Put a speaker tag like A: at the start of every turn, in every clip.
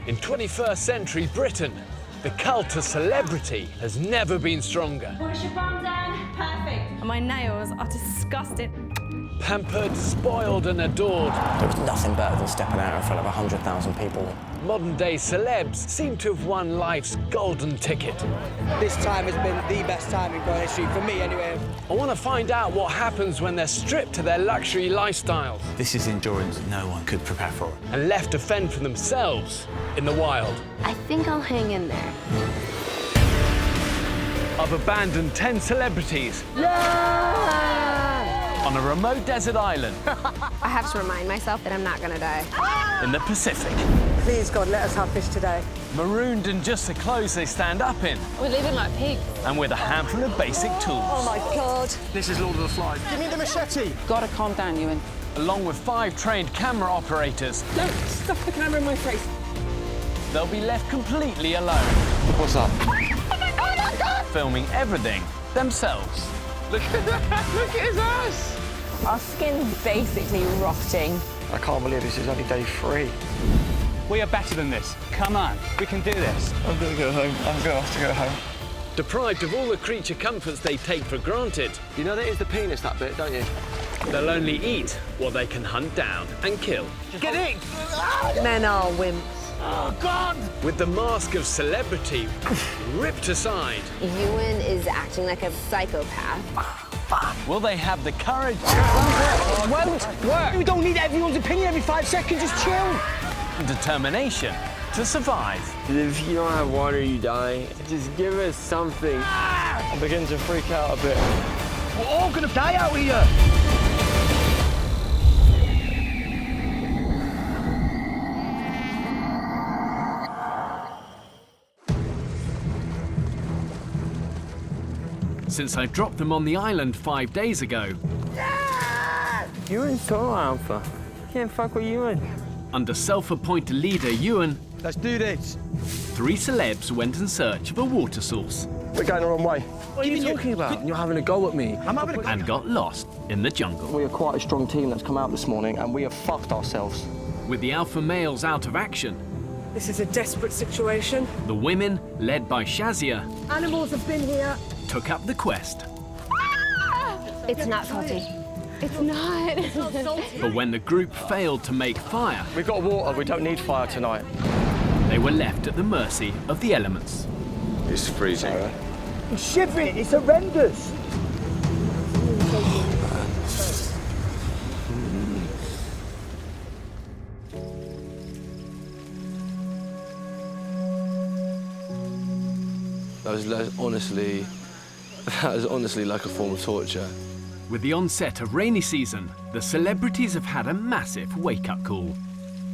A: In 21st century Britain, the cult of celebrity has never been stronger.
B: Push your bum down. Perfect.
C: And my nails are disgusting.
A: Pampered, spoiled and adored,
D: There was nothing better than stepping out in front of 100,000 people.
A: modern-day celebs seem to have won life's golden ticket.
E: This time has been the best time in Grylls history, for me anyway.
A: I want to find out what happens when they're stripped to their luxury lifestyles
F: This is endurance no one could prepare for.
A: and left to fend for themselves in the wild.
G: I think I'll hang in there.
A: I've abandoned 10 celebrities on a remote desert island
G: I have to remind myself that I'm not gonna die.
A: in the Pacific.
E: Please, God, let us have fish today.
A: Marooned in just the clothes they stand up in
C: We're living like pigs.
A: and with a handful of basic tools.
E: Oh, my God.
F: This is Lord of the Flies. Give me the machete.
C: Gotta calm down, Ewan.
A: Along with 5 trained camera operators,
E: Don't stuff the camera in my face.
A: they'll be left completely alone,
F: What's up?
A: filming everything themselves.
F: Look at that. Look at his ass.
C: Our skin's basically rotting.
F: I can't believe this is only day 3.
H: We are better than this. Come on, we can do this.
F: I'm going to go home. I'm going to have to go home.
A: Deprived of all the creature comforts they take for granted,
F: You know that is the penis, that bit, don't you?
A: they'll only eat what they can hunt down and kill.
F: Get in!
E: Men are wimps.
F: Oh, God!
A: With the mask of celebrity ripped aside,
G: Ewan is acting like a psychopath.
A: will they have the courage
E: It won't work. We don't need everyone's opinion every 5 seconds. Just chill.
A: and determination to survive?
I: If you don't have water, you die. Just give us something.
F: I begin to freak out a bit. We're all going to die out here!
A: Since I dropped them on the island 5 days ago,
I: You and solo alpha. Can't fuck with you and.
A: under self-appointed leader Ewan,
F: Let's do this.
A: 3 celebs went in search of a water source
F: We're going the wrong way.
I: What are you talking about? You're having a go at me.
F: I'm having a...
A: and got lost in the jungle.
F: We are quite a strong team that's come out this morning, and we have fucked ourselves.
A: With the alpha males out of action,
E: This is a desperate situation.
A: the women, led by Shazia,
E: Animals have been here.
A: took up the quest.
G: It's not salty. It's not.
A: But when the group failed to make fire,
F: We've got water. We don't need fire tonight.
A: they were left at the mercy of the elements.
I: It's freezing.
E: It's shivering. It's horrendous.
I: That was honestly like a form of torture.
A: With the onset of rainy season, the celebrities have had a massive wake-up call.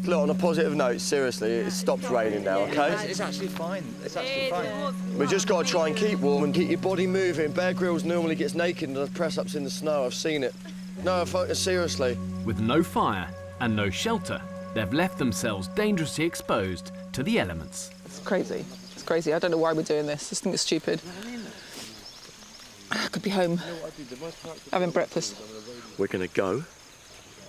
F: Look, on a positive note, seriously, it stops raining now, okay?
H: It's actually fine. It's actually fine.
F: We just got to try and keep warm and keep your body moving. Bear Grylls normally gets naked and does press-ups in the snow. I've seen it. No, seriously.
A: With no fire and no shelter, they've left themselves dangerously exposed to the elements.
C: It's crazy. It's crazy. I don't know why we're doing this. This thing is stupid. I could be home having breakfast.
F: We're going to go.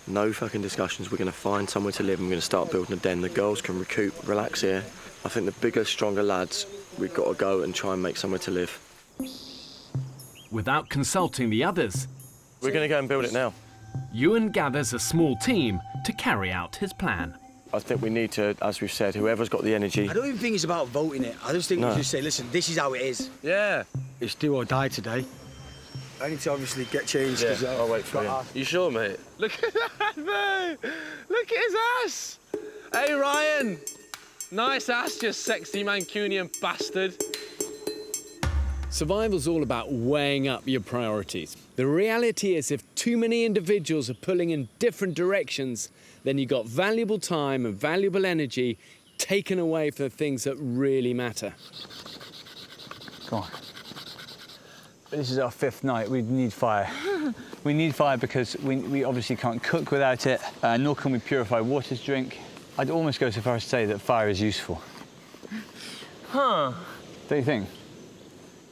F: No fucking discussions. We're going to find somewhere to live and we're going to start building a den. The girls can recoup, relax here. I think the bigger, stronger lads, we've got to go and try and make somewhere to live.
A: Without consulting the others,
F: We're going to go and build it now.
A: Ewan gathers a small team to carry out his plan.
F: I think we need to, as we've said, whoever's got the energy.
J: I don't even think it's about voting it. I just think
F: No.
J: we should say, listen, this is how it is.
F: Yeah.
J: It's do or die today. I need to obviously get changed.
F: Yeah,
J: 'cause,
F: I'll wait for you.
I: You sure, mate?
F: Look at that, mate. Look at his ass.
I: Hey, Ryan! Nice ass, you sexy Mancunian bastard.
A: Survival's all about weighing up your priorities. The reality is if too many individuals are pulling in different directions, then you've got valuable time and valuable energy taken away for the things that really matter.
H: Go on. This is our 5th night. We need fire. We need fire because we obviously can't cook without it, nor can we purify water to drink. I'd almost go so far as to say that fire is useful.
I: Huh.
H: Don't you think?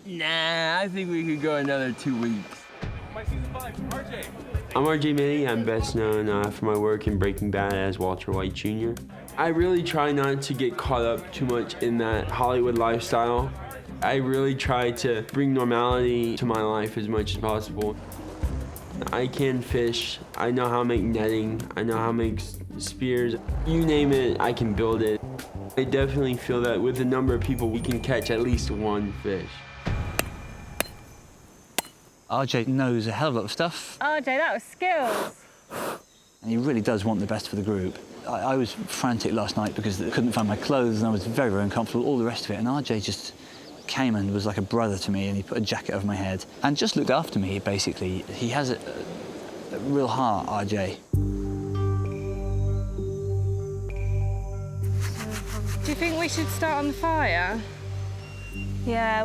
I: Nah, I think we could go another 2 weeks. I'm RJ Mitty. I'm best known for my work in Breaking Bad as Walter White Jr.
K: I really try not to get caught up too much in that Hollywood lifestyle. I really try to bring normality to my life as much as possible. I can fish, I know how to make netting, I know how to make spears. You name it, I can build it. I definitely feel that with the number of people, we can catch at least one fish.
H: RJ knows a hell of a lot of stuff.
B: RJ, that was skills.
H: And he really does want the best for the group. I was frantic last night because I couldn't find my clothes and I was very, very uncomfortable, all the rest of it. And RJ just came and was like a brother to me, and he put a jacket over my head and just looked after me, basically. He has a real heart, RJ.
B: Do you think we should start on the fire?
G: Yeah,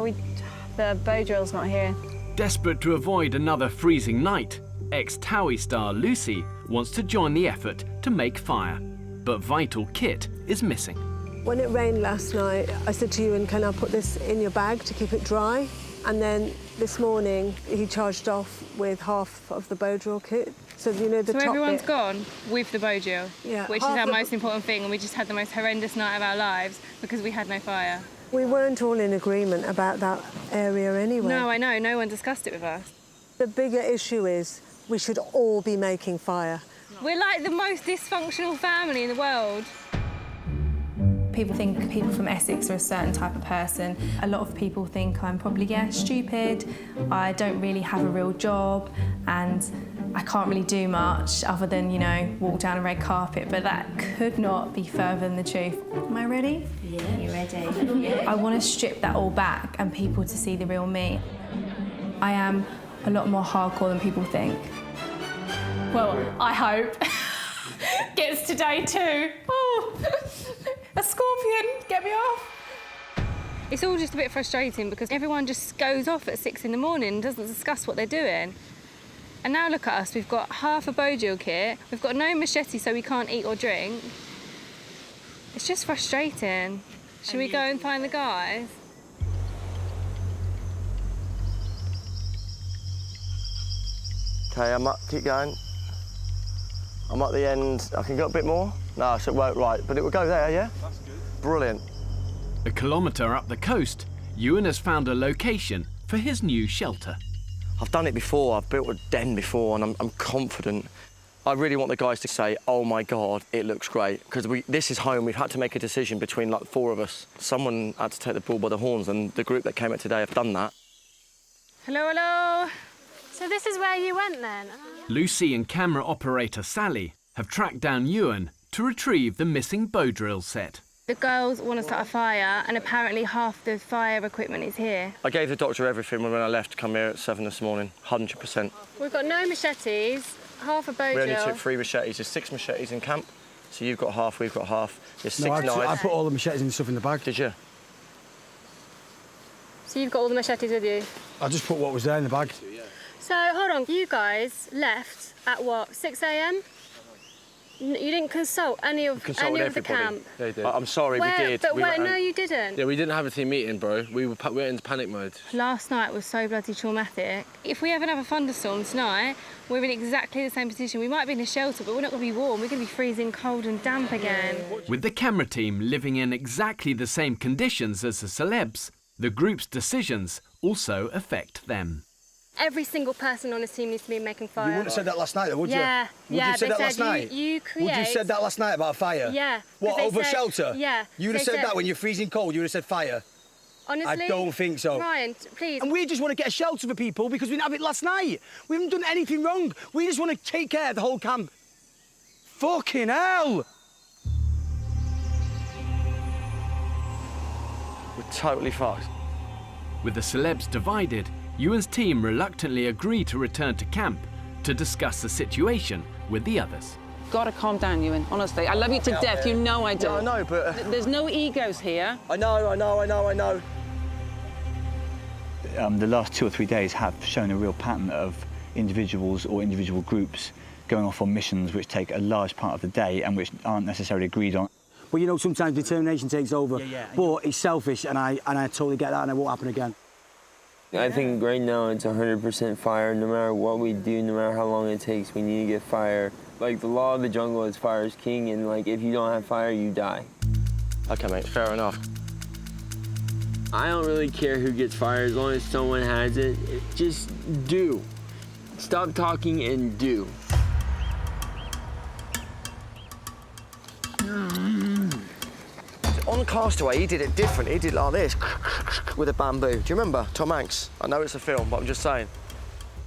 G: the bow drill's not here.
A: Desperate to avoid another freezing night, ex-Towie star Lucy wants to join the effort to make fire. But vital kit is missing.
L: When it rained last night, I said to Ewan, can I put this in your bag to keep it dry? And then this morning, he charged off with half of the bow drill kit. So, you know, the top
B: everyone's
L: bit.
B: gone with the bow drill,
L: Yeah,
B: which is our most important thing, and we just had the most horrendous night of our lives because we had no fire.
L: We weren't all in agreement about that area anyway.
B: No, I know. No one discussed it with us.
L: The bigger issue is we should all be making fire.
B: We're like the most dysfunctional family in the world.
M: People think people from Essex are a certain type of person. A lot of people think I'm probably, stupid, I don't really have a real job, and I can't really do much other than, you know, walk down a red carpet, but that could not be further than the truth. Am I ready?
G: Yeah, you're ready.
M: Yeah. I want to strip that all back and people to see the real me. I am a lot more hardcore than people think. Well, I hope. Gets to day 2. Oh, a scorpion, get me off.
B: It's all just a bit frustrating because everyone just goes off at 6 in the morning and doesn't discuss what they're doing. And now look at us, we've got half a bow drill kit, we've got no machete so we can't eat or drink. It's just frustrating. Should we go and find the guys?
F: Okay, I'm up, keep going. I'm at the end, I can go a bit more? No, so it won't, right, but it will go there, yeah? That's good. Brilliant.
A: A kilometre up the coast, Ewan has found a location for his new shelter.
F: I've done it before, I've built a den before, and I'm confident. I really want the guys to say, oh my God, it looks great. Because this is home, we've had to make a decision between like 4 of us. Someone had to take the bull by the horns, and the group that came out today have done that.
B: Hello, hello.
G: So this is where you went then?
A: Lucy and camera operator Sally have tracked down Ewan to retrieve the missing bow drill set.
B: The girls want to start a fire, and apparently half the fire equipment is here.
F: I gave the doctor everything when I left to come here at 7 this morning, 100%.
B: We've got no machetes, half a bow drill.
F: We only took 3 machetes. There's 6 machetes in camp, so you've got half, we've got half. There's 6 knives.
J: I put all the machetes and stuff in the bag.
F: Did you?
B: So you've got all the machetes with you?
J: I just put what was there in the bag.
B: So, hold on, you guys left at what, 6 a.m? You didn't consult any of the camp?
I: They did.
F: I'm sorry,
B: we
F: did.
B: But no, you didn't.
I: Yeah, we didn't have a team meeting, bro. We went into panic mode.
B: Last night was so bloody traumatic. If we ever have a thunderstorm tonight, we're in exactly the same position. We might be in a shelter, but we're not going to be warm. We're going to be freezing cold and damp again.
A: With the camera team living in exactly the same conditions as the celebs, the group's decisions also affect them.
B: Every single person on this team needs to be making fire.
J: You wouldn't have said that last night, though, would you?
B: Yeah,
J: Would you have said that last night?
B: Would you have
J: said that last night about fire?
B: Yeah.
J: What, over shelter?
B: Yeah.
J: You would have said that when you're freezing cold, you would have said fire?
B: Honestly?
J: I don't think so.
B: Ryan, please.
J: And we just want to get a shelter for people because we didn't have it last night. We haven't done anything wrong. We just want to take care of the whole camp. Fucking hell!
F: We're totally fucked.
A: With the celebs divided, Ewan's team reluctantly agree to return to camp to discuss the situation with the others.
C: Gotta calm down, Ewan, honestly. I love you to death, you know I do.
F: Yeah, I know, but...
C: There's no egos here.
F: I know.
H: The last 2 or 3 days have shown a real pattern of individuals or individual groups going off on missions which take a large part of the day and which aren't necessarily agreed on.
J: Well, you know, sometimes determination takes over, but it's selfish, and I totally get that, and it won't happen again.
K: I think right now it's 100% fire. No matter what we do, no matter how long it takes, we need to get fire. Like, the law of the jungle is fire is king, and like, if you don't have fire, you die.
F: Okay, mate, fair enough.
K: I don't really care who gets fire as long as someone has it. Just do. Stop talking and do.
F: On Castaway, he did it different. He did it like this, with a bamboo. Do you remember Tom Hanks? I know it's a film, but I'm just saying.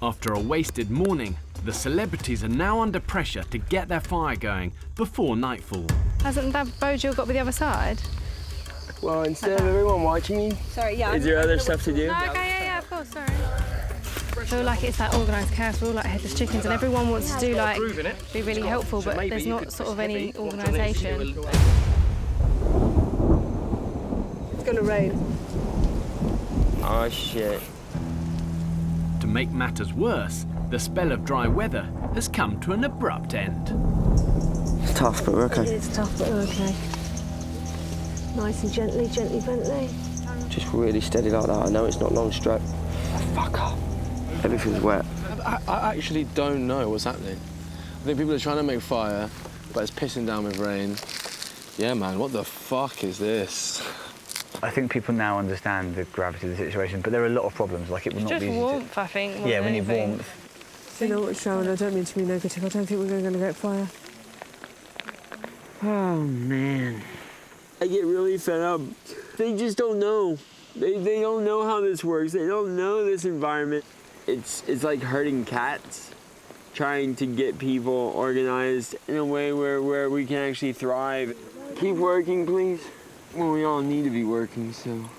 A: After a wasted morning, the celebrities are now under pressure to get their fire going before nightfall.
B: Hasn't that Bojo got with the other side?
K: Well, instead of everyone watching me,
B: sorry, yeah.
K: Is there other stuff to do?
B: No, okay, yeah, of course, sorry. I feel like it's that organised chaos, we're all like headless chickens, and everyone wants to do like, be really helpful, but there's not sort of any organisation.
L: It's gonna rain.
K: Oh, shit.
A: To make matters worse, the spell of dry weather has come to an abrupt end.
F: It's tough, but we're okay.
L: It's tough, but we're okay. Nice and gently, gently, gently.
F: Just really steady like that. I know it's not long stroke. Oh, fuck off. Everything's wet.
I: I actually don't know what's happening. I think people are trying to make fire, but it's pissing down with rain. Yeah, man, what the fuck is this?
H: I think people now understand the gravity of the situation, but there are a lot of problems. Like, it will not be easy.
B: Just warmth, I think.
H: Yeah, we need warmth.
L: You know what, Sharon, I don't mean to be negative. I don't think we're going to get fire.
K: Oh, man. I get really fed up. They just don't know. They don't know how this works. They don't know this environment. It's like herding cats, trying to get people organized in a way where we can actually thrive. Keep working, please. Well, we all need to be working, so.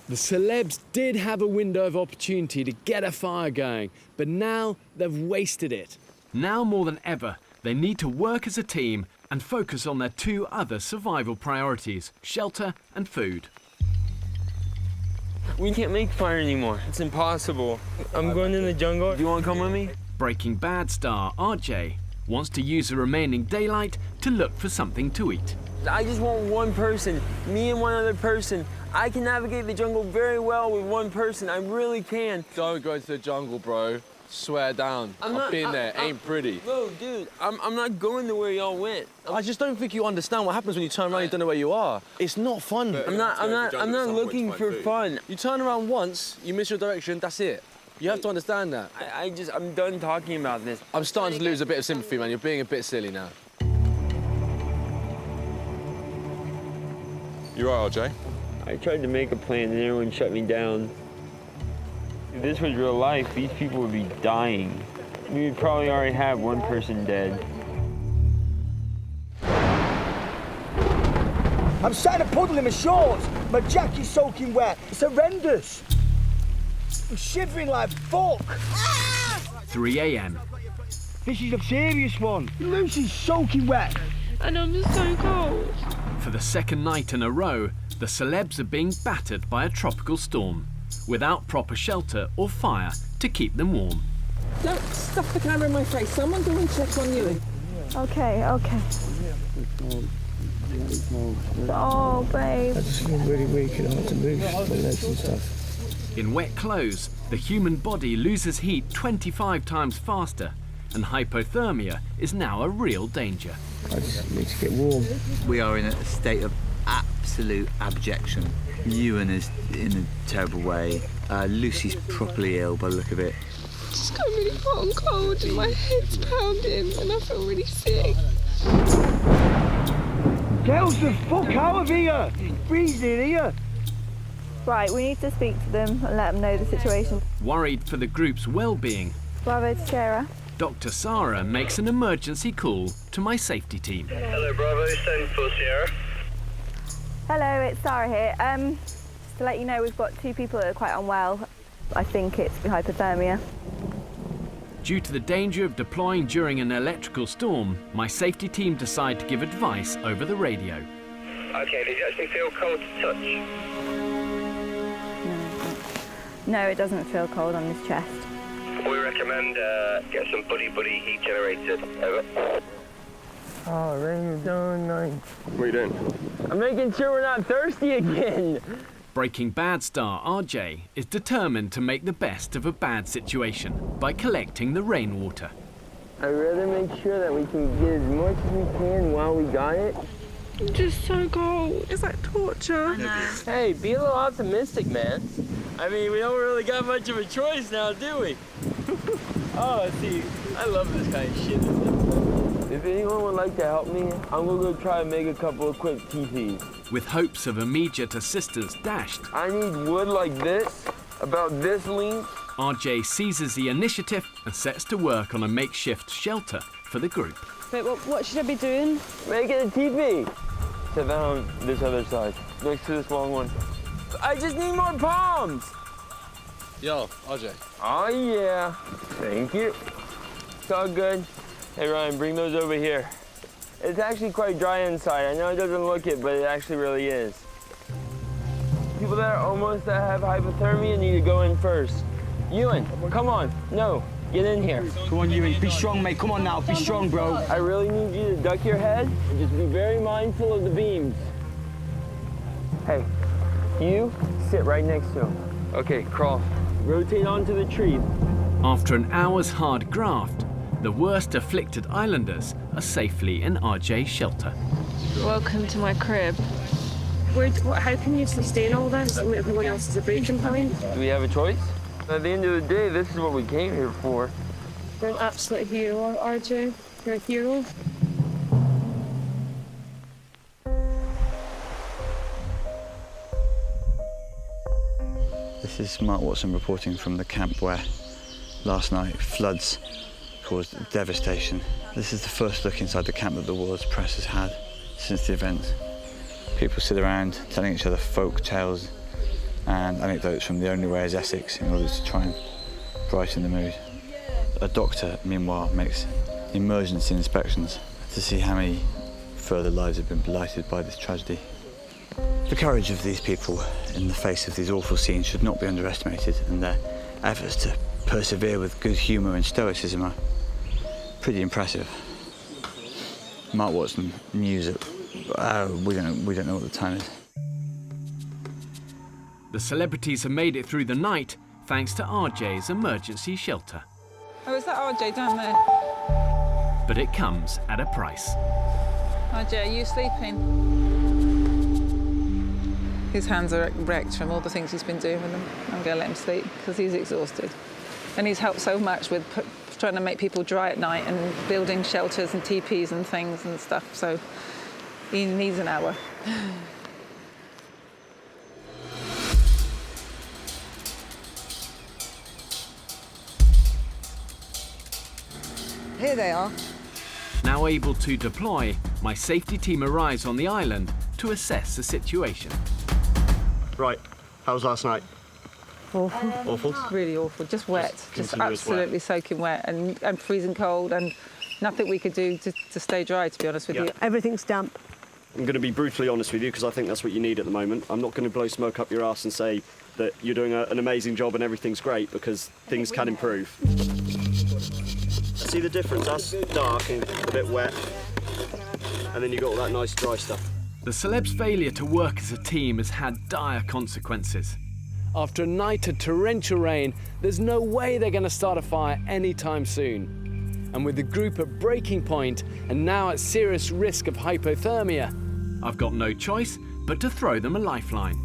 A: The celebs did have a window of opportunity to get a fire going, but now they've wasted it. Now more than ever, they need to work as a team and focus on their two other survival priorities, shelter and food.
K: We can't make fire anymore. It's impossible. I'm going in the jungle. Do you want to come with me?
A: Breaking Bad star RJ wants to use the remaining daylight to look for something to eat.
K: I just want one person, me and one other person. I can navigate the jungle very well with one person. I really can.
I: Don't go into the jungle, bro. Swear down. I've been there. Ain't pretty.
K: No, dude, I'm not going to where y'all went.
I: I just don't think you understand what happens when you turn around and you don't know where you are. It's not fun.
K: I'm not looking for fun.
I: You turn around once, you miss your direction, that's it. You have to understand that.
K: I'm done talking about this.
I: I'm starting to lose a bit of sympathy, man. You're being a bit silly now.
N: You all right, RJ?
K: I tried to make a plan and everyone shut me down. If this was real life, these people would be dying. We would probably already have one person dead.
J: I'm sat in a puddle in my shorts. My jacket's soaking wet. It's horrendous. I'm shivering like fuck.
A: 3 a.m.
J: This is a serious one. Lucy's soaking wet.
B: And I'm just so cold.
A: For the second night in a row, the celebs are being battered by a tropical storm, without proper shelter or fire to keep them warm.
O: Don't stuff the camera in my face. Someone go and check on you.
G: Okay, okay. Oh, babe.
J: I just feel really weak and hard to move my legs and stuff.
A: In wet clothes, the human body loses heat 25 times faster, and hypothermia is now a real danger.
J: I just need to get warm.
P: We are in a state of absolute abjection. Ewan is in a terrible way. Lucy's properly ill by the look of it.
O: Just got really hot and cold and my head's pounding and I feel really sick.
J: Get us the fuck out of here! It's freezing here!
G: Right, we need to speak to them and let them know the situation.
A: Worried for the group's well-being,
G: Bravo to Sarah.
A: Dr. Sarah makes an emergency call to my safety team.
Q: Hello, Bravo, send for Sierra.
G: Hello, it's Sarah here. Just to let you know, we've got 2 people that are quite unwell. I think it's hypothermia.
A: Due to the danger of deploying during an electrical storm, my safety team decide to give advice over the radio.
Q: Okay, did you actually feel cold to touch?
G: No, it doesn't feel cold on his chest.
Q: We recommend get some buddy heat generated. Over.
K: Oh, rain is so nice.
F: What are you doing?
K: I'm making sure we're not thirsty again.
A: Breaking Bad star RJ is determined to make the best of a bad situation by collecting the rainwater.
N: I'd rather make sure that we can get as much as we can while we got it.
O: It's just so cold. It's like torture.
N: Hey, be a little optimistic, man.
R: I mean, we don't really got much of a choice now, do we? Oh, see, I love this kind of shit.
N: If anyone would like to help me, I'm gonna go try and make a couple of quick teepees.
A: With hopes of immediate assistance dashed,
N: I need wood like this, about this length.
A: RJ seizes the initiative and sets to work on a makeshift shelter for the group.
O: Wait, what should I be doing?
N: Making a teepee. Set that on this other side, next to this long one. I just need more palms.
I: Yo, RJ.
N: Oh, yeah. Thank you. It's all good. Hey, Ryan, bring those over here. It's actually quite dry inside. I know it doesn't look it, but it actually really is. People that are almost that have hypothermia need to go in first. Ewan, come on. No, get in here.
J: Come on, Ewan. Be strong, mate. Come on now. Be strong, bro.
N: I really need you to duck your head and just be very mindful of the beams. Hey, you sit right next to him. Okay, crawl. Rotate onto the tree.
A: After an hour's hard graft, the worst afflicted islanders are safely in RJ's shelter.
O: Welcome to my crib. How can you sustain all this when everyone else is a breaking point?
N: Do we have a choice? At the end of the day, this is what we came here for.
O: You're an absolute hero, RJ. You're a hero.
H: This is Mark Watson reporting from the camp where last night floods caused devastation. This is the first look inside the camp that the world's press has had since the event. People sit around telling each other folk tales and anecdotes from the only way is Essex in order to try and brighten the mood. A doctor, meanwhile, makes emergency inspections to see how many further lives have been blighted by this tragedy. The courage of these people in the face of these awful scenes should not be underestimated, and their efforts to persevere with good humour and stoicism are pretty impressive. Mark Watson, news at we don't know what the time is.
A: The celebrities have made it through the night thanks to RJ's emergency shelter.
C: Oh, is that RJ down there?
A: But it comes at a price.
C: RJ, are you sleeping? His hands are wrecked from all the things he's been doing with them. I'm going to let him sleep because he's exhausted. And he's helped so much with trying to make people dry at night and building shelters and teepees and things and stuff. So he needs an hour.
L: Here they are.
A: Now able to deploy, my safety team arrives on the island to assess the situation.
S: Right, how was last night?
C: Awful.
S: Awful?
C: Really awful, just wet, just absolutely
S: wet.
C: soaking wet and freezing cold and nothing we could do to stay dry, to be honest with you.
L: Everything's damp.
S: I'm going to be brutally honest with you because I think that's what you need at the moment. I'm not going to blow smoke up your ass and say that you're doing an amazing job and everything's great because things can improve. See the difference? That's dark and a bit wet, and then you've got all that nice dry stuff.
A: The Celeb's failure to work as a team has had dire consequences. After a night of torrential rain, there's no way they're going to start a fire anytime soon. And with the group at breaking point and now at serious risk of hypothermia, I've got no choice but to throw them a lifeline.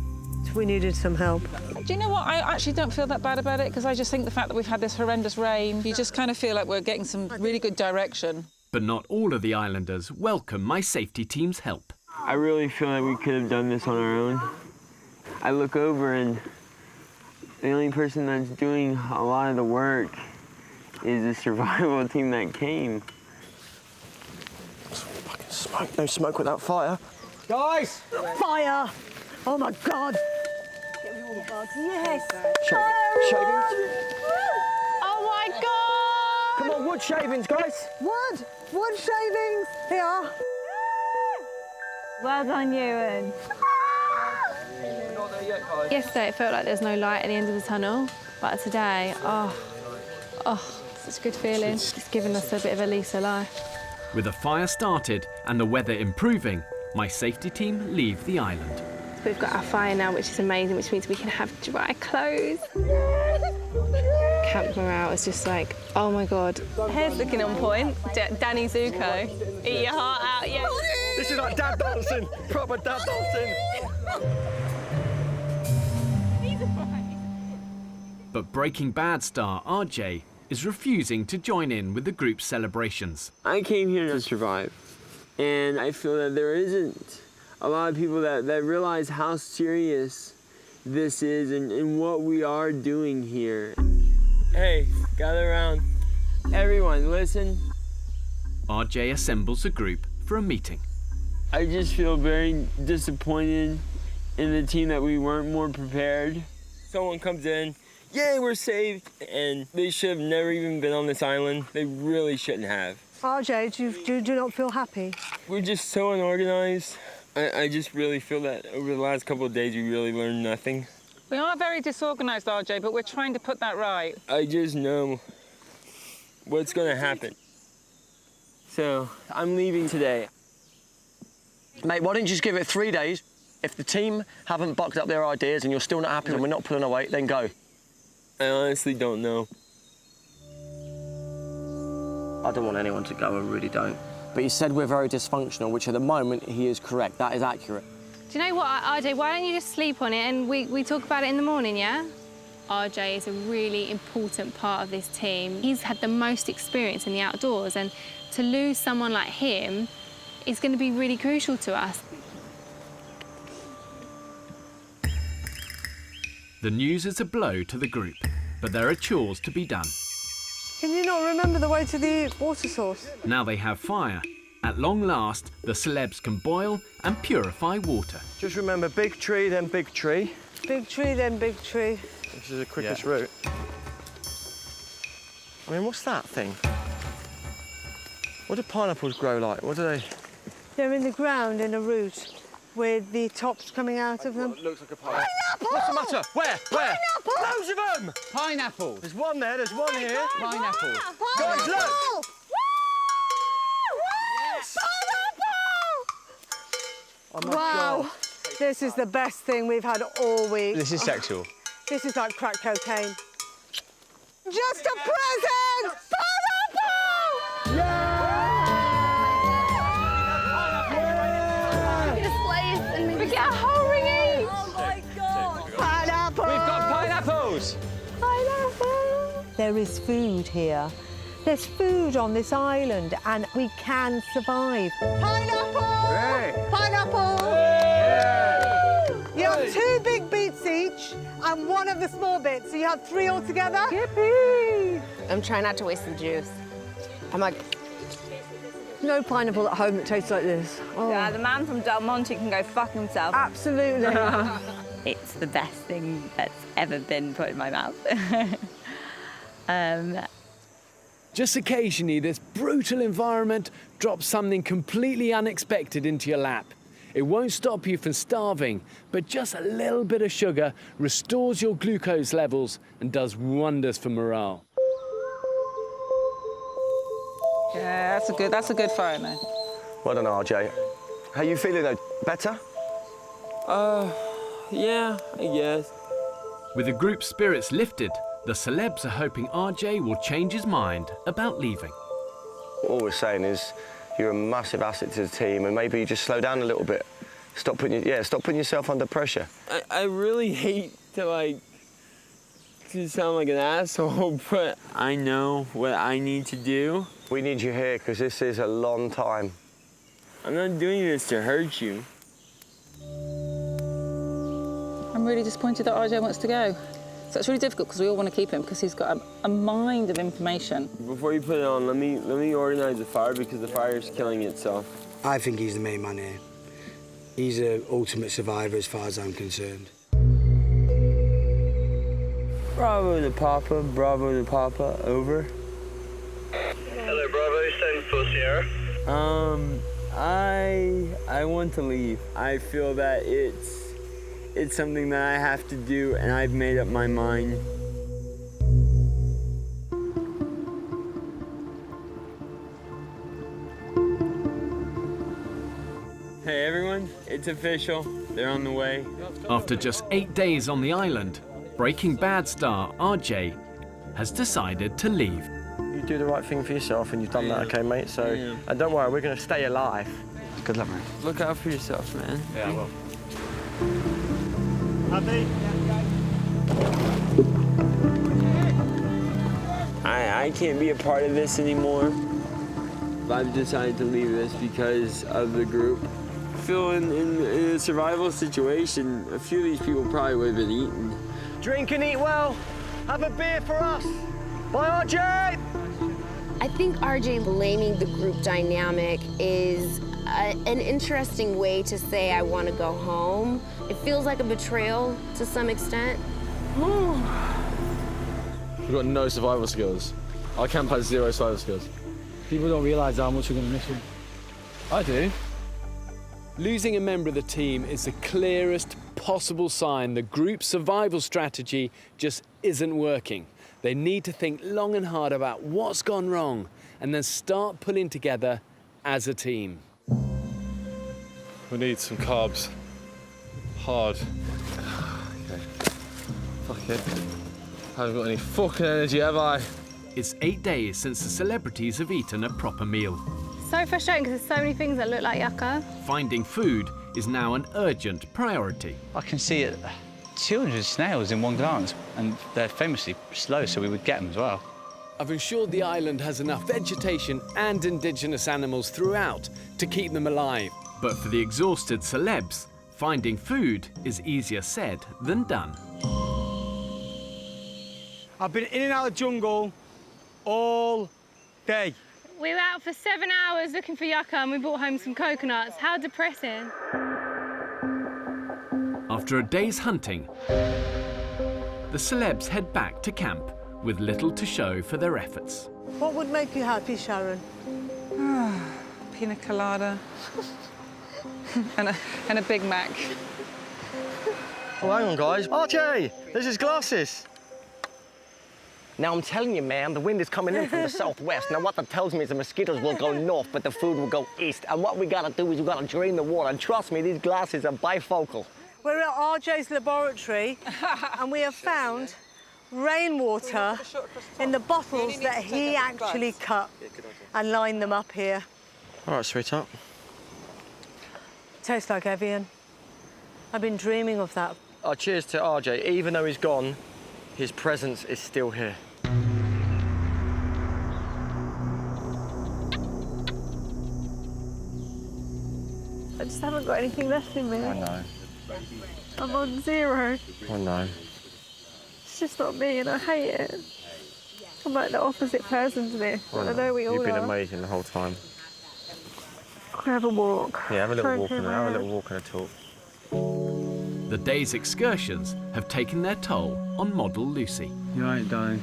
L: We needed some help.
C: Do you know what? I actually don't feel that bad about it because I just think the fact that we've had this horrendous rain, you just kind of feel like we're getting some really good direction.
A: But not all of the islanders welcome my safety team's help.
N: I really feel like we could have done this on our own. I look over and the only person that's doing a lot of the work is the survival team that came.
S: Fucking smoke. No smoke without fire.
J: Guys!
L: Fire! Oh my God! Get rid of all the bugs. Yes!
S: Shavings?
L: Oh my God!
J: Come on, wood shavings, guys!
L: Wood! Wood shavings! Here.
G: Well done, Ewan.
B: Yesterday it felt like there's no light at the end of the tunnel, but today, such a good feeling. It's given us a bit of a lease of life.
A: With the fire started and the weather improving, my safety team leave the island.
B: We've got our fire now, which is amazing, which means we can have dry clothes. Camp morale is just like, oh my God.
C: Hair's looking on point. Danny Zuko. Eat your heart out, yeah.
F: This is like dad dancing, proper dad dancing.
A: But Breaking Bad star RJ is refusing to join in with the group's celebrations.
K: I came here to survive, and I feel that there isn't a lot of people that realize how serious this is and what we are doing here. Hey, gather around. Everyone, listen.
A: RJ assembles a group for a meeting.
K: I just feel very disappointed in the team that we weren't more prepared. Someone comes in, yay, we're saved, and they should have never even been on this island. They really shouldn't have.
L: RJ, do you not feel happy?
K: We're just so unorganized. I just really feel that over the last couple of days we really learned nothing.
C: We are very disorganized, RJ, but we're trying to put that right.
K: I just know what's gonna happen. So, I'm leaving today.
F: Mate, why don't you just give it 3 days? If the team haven't bucked up their ideas and you're still not happy and we're not pulling our weight, then go.
K: I honestly don't know.
F: I don't want anyone to go, I really don't. But he said we're very dysfunctional, which at the moment he is correct. That is accurate.
B: Do you know what, RJ, why don't you just sleep on it and we talk about it in the morning, yeah? RJ is a really important part of this team. He's had the most experience in the outdoors, and to lose someone like him is going to be really crucial to us.
A: The news is a blow to the group, but there are chores to be done.
L: Can you not remember the way to the water source?
A: Now they have fire. At long last, the celebs can boil and purify water.
F: Just remember, big tree, then big tree.
L: Big tree, then big tree.
F: This is the quickest route. I mean, what's that thing? What do pineapples grow like? What do they...
L: They're in the ground in a root with the tops coming out of them.
F: Looks like a pineapple. What's the matter? Where? Where?
L: Pineapple!
F: Loads of them!
R: Pineapple.
F: There's one there, there's one here.
R: Pineapple.
F: Guys, look!
L: Yes!
F: Oh my
L: Wow,
F: God.
L: this is the best thing we've had all week.
H: This is sexual.
L: This is like crack cocaine. Just a present! Pineapple!
B: We get a whole ring each!
O: Oh my God!
L: Pineapple!
R: We've got pineapples.
L: Pineapple! There is food here. There's food on this island and we can survive. Pineapple!
F: Hey.
L: Pineapple!
F: Hey.
L: You have 2 big beets each and 1 of the small bits, so you have 3 altogether.
G: Yippee! I'm trying not to waste the juice. I'm like,
L: No pineapple at home that tastes like this. Oh.
G: yeah, the man from Del Monte can go fuck himself.
L: Absolutely.
T: It's the best thing that's ever been put in my mouth.
A: Just occasionally, this brutal environment drops something completely unexpected into your lap. It won't stop you from starving, but just a little bit of sugar restores your glucose levels and does wonders for morale.
C: Yeah, that's a good fire, man.
F: Well done, RJ. How you feeling though? Better?
K: Yeah, I guess.
A: With the group's spirits lifted, the celebs are hoping RJ will change his mind about leaving.
F: All we're saying is you're a massive asset to the team and maybe you just slow down a little bit. Stop putting yourself under pressure.
K: I really hate to sound like an asshole, but I know what I need to do.
F: We need you here because this is a long time.
K: I'm not doing this to hurt you.
C: I'm really disappointed that RJ wants to go. So it's really difficult because we all want to keep him because he's got a mind of information.
K: Before you put it on, let me organize the fire because the fire is killing itself.
J: I think he's the main man here. He's an ultimate survivor as far as I'm concerned.
K: Bravo to Papa, over.
Q: Hello, Bravo, send for Sierra.
K: I want to leave. I feel that it's something that I have to do, and I've made up my mind. Hey everyone, it's official. They're on the way.
A: After just 8 days on the island, Breaking Bad star RJ has decided to leave.
F: You do the right thing for yourself, and you've done that, okay, mate? So, and don't worry, we're going to stay alive.
P: Good luck, man.
K: Look out for yourself, man.
F: Yeah, I will.
E: Happy?
K: I can't be a part of this anymore. I've decided to leave this because of the group. I feel in a survival situation, a few of these people probably would have been eaten.
E: Drink and eat well. Have a beer for us. Bye, RJ!
U: I think RJ blaming the group dynamic is an interesting way to say I want to go home. It feels like a betrayal to some extent.
I: We've got no survival skills. Our camp has 0 survival skills.
J: People don't realise how much we're going to miss you.
I: I do.
A: Losing a member of the team is the clearest possible sign the group's survival strategy just isn't working. They need to think long and hard about what's gone wrong and then start pulling together as a team.
I: We need some carbs. Hard. Okay. Fuck it. I haven't got any fucking energy, have I?
A: It's 8 days since the celebrities have eaten a proper meal.
B: So frustrating because there's so many things that look like yaka.
A: Finding food is now an urgent priority.
H: I can see it, 200 snails in one glance, and they're famously slow, so we would get them as well.
A: I've ensured the island has enough vegetation and indigenous animals throughout to keep them alive. But for the exhausted celebs, finding food is easier said than done.
J: I've been in and out of the jungle all day.
B: We were out for 7 hours looking for yucca and we brought home some coconuts. How depressing.
A: After a day's hunting, the celebs head back to camp with little to show for their efforts.
L: What would make you happy, Sharon?
C: Pina colada. and a Big Mac.
E: Oh, hang on, guys. RJ, there's his glasses. Now, I'm telling you, man, the wind is coming in from the southwest. Now, what that tells me is the mosquitoes will go north, but the food will go east. And what we gotta do is we gotta drain the water. And trust me, these glasses are bifocal.
L: We're at RJ's laboratory, and we have found rainwater in the bottles that he actually cut and lined them up here.
F: All right, sweetheart.
L: Tastes like Evian. I've been dreaming of that.
F: Oh, cheers to RJ. Even though he's gone, his presence is still here.
O: I just haven't got anything left in me.
F: I know.
O: I'm on 0.
F: I know.
O: It's just not me and I hate it. I'm like the opposite person to this. I know we all
F: You've been
O: are.
F: amazing the whole time.
O: Can I have a walk?
F: Yeah, have a little
O: Try and
F: walk
O: clear
F: and
O: my
F: have a
O: head.
F: little walk and a talk.
A: The day's excursions have taken their toll on model Lucy.
H: You all right, darling?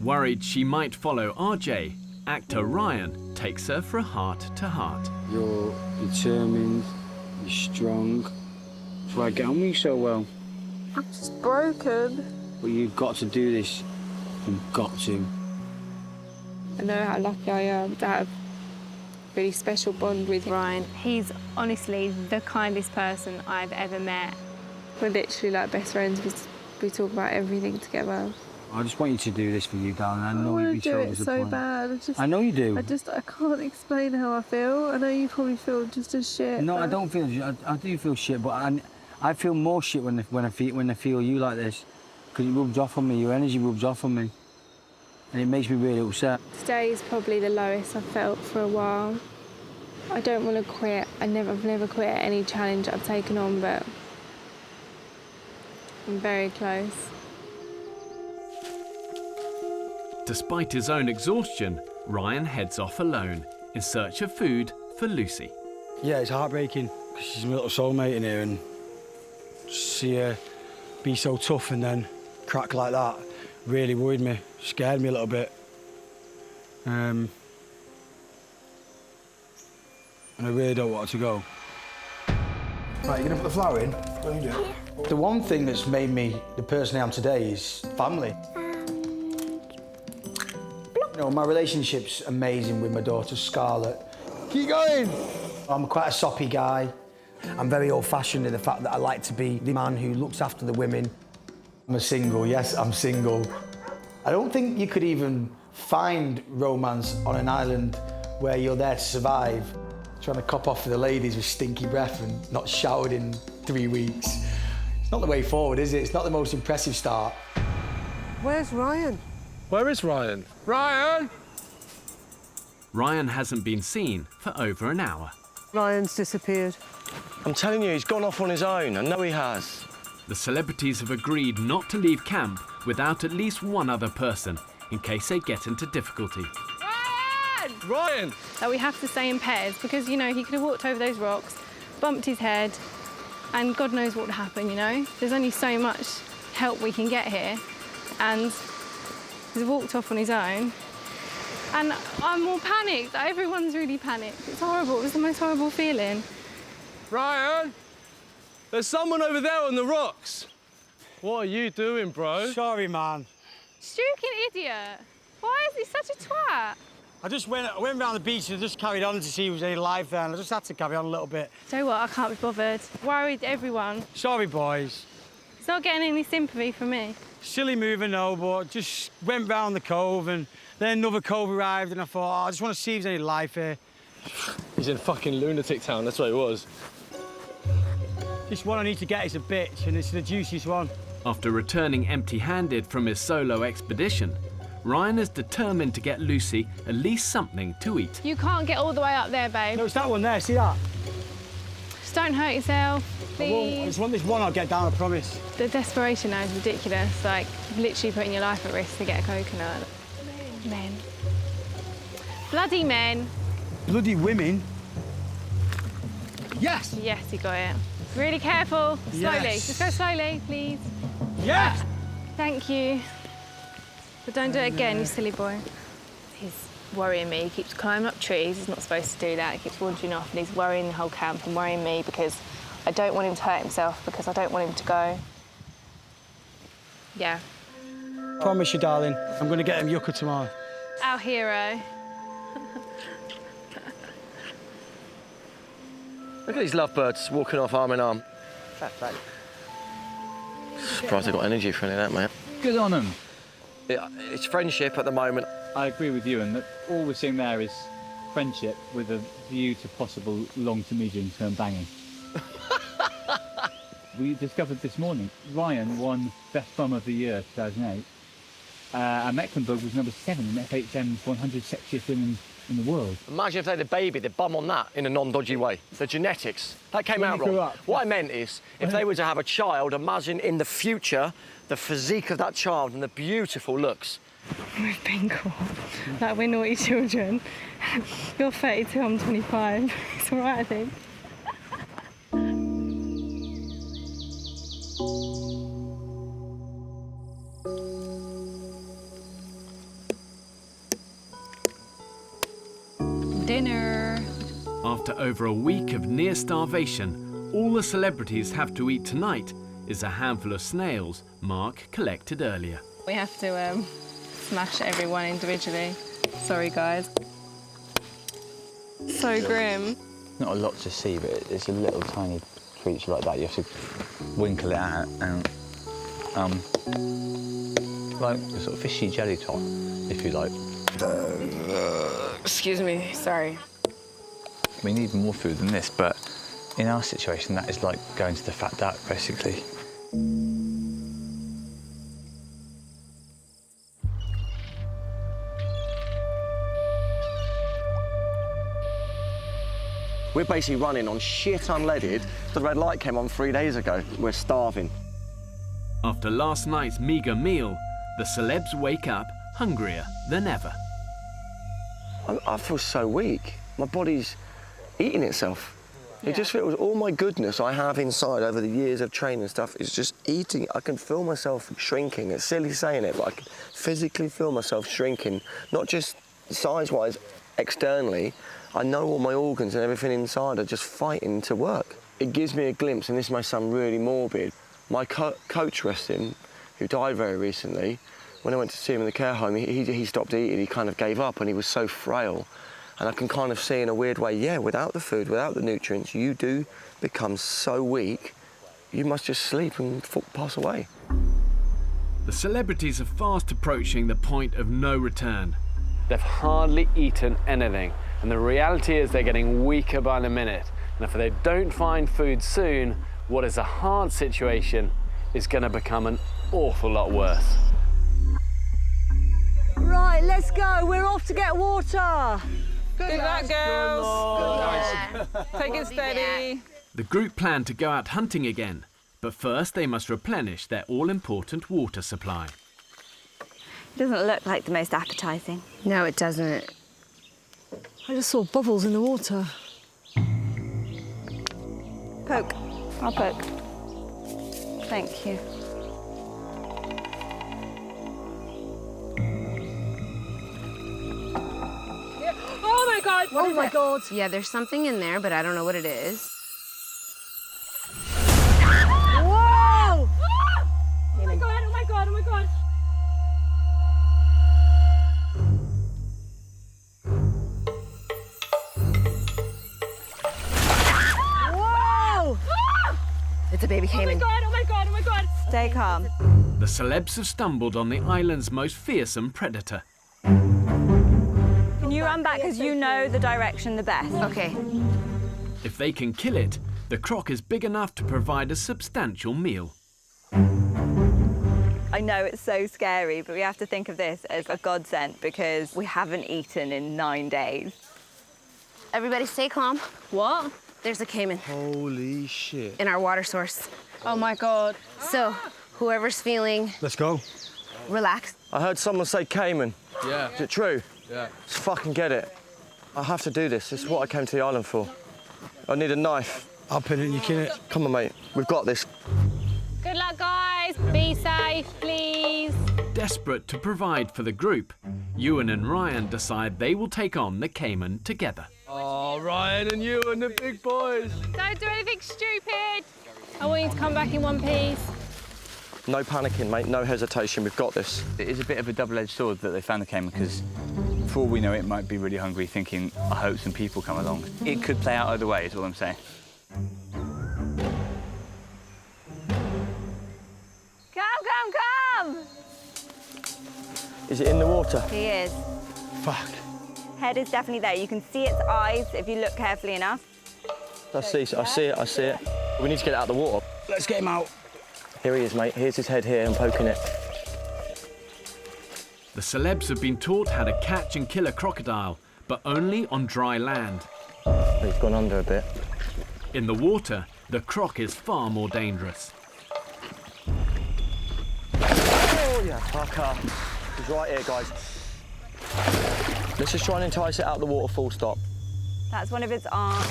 A: Worried she might follow RJ, actor Ryan takes her for a heart-to-heart.
R: You're determined, you're strong. That's why I get on with you so well.
O: I'm just broken.
R: But you've got to do this. You've got to.
O: I know how lucky I am to have a really special bond with
B: Ryan. He's honestly the kindest person I've ever met.
O: We're literally like best friends. We talk about everything together.
R: I just want you to do this for you, darling. I know
O: I
R: you'd
O: want
R: be
O: to do
R: so
O: it so
R: disappointed.
O: bad.
R: I know you do.
O: I can't explain how I feel. I know you probably feel just as shit.
R: No, I
O: but-
R: don't feel. I do feel shit, but I feel more shit when I feel you like this, because it rubs off on me. Your energy rubs off on me, and it makes me really upset.
O: Today is probably the lowest I've felt for a while. I don't want to quit. I've never quit any challenge I've taken on, but I'm very close.
A: Despite his own exhaustion, Ryan heads off alone in search of food for Lucy.
J: Yeah, it's heartbreaking, because she's my little soulmate in here, and see her be so tough and then crack like that really worried me, scared me a little bit. And I really don't want her to go.
E: Right, you're gonna put the flour in? What are you doing? The one thing that's made me the person I am today is family. You know, my relationship's amazing with my daughter, Scarlett. Keep going! I'm quite a soppy guy.
J: I'm very old-fashioned in the fact that I like to be the man who looks after the women. I'm single, yes, I'm single. I don't think you could even find romance on an island where you're there to survive, trying to cop off for the ladies with stinky breath and not showered in 3 weeks. It's not the way forward, is it? It's not the most impressive start.
L: Where's Ryan?
I: Where is Ryan? Ryan!
A: Ryan hasn't been seen for over an hour.
L: Ryan's disappeared.
E: I'm telling you, he's gone off on his own. I know he has.
A: The celebrities have agreed not to leave camp without at least one other person in case they get into difficulty.
I: Ryan!
B: That we have to stay in pairs because, you know, he could have walked over those rocks, bumped his head, and God knows what would happen, you know? There's only so much help we can get here, and he's walked off on his own. And I'm more panicked. Everyone's really panicked. It's horrible. It was the most horrible feeling.
I: Ryan! There's someone over there on the rocks. What are you doing, bro?
J: Sorry, man.
B: Stupid idiot. Why is he such a twat?
J: I went around the beach and just carried on to see if there was any life there, and I just had to carry on a little bit.
B: Do you know what? I can't be bothered. Worried everyone.
J: Sorry, boys.
B: He's not getting any sympathy from me.
J: Silly move, I know, but just went round the cove and then another cove arrived and I thought, oh, I just want to see if there's any life here.
I: He's in fucking lunatic town, that's what he was.
J: This one I need to get is a bitch, and it's the juiciest one.
A: After returning empty-handed from his solo expedition, Ryan is determined to get Lucy at least something to eat.
B: You can't get all the way up there, babe.
J: No, it's that one there, see that?
B: Just don't hurt yourself, please.
J: I just want this one, I'll get down, I promise.
B: The desperation now is ridiculous. Like, literally putting your life at risk to get a coconut. Men. Bloody men.
J: Bloody women. Yes!
B: Yes, you got it. Really careful. Slowly.
J: Yes.
B: Just go slowly, please.
J: Yes!
B: Thank you. But don't do it again, you silly boy. He's worrying me. He keeps climbing up trees. He's not supposed to do that. He keeps wandering off and he's worrying the whole camp and worrying me because I don't want him to hurt himself, because I don't want him to go. Yeah.
J: Promise you, darling. I'm going to get him yucca tomorrow.
B: Our hero.
E: Look at these lovebirds walking off arm in arm.
P: Fair play.
E: Surprised I got energy for any of that, mate.
H: Good on them.
E: It's friendship at the moment.
H: I agree with you, and that all we're seeing there is friendship with a view to possible long to medium term banging. We discovered this morning Ryan won Best Bum of the Year 2008. And Mecklenburg was number 7 in FHM's 100 Sexiest Women in the World.
E: Imagine if they had a baby, they'd bum on that in a non-dodgy way. The genetics, that came out wrong. What I meant is, if they were to have a child, imagine in the future, the physique of that child and the beautiful looks.
B: We've been caught. Like, we're naughty children. You're 32, I'm 25. It's all right, I think.
A: Dinner. After over a week of near starvation, all the celebrities have to eat tonight is a handful of snails Mark collected earlier.
B: We have to smash everyone individually. Sorry, guys. So grim.
H: Not a lot to see, but it's a little tiny creature like that. You have to winkle it out and, like a sort of fishy jelly top, if you like.
B: Excuse me, sorry.
H: We need more food than this, but in our situation, that is like going to the fat duck, basically.
E: We're basically running on shit unleaded. The red light came on 3 days ago. We're starving.
A: After last night's meagre meal, the celebs wake up hungrier than ever.
E: I feel so weak. My body's eating itself. It just feels all my goodness I have inside over the years of training and stuff is just eating. I can feel myself shrinking. It's silly saying it, but I can physically feel myself shrinking, not just size-wise, externally. I know all my organs and everything inside are just fighting to work. It gives me a glimpse, and this may sound really morbid. My coach, rest him, who died very recently, when I went to see him in the care home, he stopped eating, he kind of gave up, and he was so frail. And I can kind of see in a weird way, yeah, without the food, without the nutrients, you do become so weak, you must just sleep and pass away.
A: The celebrities are fast approaching the point of no return. They've hardly eaten anything, and the reality is they're getting weaker by the minute. And if they don't find food soon, what is a hard situation is going to become an awful lot worse.
D: Right, let's go. We're off to get water.
C: Good luck, girls. Take it steady.
A: The group plan to go out hunting again, but first they must replenish their all-important water supply.
G: It doesn't look like the most appetising.
U: No, it doesn't.
L: I just saw bubbles in the water.
G: Poke. I'll poke. Thank you.
D: Oh my God! Oh my God!
U: Yeah, there's something in there, but I don't know what it is.
D: Whoa! Oh my God! Oh my God! Oh my God! Whoa!
U: It's a baby cayman.
D: Oh my God! Oh my God! Oh my God!
G: Stay calm.
A: The celebs have stumbled on the island's most fearsome predator.
G: Can you run back because you know the direction the best?
U: Okay.
A: If they can kill it, the croc is big enough to provide a substantial meal.
G: I know it's so scary, but we have to think of this as a godsend because we haven't eaten in 9 days.
U: Everybody stay calm.
G: What?
U: There's a cayman.
E: Holy shit.
U: In our water source.
G: Oh my God.
U: So, whoever's feeling...
J: Let's go.
U: Relax.
E: I heard someone say cayman.
I: Yeah.
E: Is it true?
I: Yeah.
E: Let's fucking get it. I have to do this. This is what I came to the island for. I need a knife.
J: I'll pin it and you kill it.
E: Come on, mate. We've got this.
B: Good luck, guys. Be safe, please.
A: Desperate to provide for the group, Ewan and Ryan decide they will take on the cayman together.
I: Oh, Ryan and you and the big boys.
B: Don't do anything stupid. I want you to come back in one piece.
E: No panicking, mate. No hesitation. We've got this.
H: It is a bit of a double-edged sword that they found the cayman because, for all we know, it might be really hungry, thinking, I hope some people come along. It could play out either way, is all I'm saying.
G: Come!
E: Is it in the water?
G: He is.
E: Fuck.
G: Head is definitely there. You can see its eyes if you look carefully enough.
E: I see it. We need to get it out of the water.
J: Let's get him out.
E: Here he is, mate. Here's his head here. I'm poking it.
A: The celebs have been taught how to catch and kill a crocodile, but only on dry land.
E: He's gone under a bit.
A: In the water, the croc is far more dangerous.
E: Oh, yeah, fucker. He's right here, guys. Let's just try and entice it out of the water, full stop.
G: That's one of its arms.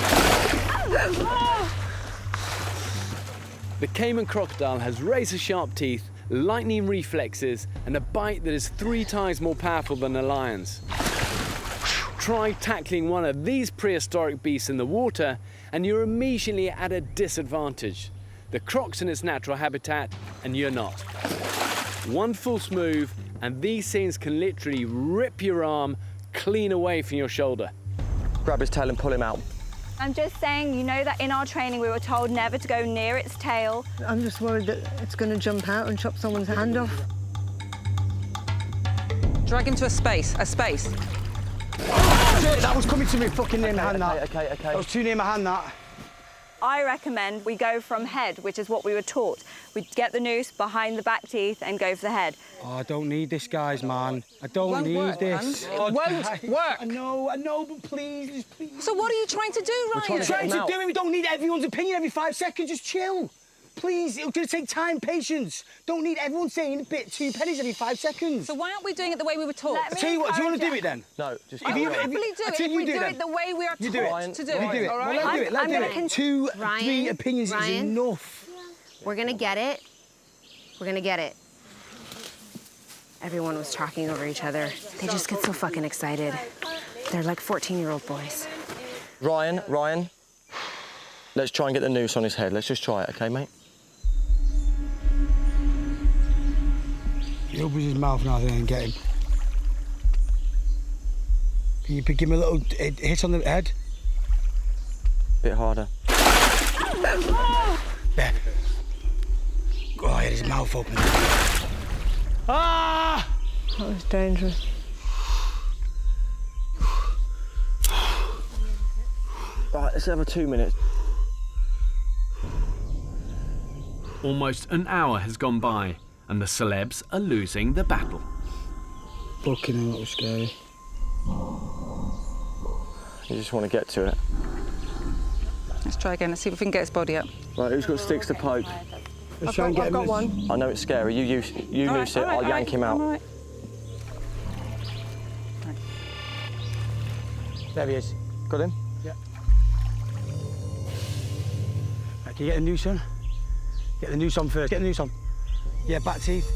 A: The cayman crocodile has razor-sharp teeth, lightning reflexes, and a bite that is 3 times more powerful than a lion's. Try tackling one of these prehistoric beasts in the water, and you're immediately at a disadvantage. The croc's in its natural habitat, and you're not. One false move, and these things can literally rip your arm clean away from your shoulder.
E: Grab his tail and pull him out.
G: I'm just saying, you know that in our training we were told never to go near its tail.
L: I'm just worried that it's going to jump out and chop someone's hand off.
C: Drag him to a space.
J: Shit, that was coming to me fucking near my hand, that.
E: Okay.
J: That was too near my hand, that.
G: I recommend we go from head, which is what we were taught. We get the noose behind the back teeth and go for the head.
J: Oh, I don't need this, guys, man. I don't need this.
C: It won't work.
J: I know, but please.
C: So what are you trying to do, Ryan?
J: We're trying to do it. We don't need everyone's opinion every 5 seconds. Just chill. Please, it's going to take time, patience. Don't need everyone saying a bit 2 pennies every 5 seconds.
C: So why aren't we doing it the way we were taught?
J: I tell you what, do you want to do it then?
E: No, just
C: I will happily do it if we do it the way we are taught to do it.
J: You do it.
C: All right?
J: Well, let's do it. 2, 3 opinions is enough.
U: We're gonna get it. We're gonna get it. Everyone was talking over each other. They just get so fucking excited. They're like 14-year-old boys.
E: Ryan. Let's try and get the noose on his head. Let's just try it, okay, mate?
J: He opens his mouth now and get him. You could give me a little hit on the head.
E: Bit harder.
J: There. Oh, he had his mouth open. Ah!
L: That was dangerous.
E: Right, let's have a 2 minutes.
A: Almost an hour has gone by, and the celebs are losing the battle.
J: Fucking hell, that was scary.
E: You just want to get to it.
C: Let's try again. Let's see if we can get his body up.
E: Right, who's got sticks to poke?
J: Let's try and get
C: I've got one.
E: I know it's scary. You loose it. I'll yank him out.
C: All right.
J: There he is.
E: Got him?
J: Yeah. Right, can you get the noose on? Get the noose on first. Get the noose on. Yeah, back teeth.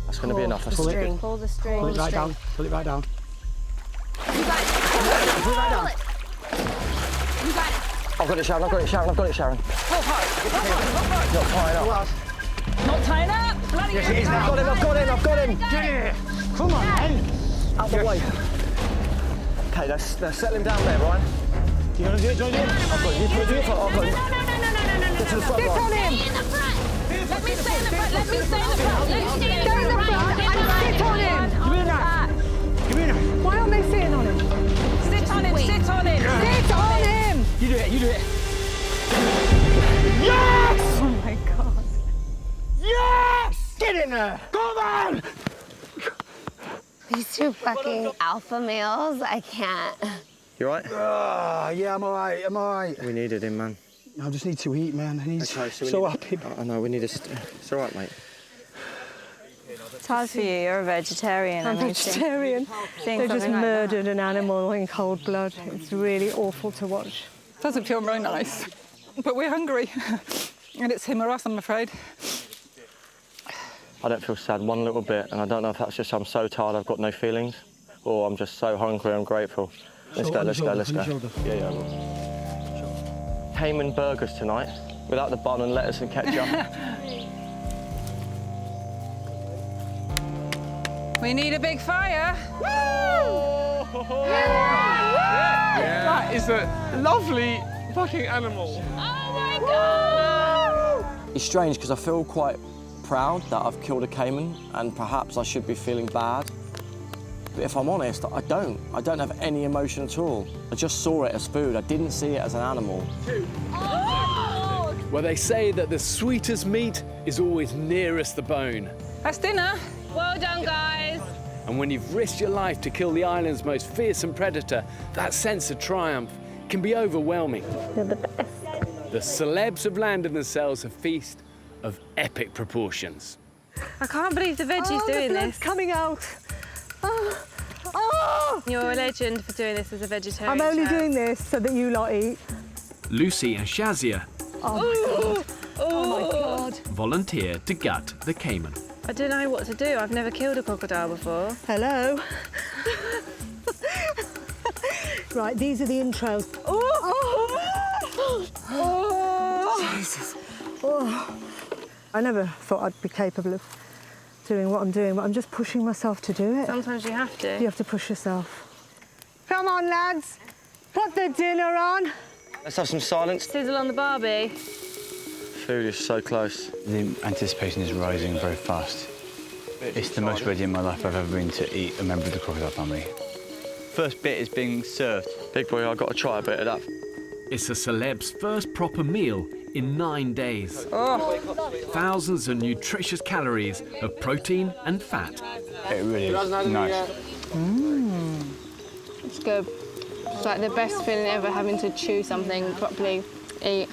E: That's going to be enough.
U: Pull the string. Pull the string.
J: Pull it right down. Pull it right down.
U: You got it. Pull it right down. You got it.
E: I've got it, Sharon. I've got it, Sharon. I've got it, Sharon.
C: Hold hard.
E: Not tying up.
C: Not tying up. Bloody
J: yes, it is now.
E: I've got him. I've got him.
J: Get here. Come on, man.
E: Out the way. Okay, let's settle him down there, Ryan.
J: You want to do it? Do you want to do it?
E: I've got him. You do it. I've got him.
U: No.
E: Get to the front,
C: Sit on
E: Ryan.
C: him.
U: In the front.
C: Let me stay in the front. Let me stay in the front.
U: Let me stay in the
C: Go in the
U: front.
C: front and sit on him.
J: Give me that. Give me that.
L: Why aren't they sitting on him?
C: Sit on him. Sit on him. Sit on him.
J: You do it. You do it.
L: Yes! Oh my God.
J: Yes! Get in there. Come on.
U: These two fucking alpha males, I can't.
E: You all right?
J: Yeah, I'm all right. I'm all right.
E: We needed him, man.
J: I just need to eat, man. He's
E: Okay,
J: so happy.
E: I know, we need a... It's all right, mate.
M: It's hard for you, you're a vegetarian.
L: I'm vegetarian. They just
M: like
L: murdered an animal in cold blood. It's really awful to watch.
C: Doesn't feel very nice. But we're hungry. And it's him or us, I'm afraid.
E: I don't feel sad one little bit, and I don't know if that's just I'm so tired I've got no feelings, or I'm just so hungry I'm grateful. Let's go. Yeah, I will. Cayman burgers tonight, without the bun and lettuce and ketchup.
C: We need a big fire.
I: That is a lovely fucking animal.
U: Oh my God!
E: It's strange because I feel quite proud that I've killed a cayman, and perhaps I should be feeling bad. But if I'm honest, I don't. I don't have any emotion at all. I just saw it as food. I didn't see it as an animal.
A: Well, they say that the sweetest meat is always nearest the bone.
C: That's dinner.
B: Well done, guys.
A: And when you've risked your life to kill the island's most fearsome predator, that sense of triumph can be overwhelming.
U: You're the best.
A: The celebs have landed themselves a feast of epic proportions.
B: I can't believe the veggies doing
L: the blood's
B: this.
L: coming out. Oh.
B: You're a legend for doing this as a vegetarian.
L: I'm only
B: chef.
L: doing this so that you lot eat.
A: Lucy and Shazia
L: Oh my God. Oh my God.
A: volunteer to gut the cayman.
B: I don't know what to do. I've never killed a crocodile before.
L: Hello. Right, these are the intros. Jesus. Oh. I never thought I'd be capable of doing what I'm doing, but I'm just pushing myself to do it.
B: Sometimes you have to.
L: You have to push yourself. Come on, lads. Put the dinner on.
E: Let's have some silence.
B: Sizzle on the barbie.
E: Food is so close.
H: The anticipation is rising very fast. It's the most ready in my life I've ever been to eat a member of the crocodile family. First bit is being served.
E: Big boy, I've got to try a bit of that.
A: It's a celeb's first proper meal in 9 days. Thousands of nutritious calories of protein and fat.
H: It really is nice.
B: It's good. It's like the best feeling ever, having to chew something properly, eat,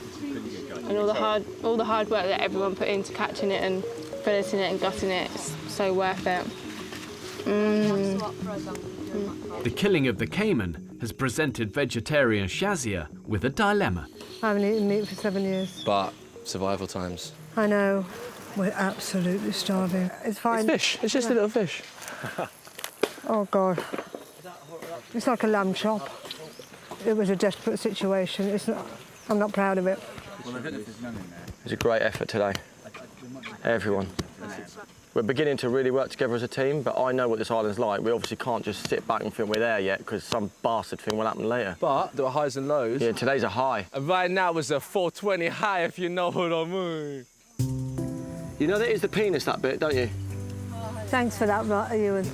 B: and all the hard work that everyone put into catching it and filleting it and gutting it. It's so worth it.
A: The killing of the cayman has presented vegetarian Shazia with a dilemma.
L: I haven't eaten meat for 7 years.
I: But survival times.
L: I know. We're absolutely starving. It's fine.
I: It's fish. It's just a little fish.
L: Oh, God. It's like a lamb chop. It was a desperate situation. I'm not proud of it.
E: was a great effort today. Everyone. We're beginning to really work together as a team, but I know what this island's like. We obviously can't just sit back and think we're there yet, because some bastard thing will happen later.
I: But there were highs and lows.
E: Yeah, today's a high.
I: And right now is a 420 high, if you know what I mean.
E: You know that is the penis, that bit, don't you?
L: Thanks for that, Ewan.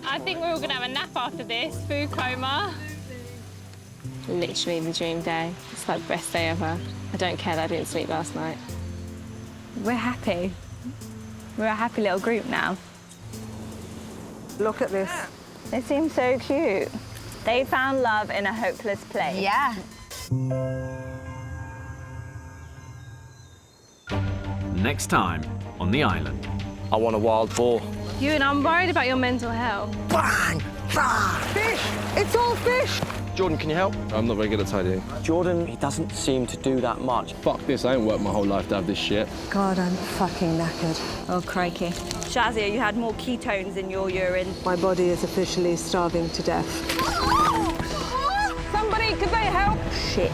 O: I think we're all going to have a nap after this. Food coma. Literally the dream day. It's like the best day ever. I don't care that I didn't sleep last night.
M: We're happy. We're a happy little group now.
L: Look at this.
M: They seem so cute. They found love in a hopeless place.
U: Yeah.
A: Next time on the island.
E: I want a wild boar.
B: Ewan, I'm worried about your mental health.
E: Bang! Bang!
L: Fish! It's all fish!
E: Jordan, can you help?
I: I'm not very good at tidying.
E: Jordan, he doesn't seem to do that much.
I: Fuck this, I ain't worked my whole life to have this shit.
L: God, I'm fucking knackered.
M: Oh, crikey. Shazia, you had more ketones in your urine.
L: My body is officially starving to death.
M: Somebody, could they help? Shit.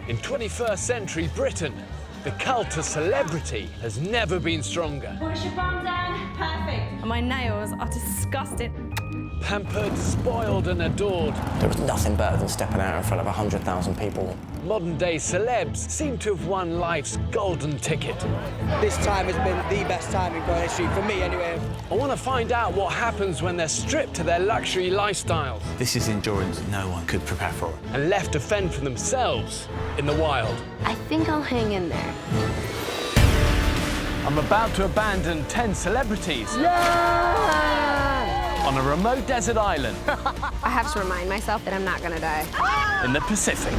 A: In 21st century Britain, the cult of celebrity has never been stronger.
D: Push your bum down. Perfect.
B: And my nails are disgusting.
A: Pampered, spoiled and adored.
E: There was nothing better than stepping out in front of 100,000 people.
A: Modern-day celebs seem to have won life's golden ticket.
R: This time has been the best time in Grylls Street, for me anyway.
A: I want to find out what happens when they're stripped to their luxury lifestyles
H: This is endurance no one could prepare for.
A: and left to fend for themselves in the wild.
U: I think I'll hang in there.
A: I'm about to abandon 10 celebrities on a remote desert island
U: I have to remind myself that I'm not gonna die.
A: in the Pacific.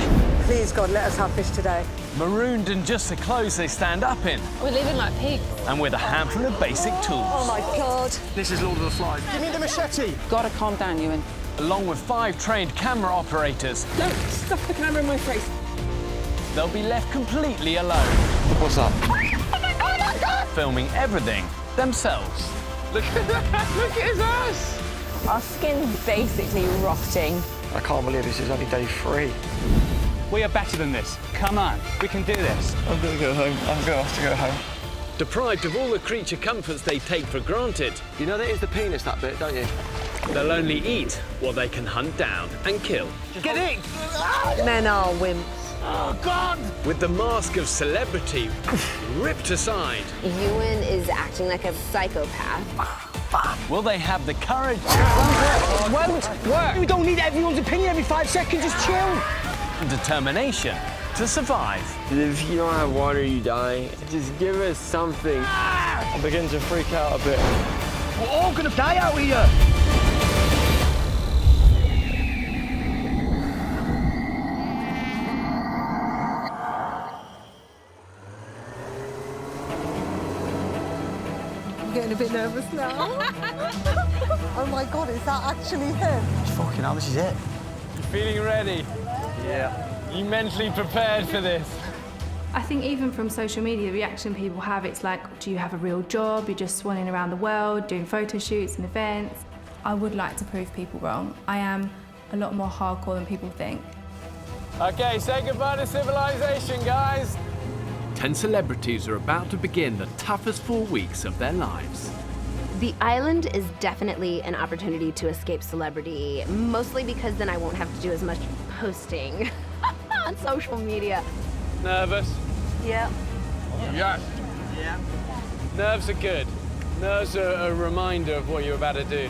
L: Please, God, let us have fish today.
A: Marooned in just the clothes they stand up in
B: We're living like pigs.
A: and with a handful of basic tools.
L: Oh, my God.
E: This is Lord of the Flies. Give me the machete.
C: Gotta calm down, Ewan.
A: Along with 5 trained camera operators,
C: Don't stuff the camera in my face.
A: they'll be left completely alone.
I: What's up?
A: Filming everything themselves.
I: Look at that! Look at his ass!
M: Our skin's basically rotting.
E: I can't believe this is only day 3.
H: We are better than this. Come on, we can do this.
E: I'm gonna go home. I'm gonna have to go home.
A: Deprived of all the creature comforts they take for granted,
E: You know that is the penis, that bit, don't you?
A: they'll only eat what they can hunt down and kill.
E: Get in!
L: Men are wimps.
E: Oh, God!
A: With the mask of celebrity ripped aside,
U: Ewan is acting like a psychopath.
A: will they have the courage
R: It won't work. You don't need everyone's opinion every 5 seconds, just chill.
A: and determination to survive?
K: If you don't have water, you die. Just give us something.
E: I'm beginning to freak out a bit.
R: We're all gonna die out here.
L: I'm getting a bit nervous now. Oh, my God, is that actually him?
R: Fucking hell, this is it.
A: You feeling ready?
E: Yeah.
A: You mentally prepared for this?
O: I think even from social media, the reaction people have, it's like, do you have a real job? You're just swanning around the world, doing photo shoots and events. I would like to prove people wrong. I am a lot more hardcore than people think.
A: Okay, say goodbye to civilization, guys. 10 celebrities are about to begin the toughest 4 weeks of their lives.
U: The island is definitely an opportunity to escape celebrity, mostly because then I won't have to do as much posting on social media.
A: Nervous?
U: Yeah.
A: Yes. Yeah. Nerves are good. Nerves are a reminder of what you're about to do.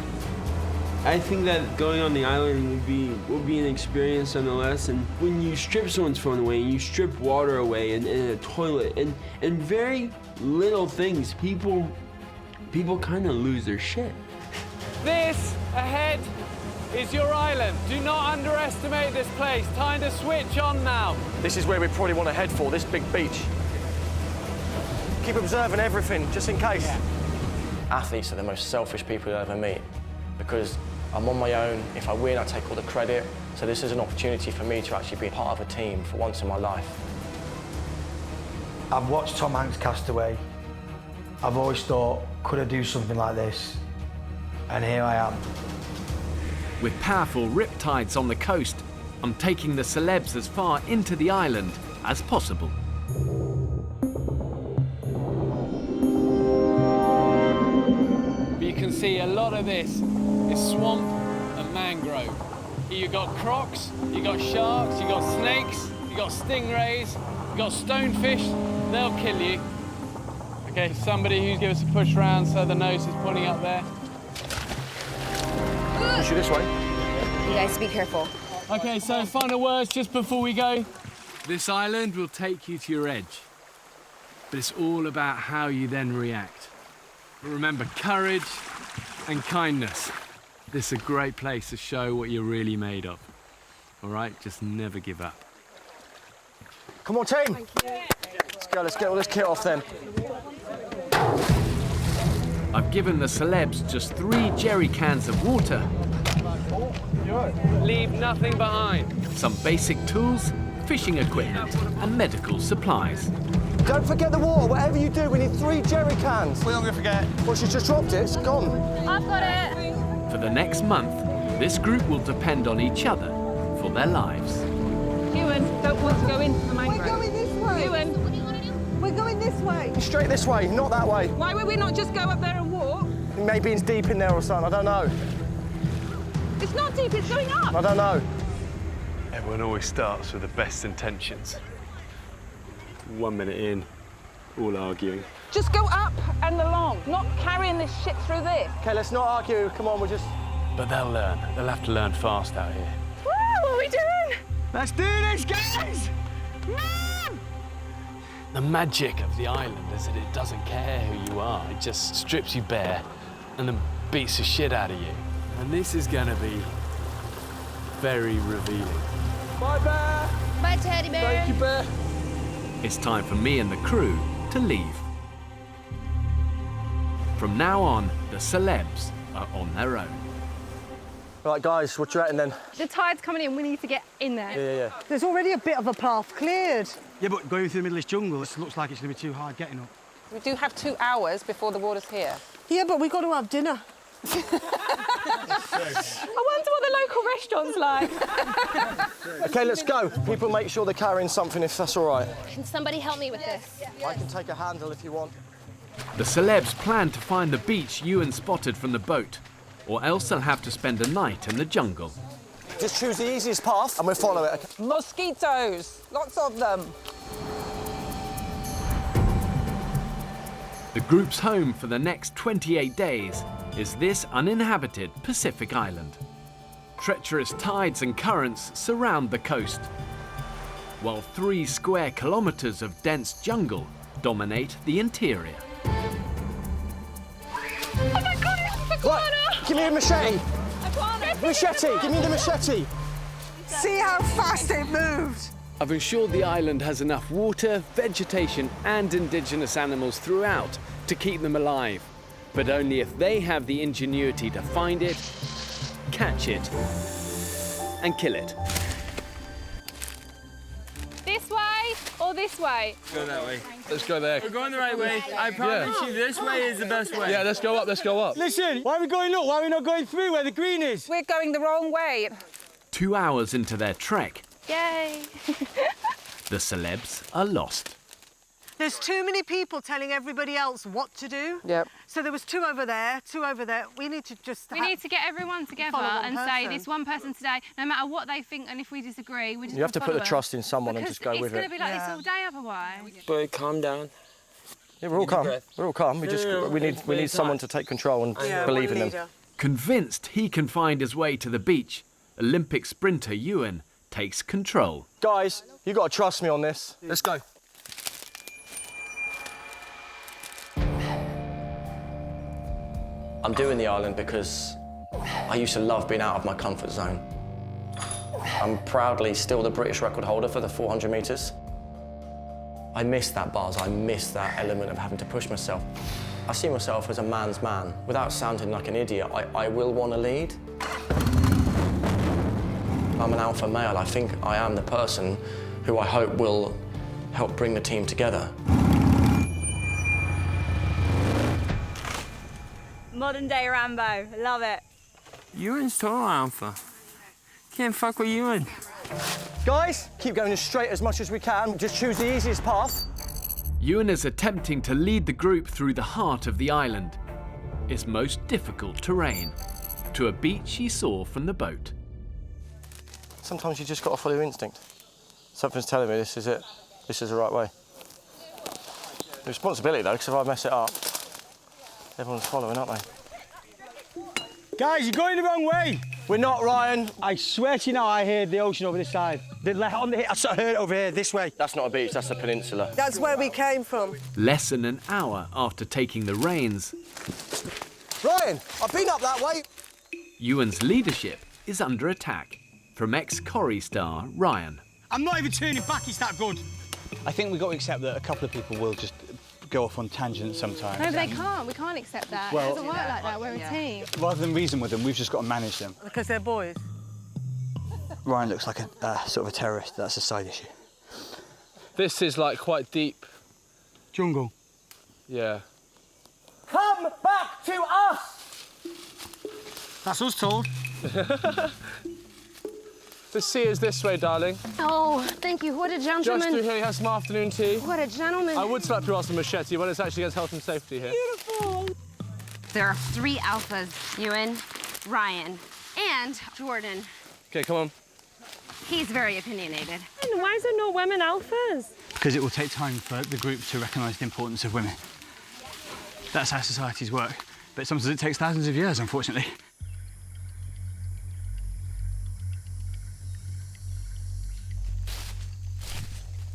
K: I think that going on the island would be an experience nonetheless. And when you strip someone's phone away, and you strip water away, and a toilet, and very little things, people kind of lose their shit.
A: This ahead is your island. Do not underestimate this place. Time to switch on now.
E: This is where we probably want to head for, this big beach. keep observing everything, just in case. Yeah. Athletes are the most selfish people you'll ever meet because I'm on my own. If I win, I take all the credit. So this is an opportunity for me to actually be part of a team for once in my life.
J: I've watched Tom Hanks Cast Away. I've always thought, could I do something like this? And here I am.
A: With powerful riptides on the coast, I'm taking the celebs as far into the island as possible. You can see a lot of this is swamp and mangrove. You've got crocs, you've got sharks, you've got snakes, you've got stingrays, you've got stonefish, they'll kill you. Okay, somebody who's give us a push round so the nose is pointing up there.
E: Push you this way.
U: You guys be careful.
A: Okay, so final words just before we go. This island will take you to your edge, but it's all about how you then react. But remember, courage and kindness. This is a great place to show what you're really made of. All right, just never give up.
E: Come on, team. Let's go, let's get all this kit off then.
A: I've given the celebs just 3 jerry cans of water. Leave nothing behind. Some basic tools, fishing equipment, and medical supplies.
E: Don't forget the water. Whatever you do, we need 3 jerry cans. We're not going to forget. Well, she's just dropped it. It's gone.
U: I've got it.
A: For the next month, this group will depend on each other for their lives.
C: Ewan, don't want to go into the mangrove.
L: We're going this way.
C: Ewan.
U: What do you want to do?
L: We're going this way.
E: Straight this way, not that way.
C: Why would we not just go up there and walk?
E: Maybe it's deep in there or something. I don't know.
C: It's not deep, it's going up.
E: I don't know.
I: Everyone always starts with the best intentions. 1 minute in, all arguing.
C: Just go up and along, not carrying this shit through this.
E: Okay, let's not argue. Come on, we'll just...
I: But they'll learn. They'll have to learn fast out here.
C: Woo, what are we doing?
J: Let's do this, guys!
A: The magic of the island is that it doesn't care who you are. It just strips you bare and then beats the shit out of you. And this is gonna be very revealing.
E: Bye, Bear!
U: Bye, Teddy Bear.
E: Thank you, Bear.
A: It's time for me and the crew to leave. From now on, the celebs are on their own.
E: Right, guys, what you reckon then?
B: The tide's coming in, we need to get in there.
E: Yeah.
L: There's already a bit of a path cleared.
J: Yeah, but going through the middle of this jungle, it looks like it's going to be too hard getting up.
C: We do have 2 hours before the water's here.
L: Yeah, but we've got to have dinner.
B: I wonder what the local restaurant's like.
E: Okay, let's go. People make sure they're carrying something if that's all right.
U: Can somebody help me with this?
E: I can take a handle if you want.
A: The celebs plan to find the beach Ewan spotted from the boat, or else they'll have to spend a night in the jungle.
E: Just choose the easiest path and we'll follow it. Okay?
C: Mosquitoes, lots of them.
A: The group's home for the next 28 days is this uninhabited Pacific island. Treacherous tides and currents surround the coast, while 3 square kilometers of dense jungle dominate the interior.
B: Oh my God, it's a iguana!
E: Right, give me a machete. Machete, give me the machete.
L: See how fast it moved.
A: I've ensured the island has enough water, vegetation and indigenous animals throughout to keep them alive, but only if they have the ingenuity to find it, catch it and kill it.
B: This way or this way?
I: Go that way. Let's go there.
K: We're going the right way. I promise you, this way is the best way.
I: Yeah, let's go up, let's go up.
J: Listen, why are we going up? Why are we not going through where the green is?
C: We're going the wrong way.
A: 2 hours into their trek,
B: Yay!
A: the celebs are lost.
L: There's too many people telling everybody else what to do.
C: Yep.
L: So there was 2 over there, 2 over there. We need to just...
B: We need to get everyone together and say this one person today, no matter what they think and if we disagree, we just
E: You have to put the
B: them.
E: trust in someone and just go with it.
B: It's going to be like this all day otherwise.
K: But calm down.
E: Yeah, we're all calm. We're all calm. We need someone to take control and believe in them.
A: Convinced he can find his way to the beach, Olympic sprinter Ewan takes control.
E: Guys, you got to trust me on this. Let's go. I'm doing the island because I used to love being out of my comfort zone. I'm proudly still the British record holder for the 400 metres. I miss that buzz, I miss that element of having to push myself. I see myself as a man's man. Without sounding like an idiot, I will want to lead. I'm an alpha male. I think I am the person who I hope will help bring the team together.
T: Modern day Rambo, love it.
K: Ewan's total alpha. Can't fuck with Ewan.
E: Guys, keep going as straight as much as we can. Just choose the easiest path.
A: Ewan is attempting to lead the group through the heart of the island. Its most difficult terrain, to a beach he saw from the boat.
E: Sometimes you just got to follow your instinct. Something's telling me this is it. This is the right way. The responsibility, though, because if I mess it up, everyone's following, aren't they?
J: Guys, you're going the wrong way.
E: We're not, Ryan.
J: I swear to you now, I heard the ocean over this side. I heard it over here, this way.
E: That's not a beach, that's a peninsula.
L: That's where we came from.
A: Less than an hour after taking the reins,
E: Ryan, I've been up that way.
A: Ewan's leadership is under attack from ex-Corrie star Ryan.
J: I'm not even turning back, it's that good.
H: I think we've got to accept that a couple of people will just go off on tangents sometimes.
B: No, but they can't. We can't accept that.
H: Well,
B: it doesn't work like that. We're a team.
H: Rather than reason with them, we've just got to manage them.
L: Because they're boys.
H: Ryan looks like a sort of a terrorist. That's a side issue.
I: This is like quite deep.
J: Jungle.
I: Yeah.
E: Come back to us!
J: That's us told.
I: The sea is this way, darling.
U: Oh, thank you. What a gentleman.
I: Just through here, you have some afternoon tea.
U: What a gentleman.
I: I would slap your ass with a machete, but it's actually against health and safety here.
U: Beautiful. There are 3 alphas. Ewan, Ryan, and Jordan.
I: Okay, come on.
U: He's very opinionated.
D: And why is there no women alphas?
H: Because it will take time for the group to recognise the importance of women. That's how societies work. But sometimes it takes thousands of years, unfortunately.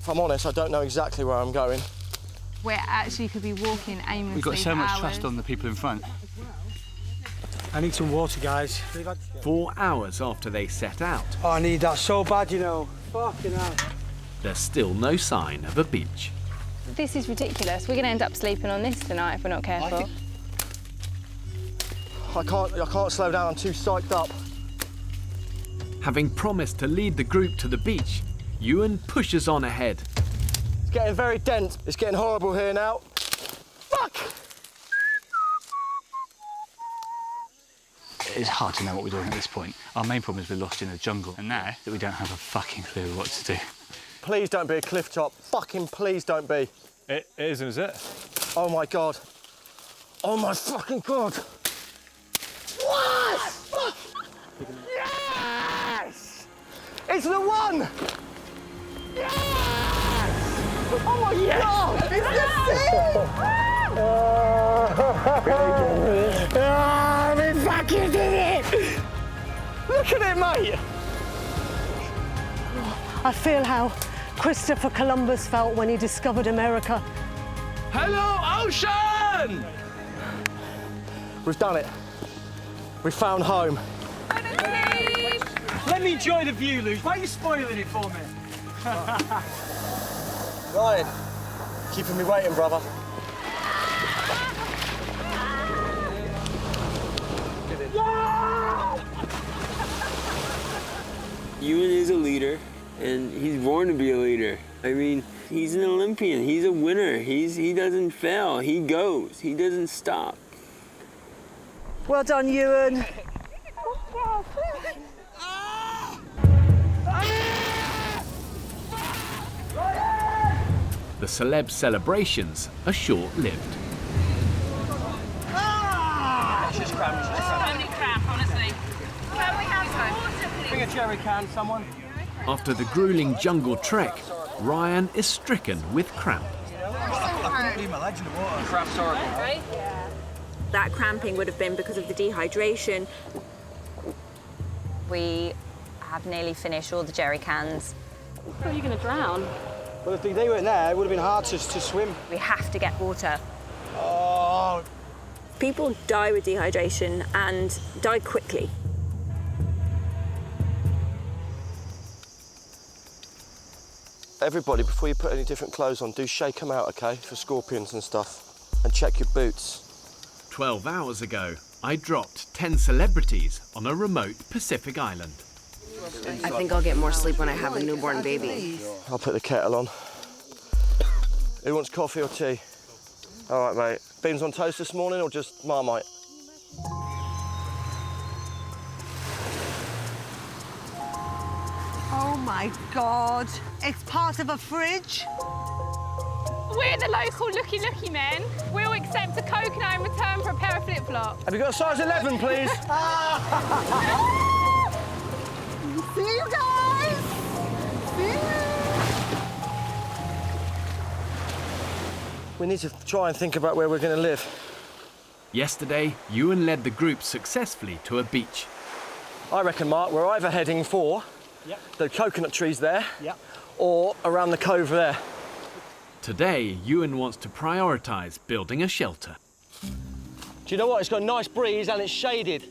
E: If I'm honest, I don't know exactly where I'm going.
B: We actually could be walking aimlessly.
H: We've got so
B: for
H: much
B: hours.
H: trust on the people in front.
J: I need some water, guys.
A: 4 hours after they set out,
J: Oh, I need that so bad, you know. Fucking hell.
A: there's still no sign of a beach.
B: This is ridiculous. We're going to end up sleeping on this tonight if we're not careful.
E: I can't slow down, I'm too psyched up.
A: Having promised to lead the group to the beach, Ewan pushes on ahead.
E: It's getting very dense. It's getting horrible here now. Fuck!
H: It's hard to know what we're doing at this point. Our main problem is we're lost in the jungle, and now that we don't have a fucking clue what to do.
E: Please don't be a cliff top. Fucking please don't be.
I: It isn't, is it?
E: Oh my God. Oh my fucking God. What? Yes! It's the one! Yes! Oh my God! It's the sea! We fucking did it! Look at it, mate!
L: I feel how Christopher Columbus felt when he discovered America.
I: Hello, ocean!
E: We've done it. We found home.
J: Let me enjoy the view, Luke. Why are you spoiling it for me?
E: Ryan, keeping me waiting, brother.
K: Ewan is a leader, and he's born to be a leader. I mean, he's an Olympian. He's a winner. He doesn't fail. He goes. He doesn't stop.
L: Well done, Ewan.
A: The Celeb celebrations are short-lived.
E: Bring a jerry can, someone.
A: After the grueling jungle trek, Ryan is stricken with cramp.
E: Cramp's horrible.
M: That cramping would have been because of the dehydration. We have nearly finished all the jerry cans.
D: Are you going to drown?
J: Well, if they weren't there, it would have been hard to swim.
M: We have to get water.
J: Oh.
M: People die with dehydration and die quickly.
F: everybody, before you put any different clothes on, do shake them out, OK, for scorpions and stuff. And check your boots.
A: 12 hours ago, I dropped 10 celebrities on a remote Pacific island.
U: I think I'll get more sleep when I have a newborn baby.
F: I'll put the kettle on. Who wants coffee or tea? All right, mate. Beans on toast this morning or just Marmite?
N: Oh my God, it's part of a fridge?
B: We're the local looky men. We'll accept a coconut in return for a pair of flip-flops.
F: Have you got a size 11, please?
N: See you guys! See you!
F: We need to try and think about where we're going to live.
A: Yesterday, Ewan led the group successfully to a beach.
F: I reckon, Mark, we're either heading for the coconut trees there or around the cove there.
A: Today, Ewan wants to prioritise building a shelter.
F: Do you know what? It's got a nice breeze and it's shaded.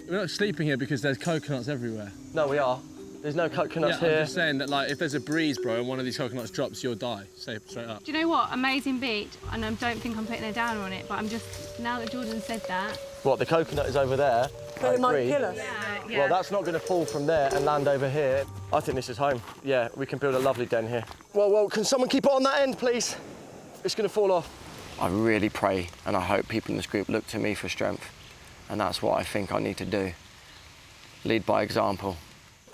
I: We're not sleeping here because there's coconuts everywhere.
F: No, we are. There's no coconuts here.
I: I'm just saying that, like, if there's a breeze, bro, and one of these coconuts drops, you'll die. Straight up.
B: Do you know what? Amazing beach. And I don't think I'm putting a downer on it, but I'm just, now that Jordan said that.
F: What, the coconut is over there?
L: But it might kill us.
B: Yeah.
F: Well, that's not going to fall from there and land over here. I think this is home. Yeah, we can build a lovely den here. Whoa, can someone keep it on that end, please? It's going to fall off.
E: I really pray and I hope people in this group look to me for strength. And that's what I think I need to do. Lead by example.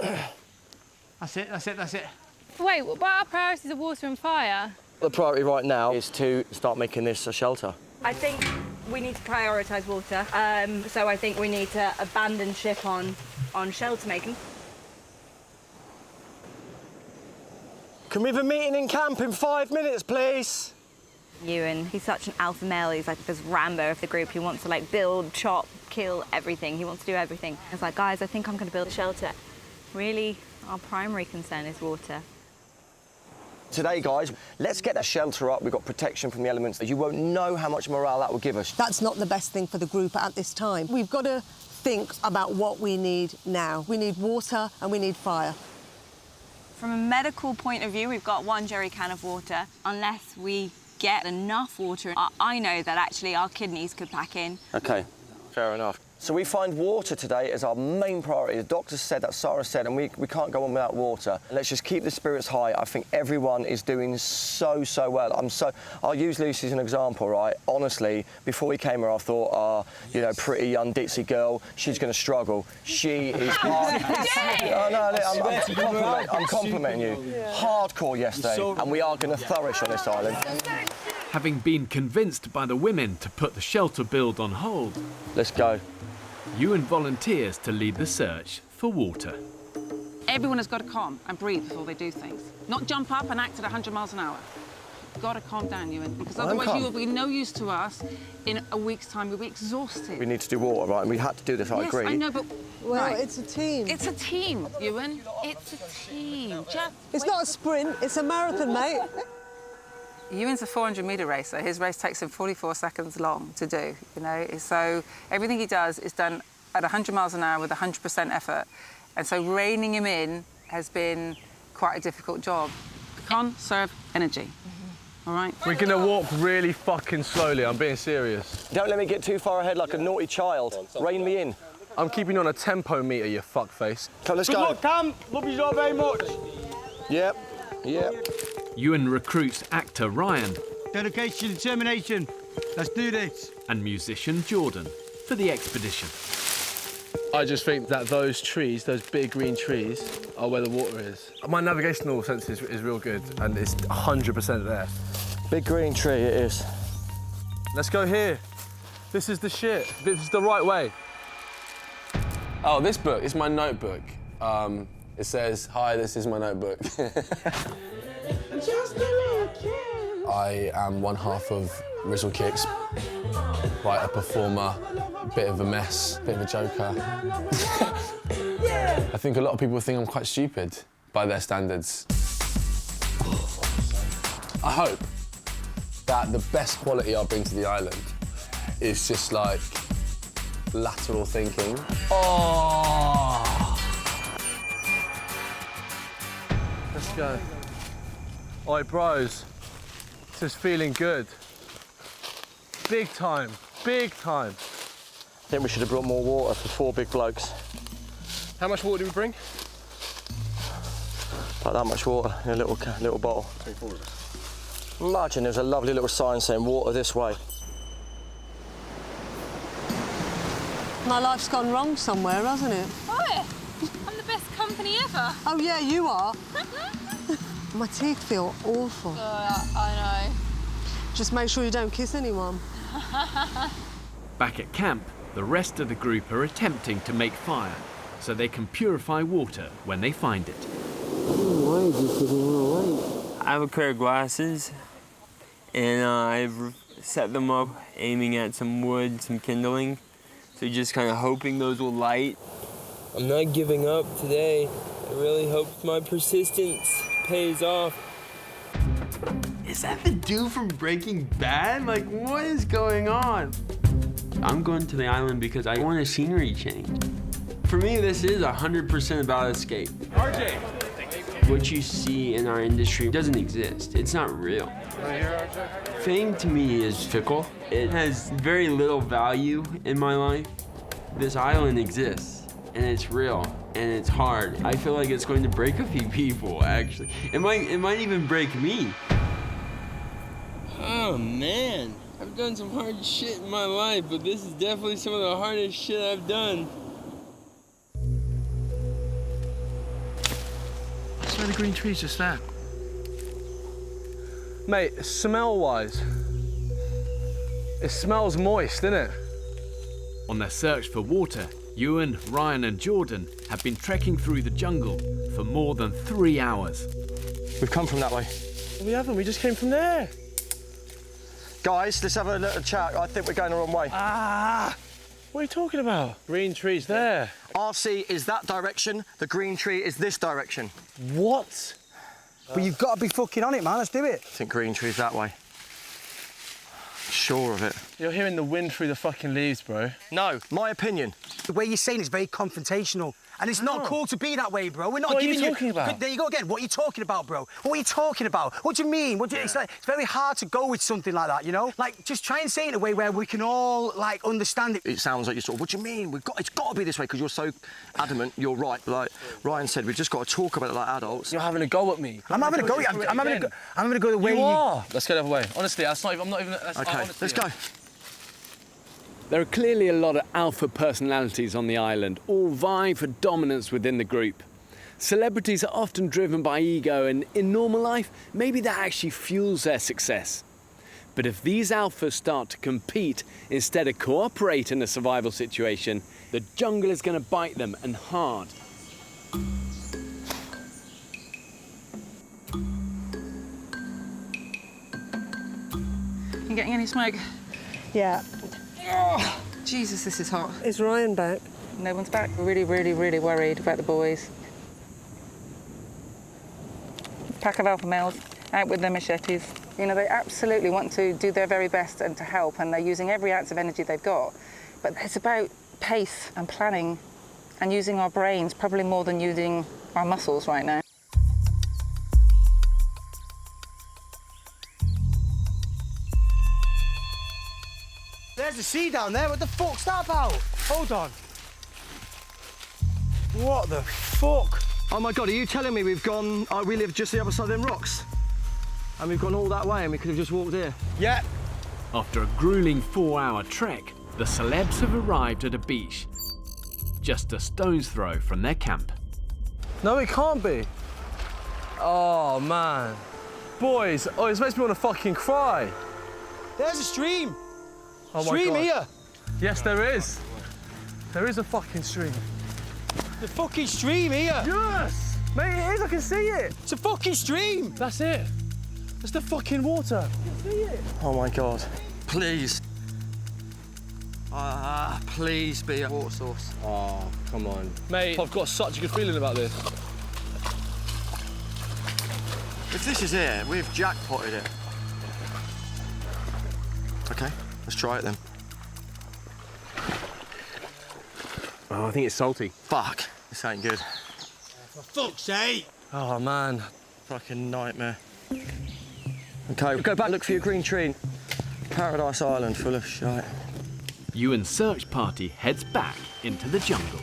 R: That's it.
B: Wait, what about our priorities of water and fire?
F: The priority right now is to start making this a shelter.
V: I think we need to prioritise water. So I think we need to abandon ship on shelter making.
F: Can we have a meeting in camp in 5 minutes, please?
M: Ewan, he's such an alpha male. He's like this Rambo of the group. He wants to like build, chop, kill everything. He wants to do everything. It's like, guys, I think I'm going to build a shelter. Really, our primary concern is water.
F: Today, guys, let's get a shelter up. We've got protection from the elements. You won't know how much morale that will give us.
L: That's not the best thing for the group at this time. We've got to think about what we need now. We need water and we need fire.
M: From a medical point of view, we've got 1 jerry can of water. Unless we get enough water, I know that actually our kidneys could pack in.
F: OK, fair enough. So we find water today as our main priority. The doctors said that, Sarah said, and we can't go on without water. Let's just keep the spirits high. I think everyone is doing so well. I'll use Lucy as an example, right? Honestly, before we came here, I thought, you know, pretty young ditzy girl, she's going to struggle. She is I'm complimenting you. Hardcore yesterday, and we are going to flourish on this island.
A: Having been convinced by the women to put the shelter build on hold,
F: let's go.
A: Ewan volunteers to lead the search for water.
W: Everyone has got to calm and breathe before they do things. Not jump up and act at 100 miles an hour. You've got to calm down, Ewan, because otherwise you will be no use to us in a week's time. You'll be exhausted.
F: We need to do water, right? And we had to do this, I agree.
W: Yes, I know, but...
L: Well,
W: right.
L: it's a team.
W: It's a team, Ewan. It's a team.
L: It's not a sprint, it's a marathon, mate.
W: Ewan's a 400-metre racer. His race takes him 44 seconds long to do, you know? So everything he does is done at 100 miles an hour with 100% effort. And so reining him in has been quite a difficult job. Conserve energy, all right?
I: We're going to walk really fucking slowly. I'm being serious.
F: Don't let me get too far ahead like a naughty child. Rein me in.
I: I'm keeping you on a tempo meter, you fuckface.
F: Come, let's go.
R: Good luck, Tam. Love you so very much.
F: Yep.
A: Ewan recruits actor Ryan.
R: Dedication, determination. Let's do this.
A: And musician Jordan for the expedition.
I: I just think that those trees, those big green trees, are where the water is. My navigational sense is real good, and it's 100% there.
F: Big green tree it is.
I: Let's go here. This is the shit. This is the right way.
X: Oh, this book is my notebook. It says, "Hi, this is my notebook." I am one half of Rizzle Kicks, quite a performer, bit of a mess, bit of a joker. I think a lot of people think I'm quite stupid by their standards. I hope that the best quality I bring to the island is just like lateral thinking.
F: Oh!
I: Let's go. Oi, bros. This is feeling good. Big time, big time.
E: I think we should have brought more water for 4 big blokes.
I: How much water did we bring?
E: Like that much water in a little bottle. Imagine there's a lovely little sign saying water this way.
N: My life's gone wrong somewhere, hasn't it?
B: What? I'm the best company ever.
N: Oh, yeah, you are. My teeth feel awful.
B: I know.
N: Just make sure you don't kiss anyone.
A: Back at camp, the rest of the group are attempting to make fire so they can purify water when they find it.
K: I have a pair of glasses, and I've set them up aiming at some wood, some kindling. So just kind of hoping those will light. I'm not giving up today. I really hope my persistence pays off. Is that the dude from Breaking Bad? Like, what is going on? I'm going to the island because I want a scenery change. For me, this is 100% about escape.
I: RJ!
K: What you see in our industry doesn't exist. It's not real. Fame to me is fickle. It has very little value in my life. This island exists, and it's real, and it's hard. I feel like it's going to break a few people, actually. It might even break me. Oh man, I've done some hard shit in my life, but this is definitely some of the hardest shit I've done.
I: That's where the green tree's just there. Mate, smell-wise, it smells moist, innit?
A: On their search for water, Ewan, Ryan and Jordan have been trekking through the jungle for more than 3 hours.
E: We've come from that way.
I: We haven't, we just came from there.
E: Guys, let's have a little chat. I think we're going the wrong way.
I: Ah! What are you talking about? Green tree's there.
E: RC is that direction, the green tree is this direction.
I: What?
J: But you've got to be fucking on it, man. Let's do it.
E: I think green tree's that way. Sure of it.
I: You're hearing the wind through the fucking leaves, bro.
E: No, my opinion.
J: The way you're saying is very confrontational. And it's not cool to be that way, bro. We're not
I: What are
J: giving
I: you talking about?
J: There you go again. What are you talking about, bro? What are you talking about? What do you mean? It's very hard to go with something like that, you know? Like, just try and say it in a way where we can all, like, understand it.
E: It sounds like you're sort of, what do you mean? It's got to be this way, because you're so adamant. You're right. Like Ryan said, we've just got to talk about it like adults.
I: You're having a go at me.
J: I'm having a go. I'm having a go the way
I: you are. Let's go the other way. Honestly, I'm not even...
E: OK, let's go.
A: There are clearly a lot of alpha personalities on the island, all vying for dominance within the group. Celebrities are often driven by ego, and in normal life, maybe that actually fuels their success. But if these alphas start to compete instead of cooperate in a survival situation, the jungle is going to bite them, and hard.
W: You getting any smoke?
N: Yeah.
W: Oh, Jesus, this is hot.
N: Is Ryan back?
W: No one's back. We're really, really, really worried about the boys. Pack of alpha males out with their machetes. You know, they absolutely want to do their very best and to help, and they're using every ounce of energy they've got. But it's about pace and planning and using our brains probably more than using our muscles right now.
J: There's the sea down there. What the fuck's that about? Hold on. What the fuck?
E: Oh my God, are you telling me we've gone... we live just the other side of them rocks? And we've gone all that way and we could have just walked here?
J: Yeah.
A: After a grueling 4-hour trek, the celebs have arrived at a beach, just a stone's throw from their camp.
I: No, it can't be. Oh, man. Boys, this makes me want to fucking cry.
J: There's a stream.
I: Oh my
J: Stream
I: God.
J: here.
I: Yes, there is. There is a fucking stream.
J: The fucking stream here.
I: Yes! Mate, it is, I can see it.
J: It's a fucking stream.
I: That's it. That's the fucking water. I can see it.
E: Oh my God. Please. Please be a water source.
I: Oh, come on. Mate, I've got such a good feeling about this.
E: If this is it, we've jackpotted it. OK, let's try it then.
I: Oh, I think it's salty.
E: Fuck, this ain't good.
J: For fuck's sake.
I: Oh, man.
F: Fucking nightmare. Okay, go back, look for your green tree. Paradise Island full of shite.
A: Ewan's search party heads back into the jungle.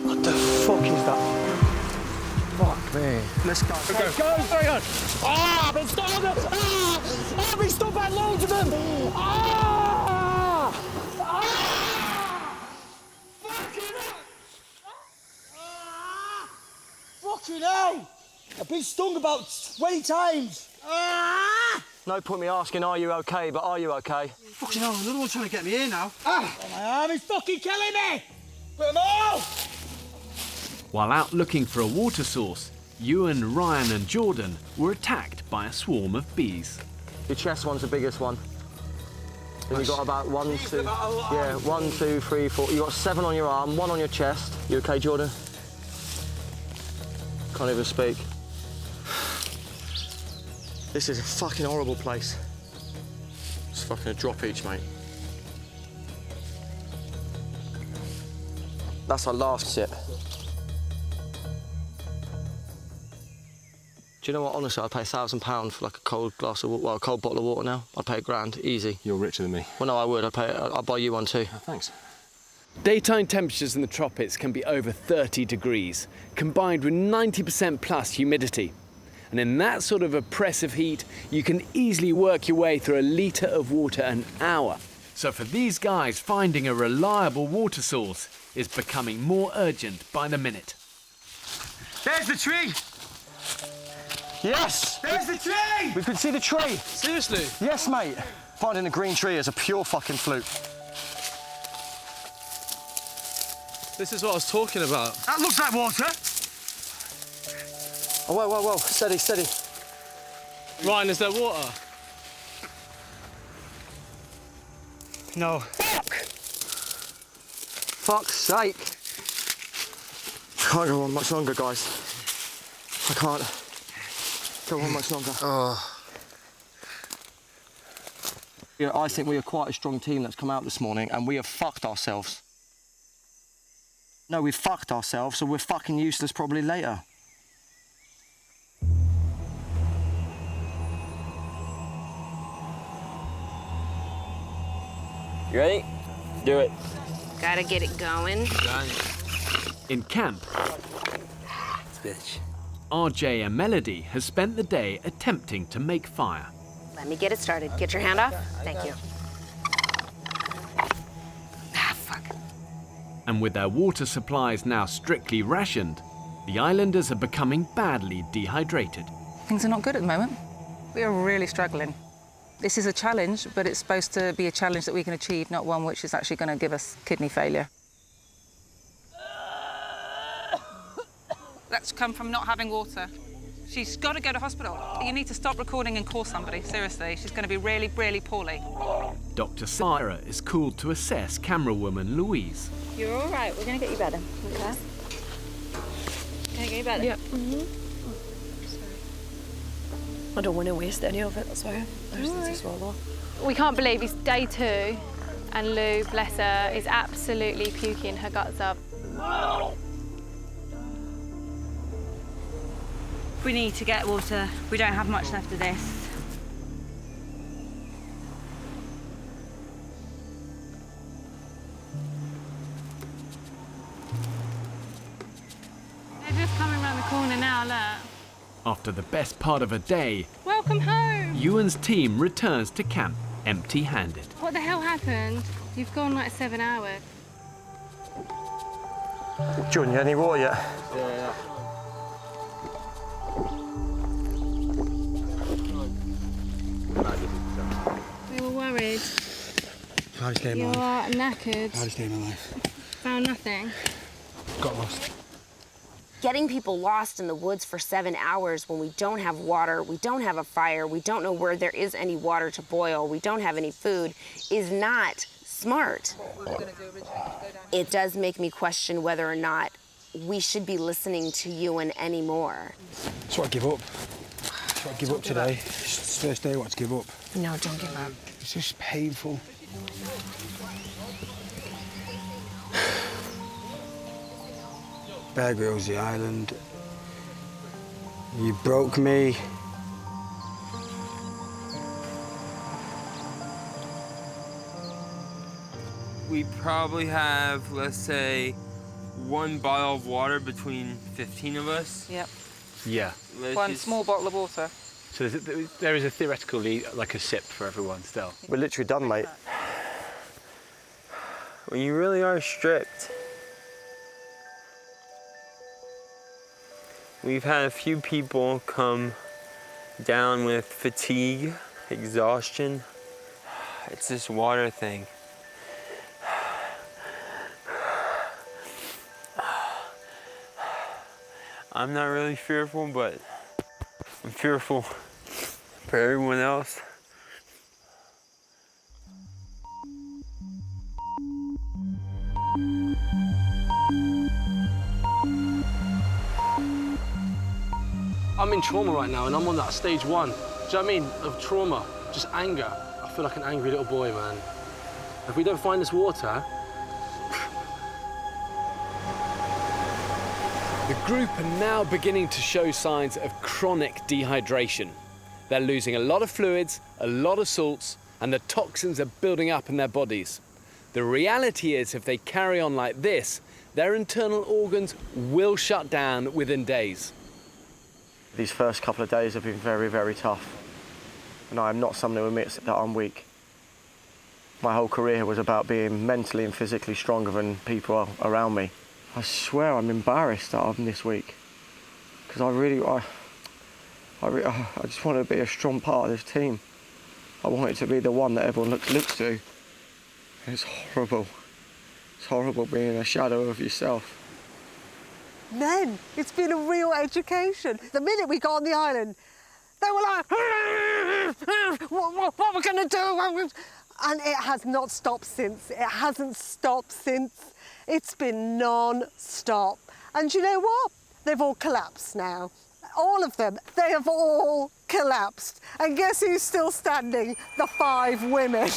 J: What the fuck is that?
F: Fuck me.
J: Let's go. Go, hang on. Ah, I've been stuck on them. Ah, I've been stuck by loads of them. Ah! Ah! Fucking hell! I've been stung about 20 times. Ah!
F: No point me asking, are you okay, but are you okay?
J: Fucking hell, another one trying to get me here now. Ah! Oh, my arm is fucking killing me! Put them all!
A: While out looking for a water source, Ewan, Ryan and Jordan were attacked by a swarm of bees.
F: Your chest one's the biggest one. Then you got about 1, 2, yeah, 1, 2, 3, 4. You got 7 on your arm, 1 on your chest. You okay, Jordan? Can't even speak. This is a fucking horrible place. It's fucking a drop each, mate. That's our last sip. Do you know what? Honestly, I'd pay £1,000 for like a cold glass of water, well, a cold bottle of water now. I'd pay £1,000, easy.
I: You're richer than me.
F: Well, no, I would. I'd buy you one too.
I: Oh, thanks.
A: Daytime temperatures in the tropics can be over 30 degrees, combined with 90% plus humidity. And in that sort of oppressive heat, you can easily work your way through a litre of water an hour. So for these guys, finding a reliable water source is becoming more urgent by the minute.
J: There's the tree!
F: Yes!
J: There's the tree!
F: We can see the tree.
I: Seriously?
F: Yes, mate. Finding a green tree is a pure fucking fluke.
I: This is what I was talking about.
J: That looks like water.
F: Oh, whoa, whoa, whoa. Steady, steady.
I: Ryan, is there water?
J: No.
F: Fuck! Fuck's sake. Can't go on much longer, guys. I can't go on much longer. You know, I think we are quite a strong team that's come out this morning, and we have fucked ourselves. No, we've fucked ourselves, so we're fucking useless probably later.
E: You ready? Do it.
U: Gotta get it going.
A: In camp,
E: Bitch.
A: RJ and Melody has spent the day attempting to make fire.
U: Let me get it started. Get your hand off. Thank you. Ah, fuck.
A: And with their water supplies now strictly rationed, the islanders are becoming badly dehydrated.
W: Things are not good at the moment. We are really struggling. This is a challenge, but it's supposed to be a challenge that we can achieve, not one which is actually going to give us kidney failure. That's come from not having water. She's got to go to hospital. You need to stop recording and call somebody, seriously. She's going to be really, really poorly.
A: Dr. Sarah is called to assess camerawoman Louise.
M: You're all right. We're going to get you better. Okay? Can I get you better?
O: Yep.
D: I don't want to waste any of it, that's why there's to swallow.
B: We can't believe it's day 2 and Lou, bless her, is absolutely puking her guts up.
M: We need to get water. We don't have much left of this.
B: They're just coming around the corner now, look.
A: After the best part of a day,
B: Welcome home!
A: Ewan's team returns to camp empty-handed.
B: What the hell happened? You've gone like 7 hours.
F: Jordan, you had any water yet?
E: Yeah.
B: We were worried.
J: Hardest day of
B: You
J: my life.
B: are knackered.
J: Hardest day of my life.
B: Found nothing.
J: Got lost.
U: Getting people lost in the woods for 7 hours when we don't have water, we don't have a fire, we don't know where there is any water to boil, we don't have any food, is not smart. It does make me question whether or not we should be listening to Ewan anymore.
J: That's what I give up. That's what I give up today. It's the first day I want to give up.
U: No, don't give up.
J: It's just painful. Bear Grylls, the island. You broke me.
K: We probably have, let's say, 1 bottle of water between 15 of us.
W: Yep.
H: Yeah.
W: One small bottle of water.
H: So there is a theoretically like a sip for everyone still.
E: We're literally done, mate.
K: When you really are stripped. We've had a few people come down with fatigue, exhaustion. It's this water thing. I'm not really fearful, but I'm fearful for everyone else.
G: I'm in trauma right now, and I'm on that stage 1. Do you know what I mean? Of trauma, just anger. I feel like an angry little boy, man. If we don't find this water...
A: The group are now beginning to show signs of chronic dehydration. They're losing a lot of fluids, a lot of salts, and the toxins are building up in their bodies. The reality is, if they carry on like this, their internal organs will shut down within days.
E: These first couple of days have been very, very tough. And I am not someone who admits that I'm weak. My whole career was about being mentally and physically stronger than people around me. I swear I'm embarrassed that I'm this weak. Because I just want to be a strong part of this team. I want it to be the one that everyone looks to. It's horrible. It's horrible being a shadow of yourself.
N: Men, it's been a real education. The minute we got on the island, they were like, what are we going to do? And it has not stopped since. It hasn't stopped since. It's been non-stop. And you know what? They've all collapsed now. All of them. They have all collapsed. And guess who's still standing? The 5 women.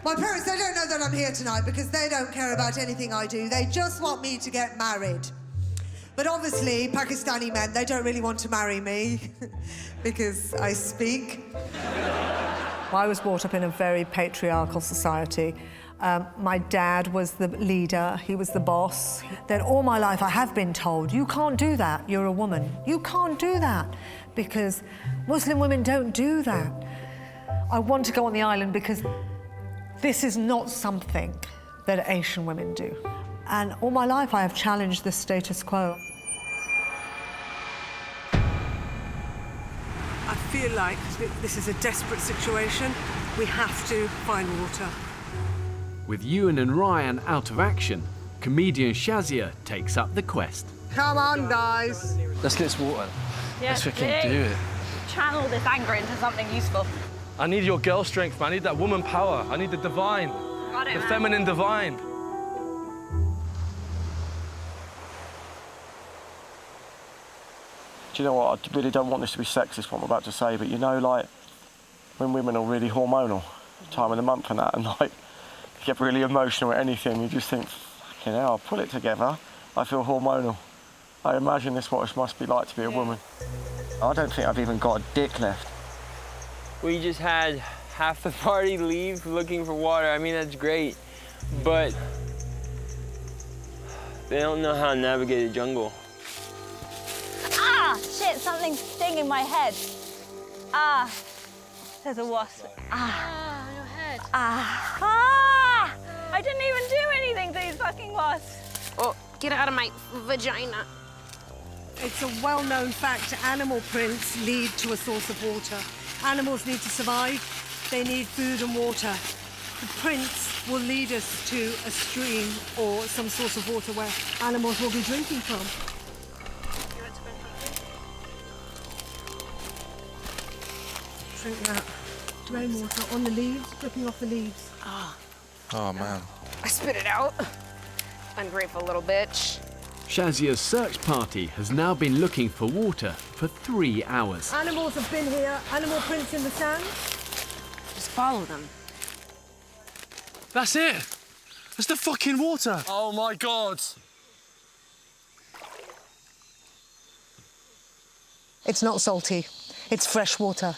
P: My parents, they don't know that I'm here tonight because they don't care about anything I do. They just want me to get married. But obviously, Pakistani men, they don't really want to marry me because I speak.
N: I was brought up in a very patriarchal society. My dad was the leader, he was the boss. Then all my life I have been told, you can't do that, you're a woman. You can't do that because Muslim women don't do that. I want to go on the island because this is not something that Asian women do. And all my life I have challenged the status quo. I feel like this is a desperate situation. We have to find water.
A: With Ewan and Ryan out of action, comedian Shazia takes up the quest.
N: Come on, guys.
G: Let's get this water.
M: Yes,
G: Let's freaking do it.
M: Channel this anger into something useful.
G: I need your girl strength, man. I need that woman power. I need the divine.
M: Got it,
G: the
M: man.
G: feminine divine.
E: Do you know what? I really don't want this to be sexist, what I'm about to say, but you know, like, when women are really hormonal, time of the month and that, and like, you get really emotional at anything, you just think, fucking hell, pull it together. I feel hormonal. I imagine this what it must be like to be a woman. I don't think I've even got a dick left.
K: We just had half the party leave looking for water. I mean, that's great, but they don't know how to navigate the jungle.
M: Ah, shit, something's stinging my head. Ah, there's a wasp. Ah,
B: your head.
M: Ah, I didn't even do anything to these fucking wasps.
U: Oh, get out of my vagina.
N: It's a well-known fact, animal prints lead to a source of water. Animals need to survive, they need food and water. The prints will lead us to a stream or some source of water where animals will be drinking from. Drink that. Rainwater on the leaves, dripping off the leaves.
U: Ah,
X: Oh, man.
U: I spit it out. Ungrateful little bitch.
A: Shazia's search party has now been looking for water for 3 hours.
N: Animals have been here, animal prints in the sand.
U: Just follow them.
G: That's it.
I: It's the fucking water. Oh my God.
L: It's not salty. It's fresh water.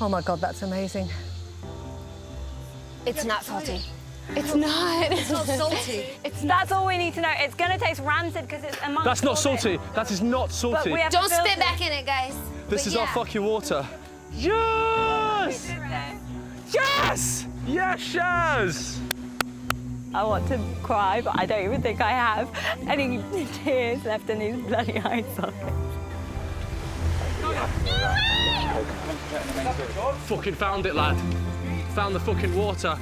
L: Oh my God, that's amazing.
U: It's not salty.
V: It's not.
L: It's not salty.
V: That's all we need to know. It's going to taste rancid because it's amongst.
I: That's not
V: all
I: salty.
V: this.
I: That is not salty.
V: But we have
U: Don't
V: to filter
U: spit back in it, guys.
I: This is our fucking water. Yes! Yes! Yes, Shaz!
V: I want to cry, but I don't even think I have any tears left in these bloody eye sockets.
I: Fucking found it, lad. Found the fucking water.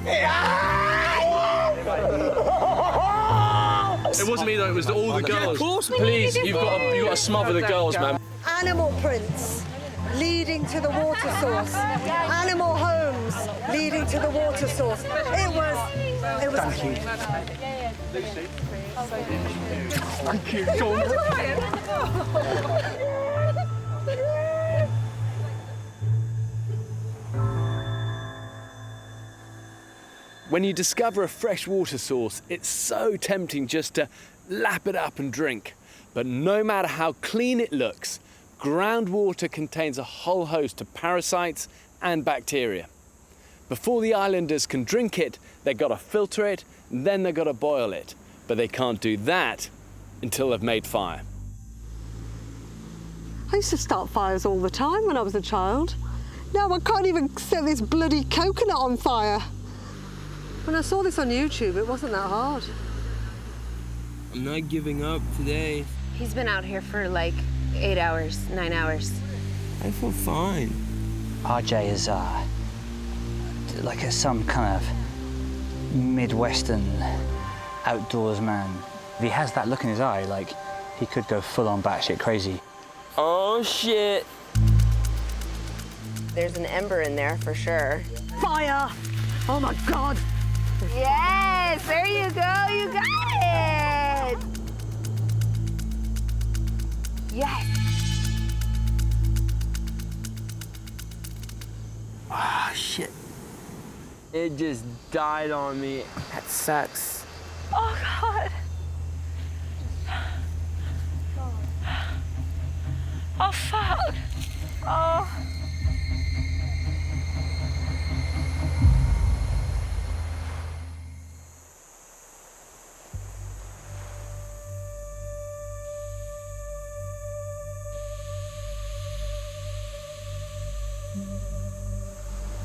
I: It wasn't me though, it was all the girls. Please, you've got to smother the girls, man.
L: Animal prints leading to the water source. Animal homes leading to the water source. It was.
R: Thank you.
I: Thank you, John.
A: When you discover a fresh water source, it's so tempting just to lap it up and drink. But no matter how clean it looks, groundwater contains a whole host of parasites and bacteria. Before the islanders can drink it, they've got to filter it, and then they've got to boil it. But they can't do that until they've made fire.
L: I used to start fires all the time when I was a child. Now I can't even set this bloody coconut on fire. When I saw this on YouTube, it wasn't that hard.
C: I'm not giving up today.
U: He's been out here for like 8 hours, 9 hours.
C: I feel fine.
R: RJ is like some kind of Midwestern outdoors man. He has that look in his eye, like he could go full on batshit crazy.
C: Oh shit.
U: There's an ember in there for sure.
L: Fire! Oh my God!
U: Yes, there you go, you got it! Yes!
C: Ah, shit. It just died on me. That sucks.
V: Oh, God. Oh, fuck. Oh.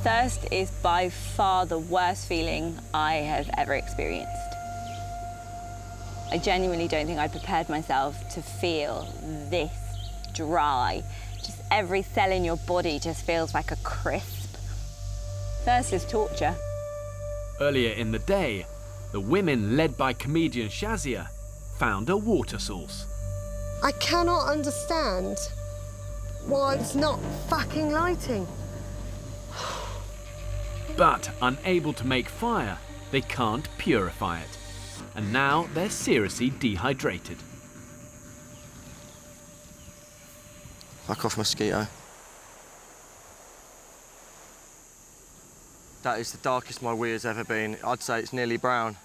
V: Thirst is by far the worst feeling I have ever experienced. I genuinely don't think I prepared myself to feel this dry. Just every cell in your body just feels like a crisp. Thirst is torture.
A: Earlier in the day, the women led by comedian Shazia found a water source.
L: I cannot understand why it's not fucking lighting.
A: But unable to make fire, they can't purify it. And now they're seriously dehydrated.
F: Fuck off, mosquito. That is the darkest my weir's ever been. I'd say it's nearly brown.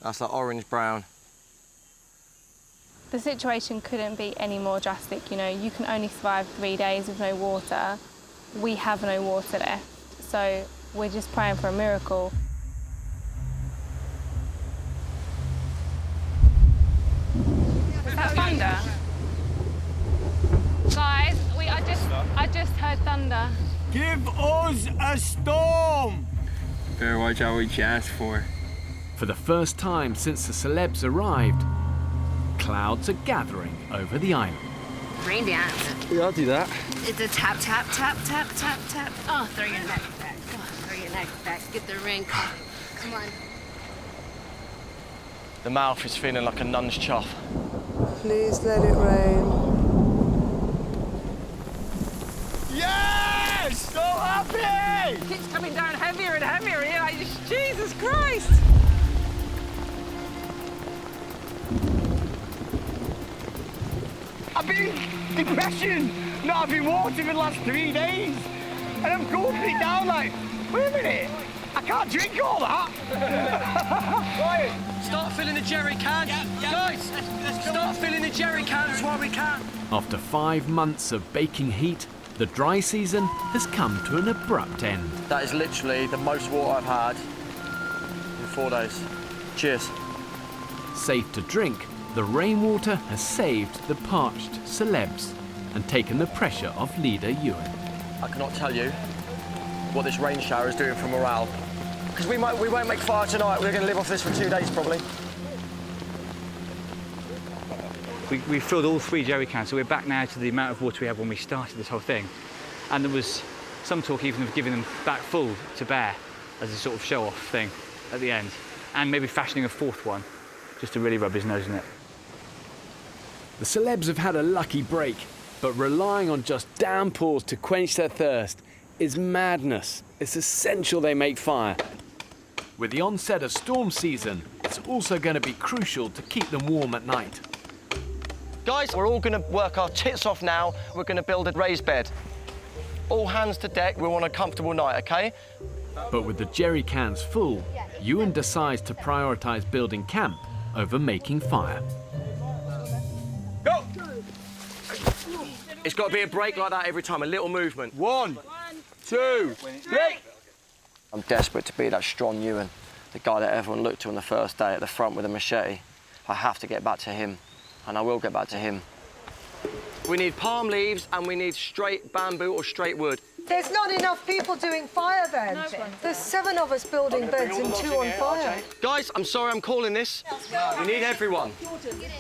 F: That's like orange-brown.
O: The situation couldn't be any more drastic. You know, you can only survive 3 days with no water. We have no water left, so we're just praying for a miracle.
B: Is that thunder? Guys, I just heard thunder.
C: Give us a storm! Better watch out what you ask for.
A: For the first time since the celebs arrived, clouds are gathering over the island.
U: Rain dance.
F: Yeah, I'll do that.
U: It's a tap, tap, tap, tap, tap, tap. Oh, throw your neck back. Come on, throw your neck back. Get the ring. Come on.
F: The mouth is feeling like a nun's chuff.
L: Please let it rain.
C: Yes! So happy!
V: It keeps coming down heavier and heavier. You're like, Jesus Christ!
C: I've been in depression, not having water for the last 3 days. And I'm gulping it down like, wait a minute,
E: I can't drink all that! Right, start filling the jerry cans. Guys, start filling the jerry cans while we can.
A: After 5 months of baking heat, the dry season has come to an abrupt end.
F: That is literally the most water I've had in 4 days. Cheers.
A: Safe to drink, the rainwater has saved the parched celebs and taken the pressure off leader Ewan.
F: I cannot tell you what this rain shower is doing for morale. Because we won't make fire tonight. We're going to live off this for 2 days probably.
R: We filled all 3 jerry cans, so we're back now to the amount of water we had when we started this whole thing. And there was some talk even of giving them back full to Bear as a sort of show-off thing at the end. And maybe fashioning a 4th one, just to really rub his nose in it.
A: The celebs have had a lucky break, but relying on just downpours to quench their thirst is madness. It's essential they make fire. With the onset of storm season, it's also going to be crucial to keep them warm at night.
E: Guys, we're all going to work our tits off now. We're going to build a raised bed. All hands to deck. We want a comfortable night, OK?
A: But with the jerry cans full, Ewan decides to prioritise building camp over making fire.
E: Go! It's got to be a break like that every time, a little movement. 1, 2, 3.
F: I'm desperate to be that strong Ewan, the guy that everyone looked to on the first day at the front with a machete. I have to get back to him, and I will get back to him.
E: We need palm leaves and we need straight bamboo or straight wood.
L: There's not enough people doing fire then.
V: No.
L: There's 7 of us building beds and 2 on fire.
E: Guys, I'm sorry I'm calling this. We need everyone.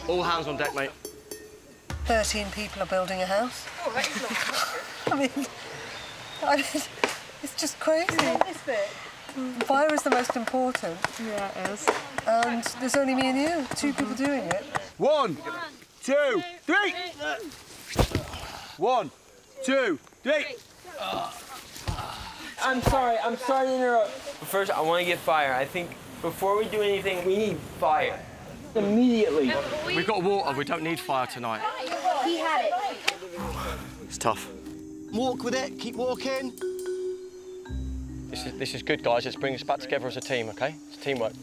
E: All hands on deck, mate.
L: 13 people are building a house. I mean, it's just crazy. Fire is the most important.
W: Yeah, it is.
L: And there's only me and you, 2 people doing it.
E: 1, 2, 3. 1, 2, 3.
K: I'm sorry to interrupt. But first, I want to get fire. I think before we do anything, we need fire. Immediately.
E: We've got water, we don't need fire tonight.
U: He had it.
F: It's tough.
E: Walk with it, keep walking.
F: This is good, guys. Let's bring us back together as a team, OK? It's teamwork.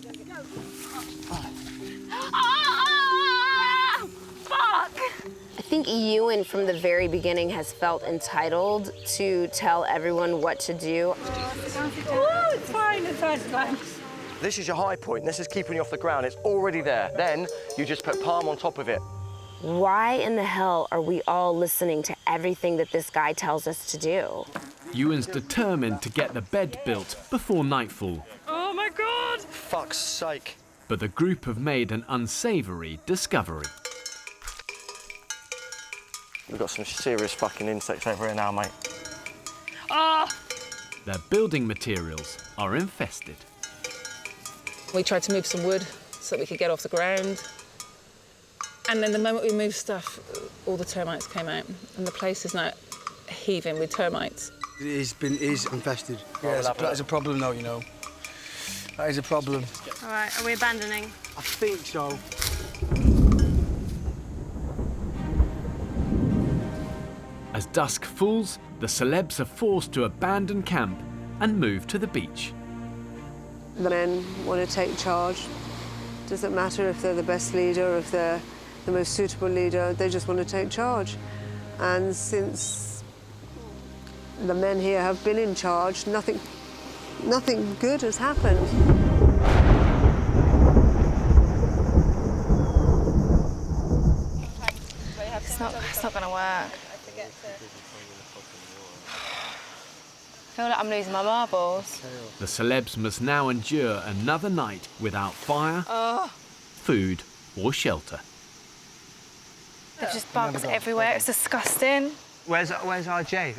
U: I think Ewan from the very beginning has felt entitled to tell everyone what to do.
W: It's fine, thanks.
F: This is your high point. This is keeping you off the ground. It's already there. Then you just put palm on top of it.
U: Why in the hell are we all listening to everything that this guy tells us to do?
A: Ewan's determined to get the bed built before nightfall.
W: Oh my God!
E: Fuck's sake.
A: But the group have made an unsavoury discovery.
F: We've got some serious fucking insects over here now, mate.
W: Ah!
A: Their building materials are infested.
W: We tried to move some wood so that we could get off the ground. And then the moment we moved stuff, all the termites came out. And the place is now heaving with termites.
J: It is infested. Yeah, that is a problem though, you know. That is a problem.
B: All right, are we abandoning?
J: I think so.
A: As dusk falls, the celebs are forced to abandon camp and move to the beach.
L: The men want to take charge. Doesn't matter if they're the best leader or if they're the most suitable leader, they just want to take charge. And since the men here have been in charge, nothing good has happened.
B: It's not going to work. I feel like I'm losing my marbles.
A: The celebs must now endure another night without fire, food or shelter.
B: There's just bugs everywhere. It's disgusting.
H: Where's RJ?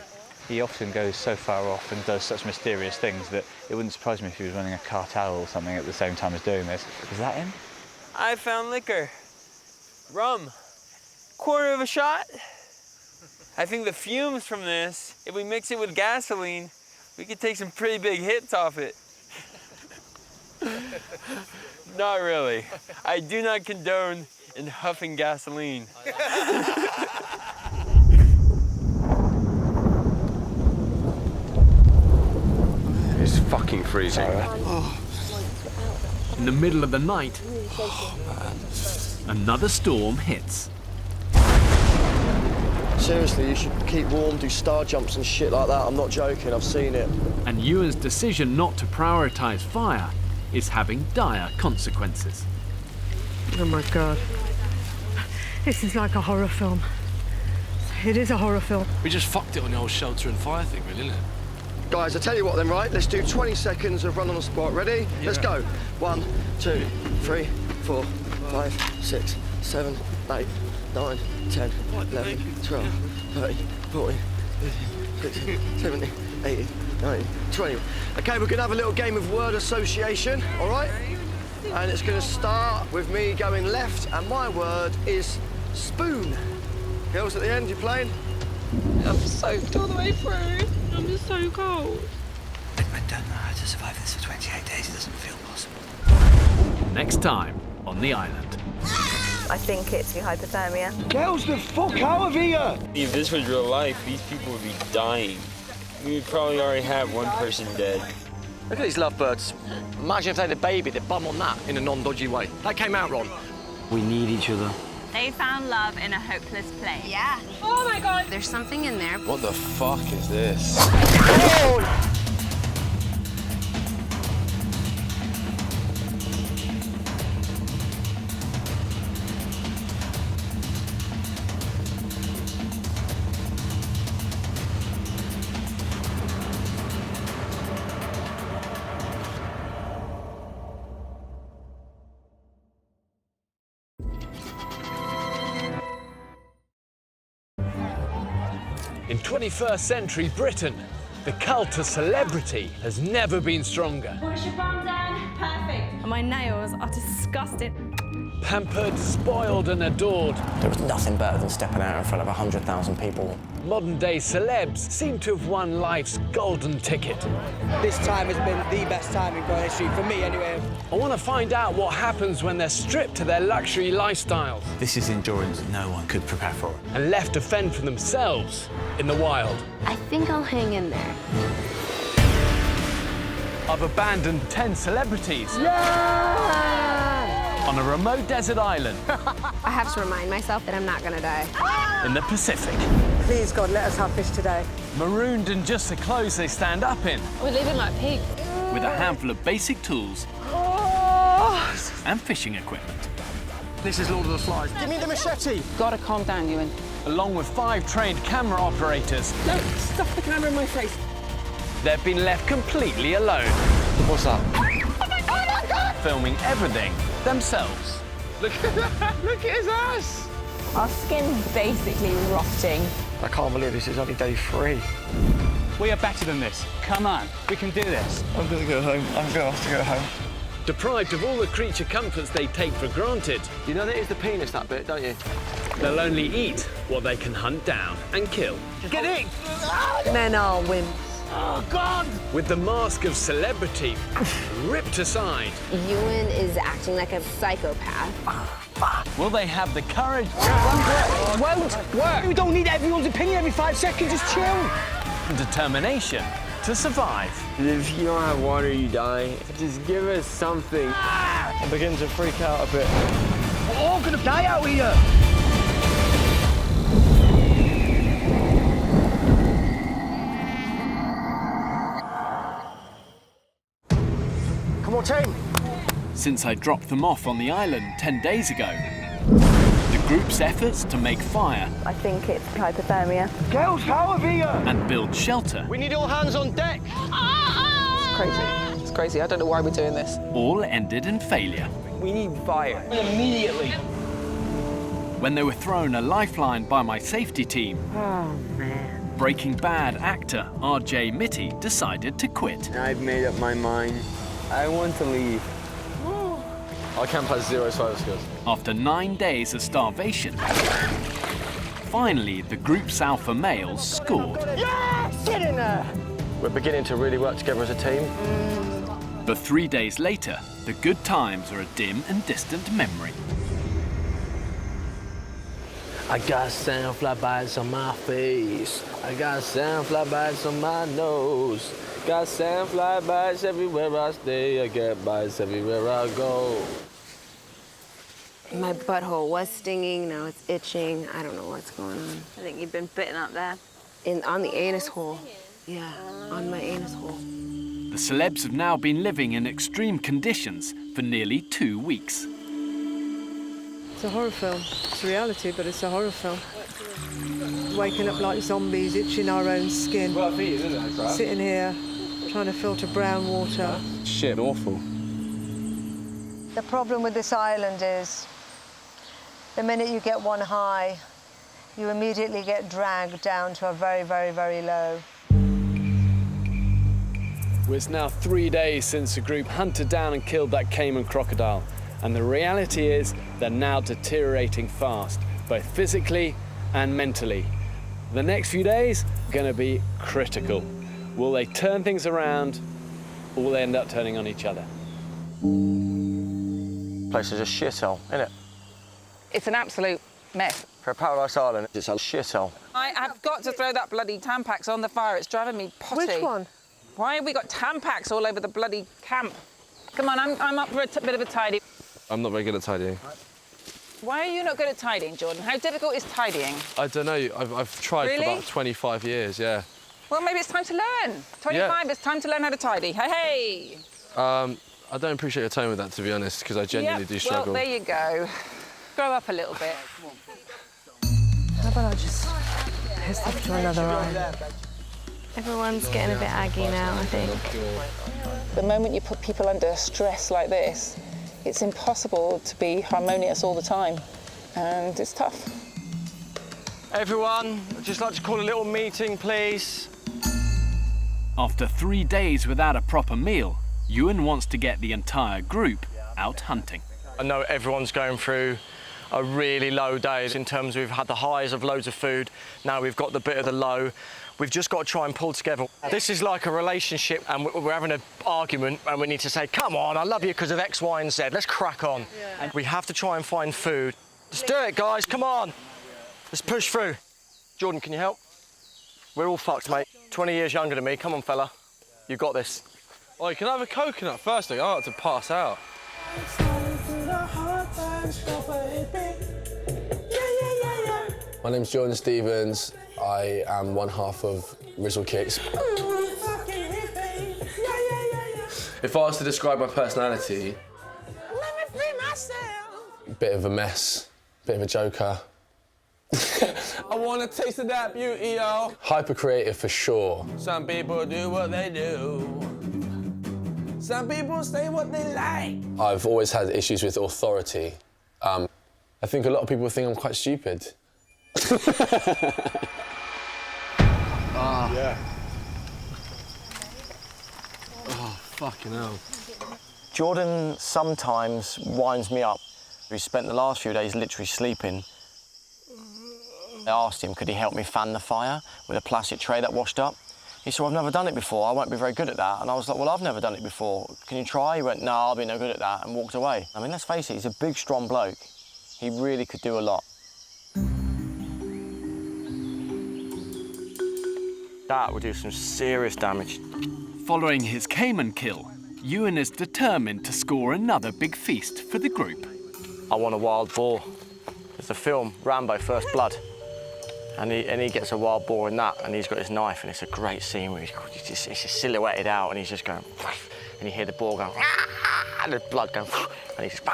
H: He often goes so far off and does such mysterious things that it wouldn't surprise me if he was running a cartel or something at the same time as doing this. Is that him?
K: I found liquor. Rum. Quarter of a shot. I think the fumes from this, if we mix it with gasoline, we could take some pretty big hits off it. Not really. I do not condone in huffing gasoline.
G: It's fucking
I: freezing.
A: In the middle of the night, another storm hits.
E: Seriously, you should keep warm, do star jumps and shit like that. I'm not joking, I've seen it.
A: And Ewan's decision not to prioritise fire is having dire consequences.
N: Oh my God. This is like a horror film. It is a horror film.
I: We just fucked it on the old shelter and fire thing, really, isn't it?
E: Guys, I tell you what then, right? Let's do 20 seconds of run on the spot. Ready?
I: Yeah.
E: Let's go. 1, 2, 3, 4, 5, 6, 7, 8, 9, 10, 11, 12, 13, 14, 15, 16, 17, 18, 19, 20. Okay, we're gonna have a little game of word association, all right? And it's gonna start with me going left, and my word is spoon. Girls at the end, you playing?
D: I'm soaked all the way through. I'm just so cold.
R: I don't know how to survive this for 28 days. It doesn't feel possible.
A: Next time on the island.
M: I think it's hypothermia.
E: Girls, the fuck out of here!
K: If this was real life, these people would be dying. We would probably already have one person dead.
E: Look at these lovebirds. Imagine if they had a baby, they'd bum on that in a non-dodgy way. That came out wrong.
R: We need each other.
V: They found love in a hopeless place.
U: Yeah.
D: Oh my God.
U: There's something in there.
I: What the fuck is this?
A: In 21st century Britain, the cult of celebrity has never been stronger.
D: Push your bum down. Perfect.
M: And my nails are disgusting.
A: Pampered, spoiled and adored,
E: There was nothing better than stepping out in front of 100,000 people.
A: modern-day celebs seem to have won life's golden ticket.
Q: This time has been the best time in Greenwich Street, for me anyway.
A: I want to find out what happens when they're stripped to their luxury lifestyles
R: This is endurance no one could prepare for.
A: and left to fend for themselves in the wild.
U: I think I'll hang in there.
A: I've abandoned 10 celebrities on a remote desert island
U: I have to remind myself that I'm not gonna die.
A: in the Pacific.
N: Please, God, let us have fish today.
A: Marooned in just the clothes they stand up in,
D: We're living like pigs.
A: with a handful of basic tools and fishing equipment.
E: This is Lord of the Flies. Give me the machete.
W: Gotta calm down, Ewan.
A: Along with 5 trained camera operators,
W: No, stuff the camera in my face.
A: they've been left completely alone.
I: What's that?
A: Filming everything themselves.
I: Look at that! Look at his ass!
V: Our skin's basically rotting.
E: I can't believe this is only day 3.
H: We are better than this. Come on, we can do this.
E: I'm gonna go home. I'm gonna have to go home.
A: Deprived of all the creature comforts they take for granted,
E: You know that is the penis, that bit, don't you?
A: they'll only eat what they can hunt down and kill.
E: Get in!
N: Men are wimps.
E: Oh, God!
A: With the mask of celebrity ripped aside,
U: Ewan is acting like a psychopath.
A: will they have the courage
Q: It won't work. We don't need everyone's opinion every 5 seconds, just chill.
A: and determination to survive?
C: If you don't have water, you die. Just give us something.
E: I'm beginning to freak out a bit.
Q: We're all gonna die out here.
E: Come on, team.
A: Since I dropped them off on the island 10 days ago, the group's efforts to make fire
M: I think it's hypothermia.
Q: Girls, how are here?
A: and build shelter
E: We need all hands on deck.
W: It's crazy. It's crazy. I don't know why we're doing this.
A: all ended in failure.
Q: We need fire. Immediately.
A: When they were thrown a lifeline by my safety team,
N: Oh, man.
A: Breaking Bad actor RJ Mitty decided to quit.
C: I've made up my mind. I want to leave.
I: I can't play 0 survival skills.
A: After 9 days of starvation, finally the group's alpha males scored.
Q: Yeah, sit in there.
E: We're beginning to really work together as a team.
A: But 3 days later, the good times are a dim and distant memory.
C: I got sandfly bites on my face. I got sandfly bites on my nose.
I: Got sand flybys everywhere I stay. I get bys everywhere I go.
U: My butthole was stinging, now it's itching. I don't know what's going on.
M: I think you've been bitten up there.
U: On the anus hole. Yeah, on my anus hole.
A: The celebs have now been living in extreme conditions for nearly 2 weeks.
L: It's a horror film. It's reality, but it's a horror film. Waking up like zombies, itching our own skin.
I: Well, I think it is, right?
L: Sitting here, trying to filter brown water.
I: Shit, awful.
N: The problem with this island is the minute you get one high, you immediately get dragged down to a very, very, very low.
A: Well, it's now 3 days since the group hunted down and killed that cayman crocodile. And the reality is they're now deteriorating fast, both physically and mentally. The next few days are going to be critical. Will they turn things around, or will they end up turning on each other?
E: Place is a shithole, isn't it?
W: It's an absolute mess.
E: For a paradise island, it's a shithole.
W: I have got to throw that bloody Tampax on the fire. It's driving me potty.
L: Which one?
W: Why have we got Tampax all over the bloody camp? Come on, I'm up for a bit of a tidy.
I: I'm not very good at tidying.
W: Why are you not good at tidying, Jordan? How difficult is tidying?
I: I don't know. I've tried
W: Really?
I: for about 25 years, yeah.
W: Well, maybe it's time to learn. 25, it's time to learn how to tidy. Hey, hey!
I: I don't appreciate your tone with that, to be honest, because I genuinely do struggle.
W: Well, there you go. Grow up a little bit.
L: How about I just piss off to another island?
B: Everyone's getting a bit aggy now, I think.
W: The moment you put people under stress like this, it's impossible to be harmonious all the time, and it's tough.
E: Everyone, I'd just like to call a little meeting, please.
A: After 3 days without a proper meal, Ewan wants to get the entire group out hunting.
E: I know everyone's going through a really low day in terms of we've had the highs of loads of food, now we've got the bit of the low. We've just got to try and pull together. This is like a relationship and we're having an argument and we need to say, come on, I love you because of X, Y and Z, let's crack on. Yeah. And we have to try and find food. Let's do it, guys, come on. Let's push through. Jordan, can you help? We're all fucked, mate. 20 years younger than me, come on, fella. You got this.
I: Oh, you can have a coconut first, I like to pass out.
P: My name's Jordan Stevens. I am one half of Rizzle Kicks.
I: If I was to describe my personality...
P: Bit of a mess, bit of a joker.
I: I want a taste of that beauty, yo.
P: Hyper creative for sure.
I: Some people do what they do. Some people say what they like.
P: I've always had issues with authority. I think a lot of people think I'm quite stupid.
I: Yeah. Oh, fucking hell.
E: Jordan sometimes winds me up. We spent the last few days literally sleeping. I asked him, could he help me fan the fire with a plastic tray that washed up? He said, well, I've never done it before, I won't be very good at that. And I was like, well, I've never done it before. Can you try? He went, no, I'll be no good at that, and walked away. I mean, let's face it, he's a big, strong bloke. He really could do a lot. That would do some serious damage.
A: Following his cayman kill, Ewan is determined to score another big feast for the group.
E: I want a wild boar. There's a film, Rambo, First Blood. And he gets a wild boar in that, and he's got his knife, and it's a great scene where it's just silhouetted out, and he's just going, and you hear the boar going, and the blood going, and he's just,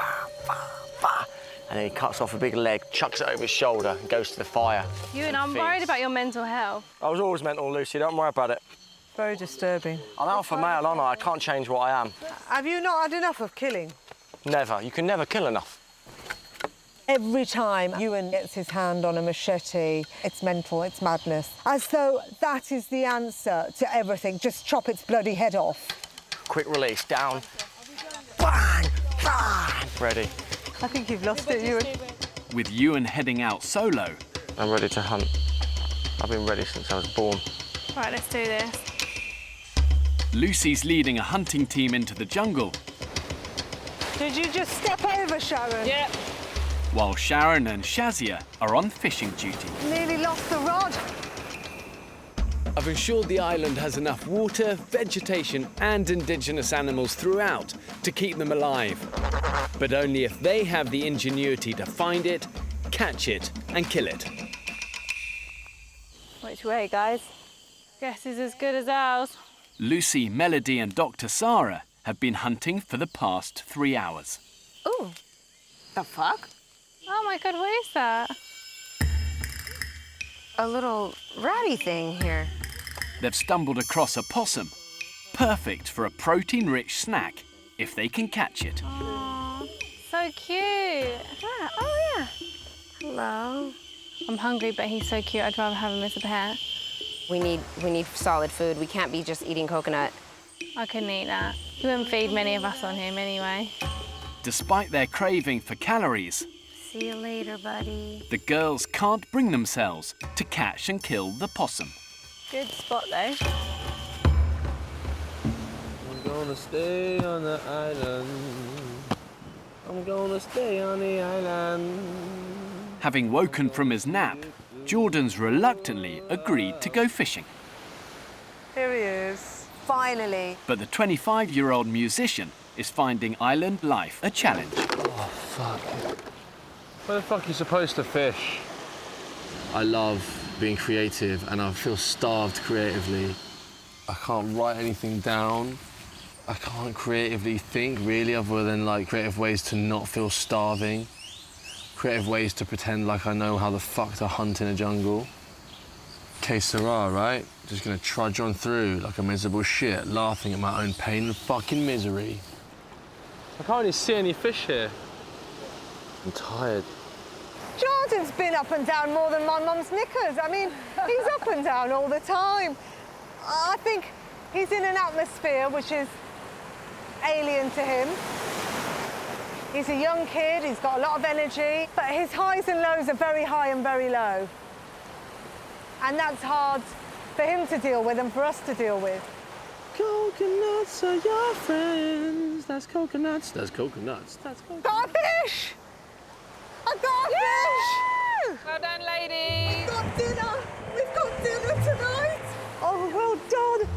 E: and then he cuts off a big leg, chucks it over his shoulder, and goes to the fire.
B: Ewan, I'm worried about your mental health.
E: I was always mental, Lucy, don't worry about it.
L: Very disturbing.
E: I'm alpha male, aren't I? I can't change what I am.
L: Have you not had enough of killing?
E: Never. You can never kill enough.
N: Every time Ewan gets his hand on a machete, it's mental, it's madness. As though that is the answer to everything. Just chop its bloody head off.
E: Quick release, down. Bang! Bang! Ready.
L: I think you've lost it, Ewan.
A: With Ewan heading out solo.
E: I'm ready to hunt. I've been ready since I was born.
B: Right, let's do this.
A: Lucy's leading a hunting team into the jungle.
L: Did you just step over, Sharon?
W: Yeah.
A: While Sharon and Shazia are on fishing duty.
L: Nearly lost the rod.
A: I've ensured the island has enough water, vegetation and indigenous animals throughout to keep them alive. But only if they have the ingenuity to find it, catch it and kill it.
B: Which way, guys? Guess is as good as ours.
A: Lucy, Melody and Dr. Sarah have been hunting for the past 3 hours.
U: Ooh, the fuck?
B: Oh my God, what is that?
U: A little ratty thing here.
A: They've stumbled across a possum, perfect for a protein-rich snack if they can catch it.
B: Aww, so cute.
U: Yeah, oh yeah. Hello.
B: I'm hungry, but he's so cute, I'd rather have him as a pet.
U: We need solid food. We can't be just eating coconut.
B: I couldn't eat that. He wouldn't feed many of us on him anyway.
A: Despite their craving for calories,
U: See you later, buddy.
A: the girls can't bring themselves to catch and kill the possum.
B: Good spot though.
I: I'm gonna stay on the island. I'm gonna stay on the island.
A: Having woken from his nap, Jordan's reluctantly agreed to go fishing.
L: Here he is. Finally.
A: But the 25-year-old musician is finding island life a challenge.
I: Oh, fuck. Where the fuck are you supposed to fish? I love being creative and I feel starved creatively. I can't write anything down. I can't creatively think, really, other than like creative ways to not feel starving. Creative ways to pretend like I know how the fuck to hunt in a jungle. Que sera, right? Just gonna trudge on through like a miserable shit, laughing at my own pain and fucking misery. I can't really see any fish here. I'm tired.
N: Jordan's been up and down more than my mum's knickers. I mean, he's up and down all the time. I think he's in an atmosphere which is alien to him. He's a young kid, he's got a lot of energy, but his highs and lows are very high and very low. And that's hard for him to deal with and for us to deal with.
I: Coconuts are your friends. That's coconuts. That's coconuts. That's coconuts.
N: Got a fish! I got a fish!
W: Well done, ladies.
N: We've got dinner! We've got dinner tonight! Oh, well done!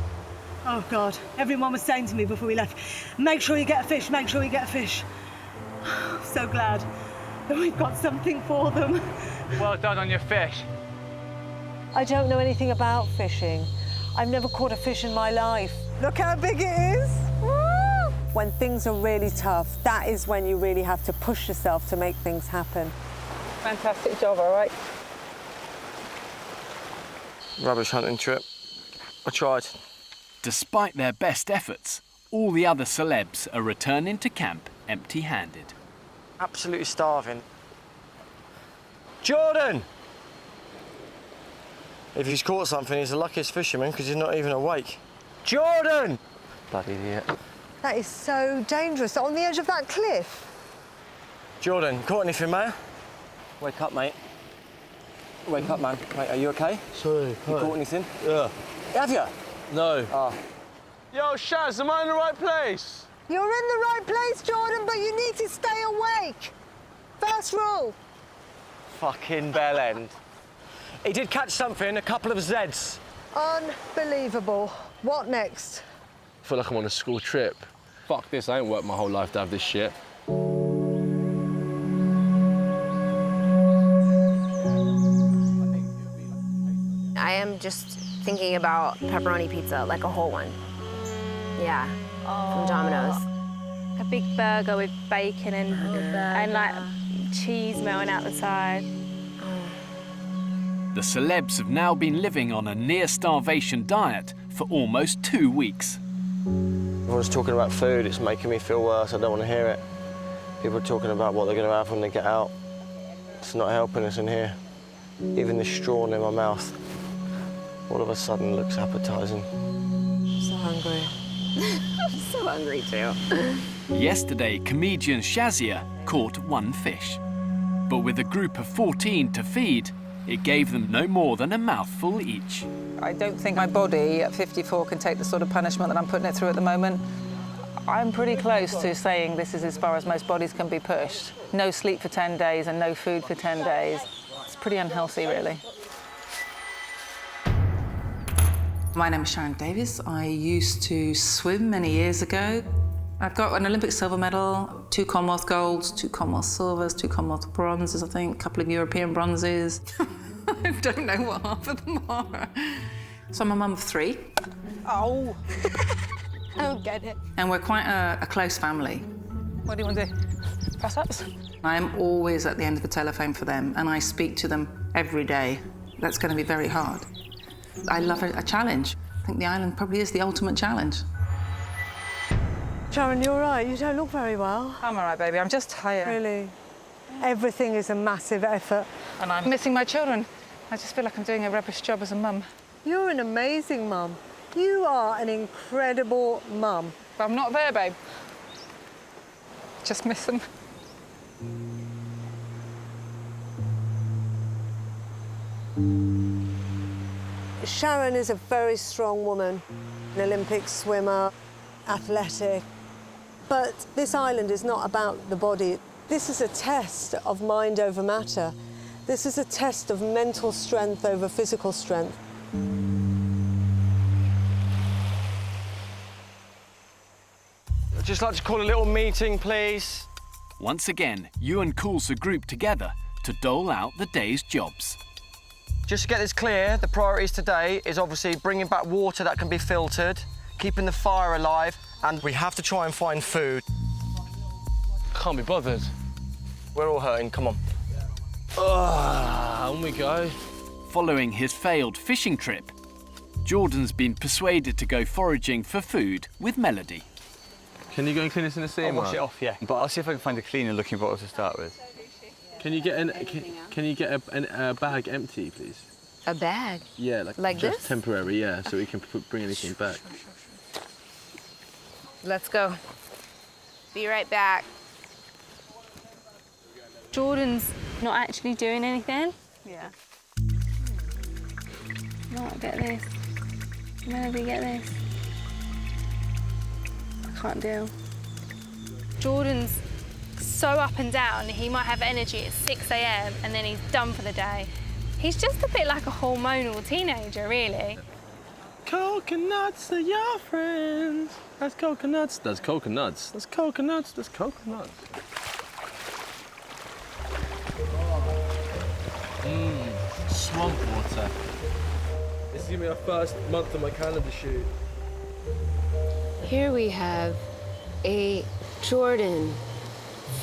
O: Oh, God. Everyone was saying to me before we left, make sure you get a fish, make sure you get a fish. So glad that we've got something for them.
H: Well done on your fish.
N: I don't know anything about fishing. I've never caught a fish in my life. Look how big it is. Woo! When things are really tough, that is when you really have to push yourself to make things happen.
W: Fantastic job, all right?
F: Rubbish hunting trip. I tried.
A: Despite their best efforts, all the other celebs are returning to camp empty-handed.
E: Absolutely starving. Jordan! If he's caught something, he's the luckiest fisherman because he's not even awake. Jordan! Bloody idiot.
N: That is so dangerous. On the edge of that cliff.
E: Jordan, caught anything, mate? Wake up, mate. Wake up, man. Mate, are you okay?
I: Sorry.
E: You caught anything?
I: Yeah.
E: Have you?
I: No.
E: Oh.
I: Yo, Shaz, am I in the right place?
N: You're in the right place, Jordan, but you need to stay awake. First rule.
E: Fucking bell end. He did catch something, a couple of Zeds.
N: Unbelievable. What next?
I: I feel like I'm on a school trip. Fuck this, I ain't worked my whole life to have this shit.
U: I am just thinking about pepperoni pizza, like a whole one. Yeah, from Domino's.
B: A big burger with bacon and like cheese melting out the side.
A: The celebs have now been living on a near-starvation diet for almost 2 weeks.
E: Everyone's talking about food, it's making me feel worse, I don't want to hear it. People are talking about what they're going to have when they get out. It's not helping us in here. Even the straw in my mouth, all of a sudden looks appetising.
U: I'm so hungry. I'm so hungry too.
A: Yesterday, comedian Shazia caught 1 fish. But with a group of 14 to feed, it gave them no more than a mouthful each.
W: I don't think my body at 54 can take the sort of punishment that I'm putting it through at the moment. I'm pretty close to saying this is as far as most bodies can be pushed. No sleep for 10 days and no food for 10 days. It's pretty unhealthy, really. My name is Sharon Davis. I used to swim many years ago. I've got an Olympic silver medal, 2 Commonwealth golds, 2 Commonwealth silvers, 2 Commonwealth bronzes, I think, a couple of European bronzes. I don't know what half of them are. So I'm a mum of 3.
D: Oh. I don't get it.
W: And we're quite a close family.
D: What do you want to do? Press-ups?
W: I'm always at the end of the telephone for them, and I speak to them every day. That's going to be very hard. I love a challenge. I think the island probably is the ultimate challenge.
L: Sharon, you're right. You don't look very well.
W: I'm all right, baby. I'm just tired.
L: Really? Everything is a massive effort.
W: And I'm missing my children. I just feel like I'm doing a rubbish job as a mum.
L: You're an amazing mum. You are an incredible mum.
W: But I'm not there, babe. Just miss them.
L: Sharon is a very strong woman, an Olympic swimmer, athletic. But this island is not about the body. This is a test of mind over matter. This is a test of mental strength over physical strength.
E: I'd just like to call a little meeting, please.
A: Once again, you and Cools are grouped together to dole out the day's jobs.
E: Just to get this clear, the priorities today is obviously bringing back water that can be filtered, keeping the fire alive, and we have to try and find food.
G: Can't be bothered.
E: We're all hurting, come on.
G: On we go.
A: Following his failed fishing trip, Jordan's been persuaded to go foraging for food with Melody.
I: Can you go and clean this in the sea,
H: I'll wash it off, yeah. But I'll see if I can find a cleaner-looking bottle to start with.
G: Can you get a bag empty, please?
V: A bag?
G: Yeah, like just
V: this?
G: temporary, yeah, so we can bring anything back.
V: Let's go. Be right back. Jordan's not actually doing anything.
B: Yeah. No, get this. Melody, get this. I can't deal. Jordan's so up and down, he might have energy at 6 a.m. and then he's done for the day. He's just a bit like a hormonal teenager, really.
G: Coconuts are your friends. That's coconuts. That's coconuts. That's coconuts. That's coconuts. Swamp water. This is gonna be our first month of my calendar shoot.
U: Here we have a Jordan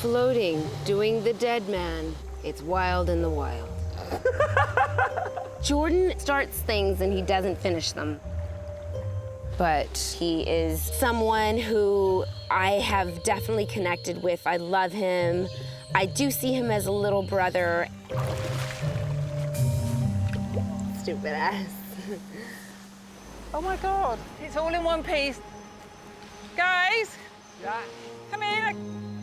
U: floating, doing the dead man. It's wild in the wild. Jordan starts things and he doesn't finish them. But he is someone who I have definitely connected with. I love him. I do see him as a little brother. Stupid ass.
W: Oh my God, it's all in one piece. Guys, come here.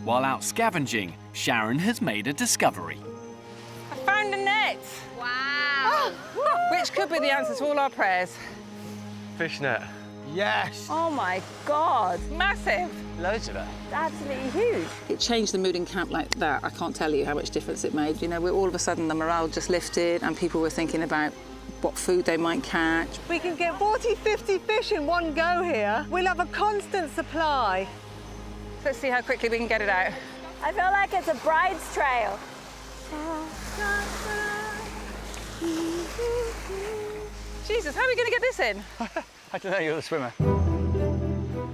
A: While out scavenging, Sharon has made a discovery.
W: I found a net.
U: Wow.
W: Which could be the answer to all our prayers.
E: Fishnet. Yes.
W: Oh my God, massive.
E: Loads of it.
W: It's absolutely huge. It changed the mood in camp like that. I can't tell you how much difference it made. You know, all of a sudden the morale just lifted and people were thinking about what food they might catch.
L: We can get 40, 50 fish in one go here. We'll have a constant supply.
W: Let's see how quickly we can get it out.
V: I feel like it's a bride's trail.
W: Jesus, how are we going to get this in?
H: I don't know, you're the swimmer.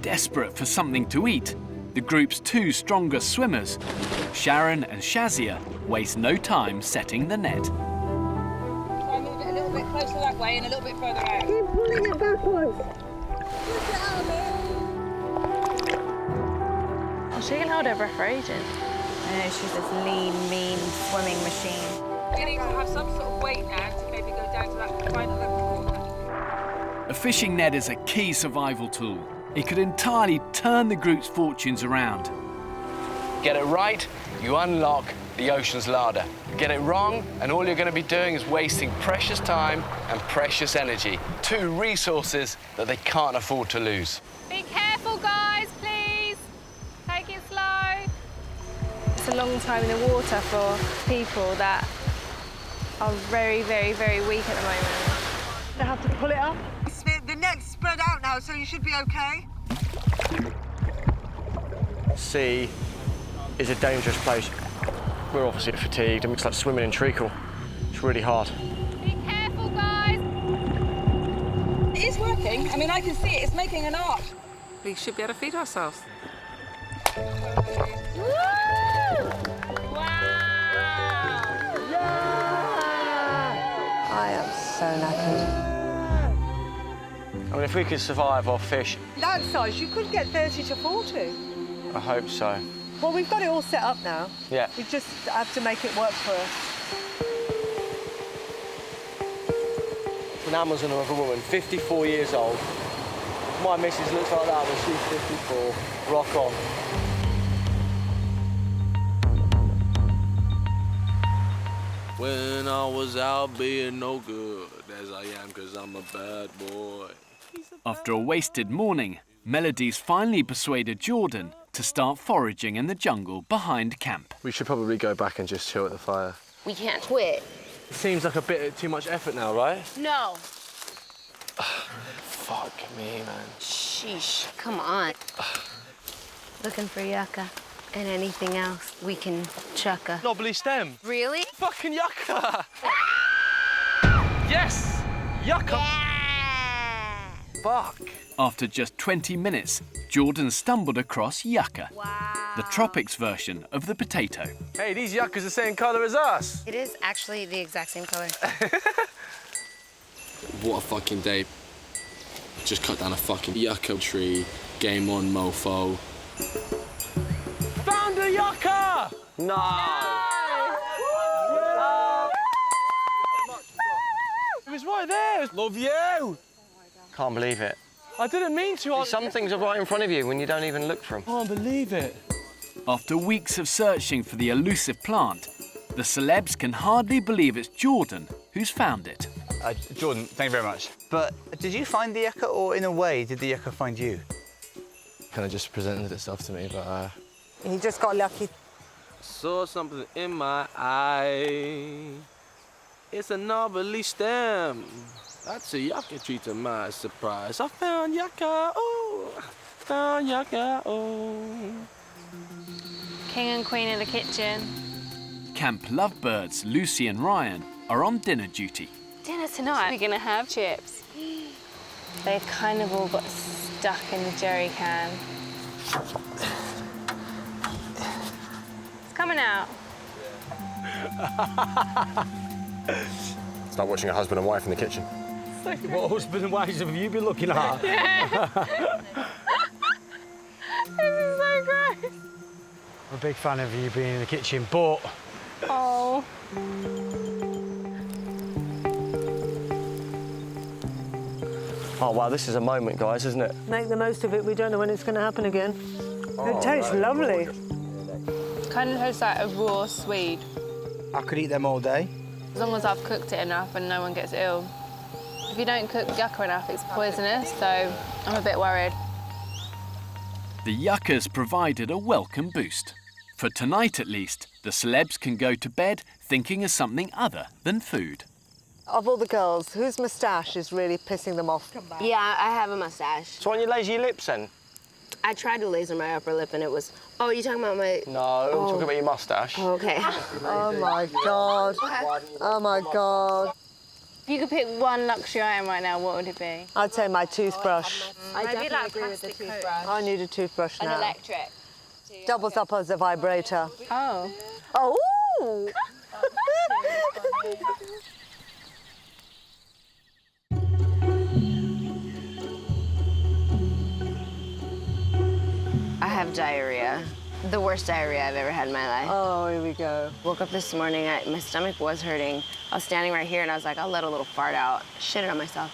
A: Desperate for something to eat, the group's 2 strongest swimmers, Sharon and Shazia, waste no time setting the net.
W: So I move it a little bit closer that way and a little bit further out.
L: Keep pulling it backwards.
B: Oh, she can hold her breath for ages.
M: I know, she's this lean, mean swimming machine.
W: We need to have some sort of weight now to maybe go down to that final level of water.
A: A fishing net is a key survival tool. It could entirely turn the group's fortunes around.
J: Get it right, you unlock the ocean's larder. Get it wrong, and all you're going to be doing is wasting precious time and precious energy. 2 resources that they can't afford to lose.
B: Be careful, guys, please. Take it slow. It's a long time in the water for people that are very, very, very weak at the moment.
L: They have to pull it up.
O: The net
N: net's spread out now, so you should be okay.
E: Sea is a dangerous place. We're obviously fatigued and it's like swimming in treacle. It's really hard.
B: Be careful, guys.
W: It is working. I mean, I can see it. It's making an arc. We should be able to feed ourselves.
L: I am so knackered.
E: I mean, if we could survive off fish,
N: That size, you could get 30 to 40.
E: I hope so.
N: Well, we've got it all set up now.
E: Yeah.
N: We just have to make it work for us.
E: An Amazon of a woman, 54 years old. My missus looks like that when she's 54. Rock on.
I: When I was out being no good, as I am, 'cause I'm a bad boy.
A: After a wasted morning, Melody's finally persuaded Jordan to start foraging in the jungle behind camp.
I: We should probably go back and just chill at the fire.
U: We can't quit.
I: It seems like a bit too much effort now, right?
U: No.
I: Fuck me, man.
U: Sheesh. Come on. Looking for yucca and anything else we can chucka.
I: Knobbly stem.
U: Really?
I: Fucking yucca! Yes! Yucca! Fuck.
A: After just 20 minutes, Jordan stumbled across yucca, the tropics version of the potato.
I: Hey, these yuccas are the same colour as us.
U: It is actually the exact same color.
I: What a fucking day. Just cut down a fucking yucca tree. Game on, mofo.
E: Found a yucca! No!
I: It was right there. Love you.
E: Can't believe it.
I: I didn't mean to.
E: Some things are right in front of you when you don't even look for them.
I: Can't believe it.
A: After weeks of searching for the elusive plant, the celebs can hardly believe it's Jordan who's found it.
H: Jordan, thank you very much. But did you find the yucca, or in a way, did the yucca find you?
I: Kind of just presented itself to me, but
N: He just got lucky.
I: saw something in my eye. It's a knobbly stem. That's a yucca tree to my surprise. I found yucca, oh, found yucca, oh.
B: King and Queen in the kitchen.
A: Camp lovebirds Lucy and Ryan are on dinner duty.
B: Dinner tonight, we're gonna have chips. They kind of all got stuck in the jerry can. It's coming out.
E: It's like watching a husband and wife in the kitchen.
Q: What husband and wives have you been looking at?
B: Yeah. This is so gross.
Q: I'm a big fan of you being in the kitchen, but...
B: Oh.
E: Oh, wow, this is a moment, guys, isn't it?
N: Make the most of it. We don't know when it's going to happen again. It tastes lovely.
B: Kind of tastes like a raw swede.
Q: I could eat them all day.
B: As long as I've cooked it enough and no one gets ill. If you don't cook yucca enough, it's poisonous, so I'm a bit worried.
A: The yuccas provided a welcome boost. For tonight, at least, the celebs can go to bed thinking of something other than food.
N: Of all the girls, whose moustache is really pissing them off?
U: Yeah, I have a mustache.
E: So on your lazy lips, then?
U: I tried to laser my upper lip and it was... Oh, you talking about my...
E: No, I'm talking about your mustache.
U: Oh, okay.
N: Oh, my God. Oh, my God.
B: If you could pick one luxury item right now, what would it be?
N: I'd say my toothbrush.
B: I definitely agree with the toothbrush.
N: I need a toothbrush
B: An
N: now.
B: electric.
N: Doubles up as a vibrator.
B: Oh.
N: Oh!
U: I have diarrhea. The worst diarrhea I've ever had in my life.
N: Oh, here we go.
U: Woke up this morning, my stomach was hurting. I was standing right here and I was like, I'll let a little fart out. Shit it on myself.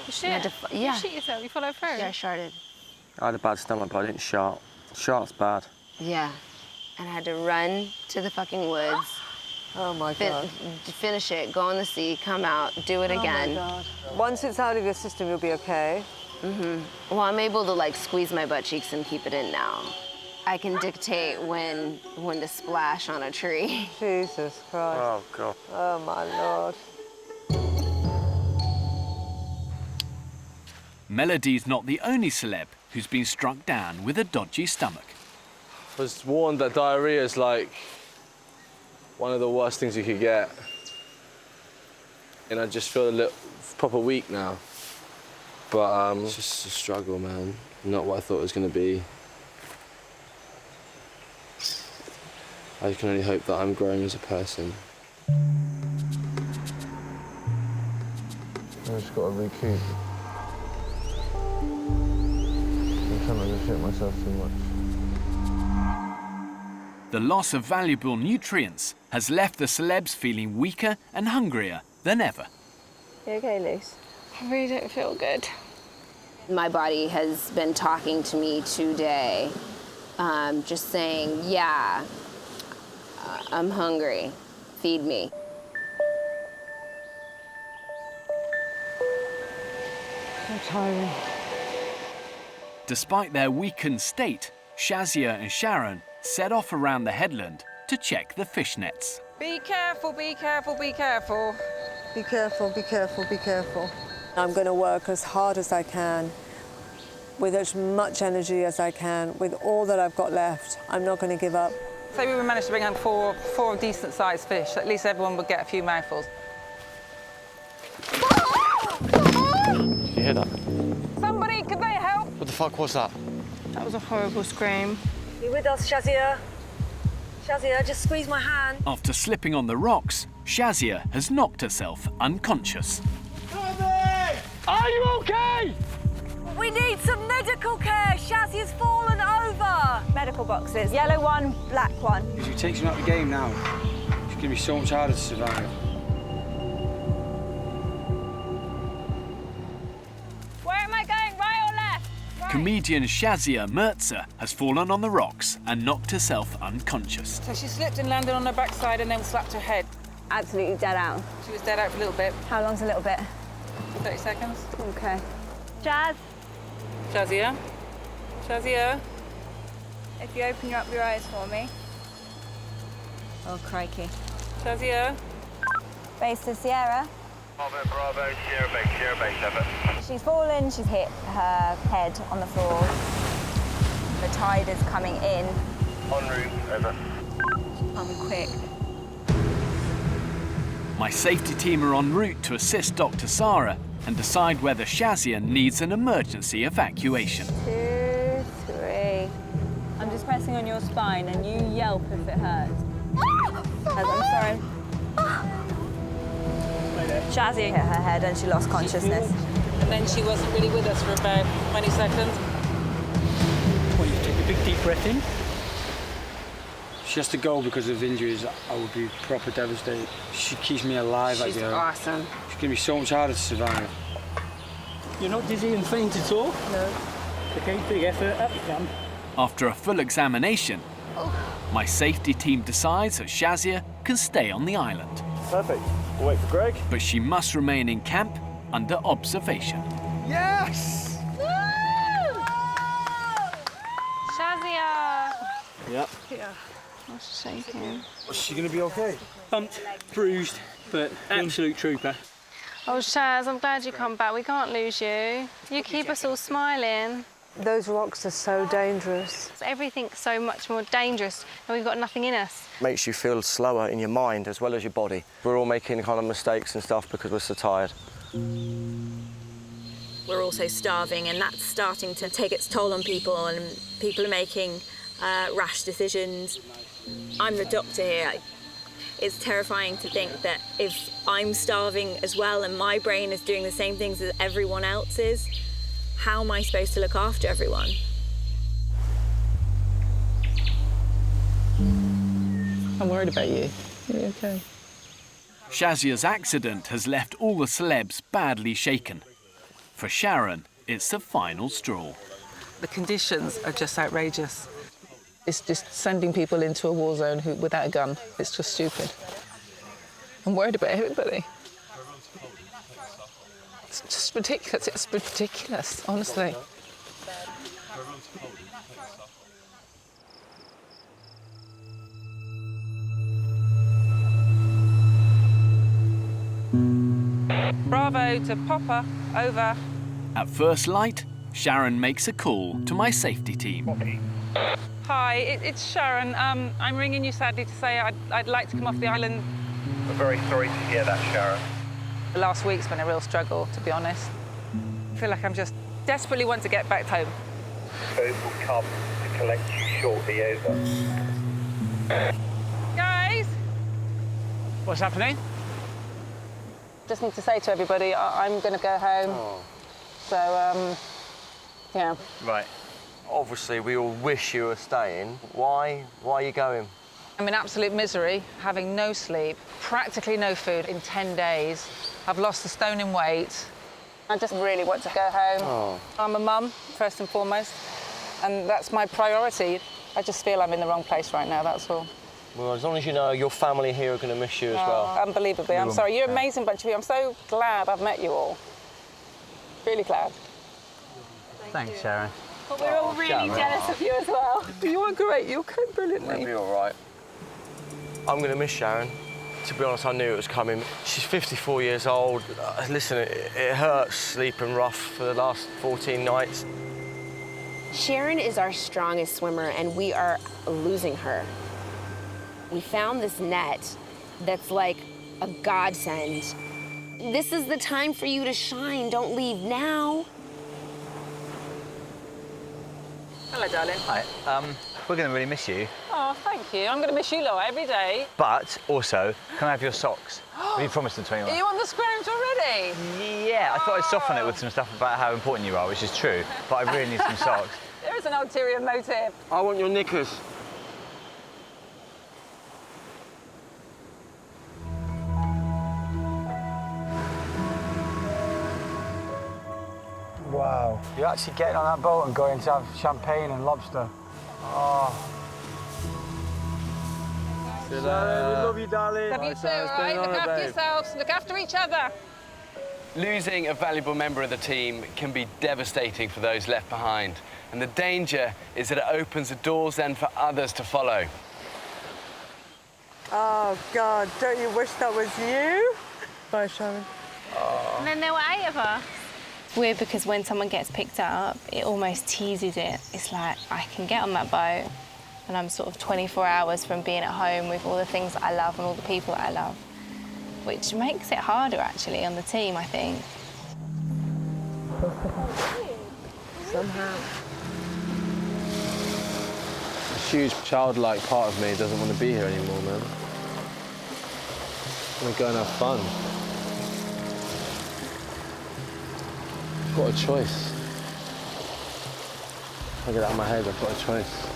B: You shit?
U: Yeah.
B: You shit yourself? You followed through?
U: Yeah, I sharted.
E: I had a bad stomach, but I didn't shart. Shart's bad.
U: Yeah. And I had to run to the fucking woods.
N: Oh, my God.
U: Finish it, go in the sea, come out, do it again.
N: Oh, my God. Once it's out of your system, you'll be okay.
U: Well, I'm able to, like, squeeze my butt cheeks and keep it in now. I can dictate when to splash on a tree.
N: Jesus Christ.
E: Oh, God.
N: Oh, my Lord.
A: Melody's not the only celeb who's been struck down with a dodgy stomach.
I: I was warned that diarrhea is like one of the worst things you could get. And I just feel a little proper weak now. But it's just a struggle, man. Not what I thought it was going to be. I can only hope that I'm growing as a person. I just got to recoup. I'm trying not to shit myself too much.
A: The loss of valuable nutrients has left the celebs feeling weaker and hungrier than ever.
V: You okay, Luce?
B: I really don't feel good.
U: My body has been talking to me today, just saying, yeah, I'm hungry, feed me.
O: So tiring.
A: Despite their weakened state, Shazia and Sharon set off around the headland to check the fish nets.
W: Be careful, be careful, be careful.
L: Be careful, be careful, be careful. I'm going to work as hard as I can, with as much energy as I can, with all that I've got left. I'm not going to give up.
W: Say we managed to bring home four decent-sized fish. At least everyone would get a few mouthfuls.
F: Did you hear that?
W: Somebody, could they help?
F: What the fuck was that?
B: That was a horrible scream.
N: You with us, Shazia? Shazia, just squeeze my hand.
A: After slipping on the rocks, Shazia has knocked herself unconscious.
Q: Are you okay?
N: We need some medical care. Shazia's fallen over.
M: Medical boxes. Yellow one, black one.
Q: If you take him out of the game now, it's going to be so much harder to survive.
V: Where am I going, right or left? Right.
A: Comedian Shazia Mirza has fallen on the rocks and knocked herself unconscious.
W: So she slipped and landed on her backside and then slapped her head.
M: Absolutely dead out.
W: She was dead out for a little bit.
M: How long's a little bit?
W: 30 seconds.
M: Okay. Jazz?
W: Shazia? Shazia?
M: If you open up your eyes for me. Oh, crikey.
W: Shazia?
M: Base to Sierra.
K: Bravo, Sierra base, over.
M: She's fallen, she's hit her head on the floor. The tide is coming in.
K: En route, over.
M: I'll be quick.
A: My safety team are en route to assist Dr. Sarah and decide whether Shazia needs an emergency evacuation.
M: 2, 3. I'm just pressing on your spine and you yelp if it hurts. I'm sorry. Shazia hit her head and she lost consciousness.
W: And then she wasn't really with us for about 20 seconds.
Q: Well, you take a big deep breath in. She has to go because of injuries. I would be proper devastated. She keeps me alive.
W: She's awesome.
Q: It's going to be so much harder to survive. You're not dizzy and faint at all?
W: No.
Q: Okay, big effort, up you come.
A: After a full examination, my safety team decides that Shazia can stay on the island.
F: Perfect. We'll wait for Greg.
A: But she must remain in camp under observation.
F: Yes!
B: Shazia!
F: Yep.
B: Yeah. I was shaking.
F: Is she going to be okay?
Q: Bumped, bruised, but absolute trooper.
B: Oh, Shaz, I'm glad you come back. We can't lose you. You keep us all smiling.
L: Those rocks are so dangerous.
B: Everything's so much more dangerous and we've got nothing in us.
F: Makes you feel slower in your mind as well as your body. We're all making kind of mistakes and stuff because we're so tired.
M: We're also starving and that's starting to take its toll on people and people are making rash decisions. I'm the doctor here. It's terrifying to think that if I'm starving as well and my brain is doing the same things as everyone else is, how am I supposed to look after everyone?
W: I'm worried about you. Are you okay?
A: Shazia's accident has left all the celebs badly shaken. For Sharon, it's the final straw.
W: The conditions are just outrageous. It's just sending people into a war zone without a gun. It's just stupid. I'm worried about everybody. It's just ridiculous. It's ridiculous, honestly. Bravo to Popper, over.
A: At first light, Sharon makes a call to my safety team.
W: Hi, it's Sharon. I'm ringing you sadly to say I'd like to come off the island.
K: We're very sorry to hear that, Sharon.
W: The last week's been a real struggle, to be honest. I feel like I'm just desperately want to get back home.
K: Boat will come to collect you shortly, over.
W: Guys!
H: What's happening?
W: Just need to say to everybody, I'm going to go home.
E: Oh.
W: So, yeah.
E: Right. Obviously, we all wish you were staying. Why are you going?
W: I'm in absolute misery, having no sleep, practically no food in 10 days. I've lost a stone in weight. I just really want to go home.
E: Oh.
W: I'm a mum, first and foremost, and that's my priority. I just feel I'm in the wrong place right now, that's all.
E: Well, as long as you know your family here are going to miss you as well.
W: Unbelievably. I'm sorry. You're an amazing bunch of you. I'm so glad I've met you all. Really glad.
H: Thanks, Sharon.
W: But we're all really jealous of you as well. You are great. You're going brilliantly.
E: You'll be all right. I'm going to miss Sharon. To be honest, I knew it was coming. She's 54 years old. Listen, it hurts sleeping rough for the last 14 nights.
U: Sharon is our strongest swimmer, and we are losing her. We found this net that's like a godsend. This is the time for you to shine. Don't leave now.
W: Hello, darling.
H: Hi. We're going to really miss you.
W: Oh, thank you. I'm going to miss you lot every day.
H: But also, can I have your socks? We promised them 21.
W: Are you on the scrounge already?
H: Yeah, I thought I'd soften it with some stuff about how important you are, which is true. But I really need some socks.
W: There is an ulterior motive.
E: I want your knickers.
Q: Wow. You're actually getting on that boat and going to have champagne and lobster. Oh.
I: See you
Q: We love you, darling.
W: Love you too, all right? Look after yourselves. Look after each other.
J: Losing a valuable member of the team can be devastating for those left behind. And the danger is that it opens the doors then for others to follow.
L: Oh, God, don't you wish that was you? Bye, Sharon.
B: And then there were 8 of us. It's weird because when someone gets picked up, it almost teases it. It's like, I can get on that boat and I'm sort of 24 hours from being at home with all the things that I love and all the people that I love, which makes it harder, actually, on the team, I think.
L: Somehow.
I: A huge childlike part of me doesn't want to be here anymore, man. I want to go and have fun. I've got a choice. I get out of my head, I've got a choice.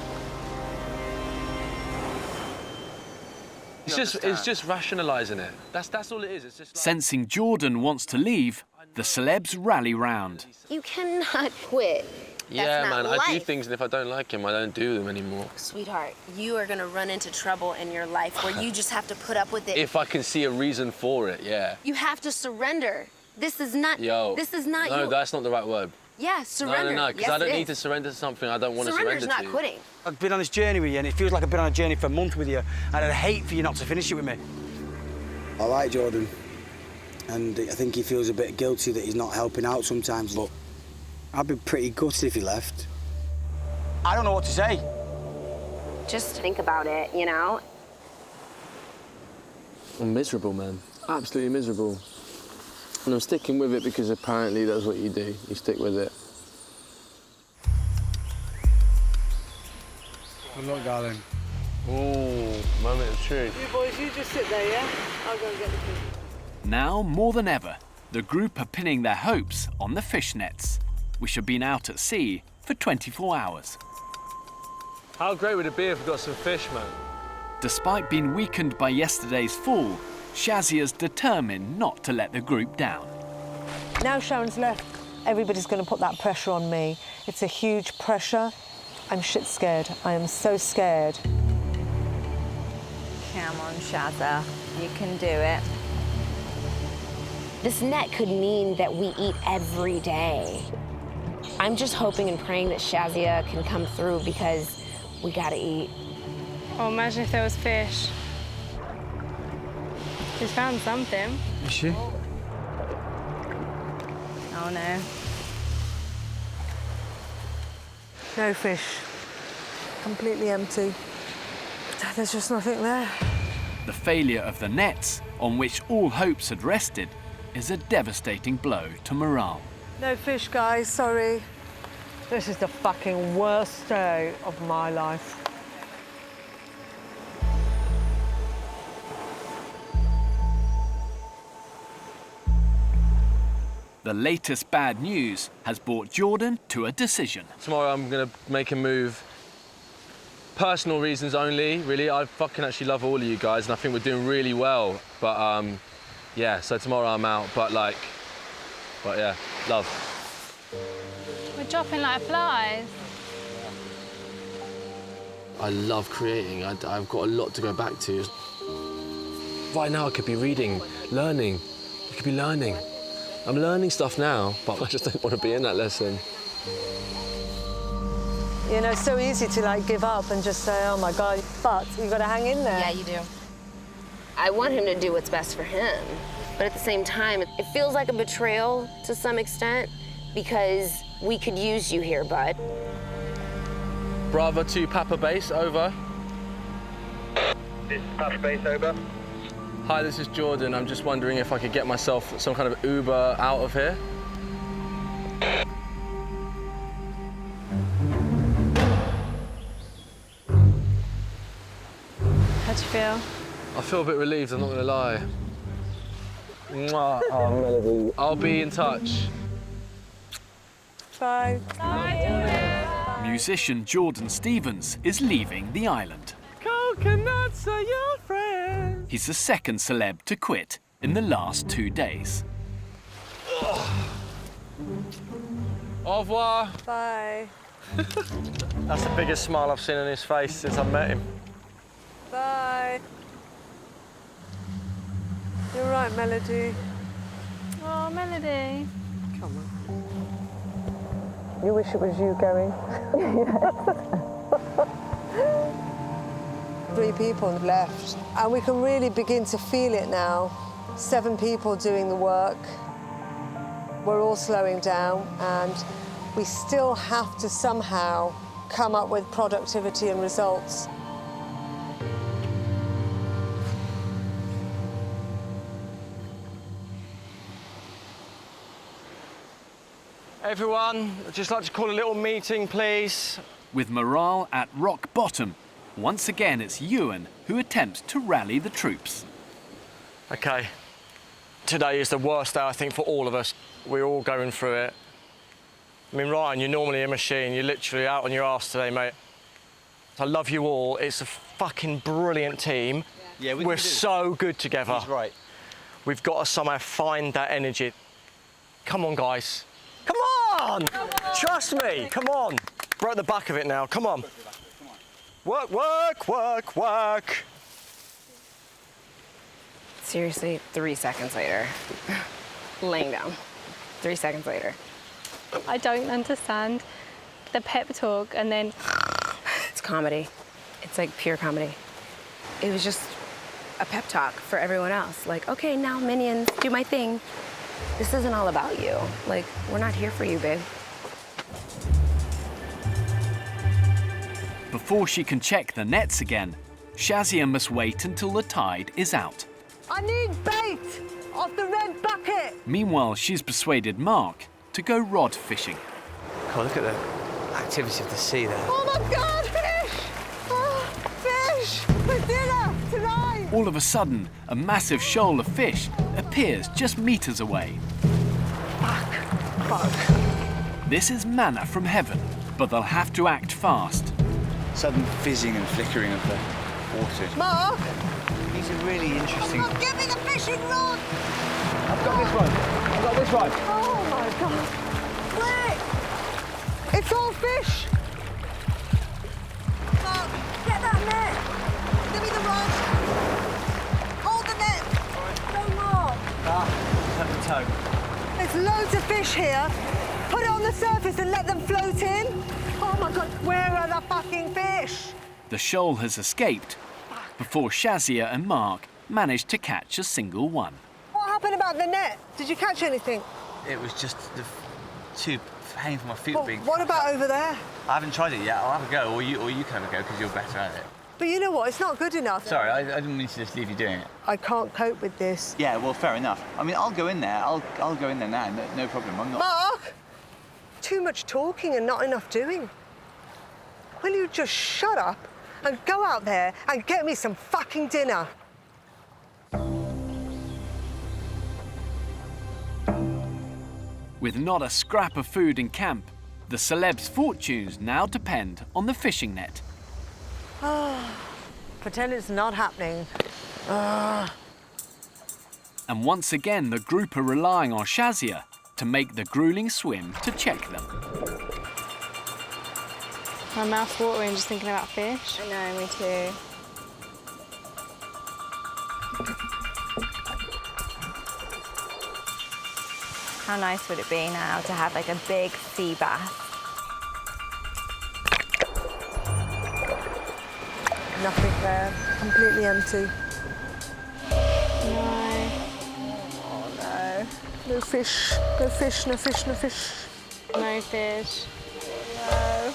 I: It's just rationalising it. That's all it is. It's just like...
A: Sensing Jordan wants to leave, the celebs rally round.
U: You cannot quit.
I: Yeah,
U: That's not
I: man,
U: life.
I: I do things, and if I don't like him, I don't do them anymore.
U: Sweetheart, you are going to run into trouble in your life where you just have to put up with it.
I: If I can see a reason for it, yeah.
U: You have to surrender. This is not
I: Yo.
U: This is not
I: No,
U: you.
I: that's not the right word.
U: Yeah, surrender.
I: No, because
U: yes,
I: I don't
U: it
I: need
U: is.
I: to surrender to something I don't want to surrender
U: Surrender's
I: to.
U: not quitting.
Q: I've been on this journey with you, and it feels like I've been on a journey for a month with you, and I'd hate for you not to finish it with me.
R: I like Jordan, and I think he feels a bit guilty that he's not helping out sometimes, but I'd be pretty gutted if he left.
Q: I don't know what to say.
U: Just think about it, you know?
I: I'm miserable, man. Absolutely miserable. And I'm sticking with it because apparently that's what you do. You stick with it.
Q: Good luck, darling.
I: Ooh, moment of truth.
L: You boys, you just sit there, yeah? I'll go and get the food.
A: Now, more than ever, the group are pinning their hopes on the fish nets, which have been out at sea for 24 hours.
G: How great would it be if we got some fish, man?
A: Despite being weakened by yesterday's fall, Shazia's determined not to let the group down.
N: Now Sharon's left, everybody's going to put that pressure on me. It's a huge pressure. I'm shit scared. I am so scared.
M: Come on, Shazia. You can do it.
U: This net could mean that we eat every day. I'm just hoping and praying that Shazia can come through because we gotta eat.
B: Oh, imagine if there was fish. She's found something.
Q: Is she?
M: Oh no.
N: No fish. Completely empty. There's just nothing there.
A: The failure of the nets, on which all hopes had rested, is a devastating blow to morale.
N: No fish, guys, sorry. This is the fucking worst day of my life.
A: The latest bad news has brought Jordan to a decision.
I: Tomorrow I'm gonna make a move. Personal reasons only, really. I fucking actually love all of you guys and I think we're doing really well. But yeah, so tomorrow I'm out, but yeah, love.
B: We're dropping like flies.
I: I love creating. I've got a lot to go back to. Right now I could be reading, learning. I could be learning. I'm learning stuff now, but I just don't want to be in that lesson.
N: You know, it's so easy to like give up and just say, oh my God, but you've got to hang in there.
U: Yeah, you do. I want him to do what's best for him, but at the same time, it feels like a betrayal to some extent because we could use you here, bud.
I: Bravo to Papa Base, over.
K: This is Papa Base, over.
I: Hi, this is Jordan. I'm just wondering if I could get myself some kind of Uber out of here.
B: How'd you feel?
I: I feel a bit relieved, I'm not gonna lie. Mwah. Oh, Melody. I'll be in touch.
N: Bye.
A: Musician Jordan Stevens is leaving the island.
I: Coconuts are your friends.
A: He's the second celeb to quit in the last 2 days.
I: Au revoir.
N: Bye.
E: That's the biggest smile I've seen on his face since I met him.
N: Bye. You're right, Melody.
B: Oh, Melody.
N: Come on. You wish it was you going? 3 people left, and we can really begin to feel it now. 7 people doing the work. We're all slowing down, and we still have to somehow come up with productivity and results.
E: Everyone, I'd just like to call a little meeting, please.
A: With morale at rock bottom, once again it's Ewan who attempts to rally the troops.
E: Okay, today is the worst day, I think, for all of us. We're all going through it. I mean, Ryan, you're normally a machine. You're literally out on your arse today, mate. I love you all. It's a fucking brilliant team.
C: Yeah,
E: we're so good together.
C: He's right.
E: We've got to somehow find that energy. Come on, guys. Come on! Trust me, come on. We're at the back of it now, come on. Work, work, work, work.
U: Seriously, 3 seconds later. Laying down. 3 seconds later.
B: I don't understand the pep talk and then...
U: It's comedy. It's like pure comedy. It was just a pep talk for everyone else. Like, okay, now minions, do my thing. This isn't all about you. Like, we're not here for you, babe.
A: Before she can check the nets again, Shazia must wait until the tide is out.
N: I need bait off the red bucket.
A: Meanwhile, she's persuaded Mark to go rod fishing.
C: God, look at the activity of the sea there.
N: Oh my God, fish! Oh, fish! For dinner tonight!
A: All of a sudden, a massive shoal of fish appears just meters away.
N: Fuck.
A: This is manna from heaven, but they'll have to act fast.
H: Sudden fizzing and flickering of the water.
N: Mark!
H: These are really interesting.
N: Mark, give me the fishing rod!
H: I've got this one. I've got this one.
N: Oh my God. Quick! It's all fish! Mark, get that net! Give me the rod! Hold the net! No more!
H: Have the toe.
N: There's loads of fish here. Put it on the surface and let them float in. Oh my God, where are the fucking fish?
A: The shoal has escaped before Shazia and Mark managed to catch a single one.
N: What happened about the net? Did you catch anything?
C: It was just
H: too painful for my feet
N: Well,
H: being...
N: what about over there?
H: I haven't tried it yet. I'll have a go, or you can have a go because you're better at it.
N: But you know what? It's not good enough.
H: Sorry, I didn't mean to just leave you doing it.
N: I can't cope with this.
H: Yeah, well, fair enough. I mean, I'll go in there. I'll go in there now. No problem. I'm not...
N: Mark! Too much talking and not enough doing. Will you just shut up and go out there and get me some fucking dinner?
A: With not a scrap of food in camp, the celebs' fortunes now depend on the fishing net.
N: Pretend it's not happening.
A: And once again, the group are relying on Shazia to make the grueling swim to check them.
B: My mouth's watering just thinking about fish.
V: I know, me too. How nice would it be now to have like a big sea bath?
N: Nothing there. Completely empty.
B: No.
N: Oh, no. No fish. No fish, no fish, no fish.
B: No fish.
N: No.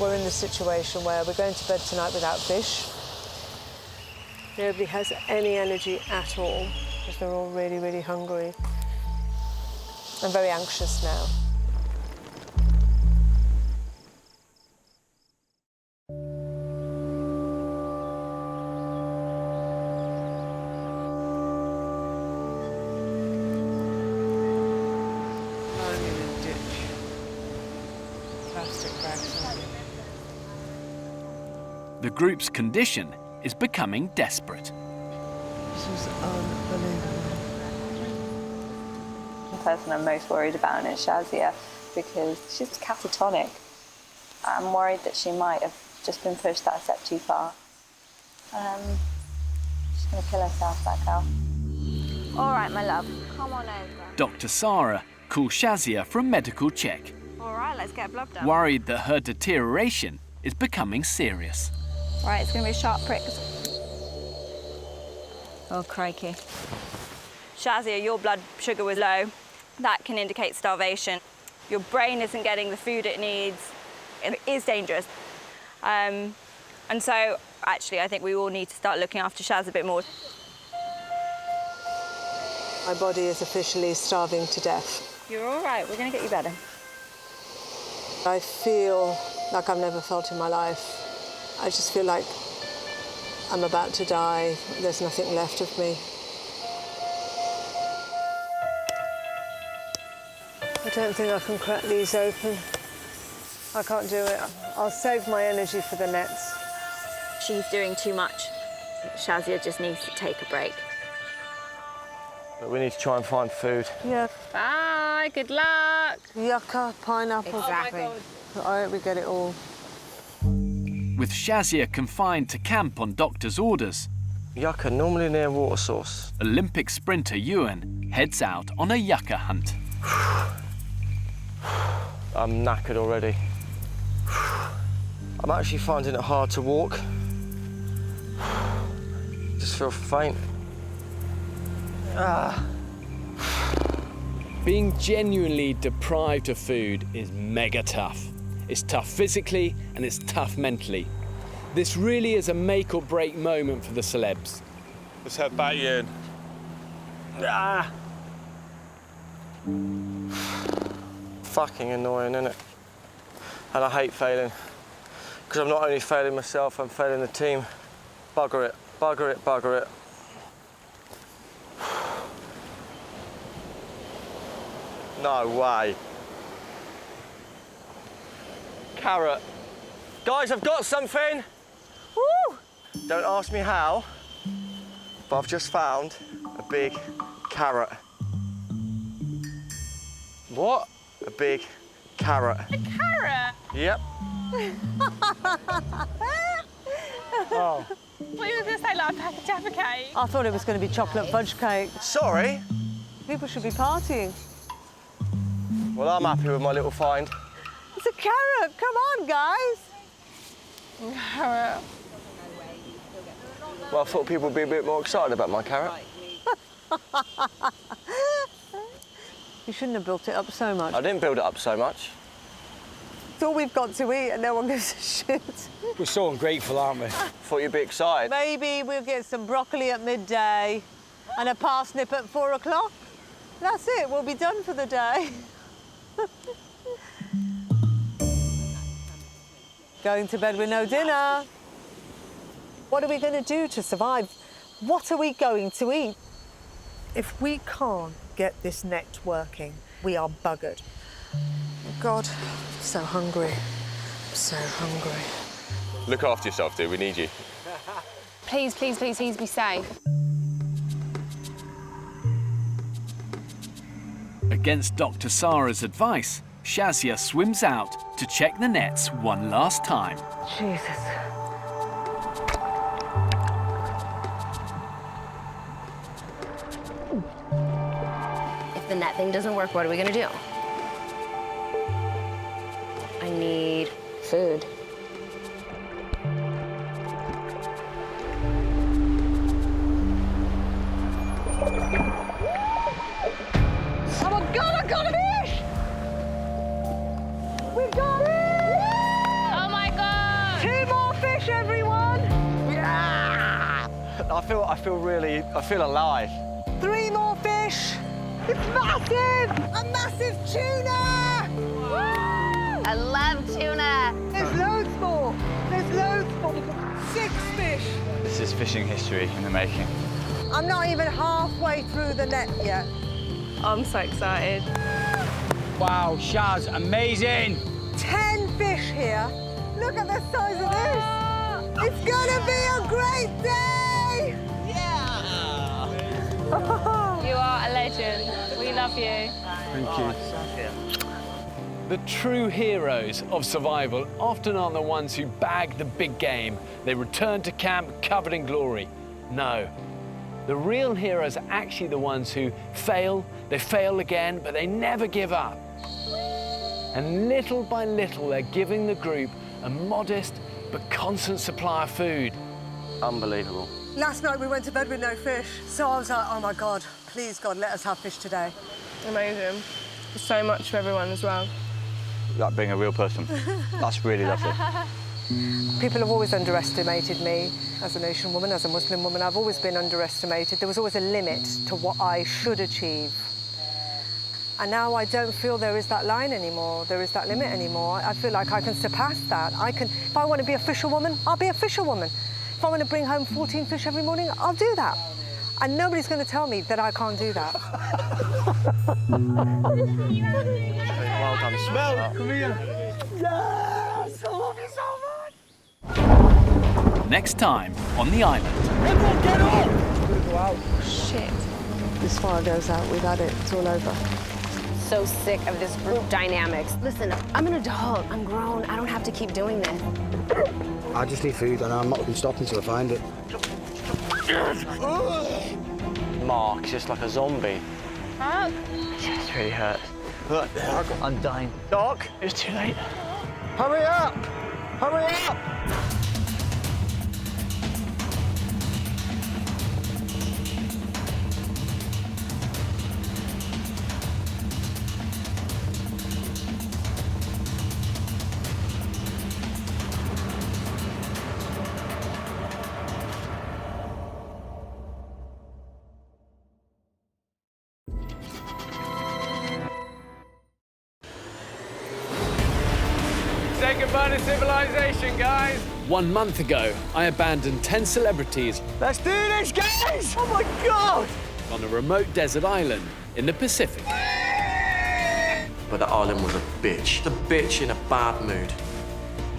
N: We're in the situation where we're going to bed tonight without fish. Nobody has any energy at all because they're all really, really hungry. I'm very anxious now. I'm in a ditch. Plastic bags.
A: The group's condition is becoming desperate.
N: This is unbelievable.
V: The person I'm most worried about is Shazia because she's catatonic. I'm worried that she might have just been pushed that step too far. She's going to kill herself, that girl. All right, my love, come on over.
A: Dr. Sarah calls Shazia for a medical check,
V: All right, let's get blood done.
A: worried that her deterioration is becoming serious.
V: Right, it's going to be sharp pricks. Oh, crikey. Shazia, your blood sugar was low. That can indicate starvation. Your brain isn't getting the food it needs. It is dangerous. And so, actually, I think we all need to start looking after Shaz a bit more.
N: My body is officially starving to death.
V: You're all right. We're going to get you better.
N: I feel like I've never felt in my life. I just feel like I'm about to die. There's nothing left of me. I don't think I can crack these open. I can't do it. I'll save my energy for the nets.
V: She's doing too much. Shazia just needs to take a break.
F: But we need to try and find food.
N: Yeah.
B: Bye, good luck.
N: Yucca, pineapple.
V: Exactly.
N: I hope we get it all.
A: With Shazia confined to camp on doctor's orders,
F: Yucca, normally near water source.
A: Olympic sprinter Ewan heads out on a yucca hunt.
F: I'm knackered already. I'm actually finding it hard to walk. Just feel faint.
A: Being genuinely deprived of food is mega tough. It's tough physically and it's tough mentally. This really is a make or break moment for the celebs.
P: Let's head back in.
F: Fucking annoying, isn't it? And I hate failing. Because I'm not only failing myself, I'm failing the team. Bugger it, bugger it, bugger it. No way. Carrot. Guys, I've got something. Woo! Don't ask me how, but I've just found a big carrot.
G: What?
F: A big carrot.
B: A carrot?
F: Yep.
N: Oh.
B: What you were going to say, like a pack of Jaffa cake?
N: I thought it was going to be chocolate fudge cake.
F: Sorry?
N: People should be partying.
F: Well, I'm happy with my little find.
N: It's a carrot. Come on, guys.
B: Carrot.
E: Well, I thought people would be a bit more excited about my carrot.
N: You shouldn't have built it up so much.
E: I didn't build it up so much.
N: It's all we've got to eat and no one gives a shit.
Q: We're so ungrateful, aren't we?
E: Thought you'd be excited.
N: Maybe we'll get some broccoli at midday and a parsnip at 4 o'clock. That's it, we'll be done for the day. Going to bed with no dinner. What are we going to do to survive? What are we going to eat? If we can't get this net working, we are buggered. God, I'm so hungry. I'm so hungry.
F: Look after yourself, dude. We need you.
U: Please, please, please, please be safe.
A: Against Dr. Sarah's advice, Shazia swims out to check the nets one last time.
N: Jesus.
U: If the net thing doesn't work, what are we gonna do? I need food.
N: Oh my God, I got a fish! We got it!
B: Oh my God!
N: 2 more fish, everyone!
E: Yeah! I feel alive.
N: 3 more fish! It's massive! A massive tuna! Woo!
U: I love tuna.
N: There's loads more. There's loads more. 6 fish.
H: This is fishing history in the making.
N: I'm not even halfway through the net yet.
B: I'm so excited.
Q: Wow, Shaz, amazing!
N: 10 fish here. Look at the size of this. It's gonna be a great day.
E: Yeah.
B: You are a legend. We love you.
Q: Thank you.
A: The true heroes of survival often aren't the ones who bag the big game. They return to camp covered in glory. No. The real heroes are actually the ones who fail, they fail again, but they never give up. And little by little, they're giving the group a modest but constant supply of food.
E: Unbelievable.
N: Last night we went to bed with no fish, so I was like, oh my God, please God, let us have fish today.
B: Amazing. So much for everyone as well.
H: Like being a real person. That's really lovely.
N: People have always underestimated me as an Asian woman, as a Muslim woman. I've always been underestimated. There was always a limit to what I should achieve. And now I don't feel there is that line anymore, there is that limit anymore. I feel like I can surpass that. If I want to be a fisherwoman, I'll be a fisherwoman. If I want to bring home 14 fish every morning, I'll do that. And nobody's going to tell me that I can't do that.
E: Well done. Smell.
Q: Come here.
N: Yes! I love you so much!
A: Next time on the island.
Q: Everyone get off! We're gonna go out.
B: Shit.
N: This fire goes out, we've had it, it's all over.
U: So sick of this group dynamics. Listen, I'm an adult. I'm grown. I don't have to keep doing this.
R: I just need food and I'm not going to stop until I find it.
E: Mark's just like a zombie.
B: Huh?
E: It really hurts.
H: I'm dying.
E: Doc, it's too late. Hurry up! Hurry up!
A: Say goodbye to civilization, guys. 1 month ago, I abandoned 10 celebrities.
E: Let's do this, guys! Oh my God!
A: On a remote desert island in the Pacific.
F: But the island was a bitch. The bitch in a bad mood.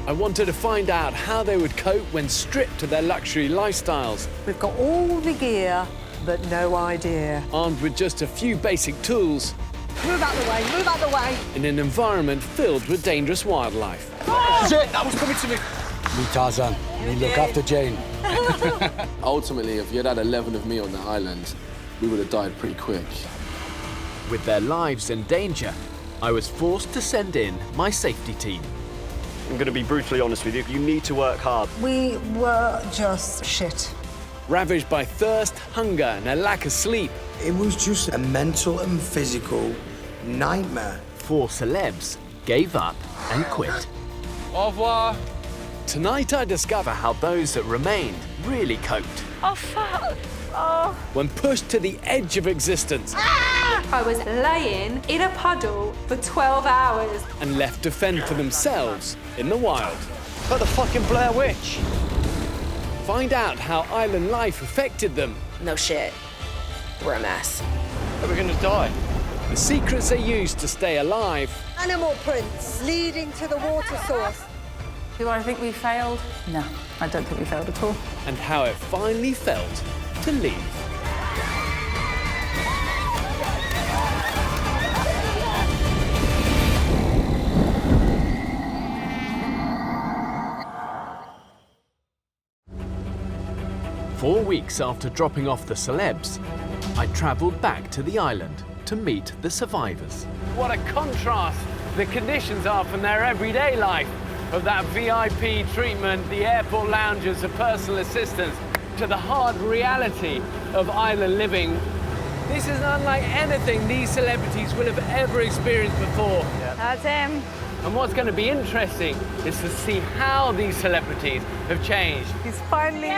A: I wanted to find out how they would cope when stripped of their luxury lifestyles.
N: We've got all the gear, but no idea.
A: Armed with just a few basic tools.
N: Move out the way, move out the way.
A: In an environment filled with dangerous wildlife.
Q: Shit, that was coming to me.
R: Me Tarzan, me look after Jane.
I: Ultimately, if you had 11 of me on the island, we would have died pretty quick.
A: With their lives in danger, I was forced to send in my safety team.
E: I'm going to be brutally honest with you. You need to work hard.
N: We were just shit.
A: ravaged by thirst, hunger, and a lack of sleep.
R: It was just a mental and physical nightmare.
A: 4 celebs gave up and quit.
G: Au revoir.
A: Tonight I discover how those that remained really coped.
B: Oh, fuck. Oh.
A: When pushed to the edge of existence.
B: I was laying in a puddle for 12 hours.
A: And left to fend for themselves in the wild.
E: Like the fucking Blair Witch.
A: Find out how island life affected them.
U: No shit. We're a mess.
E: Are we gonna die?
A: The secrets they used to stay alive.
N: Animal prints leading to the water source.
W: Do I think we failed? No, I don't think we failed at all.
A: And how it finally felt to leave. Four weeks after dropping off the celebs, I travelled back to the island to meet the survivors.
J: What a contrast the conditions are from their everyday life, of that VIP treatment, the airport lounges, the personal assistants, to the hard reality of island living. This is unlike anything these celebrities will have ever experienced before.
B: That's him.
J: And what's going to be interesting is to see how these celebrities have changed.
N: He's finally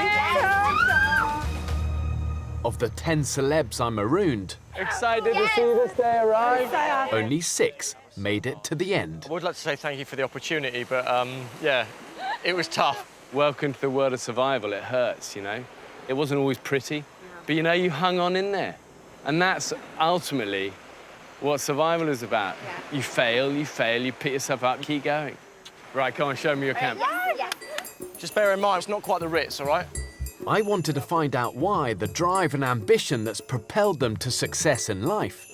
A: Of the 10 celebs I marooned,
J: excited to see this day arrive.
A: only 6 made it to the end.
E: I would like to say thank you for the opportunity, but yeah, it was tough.
J: Welcome to the world of survival. It hurts, you know. It wasn't always pretty, but you know, you hung on in there. And that's ultimately what survival is about. You fail, you pick yourself up, keep going. Right, come on, show me your camp.
E: Just bear in mind, it's not quite the Ritz, all right?
A: I wanted to find out why the drive and ambition that's propelled them to success in life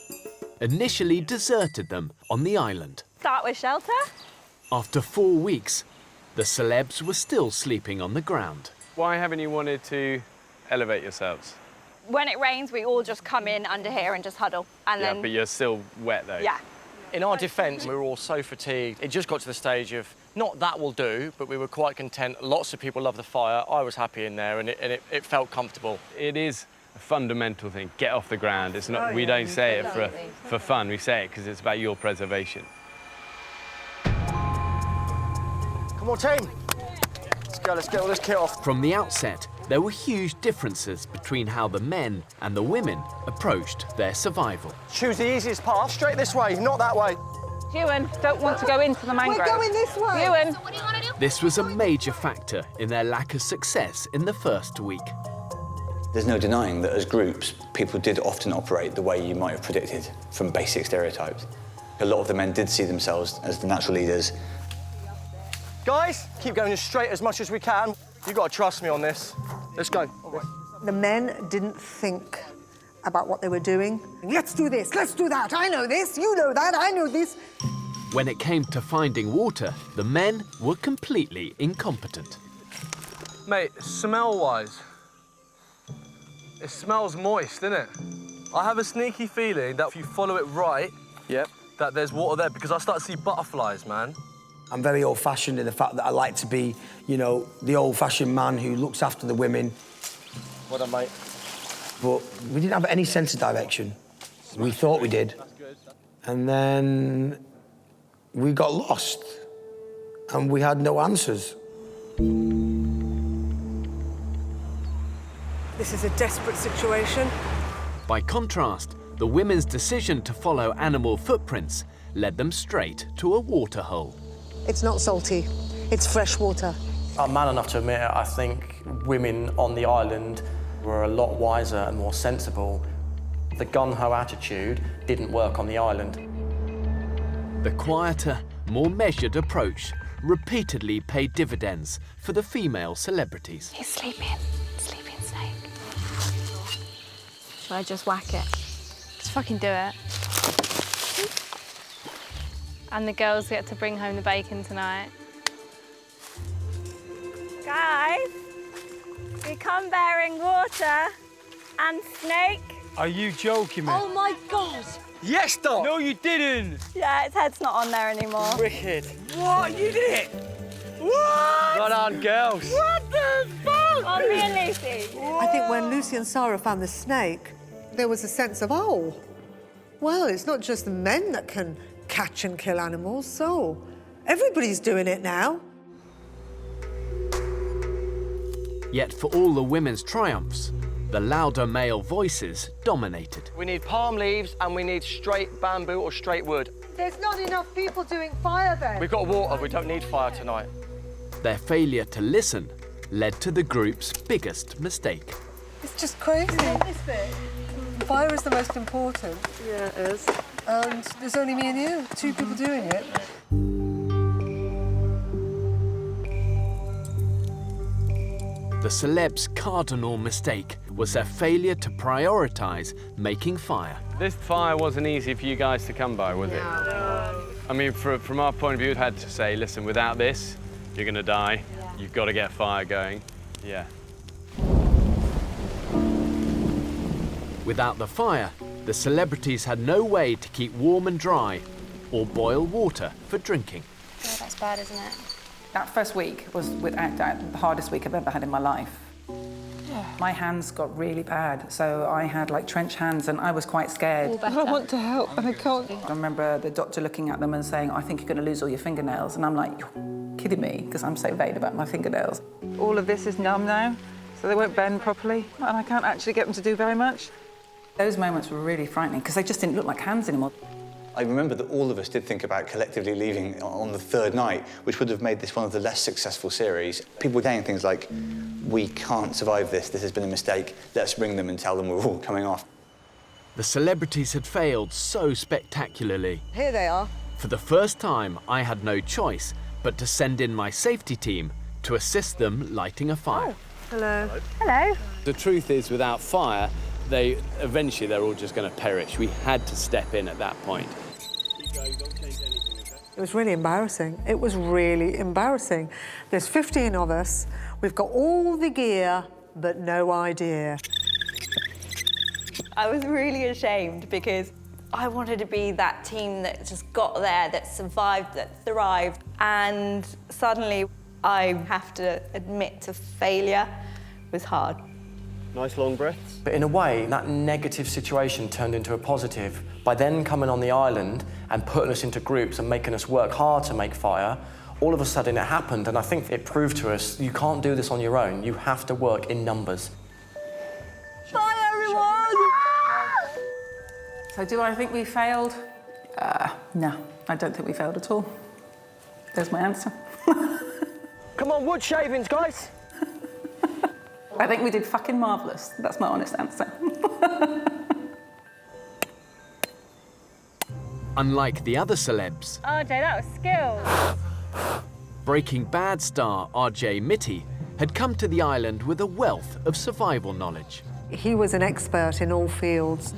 A: initially deserted them on the island.
B: Start with shelter.
A: After 4 weeks, the celebs were still sleeping on the ground.
J: Why haven't you wanted to elevate yourselves?
V: When it rains, we all just come in under here and just huddle. And
J: Yeah,
V: then,
J: but you're still wet though.
V: yeah.
E: In our defence, we were all so fatigued. It just got to the stage of, not that will do, but we were quite content. Lots of people loved the fire. I was happy in there, and it felt comfortable.
J: It is a fundamental thing. Get off the ground. It's not. We don't say it for fun. We say it because it's about your preservation.
E: Come on, team. Let's get all this kit off.
A: From the outset, there were huge differences between how the men and the women approached their survival.
E: Choose the easiest path, straight this way, not that way.
W: Ewan, don't want to go into the mangrove.
N: We're going this way.
W: Ewan.
A: This was a major factor in their lack of success in the first week.
D: There's no denying that as groups, people did often operate the way you might have predicted from basic stereotypes. A lot of the men did see themselves as the natural leaders.
E: Guys, keep going as straight as much as we can. You've got to trust me on this. Let's go.
N: The men didn't think about what they were doing. Let's do this, let's do that. I know this, you know that, I know this.
A: When it came to finding water, the men were completely incompetent.
G: Mate, smell-wise, it smells moist, innit? I have a sneaky feeling that if you follow it right, that there's water there, because I start to see butterflies, man.
R: I'm very old-fashioned in the fact that I like to be, you know, the old-fashioned man who looks after the women.
E: Well done, mate.
R: But we didn't have any sense of direction. We thought we did. And then we got lost, and we had no answers.
N: This is a desperate situation.
A: By contrast, the women's decision to follow animal footprints led them straight to a waterhole.
N: It's not salty, it's fresh water.
E: I'm man enough to admit it. I think women on the island were a lot wiser and more sensible. The gun-ho attitude didn't work on the island.
A: The quieter, more measured approach repeatedly paid dividends for the female celebrities.
B: He's sleeping snake. Should I just whack it? Just fucking do it. And the girls get to bring home the bacon tonight.
V: Guys, we come bearing water and snake.
Q: Are you joking me?
V: Oh my God.
E: Yes, Doc!
Q: No, you didn't!
V: Yeah, its head's not on there anymore.
E: Wicked.
Q: What? You did it? What?
E: Well done, girls.
Q: What the fuck?
V: Oh, me and Lucy.
N: I think when Lucy and Sarah found the snake, there was a sense of, oh, well, it's not just the men that can catch and kill animals, so everybody's doing it now.
A: Yet for all the women's triumphs, the louder male voices dominated.
E: We need palm leaves and we need straight bamboo or straight wood.
N: There's not enough people doing fire then.
E: We've got water, we don't need fire tonight.
A: Their failure to listen led to the group's biggest mistake.
N: It's just crazy. Fire is the most important.
L: Yeah, it is.
N: And there's only me and you, 2 people doing it.
A: The Celeb's cardinal mistake was their failure to prioritise making fire.
O: This fire wasn't easy for you guys to come by, was it? No. I mean, from our point of view, we had to say, listen, without this, you're going to die. Yeah. You've got to get fire going. Yeah.
A: Without the fire, the celebrities had no way to keep warm and dry or boil water for drinking.
V: Oh, that's bad, isn't it?
W: That first week was, without doubt, the hardest week I've ever had in my life. My hands got really bad, so I had like trench hands and I was quite scared.
N: I want to help and I can't.
W: I remember the doctor looking at them and saying, I think you're going to lose all your fingernails. And I'm like, you're kidding me, because I'm so vain about my fingernails. All of this is numb now, so they won't bend properly, and I can't actually get them to do very much. Those moments were really frightening, because they just didn't look like hands anymore.
D: I remember that all of us did think about collectively leaving on the 3rd night, which would have made this one of the less successful series. People were saying things like, we can't survive this has been a mistake, let's ring them and tell them we're all coming off.
A: The celebrities had failed so spectacularly.
N: Here they are.
A: For the first time, I had no choice but to send in my safety team to assist them lighting a fire.
N: Oh, hello.
V: Hello.
A: The truth is, without fire, eventually they're all just going to perish. We had to step in at that point.
N: It was really embarrassing. It was really embarrassing. There's 15 of us. We've got all the gear, but no idea.
V: I was really ashamed because I wanted to be that team that just got there, that survived, that thrived. And suddenly I have to admit to failure was hard.
E: Nice long breaths.
F: But in a way, that negative situation turned into a positive. By then coming on the island and putting us into groups and making us work hard to make fire, all of a sudden it happened, and I think it proved to us, you can't do this on your own. You have to work in numbers.
W: Bye, everyone! So do I think we failed? No, I don't think we failed at all. There's my answer.
E: Come on, wood shavings, guys!
W: I think we did fucking marvellous. That's my honest answer.
A: Unlike the other celebs,
B: RJ, that was skills.
A: Breaking Bad star RJ Mitty had come to the island with a wealth of survival knowledge.
N: He was an expert in all fields.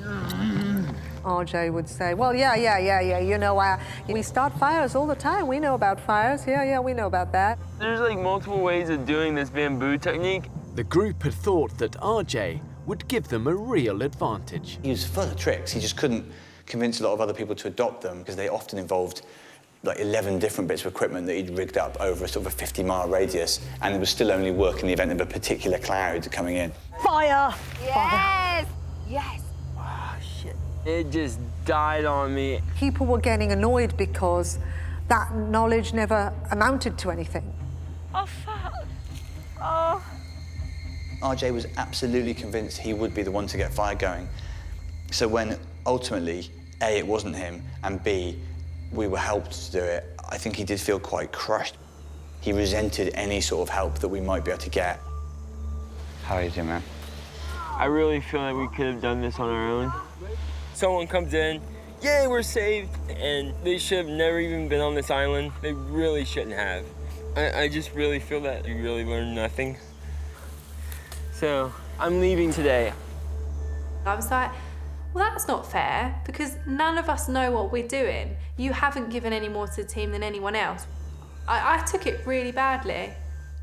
N: RJ would say, well, yeah, you know, we start fires all the time. We know about fires. Yeah, we know about that.
S: There's like multiple ways of doing this bamboo technique.
A: The group had thought that RJ would give them a real advantage.
D: He was full of tricks. He just couldn't convince a lot of other people to adopt them because they often involved like 11 different bits of equipment that he'd rigged up over a sort of a 50-mile radius, and it was still only work in the event of a particular cloud coming in.
N: Fire!
V: Yes!
N: Fire.
V: Yes!
S: Oh, shit. It just died on me.
N: People were getting annoyed because that knowledge never amounted to anything.
V: Oh, fuck. Oh.
D: RJ was absolutely convinced he would be the one to get fire going. So when ultimately, A, it wasn't him, and B, we were helped to do it, I think he did feel quite crushed. He resented any sort of help that we might be able to get. How are you doing, man?
S: I really feel like we could have done this on our own. Someone comes in, yay, we're saved, and they should have never even been on this island. They really shouldn't have. I just really feel that you really learned nothing. So, I'm leaving today.
T: I was like, well, that's not fair, because none of us know what we're doing. You haven't given any more to the team than anyone else. I took it really badly,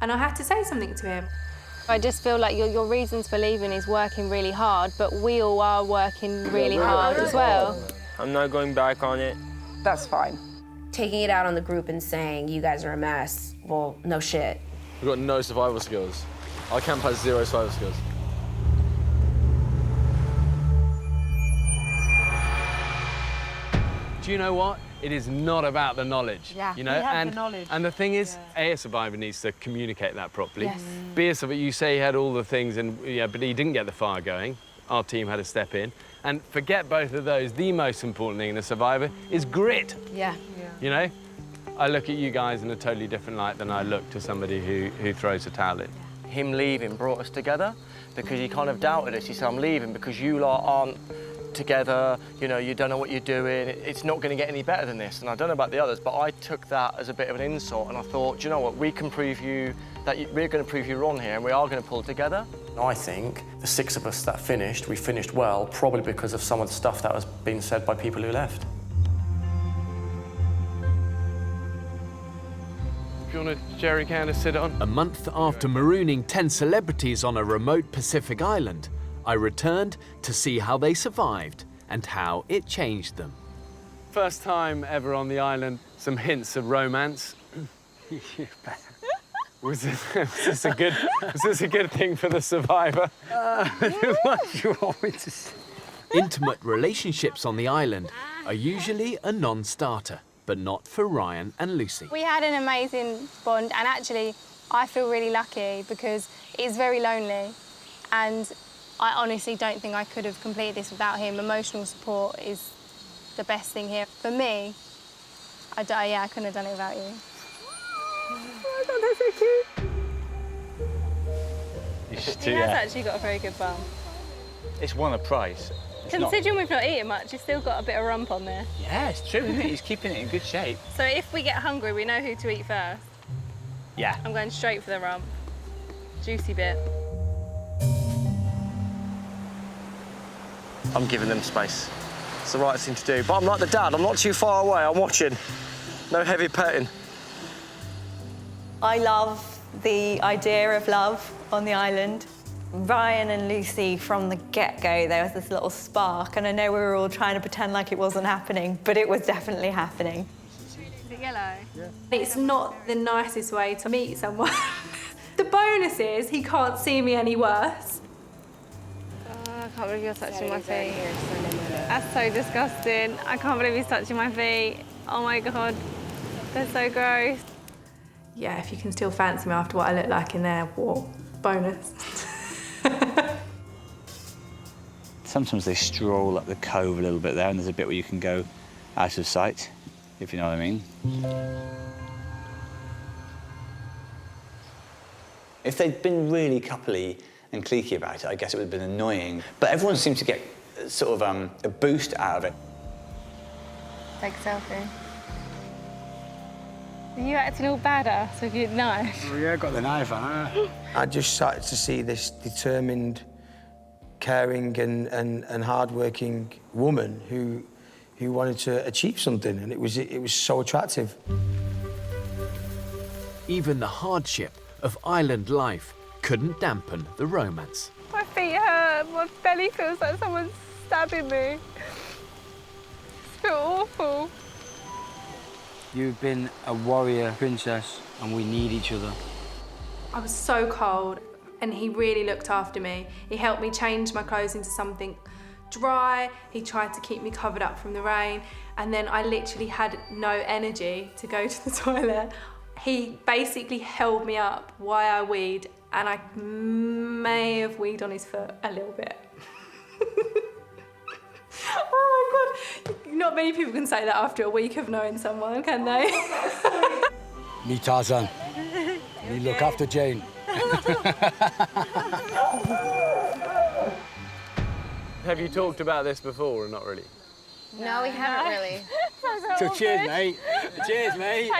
T: and I had to say something to him.
B: I just feel like your reasons for leaving is working really hard, but we all are working really hard as well.
S: I'm not going back on it.
W: That's fine.
U: Taking it out on the group and saying, you guys are a mess, well, no shit.
I: We've got no survival skills. Our camp has 0 survival skills.
A: Do you know what? It is not about the knowledge.
C: Yeah,
A: you know,
C: we have
A: and
C: the knowledge.
A: And the thing is, A, a survivor needs to communicate that properly.
C: Yes.
A: B, a survivor, you say he had all the things, and yeah, but he didn't get the fire going. Our team had to step in, and forget both of those. The most important thing in a survivor is grit.
C: Yeah.
A: You know, I look at you guys in a totally different light than I look to somebody who throws a towel in.
E: Him leaving brought us together because he kind of doubted us. He said, I'm leaving because you lot aren't together, you know, you don't know what you're doing, it's not going to get any better than this. And I don't know about the others, but I took that as a bit of an insult, and I thought, do you know what, we can prove you that we're going to prove you wrong here, and we are going to pull together. I think the 6 of us that finished, we finished well, probably because of some of the stuff that was being said by people who left.
A: Do you want a jerry can to sit on?
K: A month after marooning 10 celebrities on a remote Pacific island, I returned to see how they survived and how it changed them.
A: First time ever on the island, some hints of romance. Was this a good thing for the survivor?
H: What do you want me to say?
K: Intimate relationships on the island are usually a non-starter, but not for Ryan and Lucy.
B: We had an amazing bond, and actually, I feel really lucky because it's very lonely, and I honestly don't think I could have completed this without him. Emotional support is the best thing here. For me, I couldn't have done it without you. Oh my God, that's so cute. He has actually got a very good bum.
H: It's won a prize.
B: Considering we've not eaten much, you've still got a bit of rump on there.
H: Yeah, it's true, isn't it? He's keeping it in good shape.
B: So if we get hungry, we know who to eat first.
H: Yeah.
B: I'm going straight for the rump. Juicy bit.
E: I'm giving them space. It's the right thing to do. But I'm like the dad, I'm not too far away, I'm watching. No heavy petting.
V: I love the idea of love on the island. Ryan and Lucy, from the get-go, there was this little spark, and I know we were all trying to pretend like it wasn't happening, but it was definitely happening.
B: Is it yellow? Yeah. It's not the nicest way to meet someone. The bonus is he can't see me any worse. I can't believe you're touching my feet. That's so disgusting. I can't believe he's touching my feet. Oh my God, they're so gross. Yeah, if you can still fancy me after what I look like in there, what? Bonus.
H: Sometimes they stroll up the cove a little bit there, and there's a bit where you can go out of sight, if you know what I mean.
D: If they'd been really coupley and cliquey about it, I guess it would have been annoying. But everyone seemed to get sort of a boost out of it.
B: Take a selfie. Are you acting all badass with your knife?
R: Oh, yeah, I got the knife on her. I just started to see this determined, caring and hard-working woman who wanted to achieve something, and it was so attractive.
K: Even the hardship of island life couldn't dampen the romance.
B: My feet hurt. My belly feels like someone's stabbing me. I feel awful.
Q: You've been a warrior princess, and we need each other.
B: I was so cold, and he really looked after me. He helped me change my clothes into something dry. He tried to keep me covered up from the rain, and then I literally had no energy to go to the toilet. He basically held me up while I weed, and I may have weed on his foot a little bit. Oh my God. Not many people can say that after a week of knowing someone, can they?
R: Me Tarzan. Me look after Jane.
A: Have you talked about this before or not really?
U: No, we haven't really.
H: So cheers, mate. Cheers, mate.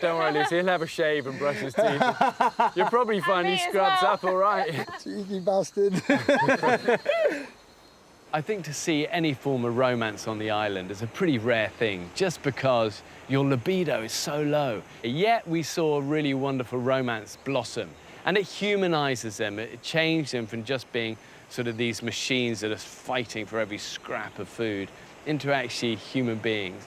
A: Don't worry, Lucy. He'll have a shave and brush his teeth. You'll probably find he scrubs up all right.
R: Cheeky bastard.
A: I think to see any form of romance on the island is a pretty rare thing, just because your libido is so low. Yet we saw a really wonderful romance blossom, and it humanizes them. It changed them from just being sort of these machines that are fighting for every scrap of food into actually human beings.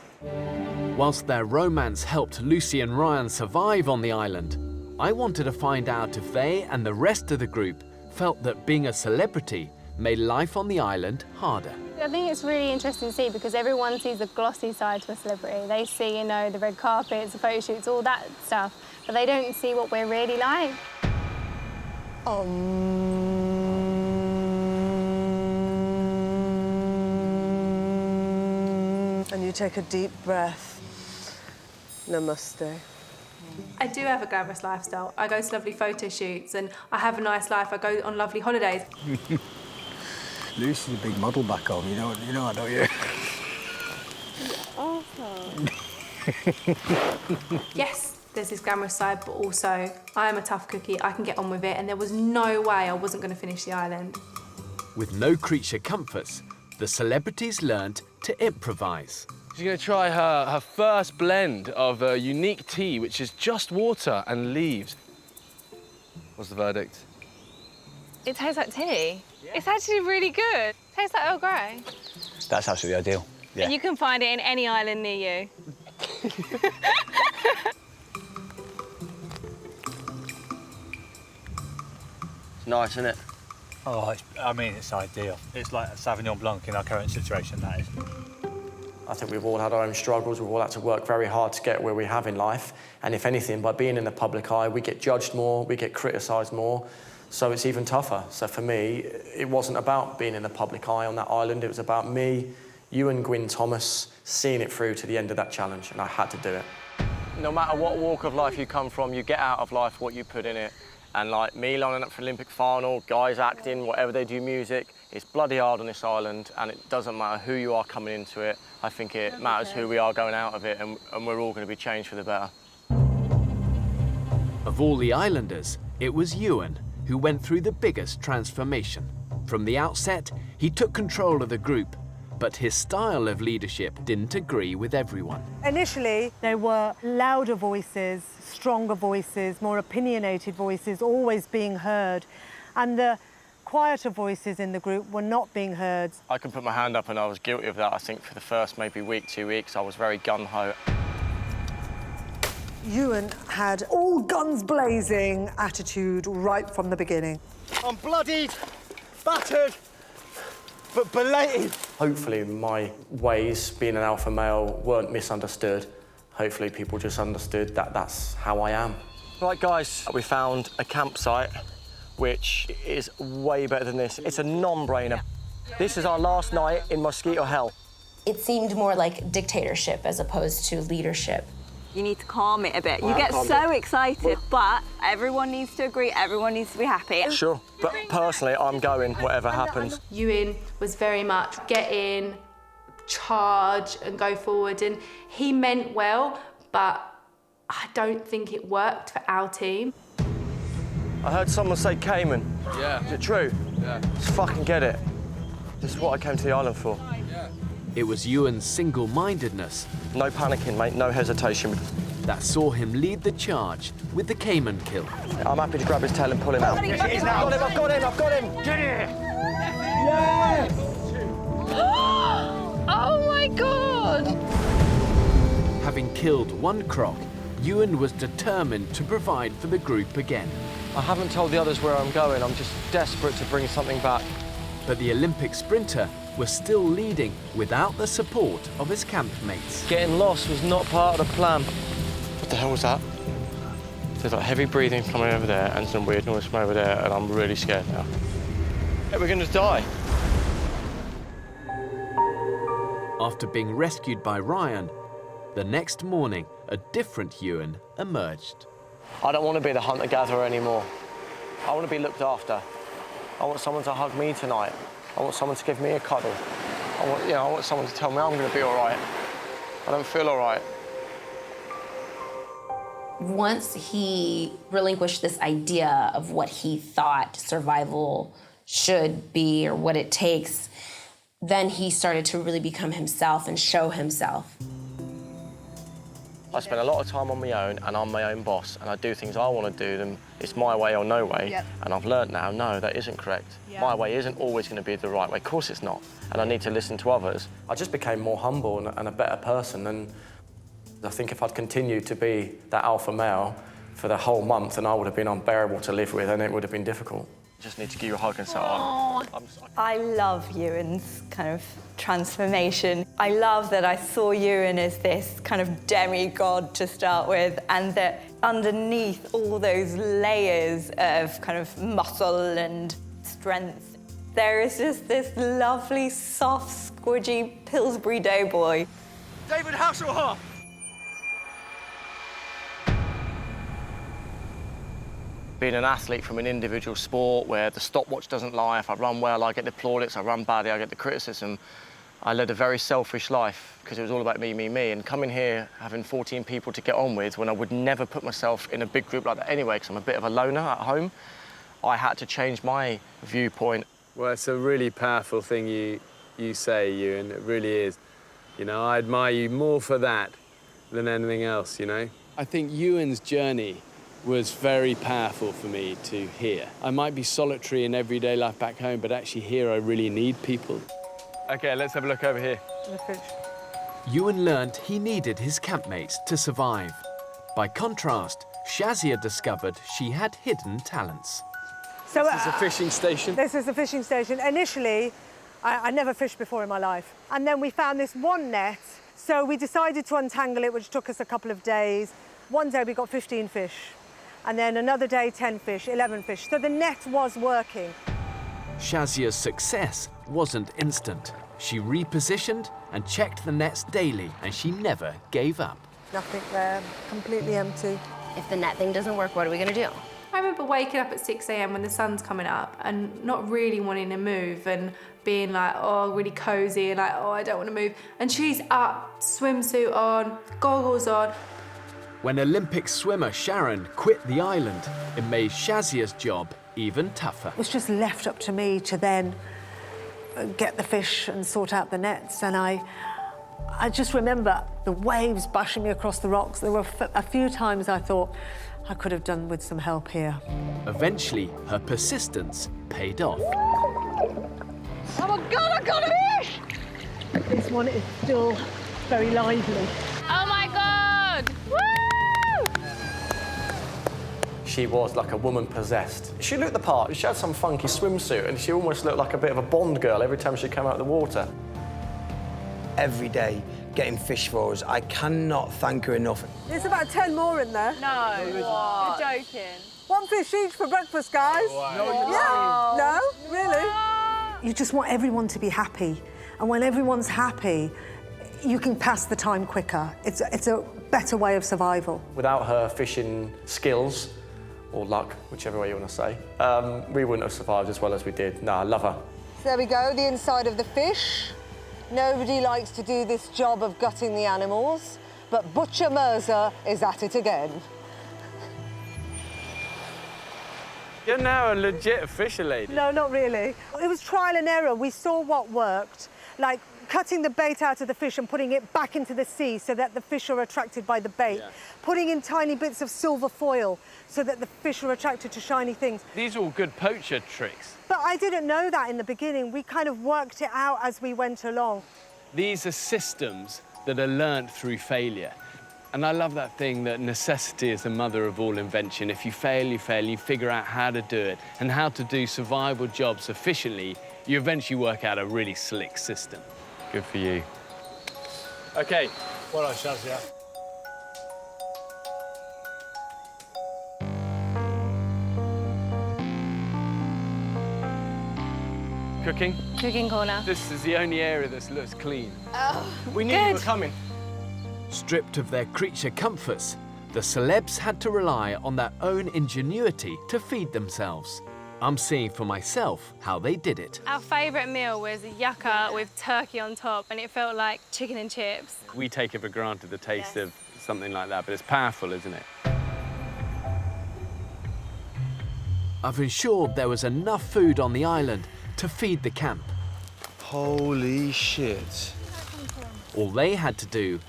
K: Whilst their romance helped Lucy and Ryan survive on the island, I wanted to find out if they and the rest of the group felt that being a celebrity made life on the island harder.
B: I think it's really interesting to see because everyone sees the glossy side to a celebrity. They see, you know, the red carpets, the photo shoots, all that stuff, but they don't see what we're really like.
L: And you take a deep breath. Namaste.
T: I do have a glamorous lifestyle. I go to lovely photo shoots and I have a nice life. I go on lovely holidays.
Q: Lucy's a big model back home, you know that, don't you?
B: Awesome.
T: Yes, there's this glamorous side, but also I am a tough cookie. I can get on with it, and there was no way I wasn't going to finish the island.
K: With no creature comforts, the celebrities learned to improvise.
G: She's going to try her first blend of a unique tea, which is just water and leaves. What's the verdict?
B: It tastes like tea. Yeah. It's actually really good. It tastes like Earl Grey.
Q: That's absolutely ideal. Yeah.
B: And you can find it in any island near you.
E: It's nice, isn't it?
H: Oh, I mean, it's ideal. It's like a Sauvignon Blanc in our current situation, that is.
F: I think we've all had our own struggles. We've all had to work very hard to get where we have in life. And if anything, by being in the public eye, we get judged more, we get criticised more. So it's even tougher. So for me, it wasn't about being in the public eye on that island. It was about me, you and Gwyn Thomas, seeing it through to the end of that challenge, and I had to do it. No matter what walk of life you come from, you get out of life what you put in it. And like me lining up for Olympic final, guys acting, whatever they do music, it's bloody hard on this island, and it doesn't matter who you are coming into it. I think it matters who we are going out of it, and we're all going to be changed for the better.
K: Of all the islanders, it was Ewan who went through the biggest transformation. From the outset, he took control of the group, but his style of leadership didn't agree with everyone.
N: Initially, there were louder voices, stronger voices, more opinionated voices, always being heard. And the quieter voices in the group were not being heard.
F: I can put my hand up, and I was guilty of that. I think for the first maybe week, 2 weeks, I was very gun-ho.
N: Ewan had all guns blazing attitude right from the beginning.
E: I'm bloodied, battered, but belated.
F: Hopefully my ways, being an alpha male, weren't misunderstood. Hopefully people just understood that that's how I am. Right, guys, we found a campsite which is way better than this. It's a non-brainer. This is our last night in mosquito hell.
U: It seemed more like dictatorship as opposed to leadership.
V: You need to calm it a bit. You get so excited, but everyone needs to agree, everyone needs to be happy.
F: Sure, but personally, I'm going whatever happens.
T: Ewan was very much get in, charge and go forward, and he meant well, but I don't think it worked for our team.
F: I heard someone say cayman.
G: Yeah.
F: Is it true?
G: Yeah.
F: Let's fucking get it. This is what I came to the island for.
K: It was Ewan's single-mindedness.
F: No panicking, mate, no hesitation.
K: That saw him lead the charge with the cayman kill.
F: I'm happy to grab his tail and pull him out.
E: I've got him, I've got him, I've got him!
F: Get here!
E: Yes!
B: Oh my God!
K: Having killed one croc, Ewan was determined to provide for the group again.
F: I haven't told the others where I'm going. I'm just desperate to bring something back.
K: But the Olympic sprinter was still leading without the support of his campmates.
F: Getting lost was not part of the plan. What the hell was that? There's like heavy breathing coming over there and some weird noise from over there, and I'm really scared now. Yeah, we're gonna die.
K: After being rescued by Ryan, the next morning, a different Ewan emerged.
F: I don't want to be the hunter-gatherer anymore. I want to be looked after. I want someone to hug me tonight. I want someone to give me a cuddle. I want someone to tell me I'm going to be all right. I don't feel all right.
U: Once he relinquished this idea of what he thought survival should be or what it takes, then he started to really become himself and show himself.
F: I spend a lot of time on my own, and I'm my own boss, and I do things I want to do them. It's my way or no way. Yep. And I've learned now, no, that isn't correct. Yep. My way isn't always going to be the right way. Of course it's not. And I need to listen to others. I just became more humble and a better person. And I think if I'd continued to be that alpha male, for the whole month, and I would have been unbearable to live with, and it would have been difficult. Just need to give you a hug and say,
V: I love Ewan's kind of transformation. I love that I saw Ewan as this kind of demigod to start with, and that underneath all those layers of kind of muscle and strength, there is just this lovely, soft, squidgy Pillsbury Doughboy.
E: David Hasselhoff!
F: Being an athlete from an individual sport where the stopwatch doesn't lie, if I run well, I get the plaudits, I run badly, I get the criticism. I led a very selfish life because it was all about me, me, me. And coming here, having 14 people to get on with, when I would never put myself in a big group like that anyway, because I'm a bit of a loner at home, I had to change my viewpoint.
A: Well, it's a really powerful thing you say, Ewan, it really is. You know, I admire you more for that than anything else, you know? I think Ewan's journey was very powerful for me to hear. I might be solitary in everyday life back home, but actually here I really need people.
O: OK, let's have a look over here.
K: Ewan learnt he needed his campmates to survive. By contrast, Shazia discovered she had hidden talents.
A: So, this is a fishing station?
N: This is a fishing station. Initially, I never fished before in my life. And then we found this one net, so we decided to untangle it, which took us a couple of days. One day we got 15 fish. And then another day, 10 fish, 11 fish. So the net was working.
K: Shazia's success wasn't instant. She repositioned and checked the nets daily, and she never gave up.
N: Nothing there, completely empty.
U: If the net thing doesn't work, what are we going to do?
T: I remember waking up at 6 a.m. when the sun's coming up and not really wanting to move and being like, oh, really cozy and like, oh, I don't want to move. And she's up, swimsuit on, goggles on.
K: When Olympic swimmer Sharon quit the island, it made Shazia's job even tougher.
N: It was just left up to me to then get the fish and sort out the nets. And I just remember the waves bashing me across the rocks. There were a few times I thought I could have done with some help here.
K: Eventually, her persistence paid off.
N: Oh my God, I got a fish! This one is still very lively.
B: Oh my God! Woo!
F: She was like a woman possessed. She looked the part. She had some funky swimsuit, and she almost looked like a bit of a Bond girl every time she came out of the water.
R: Every day, getting fish for us. I cannot thank her enough.
N: There's about 10 more in there.
B: No, what? You're joking.
N: One fish each for breakfast, guys.
B: No,
N: yeah. No? Really? You just want everyone to be happy. And when everyone's happy, you can pass the time quicker. It's a better way of survival.
F: Without her fishing skills, or luck, whichever way you want to say, we wouldn't have survived as well as we did. No, I love her.
L: So there we go, the inside of the fish. Nobody likes to do this job of gutting the animals, but Butcher Mirza is at it again.
A: You're now a legit fisher lady.
N: No, not really. It was trial and error. We saw what worked, like cutting the bait out of the fish and putting it back into the sea so that the fish are attracted by the bait. Yeah. Putting in tiny bits of silver foil so that the fish are attracted to shiny things.
A: These are all good poacher tricks.
N: But I didn't know that in the beginning. We kind of worked it out as we went along.
A: These are systems that are learnt through failure. And I love that thing that necessity is the mother of all invention. If you fail, you figure out how to do it and how to do survival jobs efficiently, you eventually work out a really slick system. Good for you.
O: OK, well done, Shazia. Cooking?
B: Cooking corner.
A: This is the only area that looks clean.
B: Oh,
F: we knew you were coming.
K: Stripped of their creature comforts, the celebs had to rely on their own ingenuity to feed themselves. I'm seeing for myself how they did it.
B: Our favourite meal was yaka with turkey on top, and it felt like chicken and chips.
A: We take it for granted, the taste of something like that, but it's powerful, isn't it?
K: I've ensured there was enough food on the island to feed the camp.
I: Holy shit.
K: All they had to do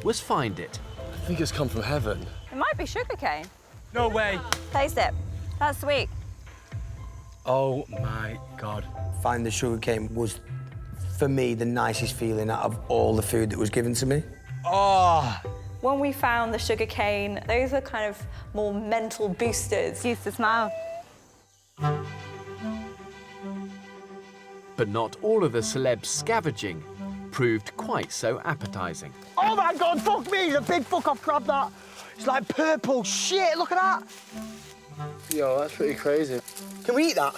K: was find it.
I: I think it's come from heaven.
V: It might be sugarcane.
O: No way.
V: Taste it. That's sweet.
R: Oh my God. Finding the sugarcane was, for me, the nicest feeling out of all the food that was given to me.
O: Oh,
C: When we found the sugar cane, those are kind of more mental boosters.
V: Used to smile.
K: But not all of the celebs scavenging proved quite so appetising.
E: Oh my God, fuck me, the big fuck, I've grabbed that. It's like purple shit, look at that.
I: Yo, that's pretty crazy.
E: Can we eat that?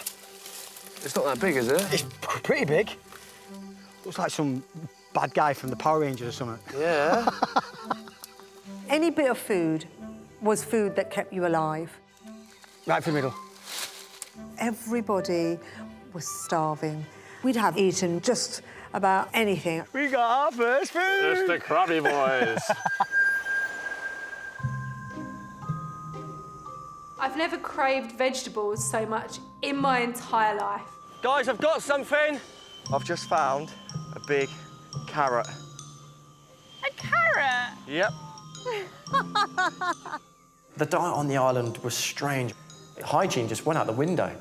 I: It's not that big, is it?
E: It's pretty big. Looks like some bad guy from the Power Rangers or something.
I: Yeah.
N: Any bit of food was food that kept you alive.
E: Right for the middle.
N: Everybody was starving. We'd have eaten just about anything.
E: We got our first food!
O: It's the Krabby Boys.
B: I've never craved vegetables so much in my entire life.
E: Guys, I've got something.
F: I've just found a big carrot.
V: A carrot?
F: Yep. The diet on the island was strange. Hygiene just went out the window.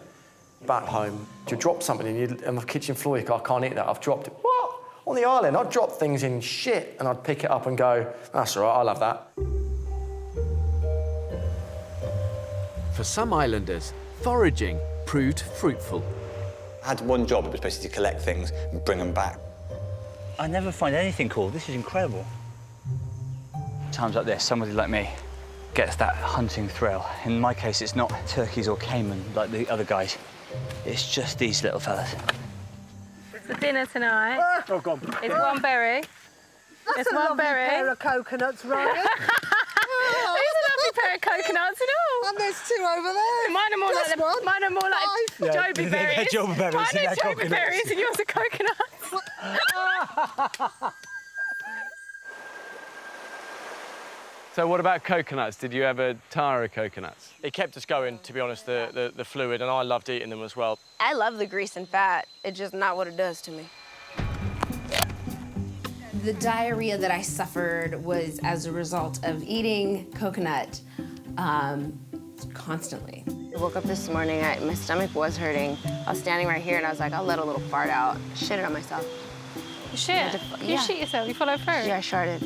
F: Back home, you drop something on the kitchen floor, you go, I can't eat that, I've dropped it. What? On the island, I'd drop things in shit and I'd pick it up and go, that's all right, I'll have that.
K: For some islanders, foraging proved fruitful.
D: I had one job, it was basically to collect things and bring them back.
H: I never find anything cool. This is incredible. Times like this, somebody like me gets that hunting thrill. In my case, it's not turkeys or cayman like the other guys. It's just these little fellas.
B: For dinner tonight,
E: Oh, God.
B: it's one berry.
N: That's
B: It's
N: a
B: one
N: lovely
B: berry.
N: pair of coconuts, Ryan.
B: It's a lovely pair of coconuts and all.
N: And there's two over there.
B: Mine are more
N: Plus
B: like
N: one.
B: mine are more like
E: Yeah,
B: Joby
E: they're
B: berries.
E: Joby berries
B: Mine
E: and
B: are
E: they're
B: Joby
E: coconuts.
B: berries and yours are coconuts.
O: So what about coconuts? Did you ever tire of coconuts?
F: It kept us going, to be honest, the fluid, and I loved eating them as well.
U: I love the grease and fat. It's just not what it does to me.
M: The diarrhea that I suffered was as a result of eating coconut constantly.
U: I woke up this morning, my stomach was hurting. I was standing right here and I was like, I'll let a little fart out. Shit it on myself.
B: You shit? You shit yourself? You follow through?
U: Yeah, I sharted.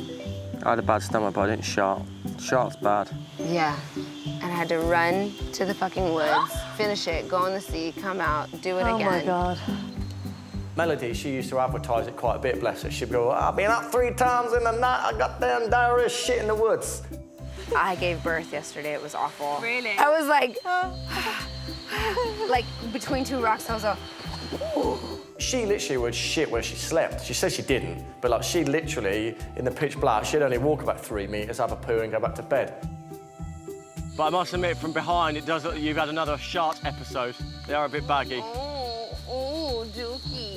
F: I had a bad stomach, but I didn't shart. Shart's bad.
U: Yeah. And I had to run to the fucking woods, finish it, go in the sea, come out, do it again.
N: Oh, my God.
F: Melody, she used to advertise it quite a bit, bless her. She'd go, I've been up 3 times in the night, I got damn diarrhea shit in the woods.
U: I gave birth yesterday, it was awful.
B: Really?
U: I was like between 2 rocks, I was like, ooh.
F: She literally would shit where she slept. She said she didn't, but like she literally, in the pitch black, she'd only walk about 3 meters, have a poo and go back to bed. But I must admit, from behind, it does look like you've had another shark episode. They are a bit baggy.
U: Oh, dookie.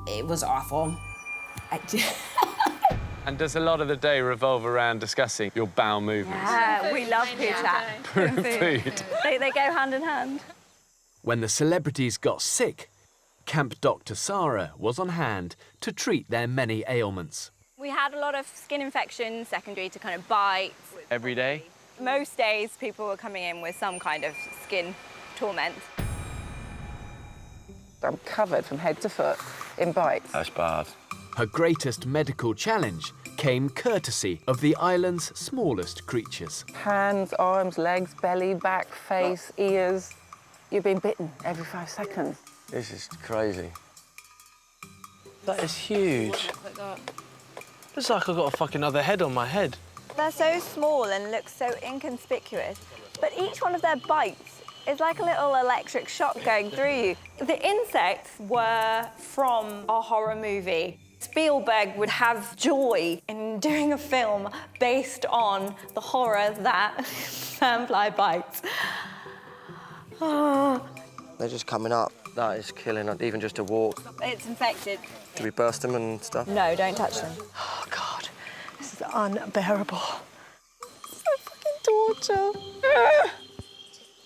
U: It was awful.
O: And does a lot of the day revolve around discussing your bowel movements?
C: Yeah, we love poo chat.
O: Food.
C: They go hand in hand.
K: When the celebrities got sick, Camp Dr. Sarah was on hand to treat their many ailments.
V: We had a lot of skin infections, secondary to kind of bites.
O: Every day?
V: Most days, people were coming in with some kind of skin torment.
W: I'm covered from head to foot in bites.
F: That's bad.
K: Her greatest medical challenge came courtesy of the island's smallest creatures.
W: Hands, arms, legs, belly, back, face, ears. You're being bitten every 5 seconds.
F: This is crazy. That is huge.
I: Looks like I've got a fucking other head on my head.
C: They're so small and look so inconspicuous, but each one of their bites is like a little electric shock going through you. The insects were from a horror movie. Spielberg would have joy in doing a film based on the horror that sandfly bites.
F: They're just coming up. That is killing, even just to walk.
V: It's infected.
F: Do we burst them and stuff?
C: No, don't touch them.
N: Oh, God. This is unbearable.
B: So fucking torture.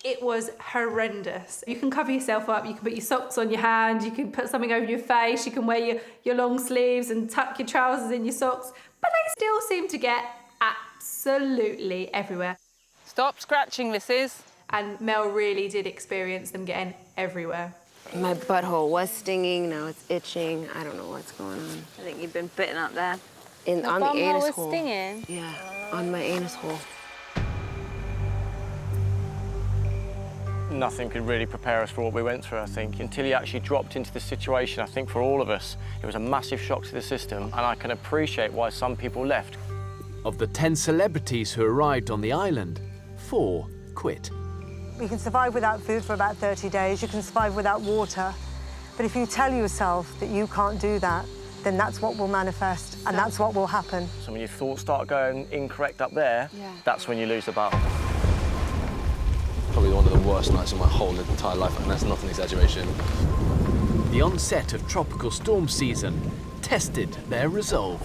B: It was horrendous. You can cover yourself up, you can put your socks on your hand, you can put something over your face, you can wear your long sleeves and tuck your trousers in your socks, but they still seem to get absolutely everywhere.
W: Stop scratching, missus.
B: And Mel really did experience them getting everywhere.
U: My butthole was stinging, now it's itching. I don't know what's going on.
C: I think you've been bitten up there.
U: On the anus
B: was
U: hole.
B: stinging?
U: Yeah, on my anus hole.
E: Nothing could really prepare us for what we went through, I think. Until he actually dropped into the situation, I think for all of us, it was a massive shock to the system, and I can appreciate why some people left.
K: Of the 10 celebrities who arrived on the island, 4 quit.
N: You can survive without food for about 30 days, you can survive without water. But if you tell yourself that you can't do that, then that's what will manifest and that's what will happen.
E: So when your thoughts start going incorrect up there, that's when you lose the battle.
I: Probably one of the worst nights of my whole entire life, and that's not an exaggeration.
K: The onset of tropical storm season tested their resolve.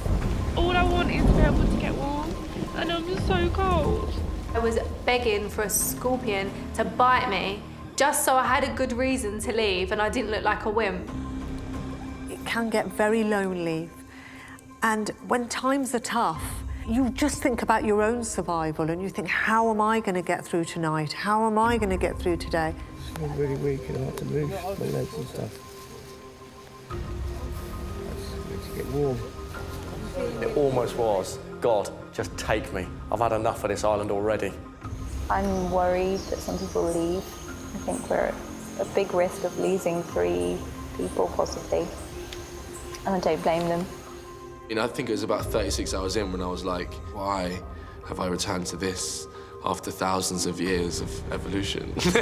T: All I want is to be able to get warm, and I'm just so cold. I was begging for a scorpion to bite me, just so I had a good reason to leave and I didn't look like a wimp.
N: It can get very lonely. And when times are tough, you just think about your own survival and you think, how am I going to get through tonight? How am I going to get through today?
R: I feel really weak and hard to move my legs and stuff. I just need to get warm.
F: It almost was, God, just take me. I've had enough of this island already.
C: I'm worried that some people leave. I think we're at a big risk of losing 3 people, possibly. And I don't blame them.
I: You know, I think it was about 36 hours in when I was like, why have I returned to this after thousands of years of evolution?
J: Look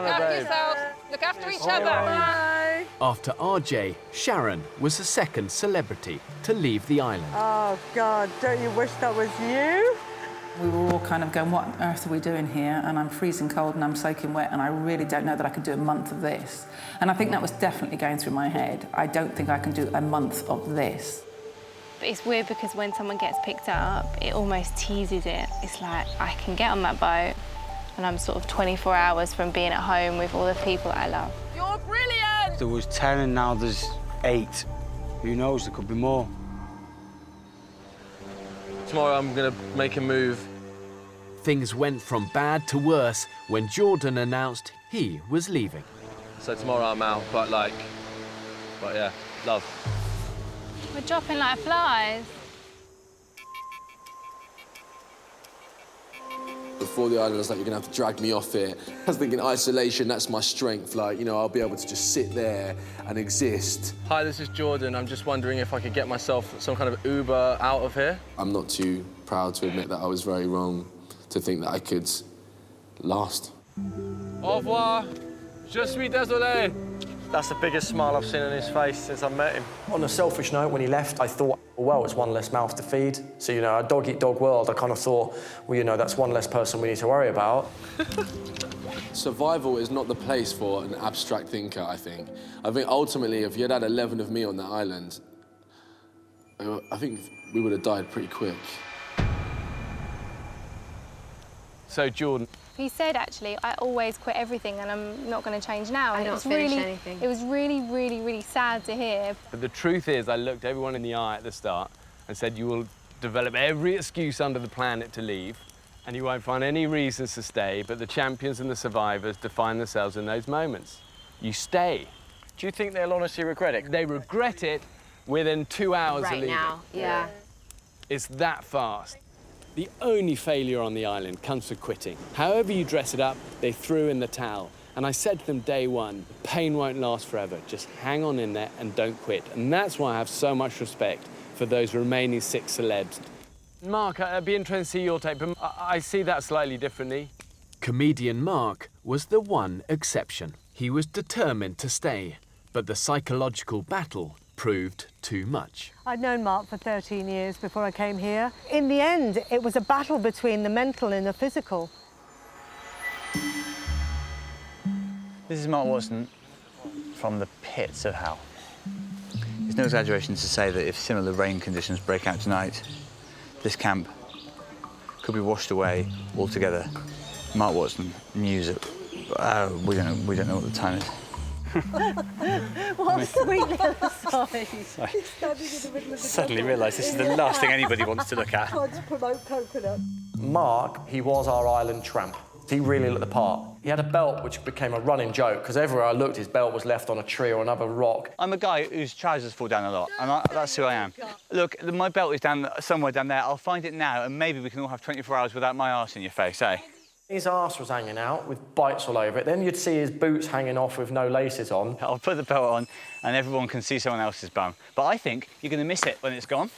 J: after yourselves. Look after each other. Bye.
K: After RJ, Sharon was the second celebrity to leave the island.
N: Oh, God, don't you wish that was you?
W: We were all kind of going, what on earth are we doing here? And I'm freezing cold and I'm soaking wet and I really don't know that I could do a month of this. And I think that was definitely going through my head. I don't think I can do a month of this.
B: But it's weird because when someone gets picked up, it almost teases it. It's like, I can get on that boat and I'm sort of 24 hours from being at home with all the people that I love.
J: You're brilliant!
H: There was 10 and now there's 8. Who knows, there could be more.
I: Tomorrow I'm gonna make a move.
K: Things went from bad to worse when Jordan announced he was leaving.
I: So tomorrow I'm out, but yeah, love.
B: We're dropping like flies.
I: Before the island, I was like, you're gonna have to drag me off it. I was thinking isolation, that's my strength. Like, you know, I'll be able to just sit there and exist.
G: Hi, this is Jordan. I'm just wondering if I could get myself some kind of Uber out of here.
I: I'm not too proud to admit that I was very wrong to think that I could last.
G: Au revoir. Je suis désolé.
E: That's the biggest smile I've seen on his face since I met him. On a selfish note, when he left, I thought, well, it's one less mouth to feed. So, you know, a dog-eat-dog world, I kind of thought, well, you know, that's one less person we need to worry about.
I: Survival is not the place for an abstract thinker, I think. I think ultimately, if you had 11 of me on that island, I think we would have died pretty quick.
G: So, Jordan.
B: He said, actually, I always quit everything and I'm not going to change now. And
U: I don't finish anything.
B: It was really, really, really sad to hear.
G: But the truth is, I looked everyone in the eye at the start and said, you will develop every excuse under the planet to leave and you won't find any reasons to stay, but the champions and the survivors define themselves in those moments. You stay.
E: Do you think they'll honestly regret it?
G: They regret it within 2 hours of leaving.
U: Right now, yeah.
G: It's that fast.
A: The only failure on the island comes for quitting. However you dress it up, they threw in the towel. And I said to them day one, pain won't last forever. Just hang on in there and don't quit. And that's why I have so much respect for those remaining 6 celebs.
G: Mark, I'd be interested to see your take, but I see that slightly differently.
K: Comedian Mark was the one exception. He was determined to stay, but the psychological battle proved too much.
N: I'd known Mark for 13 years before I came here. In the end, it was a battle between the mental and the physical.
H: This is Mark Watson from the pits of hell. It's no exaggeration to say that if similar rain conditions break out tonight, this camp could be washed away altogether. Mark Watson knew that we don't know what the time is.
N: What a sweet little size.
E: Suddenly realised this is the last thing anybody wants to look at.
N: Trying to promote coconut.
E: Mark, he was our island tramp.
P: He really looked the part. He had a belt which became a running joke, because everywhere I looked, his belt was left on a tree or another rock.
H: I'm a guy whose trousers fall down a lot, and that's who I am. Look, my belt is down somewhere down there. I'll find it now, and maybe we can all have 24 hours without my arse in your face, eh?
P: His arse was hanging out with bites all over it. Then you'd see his boots hanging off with no laces on.
H: I'll put the belt on, and everyone can see someone else's bum. But I think you're going to miss it when it's gone.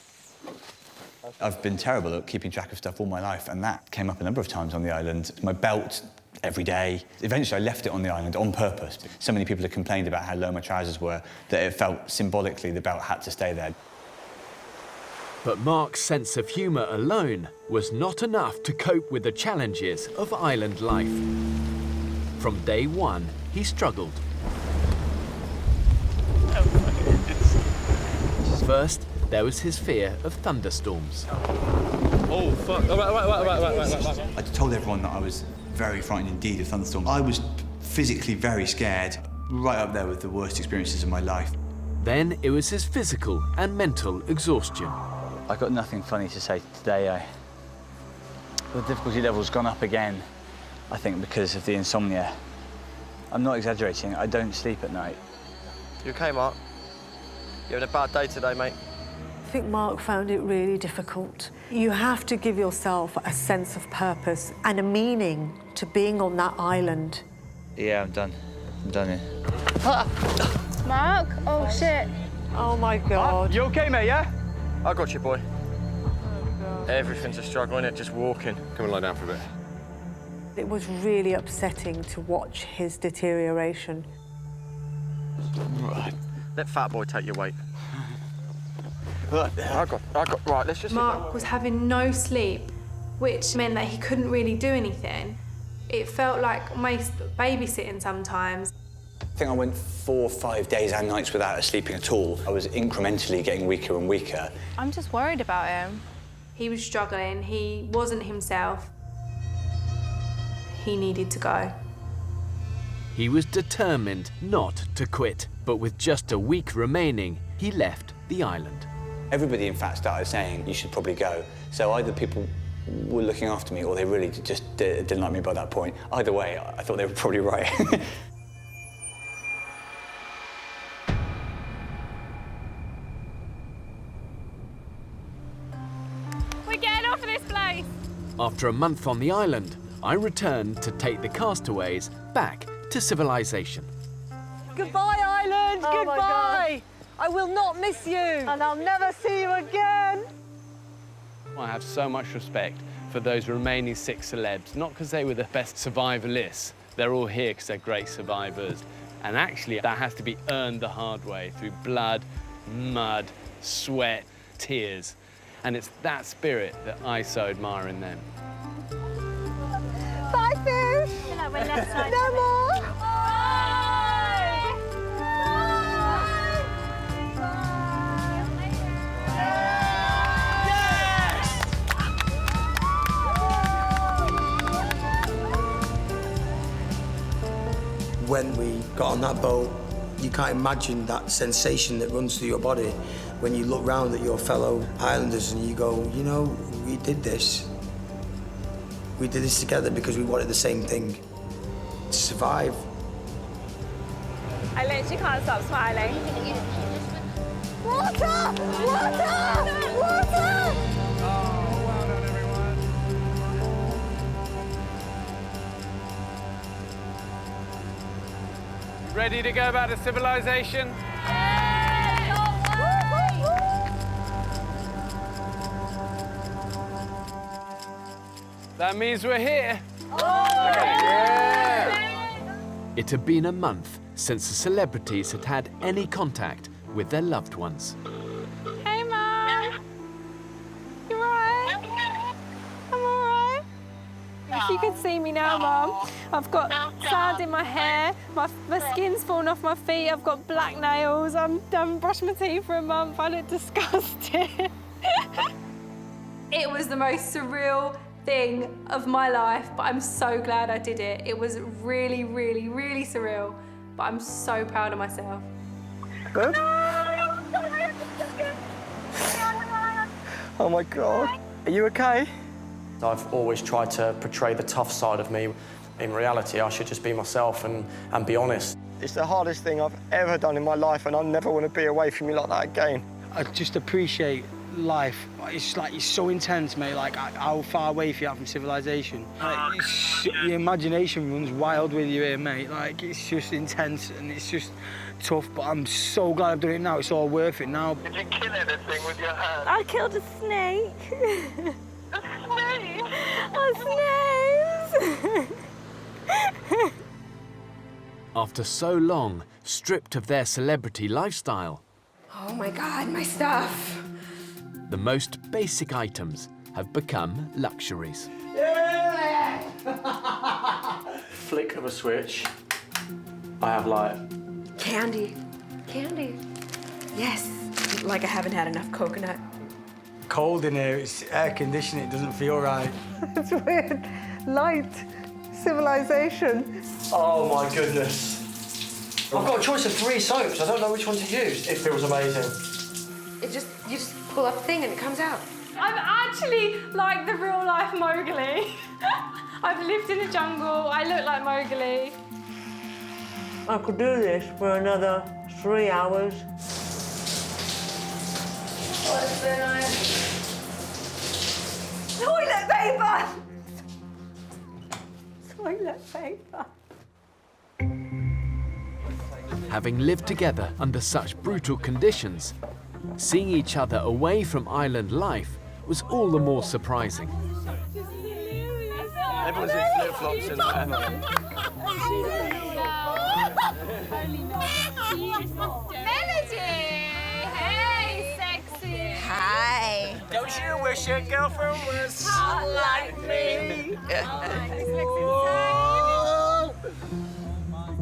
D: I've been terrible at keeping track of stuff all my life, and that came up a number of times on the island. My belt, every day. Eventually, I left it on the island on purpose. So many people had complained about how low my trousers were that it felt symbolically the belt had to stay there.
K: But Mark's sense of humour alone was not enough to cope with the challenges of island life. From day one, he struggled. First, there was his fear of thunderstorms.
G: Oh, fuck. Oh, right.
D: I told everyone that I was very frightened indeed of thunderstorms. I was physically very scared, right up there with the worst experiences of my life.
K: Then it was his physical and mental exhaustion.
H: I've got nothing funny to say today. The difficulty level's gone up again, I think, because of the insomnia. I'm not exaggerating, I don't sleep at night.
E: You okay, Mark? You having a bad day today, mate?
N: I think Mark found it really difficult. You have to give yourself a sense of purpose and a meaning to being on that island.
H: Yeah, I'm done. I'm done here.
B: Mark? Oh, shit.
N: Oh, my God.
E: You okay, mate, yeah? I got you, boy. Everything's a struggle, innit? Just walking.
O: Come and lie down for a bit.
N: It was really upsetting to watch his deterioration.
E: Right. Let fat boy take your weight. I got, right, let's just...
T: Mark was having no sleep, which meant that he couldn't really do anything. It felt like almost babysitting sometimes.
D: I think I went 4 or 5 days and nights without sleeping at all. I was incrementally getting weaker and weaker.
B: I'm just worried about him.
T: He was struggling, he wasn't himself. He needed to go.
K: He was determined not to quit, but with just a week remaining, he left the island.
D: Everybody, in fact, started saying, you should probably go. So either people were looking after me or they really just didn't like me by that point. Either way, I thought they were probably right.
B: We're getting off of this place!
K: After a month on the island, I returned to take the castaways back to civilization.
N: Goodbye, island!
L: Oh,
N: Goodbye! I will not miss you! And I'll never see you again!
O: I have so much respect for those remaining 6 celebs, not because they were the best survivalists. They're all here because they're great survivors. And actually, that has to be earned the hard way, through blood, mud, sweat, tears. And it's that spirit that I so admire in them.
N: Bye, fish! No more!
R: When we got on that boat, you can't imagine that sensation that runs through your body when you look round at your fellow islanders and you go, you know, we did this. We did this together because we wanted the same thing, to survive.
C: I literally can't stop smiling.
N: Water! Water! Water!
O: Ready to go back to civilization? That means we're here.
K: It had been a month since the celebrities had had any contact with their loved ones.
B: Hey, Mum. You alright? I'm alright. If you could see me now, Mum, I've got sand in my hair, my skin's fallen off my feet, I've got black nails, I haven't brushed my teeth for a month, I look disgusting.
T: It was the most surreal thing of my life, but I'm so glad I did it. It was really, really, really surreal, but I'm so proud of myself.
E: Good? Oh my God. Are you okay?
P: I've always tried to portray the tough side of me. In reality, I should just be myself and be honest.
E: It's the hardest thing I've ever done in my life, and I never want to be away from you like that again. I just appreciate life. It's like, it's so intense, mate, like how far away you are from civilization. Like, the imagination runs wild with you here, mate. Like, it's just intense and it's just tough, but I'm so glad I've done it now. It's all worth it now.
M: Did you kill anything with your hand?
C: I killed a snake.
M: A snake?
C: Oh, snakes!
K: After so long, stripped of their celebrity lifestyle,
J: Oh my God, my stuff.
K: the most basic items have become luxuries.
P: Flick of a switch, I have like...
J: Candy. Candy. Yes. Like I haven't had enough coconut.
R: Cold in here, it's air conditioning, it doesn't feel right.
N: It's weird. Light. Civilization.
P: Oh my goodness. I've got a choice of 3 soaps. I don't know which one to use. It feels amazing.
J: You just pull up a thing and it comes out.
B: I'm actually like the real life Mowgli. I've lived in the jungle. I look like Mowgli.
N: I could do this for another 3 hours.
J: What's in it?
C: Toilet paper! Toilet paper.
K: Having lived together under such brutal conditions, seeing each other away from island life was all the more surprising.
E: Everyone's in flip-flops and whatever.
B: Melody! Hey, sexy!
J: Hi.
E: Don't you wish your girlfriend was hot like me?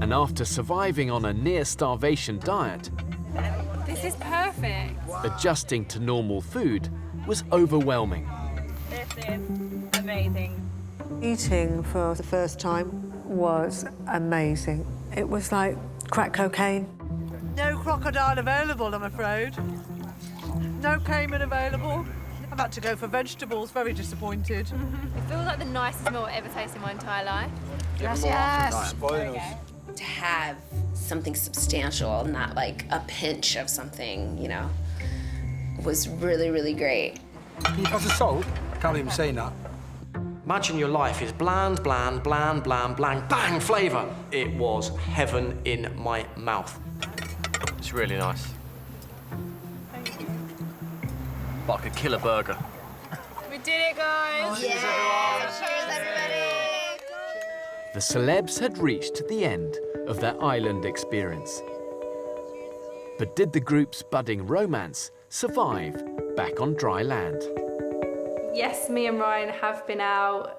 K: And after surviving on a near-starvation diet,
B: This is perfect.
K: adjusting to normal food was overwhelming.
B: This is amazing.
N: Eating for the first time was amazing. It was like crack cocaine. No crocodile available, I'm afraid. No cayman available. I've had to go for vegetables, very disappointed.
B: It feels like the nicest meal I've ever tasted in my entire life.
J: Yes.
U: To have something substantial, not like a pinch of something, you know, was really, really great.
R: Can you pass a salt? I can't even say that.
P: Imagine your life is bland, bland, bland, bland, bland, bang, flavour. It was heaven in my mouth.
F: It's really nice. But I could kill a burger.
B: We did it, guys!
J: Cheers, everybody!
K: The celebs had reached the end of their island experience. But did the group's budding romance survive back on dry land?
B: Yes, me and Ryan have been out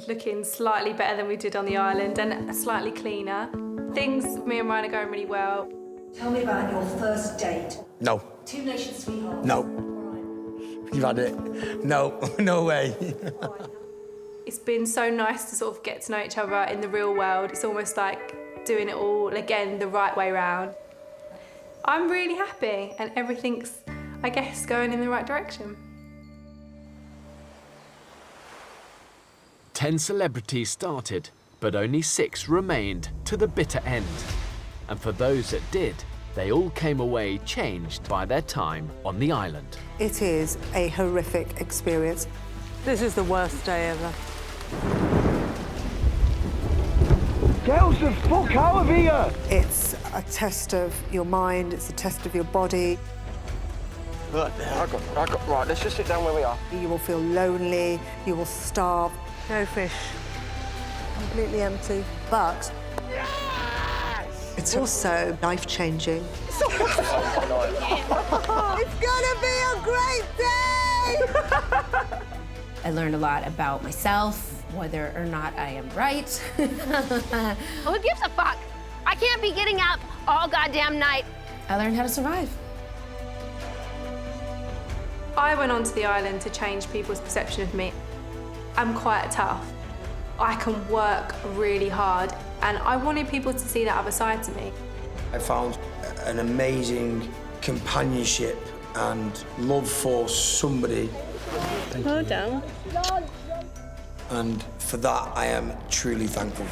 B: looking slightly better than we did on the island and slightly cleaner. Things, me and Ryan are going really well.
Q: Tell me about your first date.
R: No.
Q: 2 Nation sweethearts.
R: No. You've had it. No, no way.
B: It's been so nice to sort of get to know each other in the real world. It's almost like doing it all again the right way round. I'm really happy and everything's, I guess, going in the right direction.
K: 10 celebrities started, but only 6 remained to the bitter end. And for those that did, they all came away changed by their time on the island.
N: It is a horrific experience. This is the worst day ever.
E: Girls, the fuck out of here!
N: It's a test of your mind, it's a test of your body.
E: Look, right, let's just sit down where we are.
N: You will feel lonely, you will starve. No fish. Completely empty. But it's also life-changing. It's gonna be a great day!
U: I learned a lot about myself, whether or not I am right.
J: Who gives a fuck? I can't be getting up all goddamn night.
U: I learned how to survive.
B: I went onto the island to change people's perception of me. I'm quite tough. I can work really hard, and I wanted people to see that other side to me.
R: I found an amazing companionship and love for somebody.
B: Well done.
R: And for that, I am truly thankful.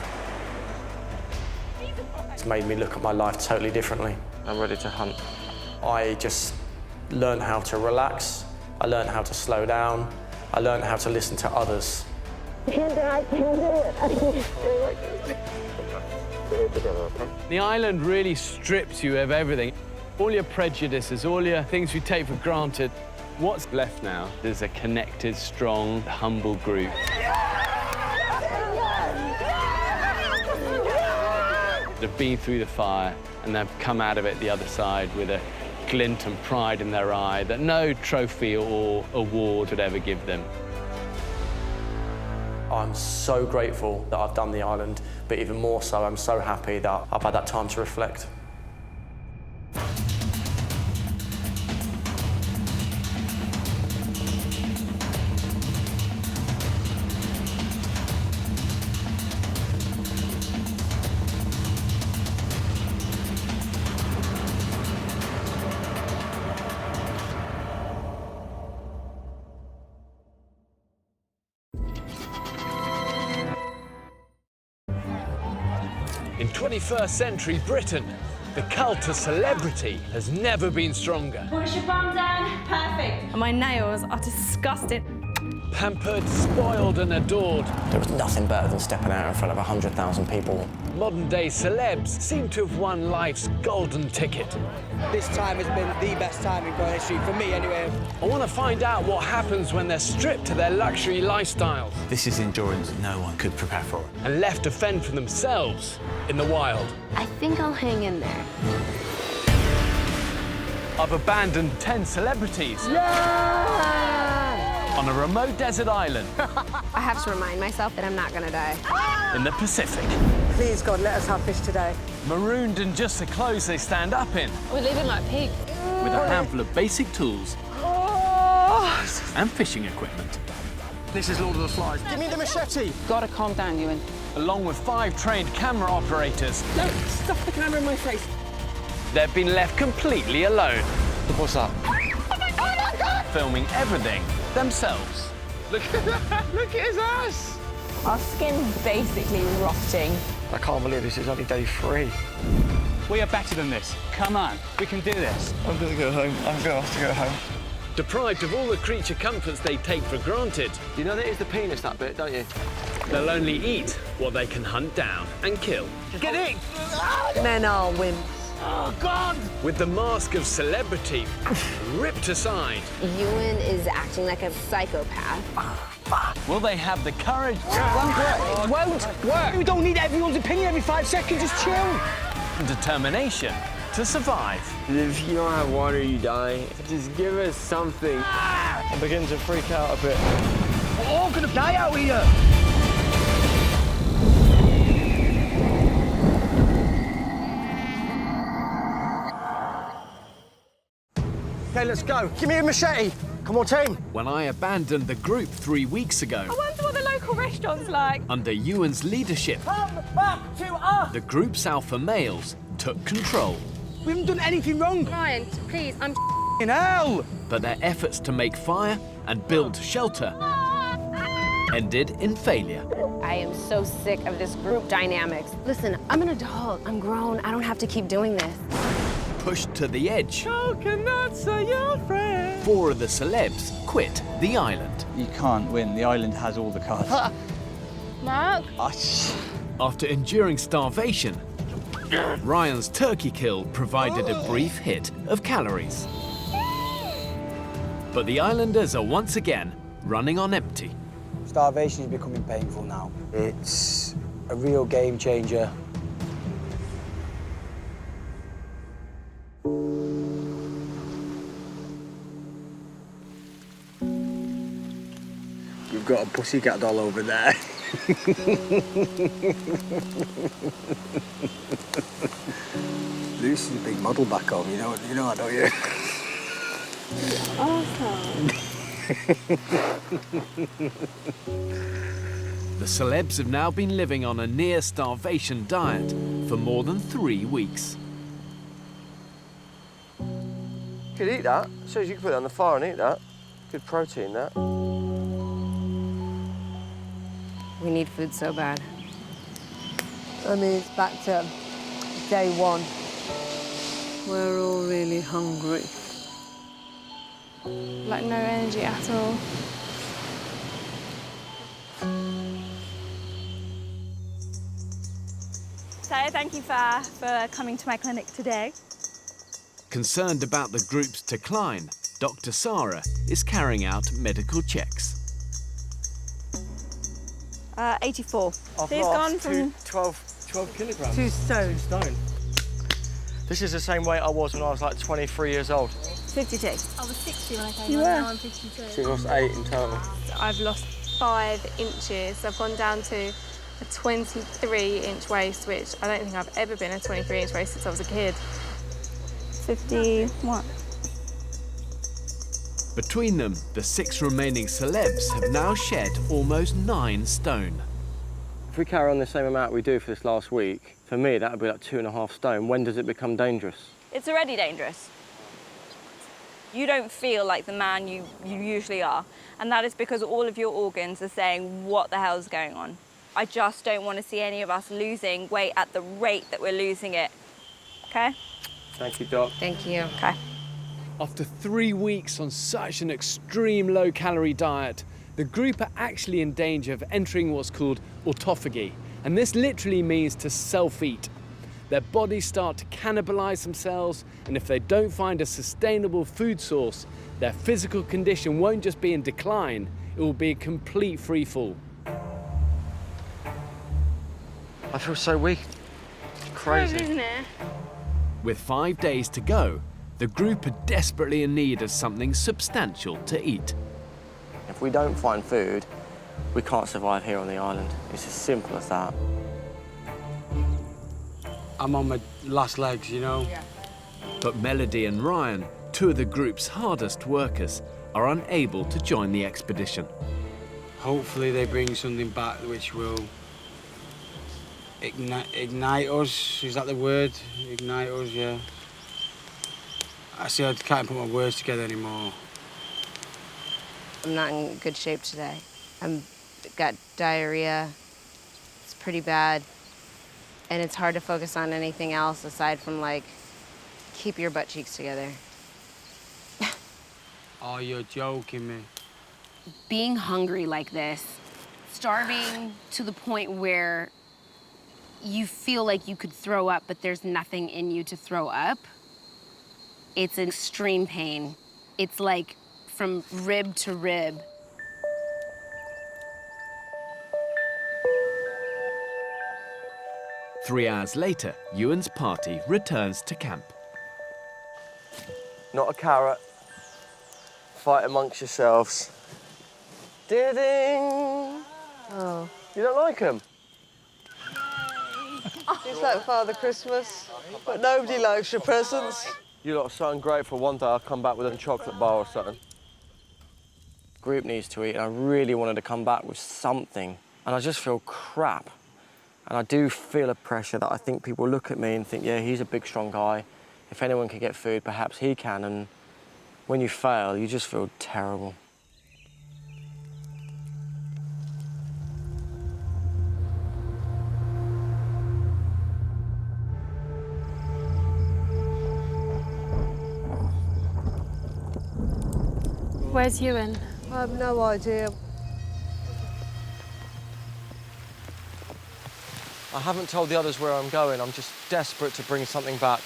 P: It's made me look at my life totally differently.
F: I'm ready to hunt.
P: I just learned how to relax. I learned how to slow down. I learned how to listen to others.
M: I can't do it.
O: The island really strips you of everything. All your prejudices, all your things you take for granted. What's left now is a connected, strong, humble group. They've been through the fire and they've come out of it the other side with a glint and pride in their eye that no trophy or award would ever give them.
P: I'm so grateful that I've done the island, but even more so, I'm so happy that I've had that time to reflect.
O: In 21st century Britain, the cult of celebrity has never been stronger.
S: Push your bum down. Perfect.
B: And my nails are disgusting.
O: Pampered, spoiled and adored.
P: There was nothing better than stepping out in front of 100,000 people.
O: Modern-day celebs seem to have won life's golden ticket.
V: This time has been the best time in Growing History, for me anyway.
O: I want to find out what happens when they're stripped of their luxury lifestyles.
W: This is endurance no one could prepare for.
O: And left to fend for themselves in the wild.
U: I think I'll hang in there.
O: I've abandoned 10 celebrities. On a remote desert island.
U: I have to remind myself that I'm not gonna die.
O: In the Pacific.
N: Please, God, let us have fish today.
O: Marooned in just the clothes they stand up in.
B: We're living like pigs.
O: With a handful of basic tools and fishing equipment.
E: This is Lord of the Flies. Give me the machete.
X: Gotta calm down, Ewan.
O: Along with 5 trained camera operators.
X: No, stop the camera in my face.
O: They've been left completely alone.
E: What's that?
O: Filming everything themselves.
E: Look at that! Look at his ass!
C: Our skin's basically rotting.
E: I can't believe this is only day 3.
H: We are better than this. Come on, we can do this.
E: I'm gonna go home. I'm gonna have to go home.
O: Deprived of all the creature comforts they take for granted.
F: You know that is the penis, that bit, don't you?
O: They'll only eat what they can hunt down and kill.
E: Get in!
N: Men are wimps.
E: Oh, God!
O: With the mask of celebrity ripped aside.
U: Ewan is acting like a psychopath.
O: Will they have the courage?
E: It won't work. We don't need everyone's opinion every 5 seconds. Just chill.
O: And determination to survive.
F: If you don't have water, you die. Just give us something.
E: I'm beginning to freak out a bit. We're all gonna die out here. Okay, let's go. Give me a machete. Come on, team.
O: When I abandoned the group 3 weeks ago.
B: I wonder what the local restaurant's like.
O: Under Ewan's leadership,
E: Come back to us.
O: the group's alpha males took control.
E: We haven't done anything wrong.
B: Ryan, please, I'm
E: In hell.
O: But their efforts to make fire and build shelter ended in failure.
U: I am so sick of this group dynamics. Listen, I'm an adult. I'm grown. I don't have to keep doing this.
O: Pushed to the edge,
E: Coconuts are your friend.
O: 4 of the celebs quit the island.
H: You can't win. The island has all the cards.
B: Mark.
O: After enduring starvation, Ryan's turkey kill provided a brief hit of calories. But the islanders are once again running on empty.
V: Starvation is becoming painful now. It's a real game changer.
E: You've got a pussycat doll over there. Lucy's a big model back home, you know that, don't you?
B: Awesome.
O: The celebs have now been living on a near starvation diet for more than 3 weeks.
F: You could eat that. Says you can put it on the fire and eat that. Good protein, that.
U: We need food so bad.
L: I mean, it's back to day one. We're all really hungry.
B: Like no energy at all.
C: So thank you for coming to my clinic today.
K: Concerned about the group's decline, Dr. Sarah is carrying out medical checks.
C: 84.
E: I've
C: So he's
E: lost
C: gone from
E: 12 kilograms.
N: 2 stone.
E: 2 stone. This is the same weight I was when I was like 23 years old.
C: 52.
B: I was 60 when I came
C: You
B: on,
C: were?
B: now I'm 52.
E: So you lost 8 in total.
B: I've lost 5 inches. I've gone down to a 23-inch waist, which I don't think I've ever been a 23-inch waist since I was a kid.
C: 51.
K: Between them, the 6 remaining celebs have now shed almost 9 stone.
E: If we carry on the same amount we do for this last week, for me that would be like 2.5 stone. When does it become dangerous?
C: It's already dangerous. You don't feel like the man you usually are. And that is because all of your organs are saying, what the hell's going on? I just don't want to see any of us losing weight at the rate that we're losing it. Okay?
E: Thank you, Doc.
U: Thank you.
C: Okay.
O: After 3 weeks on such an extreme low-calorie diet, the group are actually in danger of entering what's called autophagy, and this literally means to self-eat. Their bodies start to cannibalize themselves, and if they don't find a sustainable food source, their physical condition won't just be in decline, it will be a complete free-fall.
E: I feel so weak. It's crazy.
B: Isn't it?
K: With 5 days to go, the group are desperately in need of something substantial to eat.
E: If we don't find food, we can't survive here on the island. It's as simple as that.
V: I'm on my last legs, you know? Yeah.
K: But Melody and Ryan, 2 of the group's hardest workers, are unable to join the expedition.
V: Hopefully they bring something back which will ignite us. Is that the word? Ignite us, yeah. I see I can't put my words together anymore.
U: I'm not in good shape today. I've got diarrhea. It's pretty bad. And it's hard to focus on anything else aside from, like, keep your butt cheeks together.
V: Oh, you're joking me.
U: Being hungry like this, starving to the point where you feel like you could throw up, but there's nothing in you to throw up, it's an extreme pain. It's like from rib to rib.
K: Three hours later, Ewan's party returns to camp.
E: Not a carrot. Fight amongst yourselves. Ding!
L: Oh.
E: You don't like them?
L: It's like Father Christmas, but nobody likes your presents.
E: You lot are so ungrateful. One day I'll come back with a chocolate bar or something. Group needs to eat, and I really wanted to come back with something. And I just feel crap. And I do feel a pressure that I think people look at me and think, yeah, he's a big, strong guy. If anyone can get food, perhaps he can. And when you fail, you just feel terrible.
B: Where's Ewan?
L: I have no idea.
E: I haven't told the others where I'm going. I'm just desperate to bring something back.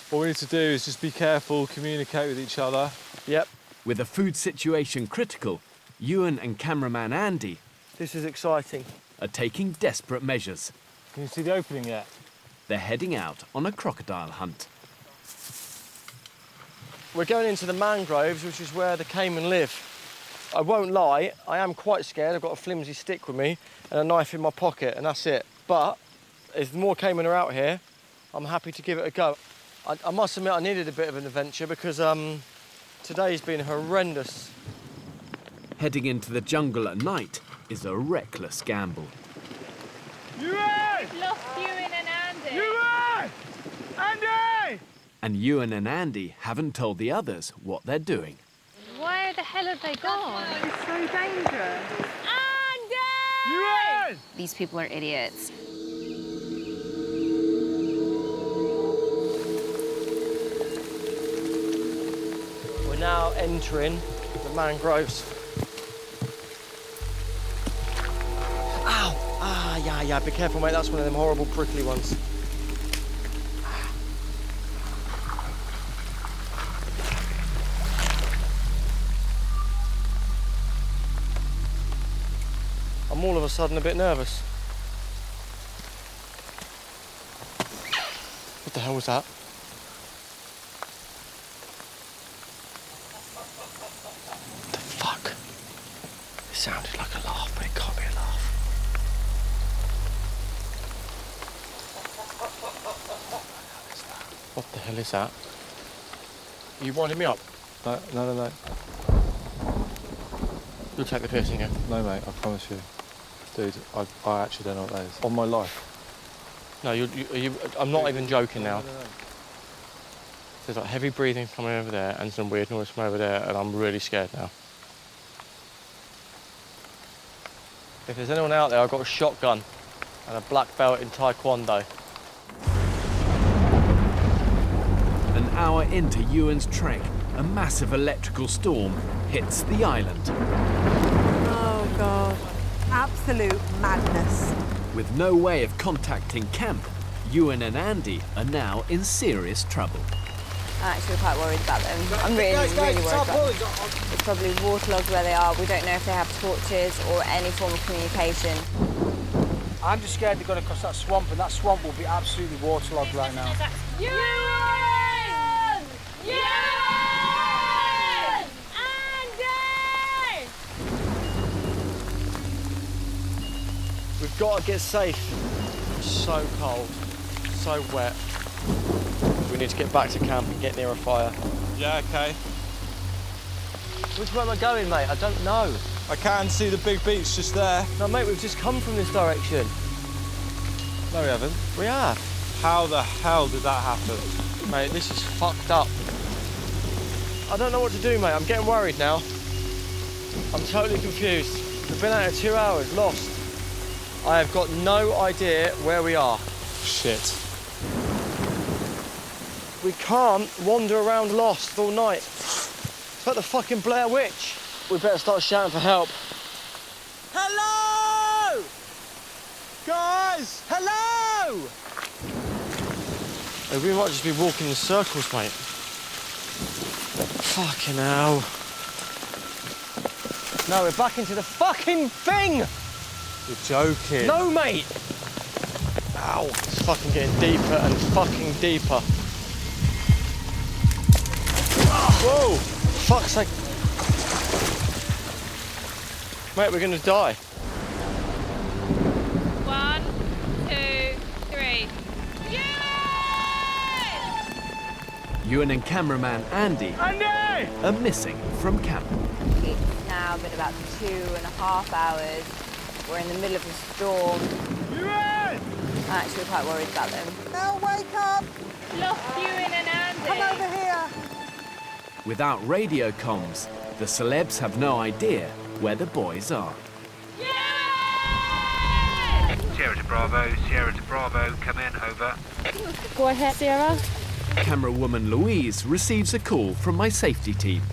A: What we need to do is just be careful, communicate with each other.
E: Yep.
K: With the food situation critical, Ewan and cameraman Andy
E: This is exciting.
K: are taking desperate measures.
A: Can you see the opening yet?
K: They're heading out on a crocodile hunt.
E: We're going into the mangroves, which is where the cayman live. I won't lie, I am quite scared. I've got a flimsy stick with me and a knife in my pocket, and that's it. But if more cayman are out here, I'm happy to give it a go. I must admit I needed a bit of an adventure because today's been horrendous.
K: Heading into the jungle at night is a reckless gamble.
B: We've lost Ewan and Andy.
A: Ewan! Andy!
K: And Ewan and Andy haven't told the others what they're doing.
B: Where the hell have they gone? It's so dangerous. Andy!
A: Ewan!
U: These people are idiots.
E: We're now entering the mangroves. Ow! Ah, yeah, be careful, mate. That's one of them horrible prickly ones. I'm all of a sudden a bit nervous. What the hell was that? The fuck? It sounded like a laugh, but it can't be a laugh. What the hell is that? Are you winding me up?
A: No.
E: You'll take the piercing again.
A: No, mate, I promise you. Dude, I actually don't know what that is. On my life.
E: No, I'm not even joking now.
A: No.
E: There's like heavy breathing coming over there and some weird noise from over there, and I'm really scared now. If there's anyone out there, I've got a shotgun and a black belt in Taekwondo.
K: An hour into Ewan's trek, a massive electrical storm hits the island.
N: Oh, God. Absolute madness.
K: With no way of contacting camp, Ewan and Andy are now in serious trouble.
C: I'm actually quite worried about them. I'm really worried about them. They're probably waterlogged where they are. We don't know if they have torches or any form of communication.
V: I'm just scared they're going to cross that swamp, and that swamp will be absolutely waterlogged right now.
E: We've got to get safe. It's so cold, so wet. We need to get back to camp and get near a fire.
A: Yeah, okay.
E: Which way am I going, mate? I don't know.
A: I can see the big beach just there.
E: No, mate, we've just come from this direction.
A: No, we haven't.
E: We have.
A: How the hell did that happen?
E: Mate, this is fucked up. I don't know what to do, mate. I'm getting worried now. I'm totally confused. We've been out here 2 hours, lost. I have got no idea where we are.
A: Shit.
E: We can't wander around lost all night. It's like the fucking Blair Witch. We better start shouting for help.
A: Hello! Guys! Hello!
E: We might just be walking in circles, mate. Fucking hell. No, we're back into the fucking thing!
A: You're joking.
E: No, mate! Ow, it's fucking getting deeper and fucking deeper. Whoa! Fuck's sake. Mate, we're gonna die.
B: 1, 2, 3.
K: Ewan and cameraman Andy are missing from camp.
C: It's now been about 2.5 hours. We're in the middle of a storm. I'm actually quite worried about them.
N: Mel, wake up!
B: Lost Ewan and Andy.
N: Come over here.
K: Without radio comms, the celebs have no idea where the boys are.
D: Sierra to Bravo, come in, over.
B: Go ahead, Sierra.
K: Camera woman Louise receives a call from my safety team.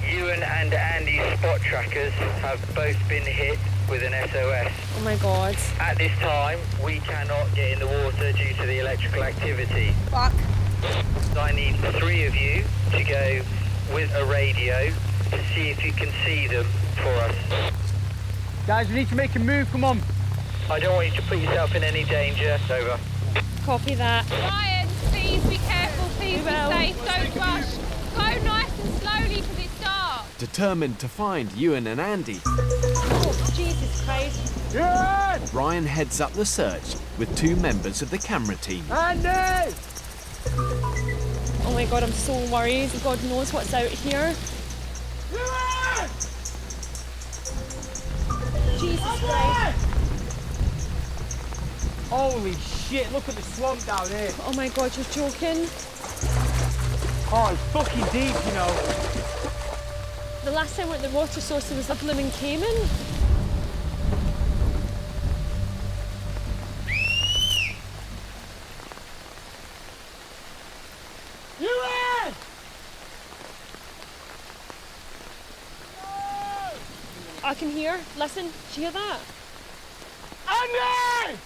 D: Ewan and Andy's spot trackers have both been hit with an SOS.
B: Oh my God.
D: At this time, we cannot get in the water due to the electrical activity.
N: Fuck.
D: I need 3 of you to go with a radio to see if you can see them for us.
V: Guys, we need to make a move, come on.
D: I don't want you to put yourself in any danger. Over.
B: Copy that. Ryan, please be careful, please be safe, don't rush. Go nice and slowly because it's dark.
K: Determined to find Ewan and Andy,
B: Oh, Jesus Christ.
V: Ewan!
K: Ryan heads up the search with 2 members of the camera team.
V: Andy!
B: Oh my God, I'm so worried. God knows what's out here.
V: Ewan!
B: Jesus Christ.
V: Holy shit, look at the swamp down here.
B: Oh my God, you're joking.
V: Oh, it's fucking deep, you know.
B: The last time we went to the water source, there was a blooming cayman.
G: I can hear. Listen, do you hear that?
E: Andy!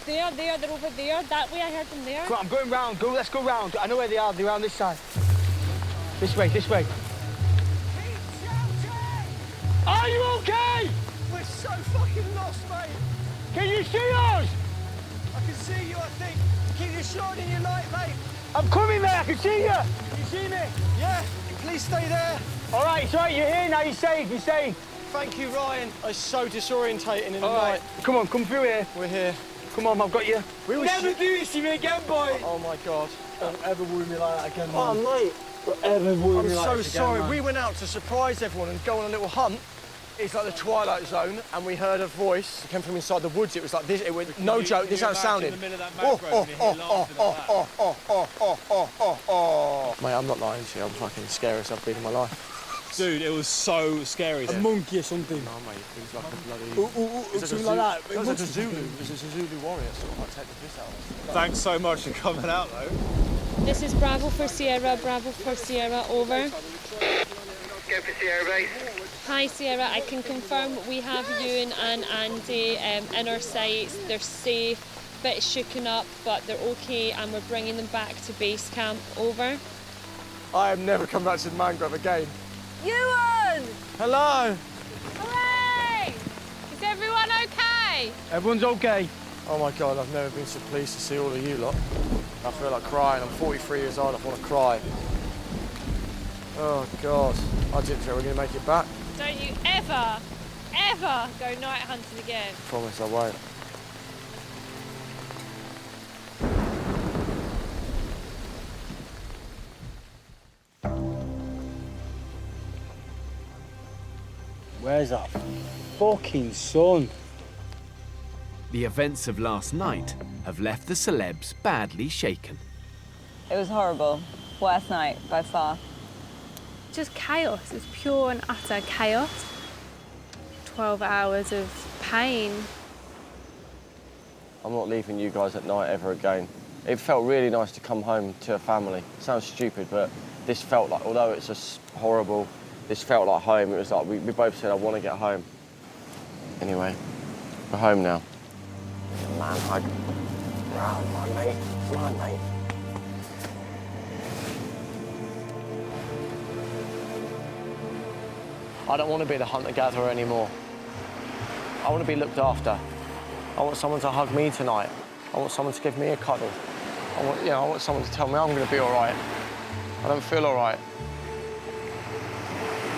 G: There, they're over there. That way I heard them there.
V: Come on, I'm going round. Let's go round. I know where they are. They're around this side. This way, this way.
E: Are you okay? We're so fucking lost, mate. Can you see us? I can see you, I think. Keep your shot in your light, mate. I'm coming there, I can see you. Can you see me? Yeah. Please stay there. All right, it's all right. You're here now. You're safe. You're safe. Thank you, Ryan. It's so disorientating in the night.
V: Come on, come through here.
E: We're here.
V: Come on, I've got you.
E: We'll never do this to me again, boy. Oh, my God.
V: Don't ever worry me like that again, man.
E: Oh, mate.
V: Don't ever worry me like
E: I'm
V: this
E: so sorry.
V: again, man.
E: We went out to surprise everyone and go on a little hunt. It's like the Twilight Zone, and we heard a voice. It came from inside the woods. It was like this. It was no joke. This is how it sounded. Mate, I'm not lying to you. I'm fucking scariest I've been in my life.
V: Dude, it was so scary.
E: A
V: monkey or something.
E: No, mate, it was like a bloody...
V: something like that.
E: It was like a Zulu. It was a Zulu warrior, sort of like take the piss out of us.
V: Thanks so much for coming out, though.
G: This is Bravo for Sierra, over.
D: Go for Sierra Base.
G: Hi Sierra, I can confirm we have Ewan and Andy in our sights. They're safe, bit shooken up, but they're okay, and we're bringing them back to base camp. Over.
E: I have never come back to the mangrove again.
C: Ewan!
E: Hello.
B: Hooray! Is everyone okay?
V: Everyone's okay.
E: Oh my God, I've never been so pleased to see all of you lot. I feel like crying. I'm 43 years old. I want to cry. Oh God, I didn't think we were going to make it back.
B: Don't you ever go night hunting again.
E: Promise I won't.
V: Where's that fucking sun?
K: The events of last night have left the celebs badly shaken.
C: It was horrible. Worst night by far.
B: Just chaos. It's pure and utter chaos. 12 hours of pain.
E: I'm not leaving you guys at night ever again. It felt really nice to come home to a family. Sounds stupid, but this felt like, although it's just horrible, this felt like home. It was like, we both said, I want to get home. Anyway, we're home now. Man hug. Come on, mate. Come on, mate. I don't want to be the hunter-gatherer anymore. I want to be looked after. I want someone to hug me tonight. I want someone to give me a cuddle. I want someone to tell me I'm going to be all right. I don't feel all right.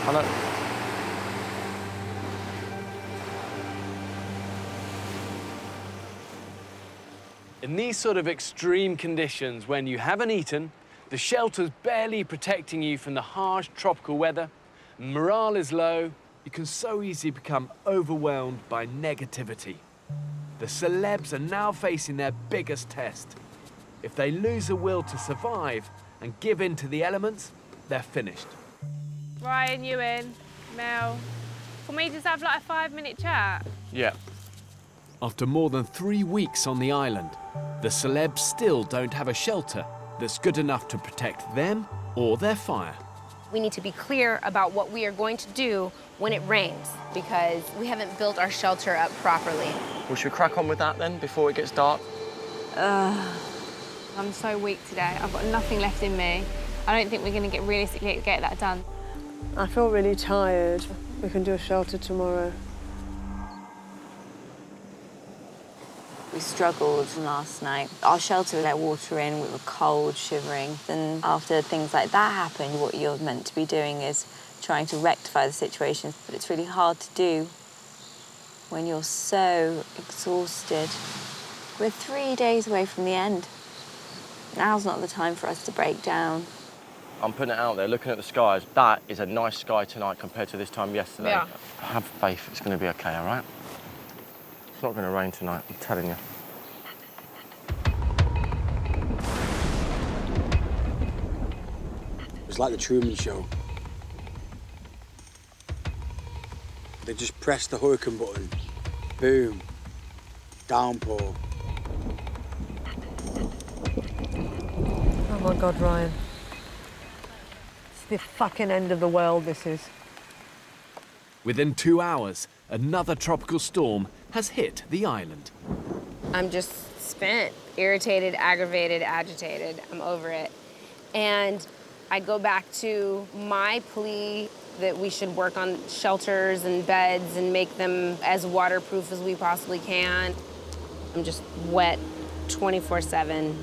E: I don't...
O: In these sort of extreme conditions, when you haven't eaten, the shelter's barely protecting you from the harsh tropical weather, morale is low, you can so easily become overwhelmed by negativity. The celebs are now facing their biggest test. If they lose the will to survive and give in to the elements, they're finished.
B: Ryan, Ewan, Mel, can we just have like a 5-minute chat?
E: Yeah.
K: After more than 3 weeks on the island, the celebs still don't have a shelter that's good enough to protect them or their fire.
U: We need to be clear about what we are going to do when it rains, because we haven't built our shelter up properly.
E: Well, should we crack on with that then, before it gets dark?
B: I'm so weak today. I've got nothing left in me. I don't think we're going to realistically get that done.
L: I feel really tired. We can do a shelter tomorrow.
C: We struggled last night. Our shelter let water in, we were cold, shivering. Then after things like that happen, what you're meant to be doing is trying to rectify the situation. But it's really hard to do when you're so exhausted. We're 3 days away from the end. Now's not the time for us to break down.
E: I'm putting it out there, looking at the skies. That is a nice sky tonight compared to this time yesterday.
B: Yeah.
E: Have faith, it's going to be okay, all right? It's not going to rain tonight, I'm telling you.
V: It's like the Truman Show. They just press the hurricane button. Boom. Downpour.
N: Oh my God, Ryan. the fucking end of the world, this is.
K: Within 2 hours, another tropical storm has hit the island.
U: I'm just spent, irritated, aggravated, agitated. I'm over it. And I go back to my plea that we should work on shelters and beds and make them as waterproof as we possibly can. I'm just wet 24/7.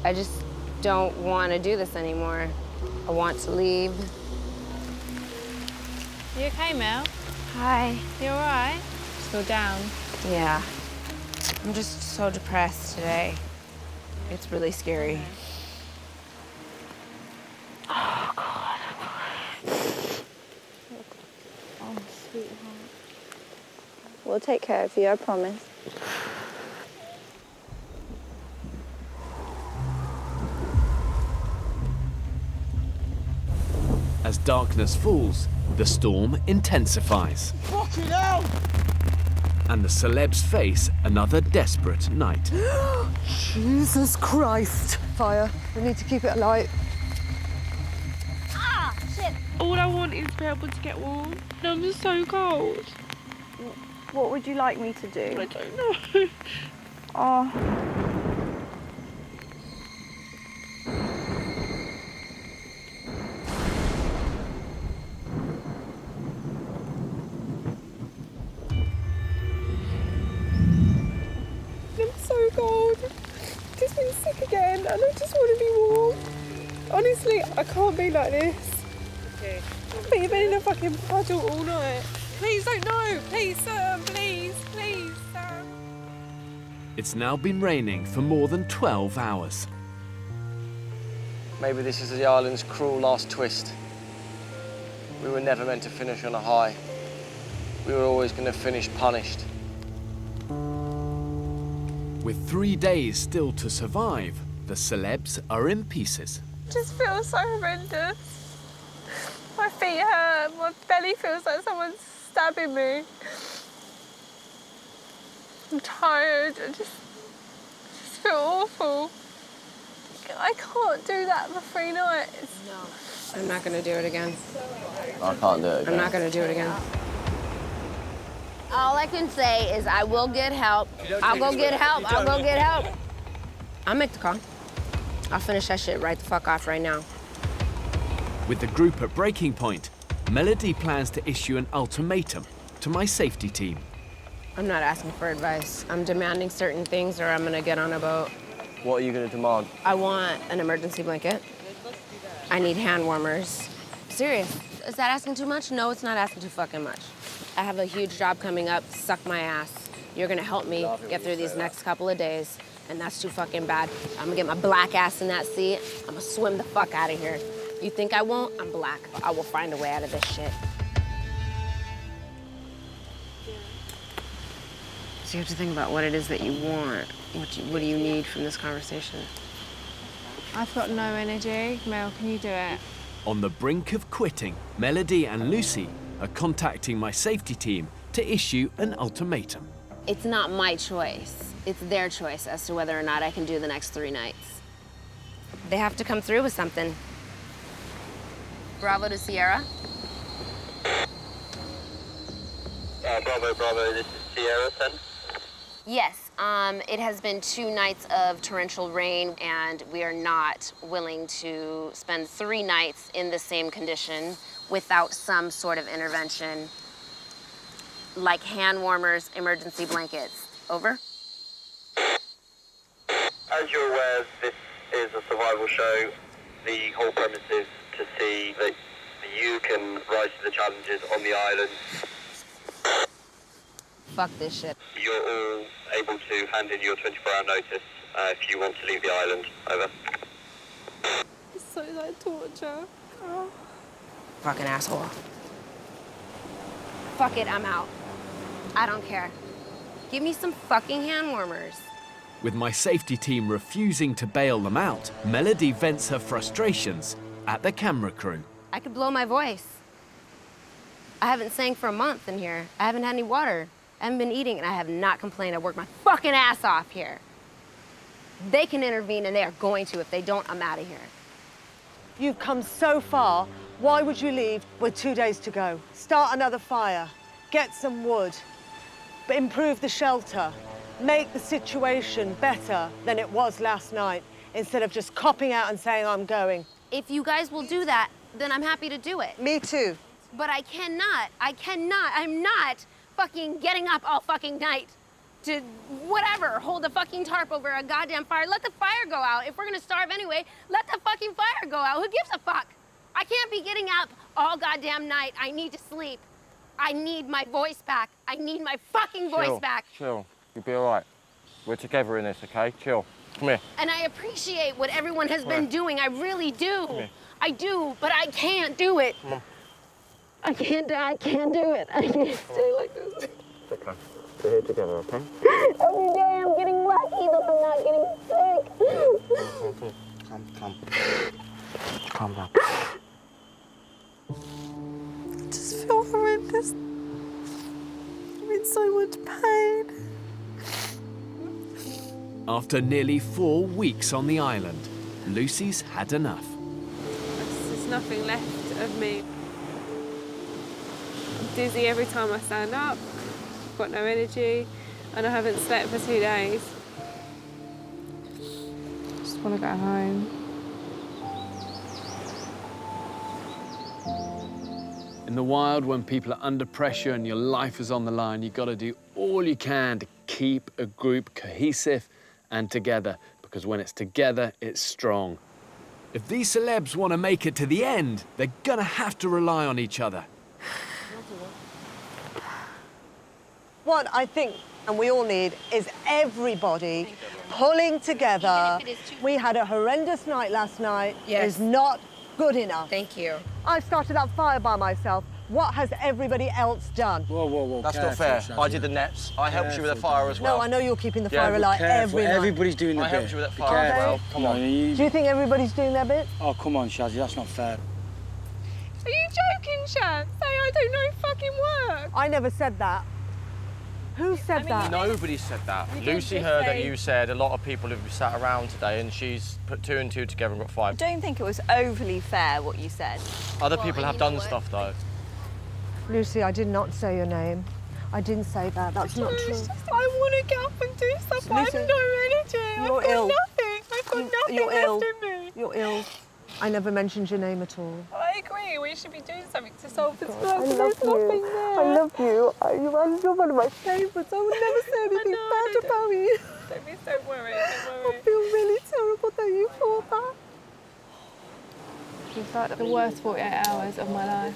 U: I just don't want to do this anymore. I want to leave.
B: You okay, Mel?
U: Hi.
B: You all right? Still down?
U: Yeah. I'm just so depressed today. It's really scary.
C: Oh, God. Oh, sweetheart. We'll take care of you, I promise.
K: As darkness falls, the storm intensifies.
V: Fucking hell!
K: And the celebs face another desperate night.
L: Jesus Christ. Fire. We need to keep it alight.
S: Ah, shit.
G: All I want is to be able to get warm. I'm just so cold.
C: What would you like me to do?
G: I don't know.
C: Oh.
G: I'm so cold. Just been sick again and I just want to be warm. Honestly, I can't be like this. Okay. But you've been in a fucking puddle all night. Please don't know. Please, sir. Please, please, sir.
K: It's now been raining for more than 12 hours.
E: Maybe this is the island's cruel last twist. We were never meant to finish on a high. We were always going to finish punished.
K: With 3 days still to survive, the celebs are in pieces.
B: Just feels so horrendous. My feet hurt. My belly feels like someone's stabbing me. I'm tired. I just feel awful. I can't do that for 3 nights.
U: No. I'm not gonna do it again.
E: I can't do it again.
U: I'm not gonna do it again. All I can say is I will get help. I'll go get help. I'll go get help. I'll make the call. I'll finish that shit right the fuck off right now.
K: With the group at breaking point, Melody plans to issue an ultimatum to my safety team.
U: I'm not asking for advice. I'm demanding certain things or I'm gonna get on a boat.
E: What are you going to demand?
U: I want an emergency blanket. I need hand warmers. Serious. Is that asking too much? No, it's not asking too fucking much. I have a huge job coming up. Suck my ass. You're gonna help me get through these next couple of days, and that's too fucking bad. I'm gonna get my black ass in that sea. I'm gonna swim the fuck out of here. You think I won't? I'm black. I will find a way out of this shit. So you have to think about what it is that you want. What do you need from this conversation?
B: I've got no energy. Mel, can you do it?
K: On the brink of quitting, Melody and Lucy are contacting my safety team to issue an ultimatum.
U: It's not my choice. It's their choice as to whether or not I can do the next 3 nights. They have to come through with something. Bravo to Sierra.
D: Bravo, this is Sierra, then.
U: Yes, it has been 2 nights of torrential rain, and we are not willing to spend 3 nights in the same condition without some sort of intervention, like hand warmers, emergency blankets. Over?
D: As you're aware, this is a survival show. The whole premise is to see that you can rise to the challenges on the island.
U: Fuck this shit.
D: You're all able to hand in your 24-hour notice if you want to leave the island. Over.
G: It's so like torture. Oh.
U: Fucking asshole. Fuck it, I'm out. I don't care. Give me some fucking hand warmers.
K: With my safety team refusing to bail them out, Melody vents her frustrations at the camera crew.
U: I could blow my voice. I haven't sang for a month in here. I haven't had any water. I haven't been eating, and I have not complained. I worked my fucking ass off here. They can intervene, and they are going to. If they don't, I'm out of here.
L: You've come so far. Why would you leave with 2 days to go? Start another fire, get some wood, but improve the shelter, make the situation better than it was last night, instead of just copping out and saying, I'm going.
U: If you guys will do that, then I'm happy to do it.
L: Me too.
U: But I cannot, I'm not fucking getting up all fucking night to whatever, hold a fucking tarp over a goddamn fire. Let the fire go out. If we're gonna starve anyway, let the fucking fire go out. Who gives a fuck? I can't be getting up all goddamn night. I need to sleep. I need my voice back. I need my fucking voice back.
E: Chill. You'll be all right. We're together in this, okay? Chill. Come here.
U: And I appreciate what everyone has been doing. I really do.
E: Come here.
U: I do, but I can't do it.
E: Come on.
U: I can't do it. I can't stay like this.
E: It's okay. We're here together, okay?
U: Every day I'm getting lucky that I'm not getting sick.
E: Come. Calm down.
G: I just feel horrendous. I'm in so much pain.
K: After nearly 4 weeks on the island, Lucy's had enough.
G: There's nothing left of me. I'm dizzy every time I stand up. I've got no energy, and I haven't slept for 2 days.
B: I just want to go home.
O: In the wild, when people are under pressure and your life is on the line, you've got to do all you can to keep a group cohesive and together, because when it's together, it's strong. If these celebs want to make it to the end, they're gonna have to rely on each other.
L: What I think, and we all need, is everybody pulling together. We had a horrendous night last night.
U: Yes.
L: It's not good enough.
U: Thank you.
L: I started that fire by myself. What has everybody else done?
V: Whoa.
E: That's not fair. I did the nets. I helped you with the fire as well.
L: No, I know you're keeping the fire alight every night.
V: Everybody's doing their
E: I
V: bit.
E: helped you with that fire as well. Come on.
L: Do you think everybody's doing their bit?
V: Oh, come on, Shazia, that's not fair.
G: Are you joking, Shaz? Say I do no fucking work.
L: I never said that. Who said that?
E: Nobody said that.
G: You
E: Lucy
G: did
E: heard that
G: say-
E: you said a lot of people have sat around today and she's put 2 and 2 together and got 5.
C: I don't think it was overly fair what you said.
E: Other people have done stuff though.
L: Lucy, I did not say your name. I didn't say that. That's not true.
G: I want to get up and do stuff, but I have no energy.
L: You're
G: I've got
L: ill.
G: nothing. I've got nothing
L: You're
G: left
L: ill.
G: in me.
L: You're ill. I never mentioned your name at all.
G: I agree. We should be doing something to solve this
L: God,
G: problem.
L: I love
G: There's nothing
L: you.
G: there.
L: I love you. You're one of my favourites. I would never say anything bad about you.
G: Don't worry.
L: I feel really terrible that you thought that.
B: It's like the worst 48 hours of my life.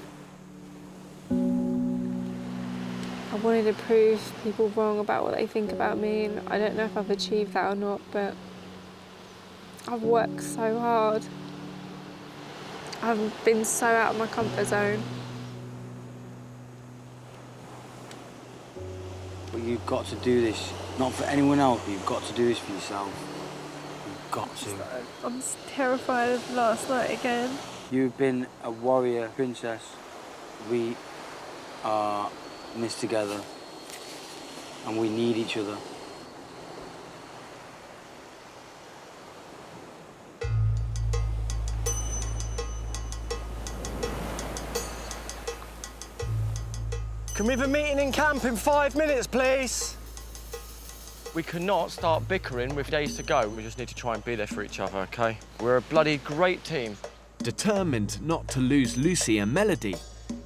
B: I wanted to prove people wrong about what they think about me, and I don't know if I've achieved that or not, but I've worked so hard. I've been so out of my comfort zone.
V: But you've got to do this, not for anyone else, but you've got to do this for yourself. You've got to.
G: I'm terrified of last night again.
V: You've been a warrior princess. We are in this together, and we need each other.
E: Can we have a meeting in camp in 5 minutes, please? We cannot start bickering with days to go. We just need to try and be there for each other, OK? We're a bloody great team.
K: Determined not to lose Lucy and Melody,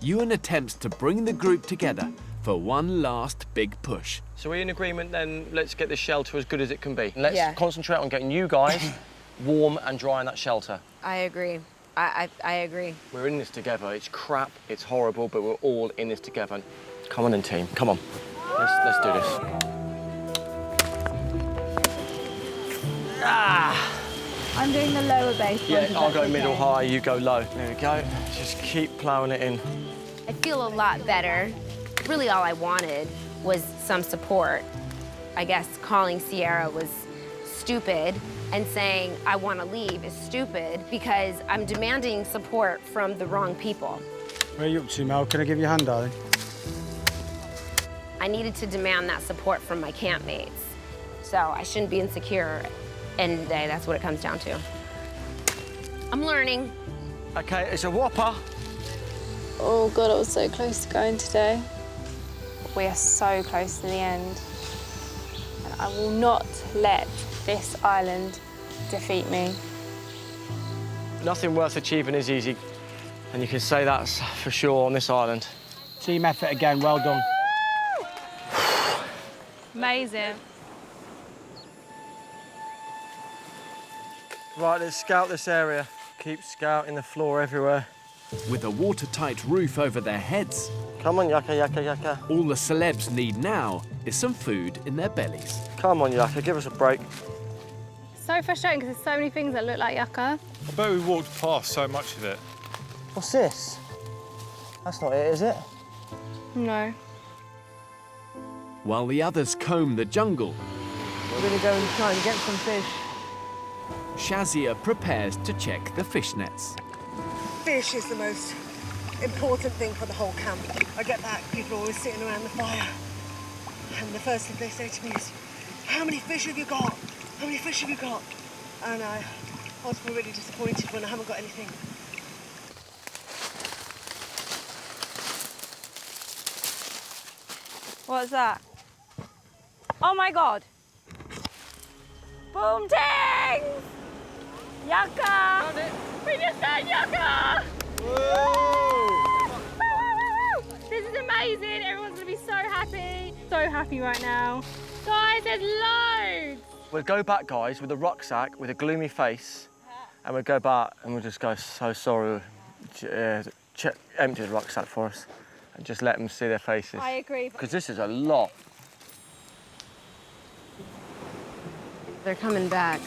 K: Ewan attempts to bring the group together for one last big push.
E: So we're in agreement then, let's get this shelter as good as it can be. And let's
U: Yeah.
E: concentrate on getting you guys warm and dry in that shelter.
U: I agree. I agree.
E: We're in this together. It's crap, it's horrible, but we're all in this together. Come on in, team. Come on. Let's do this.
C: I'm doing the lower bass.
E: Yeah, I'll go middle high, you go low. There we go. Just keep ploughing it in.
U: I feel a lot better. Really all I wanted was some support. I guess calling Sierra was stupid and saying I want to leave is stupid because I'm demanding support from the wrong people.
V: Where are you up to, Mel? Can I give you a hand, darling?
U: I needed to demand that support from my campmates. So I shouldn't be insecure. End of the day, that's what it comes down to. I'm learning.
E: Okay, it's a whopper.
B: Oh God, I was so close to going today. We are so close to the end. And I will not let this island defeat me.
E: Nothing worth achieving is easy, and you can say that's for sure on this island.
V: Team effort again, well done.
B: Amazing.
E: Right, let's scout this area. Keep scouting the floor everywhere.
K: With a watertight roof over their heads,
E: Come on, Yaka, Yaka, Yaka.
K: all the celebs need now is some food in their bellies.
E: Come on, Yaka, give us a break.
B: So frustrating because there's so many things that look like yucca.
A: I bet we walked past so much of it.
E: What's this? That's not it, is it?
B: No.
K: While the others comb the jungle,
L: We're going to go and try and get some fish.
K: Shazia prepares to check the fish nets.
N: Fish is the most important thing for the whole camp. I get back, people are always sitting around the fire. And the first thing they say to me is, how many fish have you got? How many fish have you got? And I was really disappointed when I haven't got anything.
C: What's that? Oh my God. Boom tings! Yucca! We just got yucca!
B: This is amazing. Everyone's gonna be so happy. So happy right now. Guys, there's loads.
E: We'll go back, guys, with a rucksack, with a gloomy face, and we'll go back and we'll just go, so sorry. Empty the rucksack for us and just let them see their faces.
B: I agree.
E: Because this is a lot.
U: They're coming back.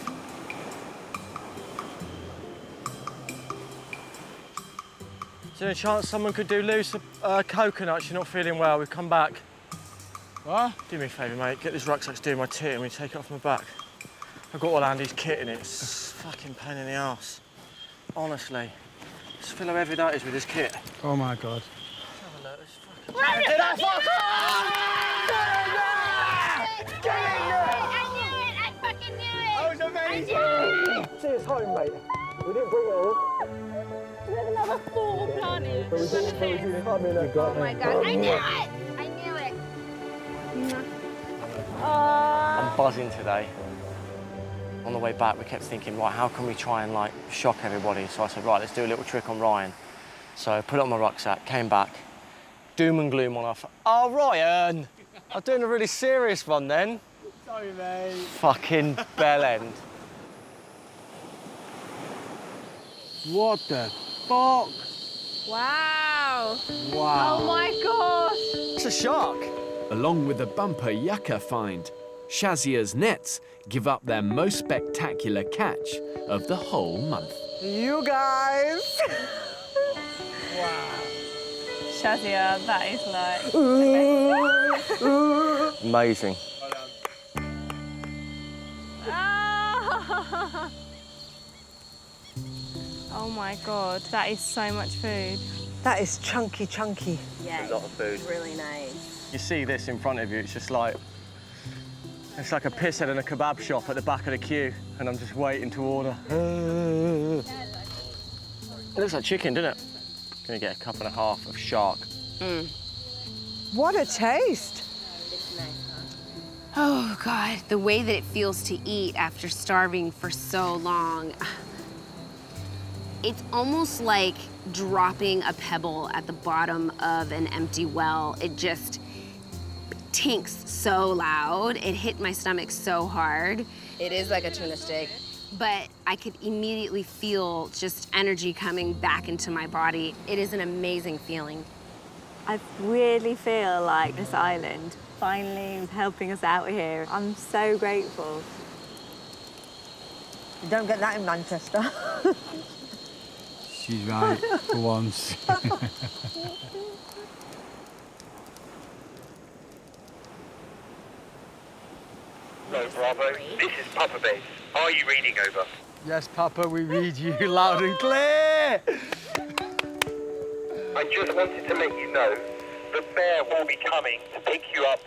E: Is there a chance someone could do loose coconuts? You're not feeling well, we've come back. What? Do me a favour, mate, get this rucksack doing my tit and we take it off my back. I've got all Andy's kit in it, it's a fucking pain in the arse. Honestly. Just feel how heavy that is with his kit.
V: Oh my God.
E: That was amazing! See us home, mate. We didn't bring it all.
B: There's another 4 planted.
E: Oh
U: my God, I knew it! I knew it!
E: I'm buzzing today. On the way back, we kept thinking, right, how can we try and, like, shock everybody? So I said, right, let's do a little trick on Ryan. So I put it on my rucksack, came back, doom and gloom on our... Oh, Ryan! I'm doing a really serious one then.
V: Sorry, mate.
E: Fucking bell end.
V: What the fuck?
B: Wow.
V: Wow.
B: Oh my gosh.
E: It's a shark.
K: Along with a bumper yucca find, Shazia's nets give up their most spectacular catch of the whole month.
E: You guys!
V: Wow.
B: Shazia, that is like...
E: Amazing.
B: Oh my God, that is so much food.
N: That is chunky, chunky.
U: Yeah,
E: A lot of food.
U: Really nice.
E: You see this in front of you, it's just like... It's like a pisshead in a kebab shop at the back of the queue, and I'm just waiting to order. It looks like chicken, doesn't it? Gonna get a cup and a half of shark.
N: What a taste.
U: It's nice, huh? Oh, God, the way that it feels to eat after starving for so long. It's almost like dropping a pebble at the bottom of an empty well. It just tinks so loud. It hit my stomach so hard. It is like a tuna steak. But I could immediately feel just energy coming back into my body. It is an amazing feeling.
C: I really feel like this island finally helping us out here. I'm so grateful.
N: You don't get that in Manchester.
V: She's right, for once.
D: No, Bravo. This is Papa Base. Are you reading over?
E: Yes, Papa, we read you loud and clear.
D: I just wanted to let you know the bear will be coming to pick you up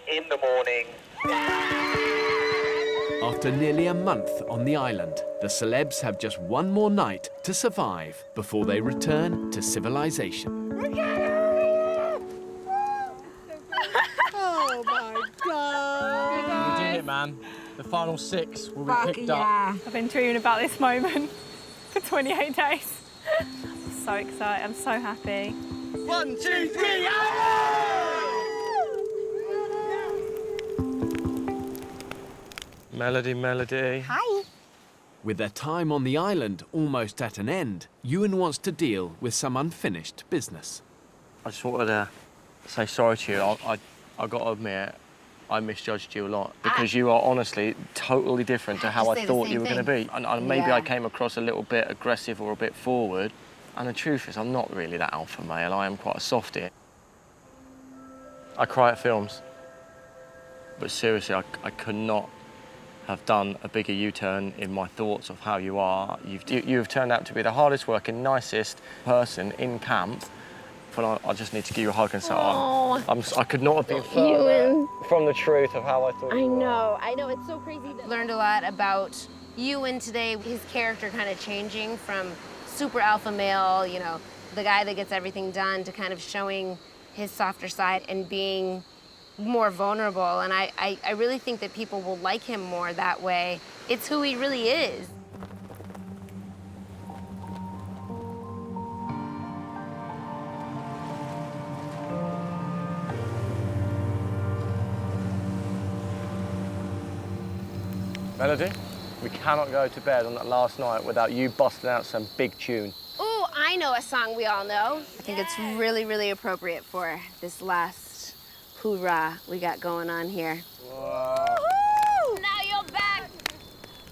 D: in the morning.
K: After nearly a month on the island, the celebs have just one more night to survive before they return to civilization.
G: Oh my God!
E: We did it, man. The final 6 will be picked up.
B: I've been dreaming about this moment for 28 days. I'm so excited, I'm so happy.
E: 1, 2, 3, Melody, Melody.
U: Hi.
K: With their time on the island almost at an end, Ewan wants to deal with some unfinished business.
F: I just wanted to say sorry to you. I got to admit, I misjudged you a lot because you are honestly totally different to how I thought you were going to be. And maybe I came across a little bit aggressive or a bit forward. And the truth is, I'm not really that alpha male. I am quite a softie. I cry at films. But seriously, I could not have done a bigger U-turn in my thoughts of how you are. You've turned out to be the hardest working, nicest person in camp. But I just need to give you a hug and say, I could not have been further from the truth of how I thought.
U: I know, it's so crazy. Learned a lot about Ewan today, his character kind of changing from super alpha male, you know, the guy that gets everything done, to kind of showing his softer side and being more vulnerable. And I really think that people will like him more that way. It's who he really is.
E: Melody, we cannot go to bed on that last night without you busting out some big tune.
U: Ooh, I know a song we all know. I think it's really, really appropriate for this last hoorah we got going on here.
E: Whoa.
U: Now you're back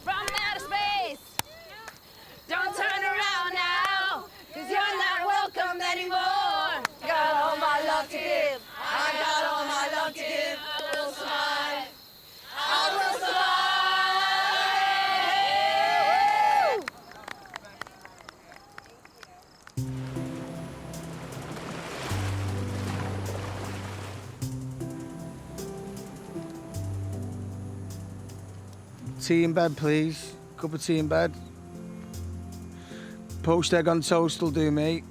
U: from outer space. Don't turn around now, 'cause you're not welcome anymore. Got all my love to give. I got all my love to give. I will survive. I will survive.
R: Tea in bed, please. Cup of tea in bed. Poached egg on toast will do, mate.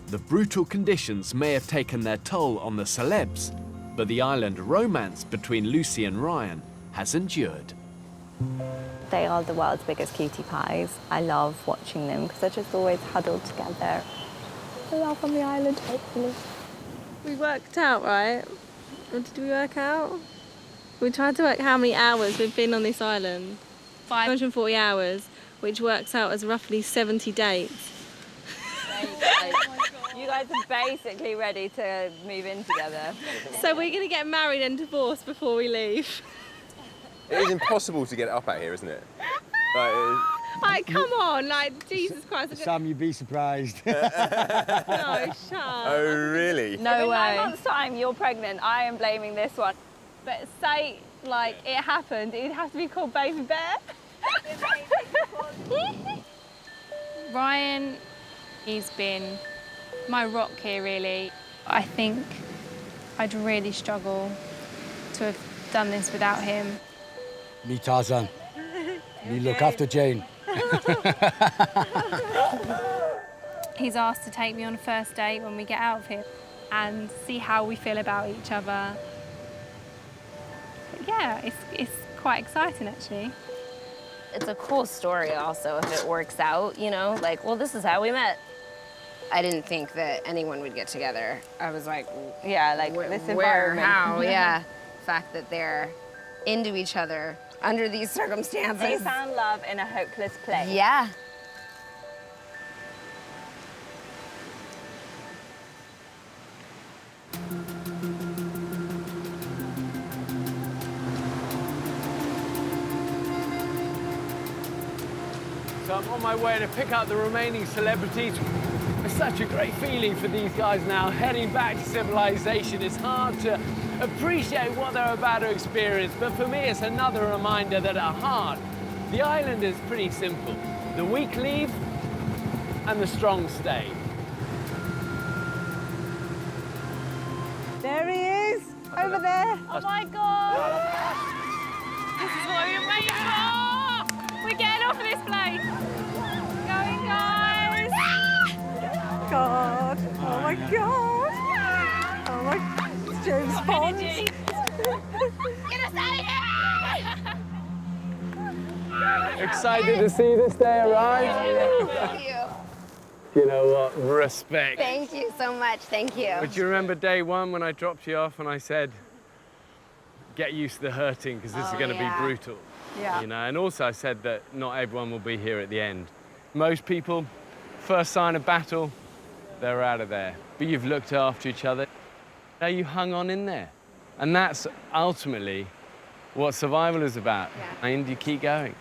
K: The brutal conditions may have taken their toll on the celebs, but the island romance between Lucy and Ryan has endured.
C: They are the world's biggest cutie pies. I love watching them because they're just always huddled together. They're off on the island, hopefully.
B: We worked out, right? Or did we work out? We tried to work how many hours we've been on this island. 540 hours, which works out as roughly 70 dates.
C: You guys are basically ready to move in together.
B: So we're going to get married and divorced before we leave.
I: It is impossible to get it up out here, isn't it?
B: Like, come on, like, Jesus Christ.
R: Sam, you'd be surprised.
B: No, shut up.
I: Oh, really?
C: No way. In 9 months' time, you're pregnant. I am blaming this one.
B: But say, like, it happened, it'd have to be called Baby Bear. Ryan, he's been my rock here, really. I think I'd really struggle to have done this without him.
R: Me Tarzan. Me look after Jane.
B: He's asked to take me on a first date when we get out of here and see how we feel about each other. But yeah, it's quite exciting, actually.
U: It's a cool story also if it works out, you know? Like, well, this is how we met. I didn't think that anyone would get together. I was like,
C: yeah, like this
U: where,
C: environment.
U: how, yeah. The fact that they're into each other under these circumstances.
C: They found love in a hopeless place.
U: Yeah.
O: So I'm on my way to pick up the remaining celebrities. It's such a great feeling for these guys now. Heading back to civilization, it's hard to appreciate what they're about to experience, but for me it's another reminder that at heart, the island is pretty simple. The weak leave and the strong stay.
G: There he is, over there.
C: Oh my God.
B: what we've been waiting for! We're getting off of this place! Going, guys!
N: God. Oh my God. Oh my God. It's James Bond.
B: Get us out of here!
O: Excited to see this day arrive?
U: Thank you.
O: You know what? Respect.
U: Thank you so much. Thank you.
O: But do you remember day one when I dropped you off and I said, get used to the hurting because this is going to be brutal.
N: Yeah.
O: You know, and also I said that not everyone will be here at the end. Most people, first sign of battle, they're out of there. But you've looked after each other. Now you hung on in there. And that's ultimately what survival is about.
U: Yeah.
O: And you keep going.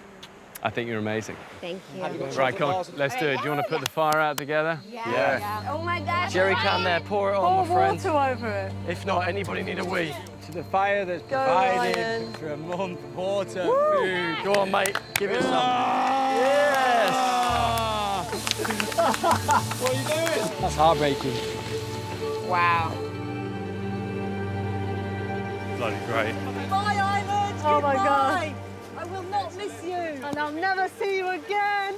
O: I think you're amazing.
U: Thank you.
O: Right, come on, let's do it. Do you want to put the fire out together?
U: Yeah. Oh my gosh.
E: Jerry can there, pour it on, my friend.
N: Pour water over it.
E: If not, anybody need a wee?
H: To the fire that's
N: Go,
H: provided
N: Ryan.
H: for a month, water, food.
E: Go on, mate, give it some.
H: Yes! What are you doing? That's heartbreaking.
U: Wow.
A: Bloody great.
N: Bye, Island. Oh my God. I will not miss you. And I'll never see you again.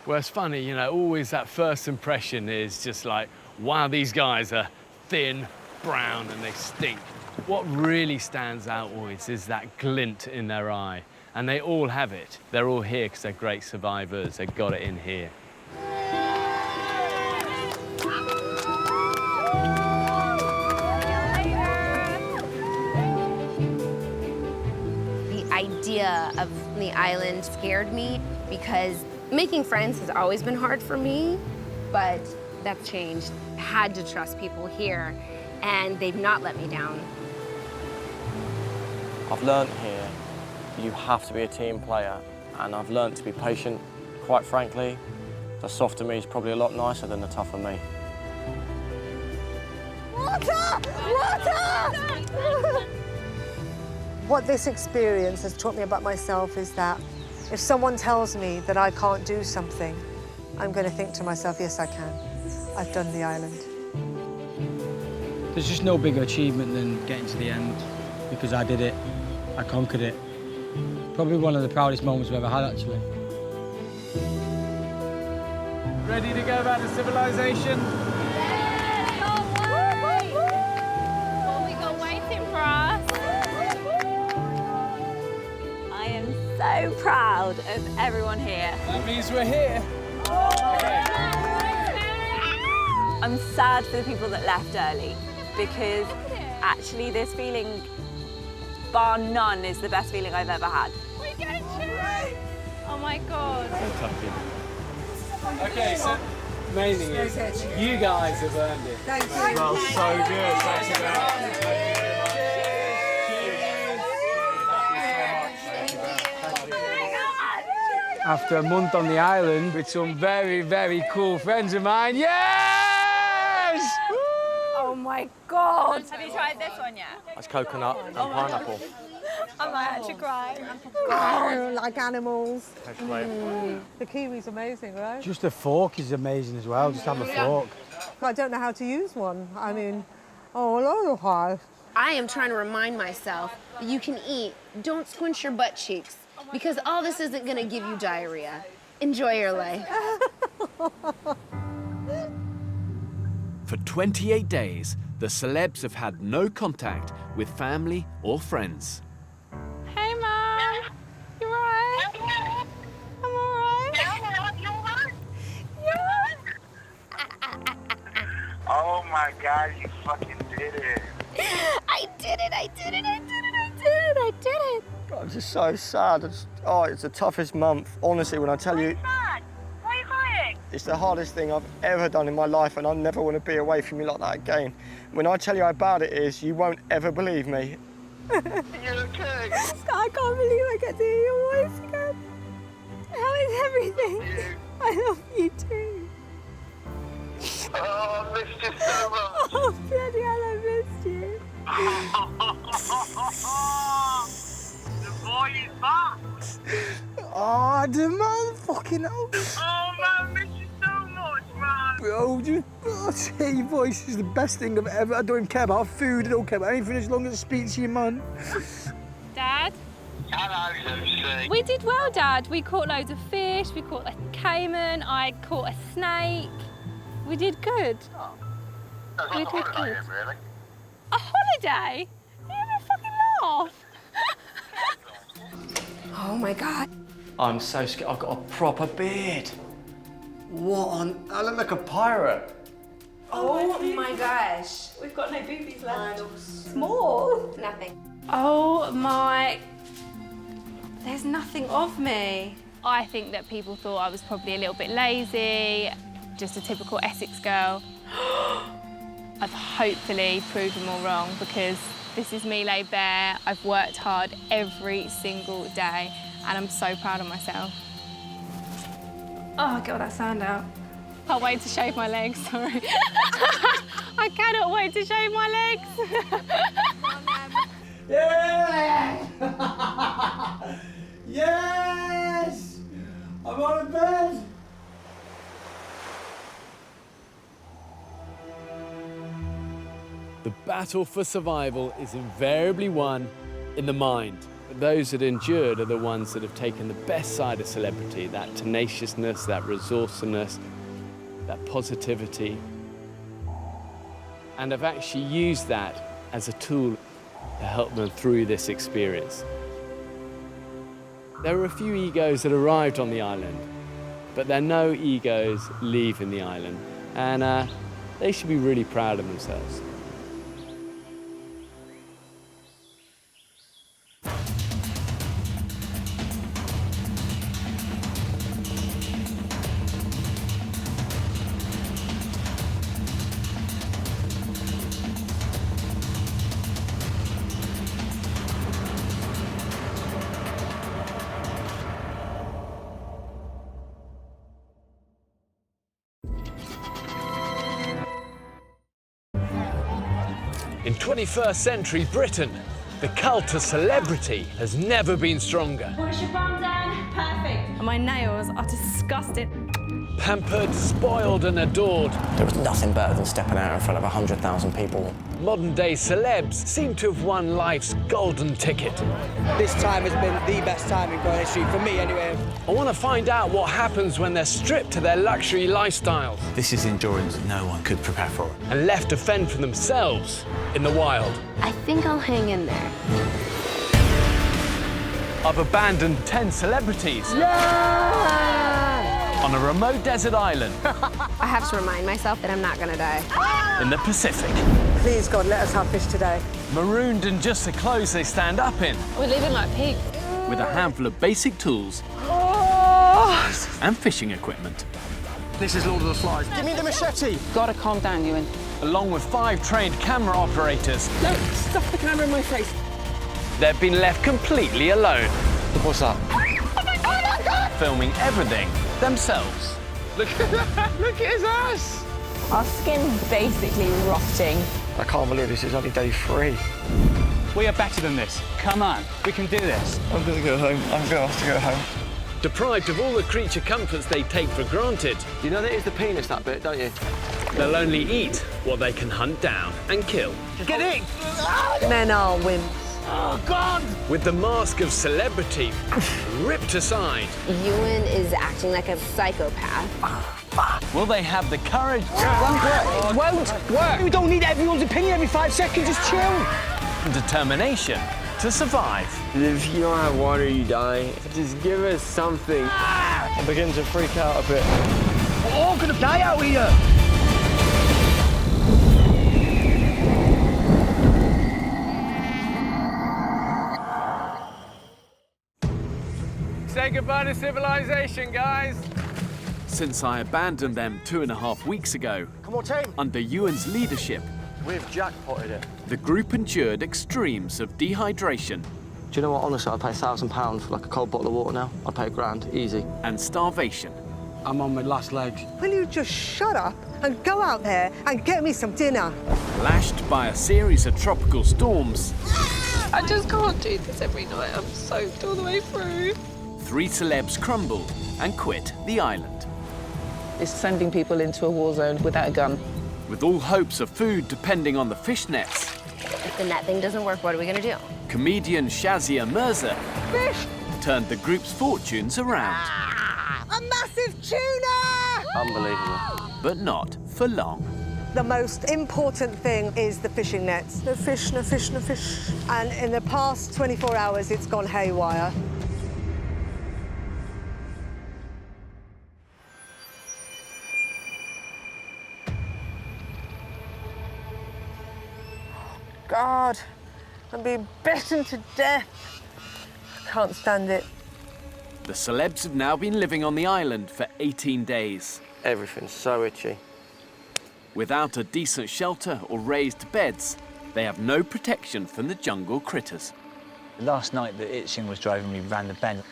O: Well, it's funny, you know, always that first impression is just like, wow, these guys are thin, brown, and they stink. What really stands out always is that glint in their eye. And they all have it. They're all here because they're great survivors. They've got it in here.
U: The idea of the island scared me because making friends has always been hard for me, but that's changed. I had to trust people here, and they've not let me down.
E: I've learnt here you have to be a team player, and I've learnt to be patient. Quite frankly, the softer me is probably a lot nicer than the tougher me.
N: Water! Water! What this experience has taught me about myself is that if someone tells me that I can't do something, I'm going to think to myself, yes, I can. I've done the island.
V: There's just no bigger achievement than getting to the end, because I did it, I conquered it. Probably one of the proudest moments we've ever had, actually.
O: Ready to go back to civilization?
B: What we got waiting for us?
C: I am so proud of everyone here.
O: That means we're here.
C: I'm sad for the people that left early because actually this feeling, bar none, is the best feeling I've ever had.
B: We're getting chilly. Oh my God.
O: Okay, so main thing is you guys have earned it.
N: Thank you.
O: Smells so good. Thanks for After a month on the island with some very, very cool friends of mine, yes!
C: Oh my God. Have you tried this one yet?
E: That's coconut and pineapple.
C: I might actually cry.
N: Like animals.
E: Excellent.
N: The kiwi's amazing, right?
V: Just a fork is amazing as well, just have a fork.
N: I don't know how to use one. I mean, oh, hello, hi.
U: I am trying to remind myself that you can eat. Don't squinch your butt cheeks, because all this isn't going to give you diarrhea. Enjoy your life.
K: For 28 days, the celebs have had no contact with family or friends.
B: Hey, Mum. You all right? I'm all right.
J: Oh my God, you fucking did it.
U: I did it, I did it, I did it, I did it, I did it.
E: I'm just so sad. It's the toughest month. Honestly, when I tell you,
J: Why are you crying?
E: it's the hardest thing I've ever done in my life, and I never want to be away from you like that again. When I tell you how bad it is, you won't ever believe me.
J: You're okay.
N: I can't believe I get to hear your voice again. How is everything? I love you too.
J: Oh, I missed you so much.
N: Oh, bloody hell, I missed you.
J: The boy is back.
V: Oh, the man, fucking hell.
J: Oh man, I miss you so much, man.
V: Bro, just hear your voice is the best thing I've ever. I don't even care about food, I don't care about anything as long as I speak to you, man.
B: Dad?
J: Hello, Lucy.
B: We did well, Dad. We caught loads of fish, we caught a cayman, I caught a snake. We did good.
J: That's
B: We
J: like a
B: did
J: holiday,
B: good.
J: really.
B: A holiday? You having a fucking laugh?
U: Oh my God.
E: I'm so scared. I've got a proper beard. What on? I look like a pirate.
U: Oh my gosh.
C: We've got no boobies left. Small.
U: Nothing.
B: Oh my... There's nothing of me. I think that people thought I was probably a little bit lazy, just a typical Essex girl. I've hopefully proved them all wrong because this is me laid bare. I've worked hard every single day and I'm so proud of myself. Oh, get all that sand out. Can't wait to shave my legs, sorry. I cannot wait to shave my legs.
E: Yeah! Yes! I'm on a bed!
O: The battle for survival is invariably won in the mind. Those that endured are the ones that have taken the best side of celebrity, that tenaciousness, that resourcefulness, that positivity, and have actually used that as a tool to help them through this experience. There were a few egos that arrived on the island, but there are no egos leaving the island, and they should be really proud of themselves. In 21st century Britain, the cult of celebrity has never been stronger.
S: Push your bum down. Perfect.
B: And my nails are disgusting.
O: Pampered, spoiled and adored.
E: There was nothing better than stepping out in front of 100,000 people.
O: Modern-day celebs seem to have won life's golden ticket.
M: This time has been the best time in Grylls history, for me anyway.
O: I want to find out what happens when they're stripped to their luxury lifestyles.
W: This is endurance no one could prepare for.
O: And left to fend for themselves in the wild.
U: I think I'll hang in there.
O: I've abandoned 10 celebrities. On a remote desert island.
U: I have to remind myself that I'm not gonna die.
O: In the Pacific.
L: Please, God, let us have fish today.
O: Marooned in just the clothes they stand up in.
B: We're living like pigs.
K: With a handful of basic tools and fishing equipment.
E: This is Lord of the Flies. Give me the machete.
X: Gotta calm down, Ewan.
O: Along with 5 trained camera operators.
X: No, stop the camera in my face.
O: They've been left completely alone.
E: What's that?
O: Filming everything themselves.
E: Look at that. Look at his ass.
C: Our skin's basically rotting.
E: I can't believe this is only day 3.
H: We are better than this. Come on, we can do this.
E: I'm going to go home. I'm going to have to go home.
O: Deprived of all the creature comforts they take for granted.
E: You know that is the penis, that bit, don't you?
O: They'll only eat what they can hunt down and kill.
E: Get in!
L: Men are wimps.
E: Oh, God!
O: With the mask of celebrity ripped aside.
U: Ewan is acting like a psychopath.
O: Will they have the courage?
E: It won't work. You don't need everyone's opinion every 5 seconds. Just chill.
O: And determination to survive.
F: If you don't have water, you die. Just give us something.
E: I begin to freak out a bit. We're all gonna die out here.
O: Say goodbye to civilization, guys.
K: Since I abandoned them 2.5 weeks ago,
E: Come on, team.
K: under Ewan's leadership,
E: We've jackpotted it.
K: the group endured extremes of dehydration.
E: Do you know what? Honestly, I'd pay £1,000 for like a cold bottle of water now. I'd pay £1,000, easy.
K: And starvation.
V: I'm on my last legs.
L: Will you just shut up and go out there and get me some dinner?
K: Lashed by a series of tropical storms,
G: I just can't do this every night. I'm soaked all the way through.
K: 3 celebs crumbled and quit the island.
X: It's sending people into a war zone without a gun.
K: With all hopes of food depending on the fish nets,
U: If the net thing doesn't work, what are we gonna do?
K: comedian Shazia Mirza
L: fish!
K: turned the group's fortunes around.
L: A massive tuna!
F: Unbelievable.
K: But not for long.
L: The most important thing is the fishing nets. No fish, no fish, no fish. And in the past 24 hours, it's gone haywire. God, I'm being bitten to death. I can't stand it.
K: The celebs have now been living on the island for 18 days.
F: Everything's so itchy.
K: Without a decent shelter or raised beds, they have no protection from the jungle critters.
H: Last night, the itching was driving me round the bend.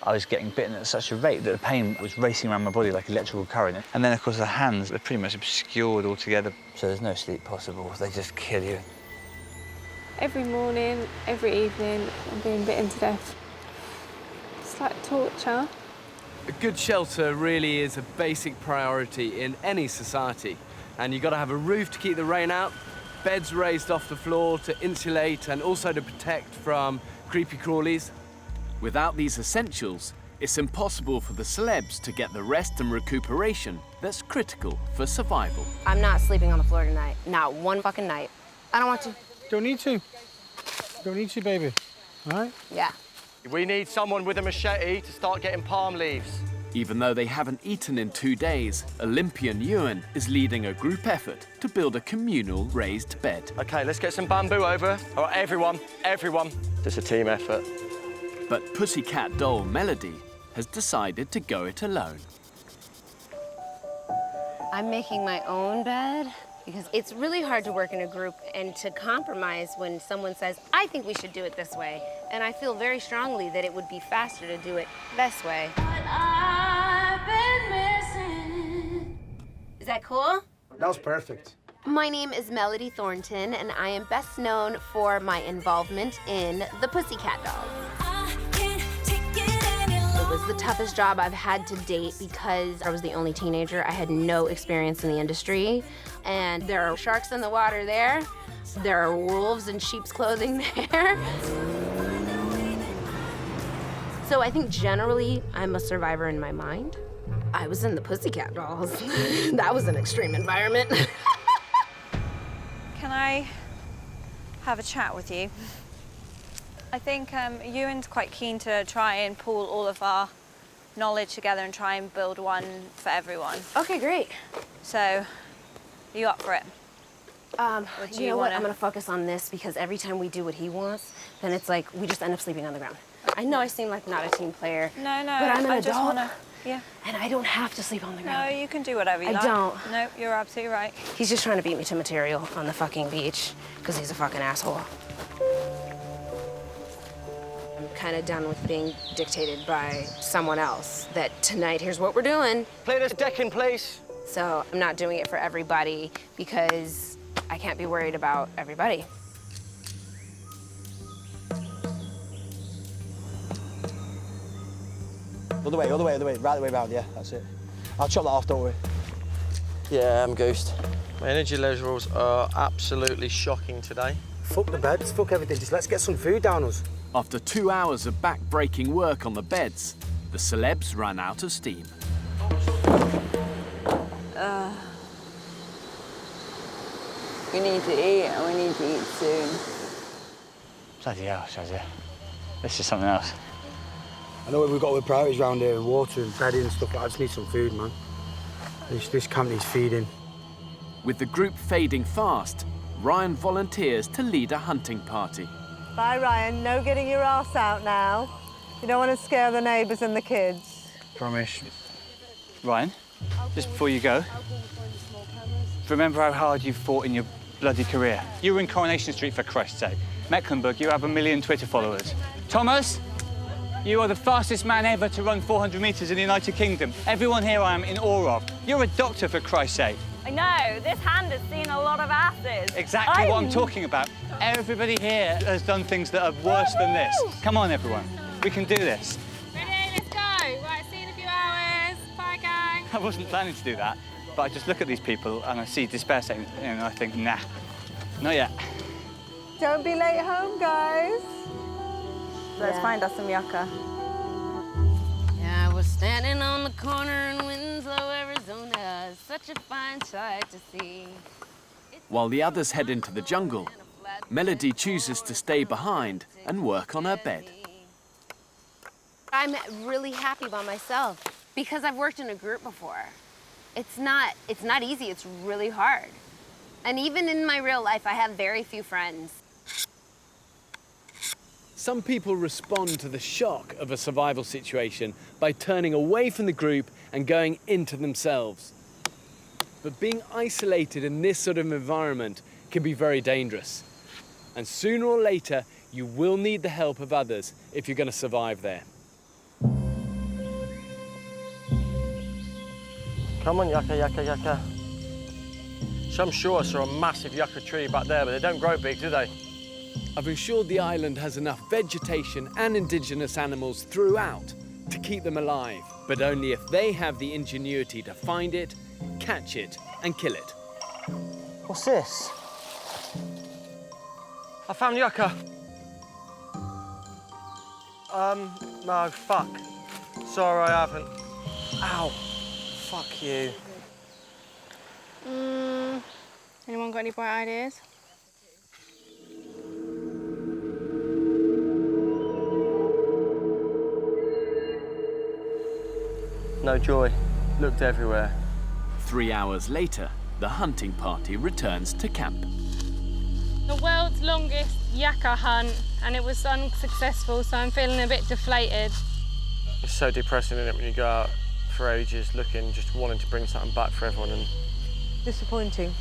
H: I was getting bitten at such a rate that the pain was racing around my body like electrical current. And then, of course, the hands are pretty much obscured altogether. So there's no sleep possible. They just kill you.
B: Every morning, every evening, I'm being bitten to death. It's like torture.
O: A good shelter really is a basic priority in any society. And you've got to have a roof to keep the rain out, beds raised off the floor to insulate and also to protect from creepy crawlies.
K: Without these essentials, it's impossible for the celebs to get the rest and recuperation that's critical for survival.
U: I'm not sleeping on the floor tonight. Not one fucking night. I don't want to.
R: Don't need to. Don't need to, baby. All right?
U: Yeah.
E: We need someone with a machete to start getting palm leaves.
K: Even though they haven't eaten in 2 days, Olympian Ewan is leading a group effort to build a communal raised bed.
E: OK, let's get some bamboo over. All right, everyone. It's a team effort.
K: But pussycat doll Melody has decided to go it alone.
U: I'm making my own bed because it's really hard to work in a group and to compromise when someone says, I think we should do it this way. And I feel very strongly that it would be faster to do it this way. Is that cool?
R: That was perfect.
U: My name is Melody Thornton, and I am best known for my involvement in the Pussycat Dolls. It was the toughest job I've had to date because I was the only teenager. I had no experience in the industry. And there are sharks in the water there. There are wolves in sheep's clothing there. So I think generally I'm a survivor in my mind. I was in the Pussycat Dolls. That was an extreme environment.
C: Can I have a chat with you? I think Ewan's quite keen to try and pool all of our knowledge together and try and build one for everyone.
U: Okay, great.
C: So, are you up for it?
U: You know what? I'm gonna focus on this because every time we do what he wants, then it's like we just end up sleeping on the ground. I know I seem like not a team player.
C: No,
U: but I'm an
C: I
U: adult.
C: just wanna, yeah.
U: And I don't have to sleep on the ground.
C: No, you can do whatever you like.
U: I don't.
C: No, you're absolutely right.
U: He's just trying to beat me to material on the fucking beach because he's a fucking asshole. I'm kind of done with being dictated by someone else. That tonight, here's what we're doing.
E: Play this deck in place.
U: So I'm not doing it for everybody because I can't be worried about everybody.
M: Other way, right the way round, yeah, that's it. I'll chop that off, don't worry.
F: Yeah, I'm goosed. My energy levels are absolutely shocking today.
M: Fuck the beds, fuck everything, just let's get some food down us.
K: After 2 hours of back-breaking work on the beds, the celebs ran out of steam.
G: We need to eat and we need to eat soon.
H: Bloody hell, Shazia. This is something else.
R: I know what we've got with priorities around here, water and bedding and stuff, but I just need some food, man. This camp needs feeding.
K: With the group fading fast, Ryan volunteers to lead a hunting party.
L: Bye, Ryan. No getting your ass out now. You don't want to scare the neighbours and the kids.
H: Promise. Ryan, just before you go, remember how hard you've fought in your bloody career. You were in Coronation Street, for Christ's sake. Mecklenburg, you have 1 million Twitter followers. Thomas, you are the fastest man ever to run 400 metres in the United Kingdom. Everyone here I am in awe of. You're a doctor, for Christ's sake.
C: I know, this hand has seen a lot of asses.
H: Exactly what I'm talking about. Everybody here has done things that are worse than this. Come on, everyone. We can do this.
B: Ready, let's go. Right, see you in a few hours. Bye, gang.
H: I wasn't planning to do that, but I just look at these people and I see despair setting in and I think, nah, not yet.
L: Don't be late home, guys.
C: Let's find us some yucca.
U: Yeah, I was standing on the corner in Winslow, Arizona. Such a fine sight to see.
K: While the others head into the jungle, Melody chooses to stay behind and work on her bed.
U: I'm really happy by myself because I've worked in a group before. It's not easy, it's really hard. And even in my real life, I have very few friends.
O: Some people respond to the shock of a survival situation by turning away from the group and going into themselves. But being isolated in this sort of environment can be very dangerous. And sooner or later, you will need the help of others if you're going to survive there.
E: Come on, yaka, yaka, yaka. Some sure saw a massive yucca tree back there, but they don't grow big, do they?
O: I've ensured the island has enough vegetation and indigenous animals throughout to keep them alive, but only if they have the ingenuity to find it, catch it, and kill it.
E: What's this? I found yucca. No, fuck. Sorry, I haven't. Ow. Fuck you.
B: Anyone got any bright ideas?
E: No joy. Looked everywhere.
K: 3 hours later, the hunting party returns to camp.
B: The world's longest yaka hunt, and it was unsuccessful, so I'm feeling a bit deflated.
E: It's so depressing, isn't it, when you go out for ages looking, just wanting to bring something back for everyone, and...
L: Disappointing.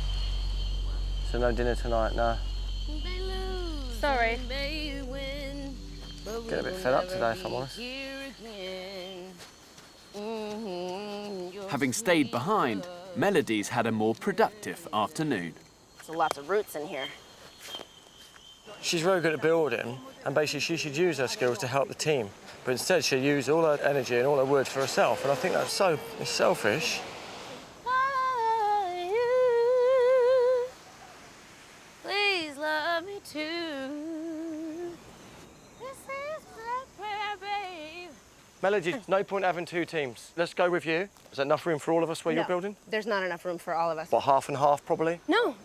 E: So no dinner tonight, no?
B: Sorry.
E: Get a bit fed up today, if I'm honest.
K: Having stayed behind, Melody's had a more productive afternoon.
U: There's lots of roots in here.
E: She's very good at building, and basically she should use her skills to help the team. But instead she'll use all her energy and all her wood for herself, and I think that's so selfish.
U: Please love me too. This is prayer, babe.
E: Melody, no point having two teams. Let's go with you. Is there enough room for all of us where you're building?
U: There's not enough room for all of us.
E: What, half and half, probably?
U: No,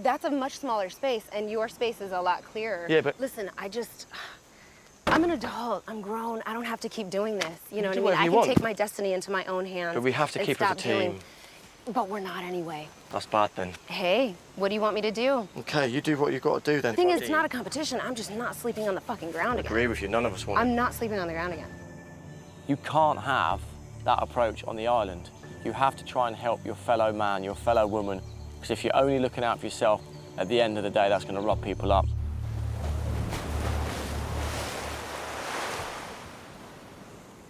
U: that's a much smaller space, and your space is a lot clearer.
E: Yeah, but...
U: Listen, I'm an adult, I'm grown, I don't have to keep doing this. You know what I mean? I can take my destiny into my own hands.
E: But we have to keep as a team.
U: But we're not anyway.
E: That's bad then.
U: Hey, what do you want me to do?
E: Okay, you do what you got to do then.
U: The thing is, it's not a competition. I'm just not sleeping on the fucking ground again.
E: I agree with you, none of us want it.
U: I'm not sleeping on the ground again.
E: You can't have that approach on the island. You have to try and help your fellow man, your fellow woman, because if you're only looking out for yourself, at the end of the day, that's going to rob people up.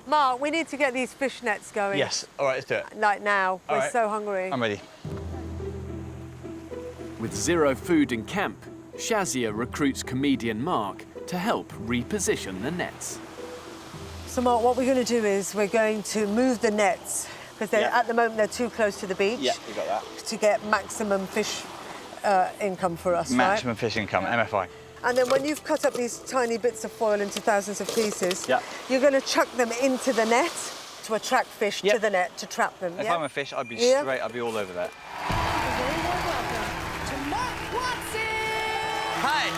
L: Mark, we need to get these fish nets going.
H: Yes, all right, let's do it.
L: Like now,
H: All
L: we're
H: right.
L: so hungry.
H: I'm ready.
K: With zero food in camp, Shazia recruits comedian Mark to help reposition the nets.
L: So Mark, what we're going to do is we're going to move the nets, because at the moment they're too close to the beach.
H: Yeah, we got that.
L: To get maximum fish income for us,
H: Maximum fish income, MFI.
L: And then when you've cut up these tiny bits of foil into thousands of pieces, you're going to chuck them into the net to attract fish to the net, to trap them.
H: If I'm a fish, I'd be straight, I'd be all over that.
V: Hi.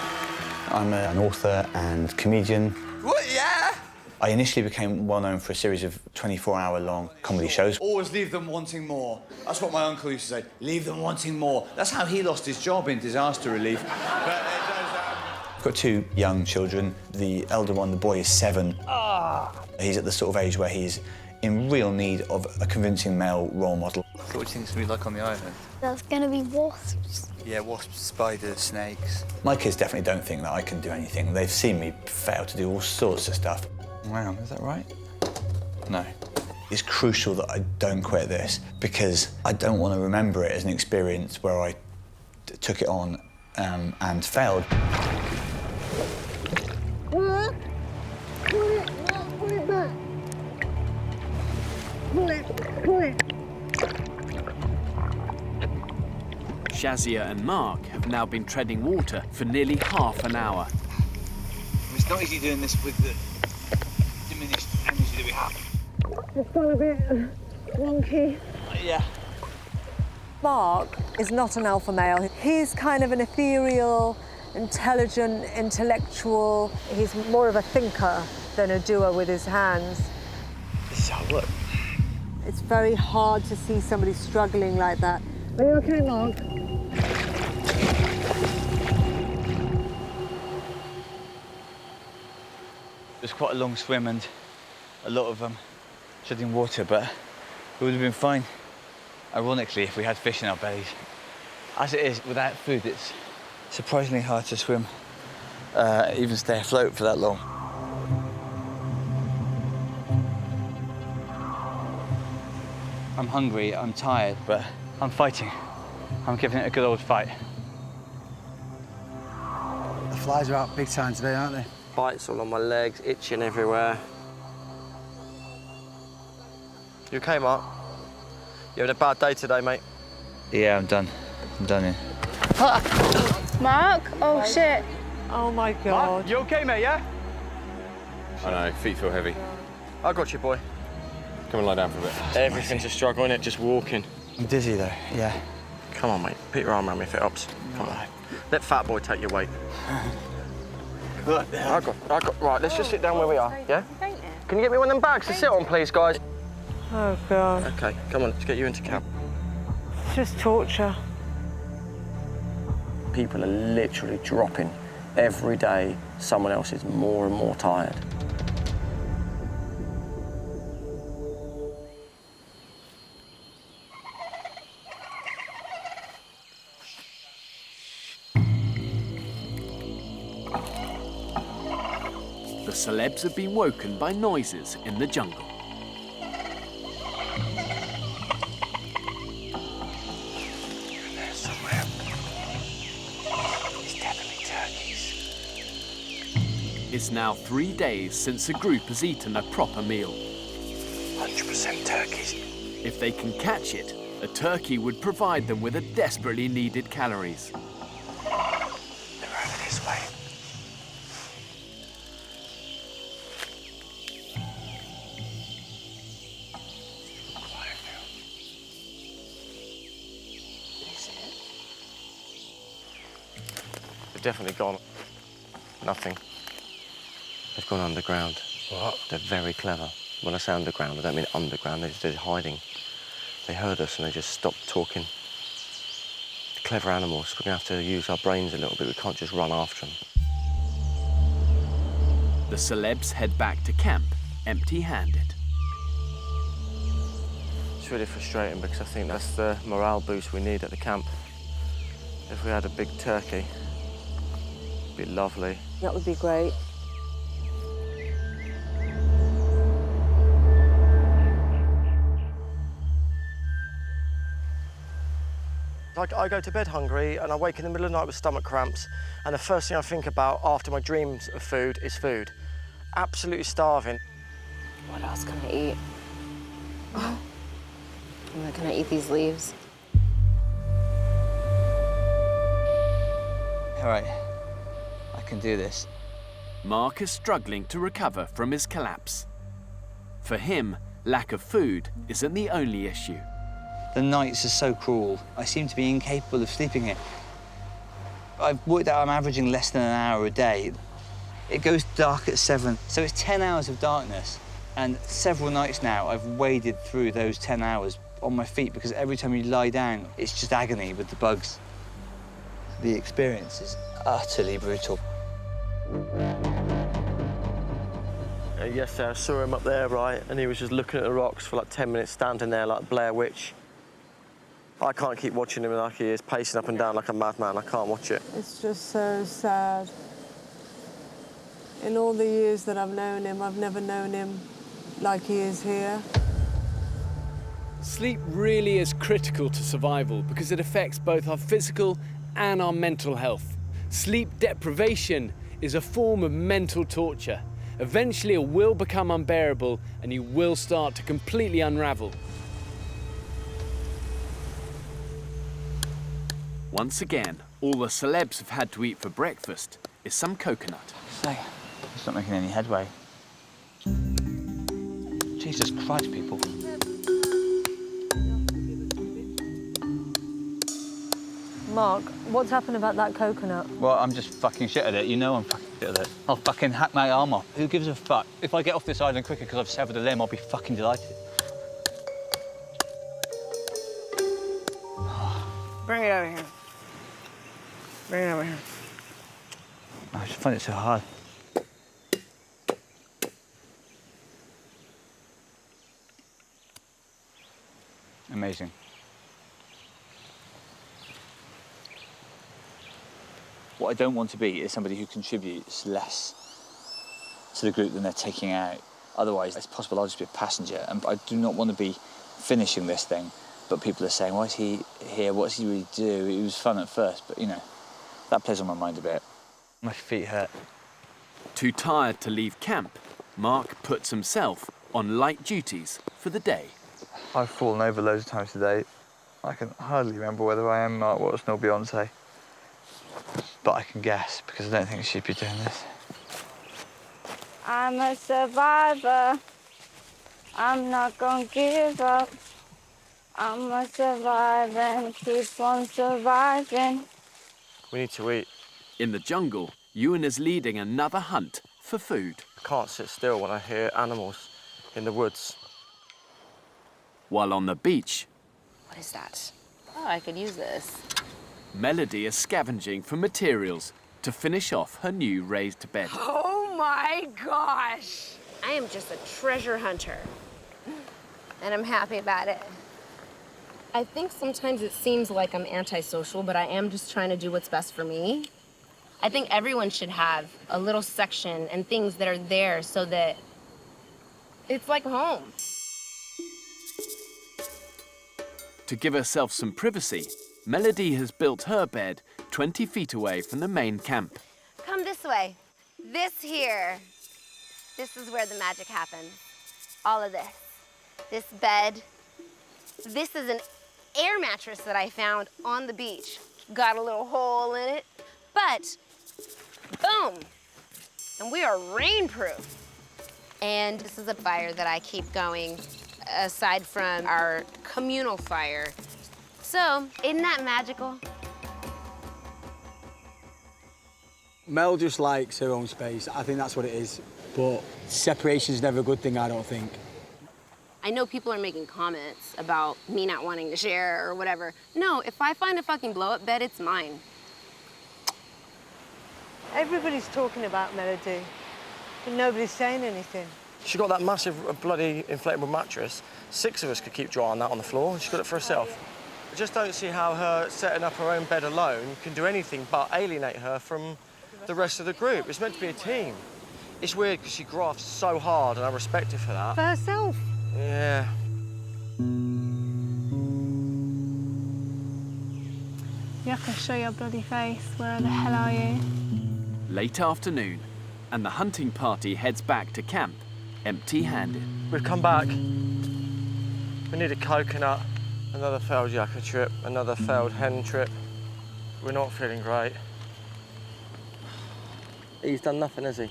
H: I'm an author and comedian.
V: What? Yeah.
H: I initially became well known for a series of 24-hour-long comedy shows.
V: Always leave them wanting more. That's what my uncle used to say. Leave them wanting more. That's how he lost his job in disaster relief.
H: I've got two young children. The elder one, the boy, is 7. He's at the sort of age where he's in real need of a convincing male role model.
V: What do you think it's going to be like on the island?
D: There's going to be wasps.
V: Yeah, wasps, spiders, snakes.
H: My kids definitely don't think that I can do anything. They've seen me fail to do all sorts of stuff. Wow, is that right? No. It's crucial that I don't quit this because I don't want to remember it as an experience where I took it on and failed.
K: Shazia and Mark have now been treading water for nearly half an hour.
V: It's not easy doing this with
H: diminished energy that we have.
N: It's gone a bit wonky.
H: Yeah.
N: Mark is not an alpha male. He's kind of an ethereal, intelligent, intellectual. He's more of a thinker than a doer with his hands.
H: This is hard work.
N: It's very hard to see somebody struggling like that. Are you okay, Mark?
H: It was quite a long swim and a lot of shedding water, but it would have been fine, ironically, if we had fish in our bellies. As it is, without food, it's surprisingly hard to swim, even stay afloat for that long. I'm hungry, I'm tired, but I'm fighting. I'm giving it a good old fight.
V: The flies are out big time today, aren't they?
E: Bites all on my legs, itching everywhere. You okay, Mark? You having a bad day today, mate?
H: Yeah, I'm done. I'm done here.
B: Mark? Oh, shit.
N: Oh, my God.
H: Mark, you okay, mate, yeah?
A: I know, feet feel heavy.
E: I got you, boy.
A: Come and lie down for a bit.
E: Everything's a struggle, innit? Just walking.
H: I'm dizzy, though, yeah.
E: Come on, mate. Put your arm around me if it helps. Come on. Let fat boy take your weight. I got. Right, let's just sit down where we are, yeah? Can you get me one of them bags to sit on, please, guys?
N: Oh, God.
E: Okay, come on, let's get you into camp.
N: It's just torture.
E: People are literally dropping. Every day, someone else is more and more tired.
K: The celebs have been woken by noises in the jungle. It's now 3 days since the group has eaten a proper meal.
V: 100% turkeys.
K: If they can catch it, a turkey would provide them with a desperately needed calories.
V: They're over this way. Quiet now. Is it?
E: They've definitely gone. Nothing. They've gone underground.
V: What?
E: They're very clever. When I say underground, I don't mean underground, they're hiding. They heard us and they just stopped talking. Clever animals. We're going to have to use our brains a little bit. We can't just run after them.
K: The celebs head back to camp, empty-handed.
E: It's really frustrating because I think that's the morale boost we need at the camp. If we had a big turkey, it'd be lovely.
L: That would be great.
E: I go to bed hungry and I wake in the middle of the night with stomach cramps, and the first thing I think about after my dreams of food is food. Absolutely starving.
U: What else can I eat? I'm not gonna eat these leaves.
H: All right, I can do this.
K: Mark is struggling to recover from his collapse. For him, lack of food isn't the only issue.
H: The nights are so cruel. I seem to be incapable of sleeping here. I've worked out I'm averaging less than an hour a day. It goes dark at 7, so it's 10 hours of darkness. And several nights now, I've waded through those 10 hours on my feet because every time you lie down, it's just agony with the bugs. The experience is utterly brutal.
E: Yesterday I saw him up there, right, and he was just looking at the rocks for like 10 minutes, standing there like Blair Witch. I can't keep watching him like he is, pacing up and down like a madman. I can't watch it.
L: It's just so sad. In all the years that I've known him, I've never known him like he is here.
O: Sleep really is critical to survival because it affects both our physical and our mental health. Sleep deprivation is a form of mental torture. Eventually it will become unbearable and you will start to completely unravel.
K: Once again, all the celebs have had to eat for breakfast is some coconut.
H: So, it's not making any headway. Jesus Christ, people.
N: Mark, what's happened about that coconut?
H: Well, I'm just fucking shit at it. You know I'm fucking shit at it. I'll fucking hack my arm off. Who gives a fuck? If I get off this island quicker because I've severed a limb, I'll be fucking delighted.
U: Bring it over here. Bring it over here.
H: I just find it so hard. Amazing. What I don't want to be is somebody who contributes less to the group than they're taking out. Otherwise, it's possible I'll just be a passenger, and I do not want to be finishing this thing, but people are saying, why is he here? What does he really do? It was fun at first, but, you know, that plays on my mind a bit. My feet hurt.
K: Too tired to leave camp, Mark puts himself on light duties for the day.
H: I've fallen over loads of times today. I can hardly remember whether I am Mark Watson or Beyonce. But I can guess, because I don't think she'd be doing this.
C: I'm a survivor. I'm not gonna give up. I'm a survivor and keep on surviving.
F: We need to eat.
K: In the jungle, Ewan is leading another hunt for food.
F: I can't sit still when I hear animals in the woods.
K: While on the beach,
U: What is that? Oh, I could use this.
K: Melody is scavenging for materials to finish off her new raised bed.
U: Oh my gosh! I am just a treasure hunter. And I'm happy about it. I think sometimes it seems like I'm antisocial, but I am just trying to do what's best for me. I think everyone should have a little section and things that are there so that it's like home.
K: To give herself some privacy, Melody has built her bed 20 feet away from the main camp.
U: Come this way. This here. This is where the magic happens. All of this. This bed. This is an air mattress that I found on the beach. Got a little hole in it, but boom. And we are rainproof. And this is a fire that I keep going aside from our communal fire. So, isn't that magical?
M: Mel just likes her own space. I think that's what it is. But separation's never a good thing, I don't think.
U: I know people are making comments about me not wanting to share or whatever. No, if I find a fucking blow-up bed, it's mine.
N: Everybody's talking about Melody, but nobody's saying anything.
F: She got that massive bloody inflatable mattress. 6 of us could keep dry on that on the floor, and she got it for herself. I just don't see how her setting up her own bed alone can do anything but alienate her from the rest of the group. It's meant to be a team. It's weird because she grafts so hard, and I respect her for that.
N: For herself.
F: Yeah.
B: Yaka, show your bloody face. Where the hell are you?
K: Late afternoon, and the hunting party heads back to camp, empty-handed.
F: We've come back. We need a coconut, another failed yaka trip, another failed hen trip. We're not feeling great. He's done nothing, has he?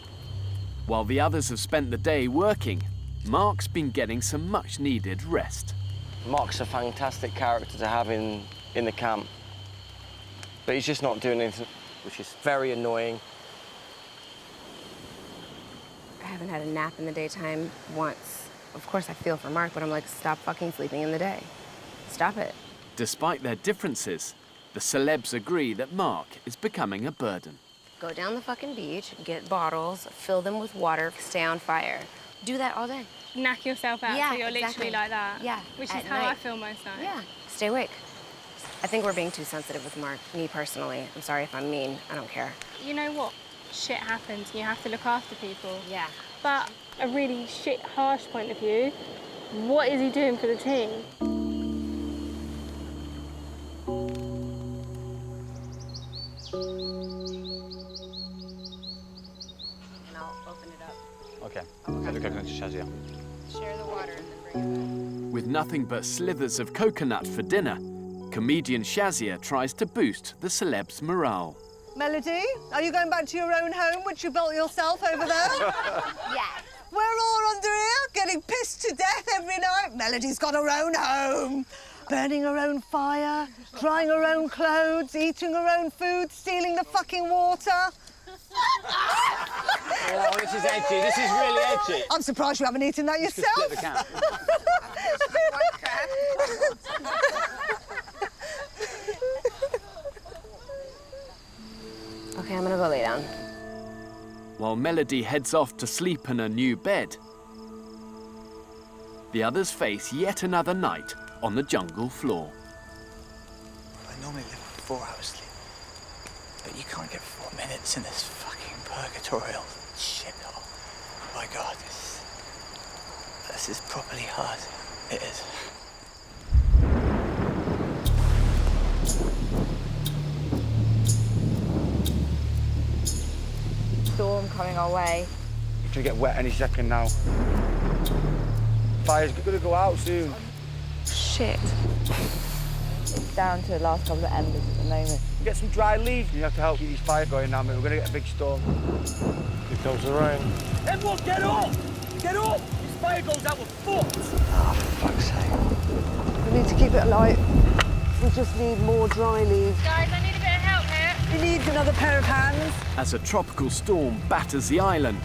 K: While the others have spent the day working, Mark's been getting some much-needed rest.
F: Mark's a fantastic character to have in the camp, but he's just not doing anything, which is very annoying.
U: I haven't had a nap in the daytime once. Of course, I feel for Mark, but I'm like, stop fucking sleeping in the day. Stop it.
K: Despite their differences, the celebs agree that Mark is becoming a burden.
U: Go down the fucking beach, get bottles, fill them with water, stay on fire. Do that all day.
B: Knock yourself out
U: Yeah,
B: so you're
U: exactly.
B: literally like that.
U: Yeah,
B: Which is
U: at
B: how I
U: night.
B: feel most nights.
U: Yeah, stay awake. I think we're being too sensitive with Mark, me personally. I'm sorry if I'm mean, I don't care.
B: You know what? Shit happens. You have to look after people.
U: Yeah.
B: But a really shit, harsh point of view, what is he doing for the team?
U: And I'll open it up.
H: Okay. Get the coconut to Shazia.
U: Share the water and then bring it back.
K: With nothing but slithers of coconut for dinner, comedian Shazia tries to boost the celebs' morale.
N: Melody, are you going back to your own home, which you built yourself over there?
U: Yes.
N: We're all under here, getting pissed to death every night. Melody's got her own home. Burning her own fire, drying her own clothes, eating her own food, stealing the fucking water.
H: Oh, this is edgy. This is really edgy.
N: I'm surprised you haven't eaten that yourself.
H: Split the can.
U: Okay, I'm gonna go lay down.
K: While Melody heads off to sleep in her new bed, the others face yet another night on the jungle floor.
W: I normally live 4 hours sleep, but you can't get 4 minutes in this fucking purgatorial shithole. Oh my God, this is properly hard. It is.
C: Storm coming our way.
M: It's gonna get wet any second now. Fire's gonna go out soon.
C: Shit. It's down to the last couple of embers at the moment.
M: Get some dry leaves. You have to help keep these fires going now, mate. We're gonna get a big storm.
A: Here comes the rain.
M: Everyone, get up! Get up! This fire goes out, we're fucked!
W: Oh, for fuck's sake.
L: We need to keep it light. We just need more dry leaves.
B: Guys, I need a bit of help here.
N: We need another pair of hands.
K: As a tropical storm batters the island,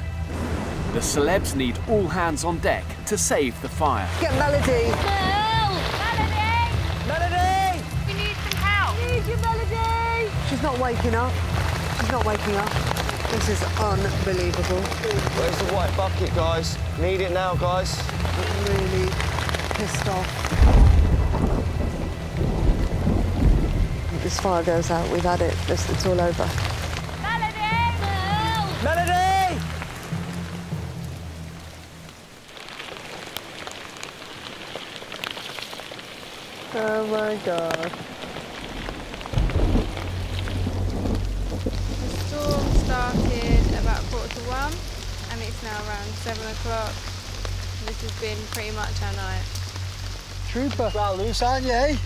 K: the celebs need all hands on deck to save the fire.
L: Get Melody.
B: No! Melody!
L: Melody!
B: We need some help.
L: I need you, Melody! She's not waking up. She's not waking up. This is unbelievable.
E: Where's the white bucket, guys? Need it now, guys.
L: I'm really pissed off. If this fire goes out, we've had it. It's all over.
B: Melody! No!
M: Melody!
L: Oh my God.
B: The storm started about 1:45 and it's now around 7 o'clock. This has been pretty much our night.
M: Trooper. Well, loose, aren't you?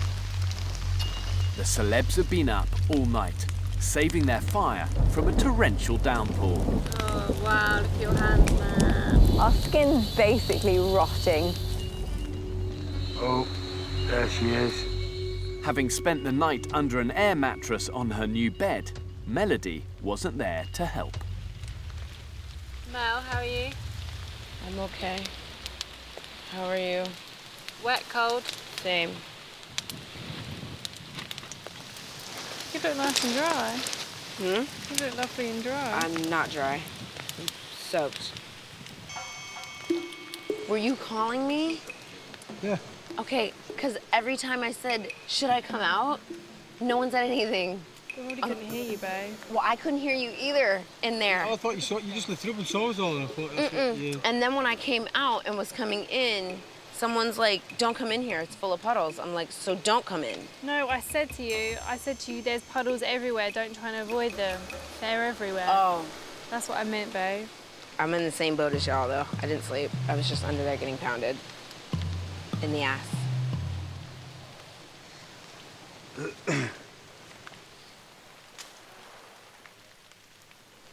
K: The celebs have been up all night, saving their fire from a torrential downpour.
B: Oh wow, look at your hands, man.
C: Our skin's basically rotting.
M: Oh, there she is.
K: Having spent the night under an air mattress on her new bed, Melody wasn't there to help.
B: Mel, how are you?
X: I'm okay. How are you?
B: Wet, cold?
X: Same.
B: You look nice and dry.
X: Hmm?
B: You look lovely and dry.
U: I'm not dry. I'm soaked. Were you calling me?
M: Yeah.
U: Okay, because every time I said, should I come out? No one said anything.
B: I already couldn't hear you, babe.
U: Well, I couldn't hear you either in there.
M: Oh, I thought you just lifted up and saw us all, and I thought that's what you...
U: And then when I came out and was coming in, someone's like, don't come in here, it's full of puddles. I'm like, so don't come in.
B: No, I said to you, there's puddles everywhere, don't try and avoid them. They're everywhere.
U: Oh.
B: That's what I meant, babe.
U: I'm in the same boat as y'all, though. I didn't sleep. I was just under there getting pounded in the ass.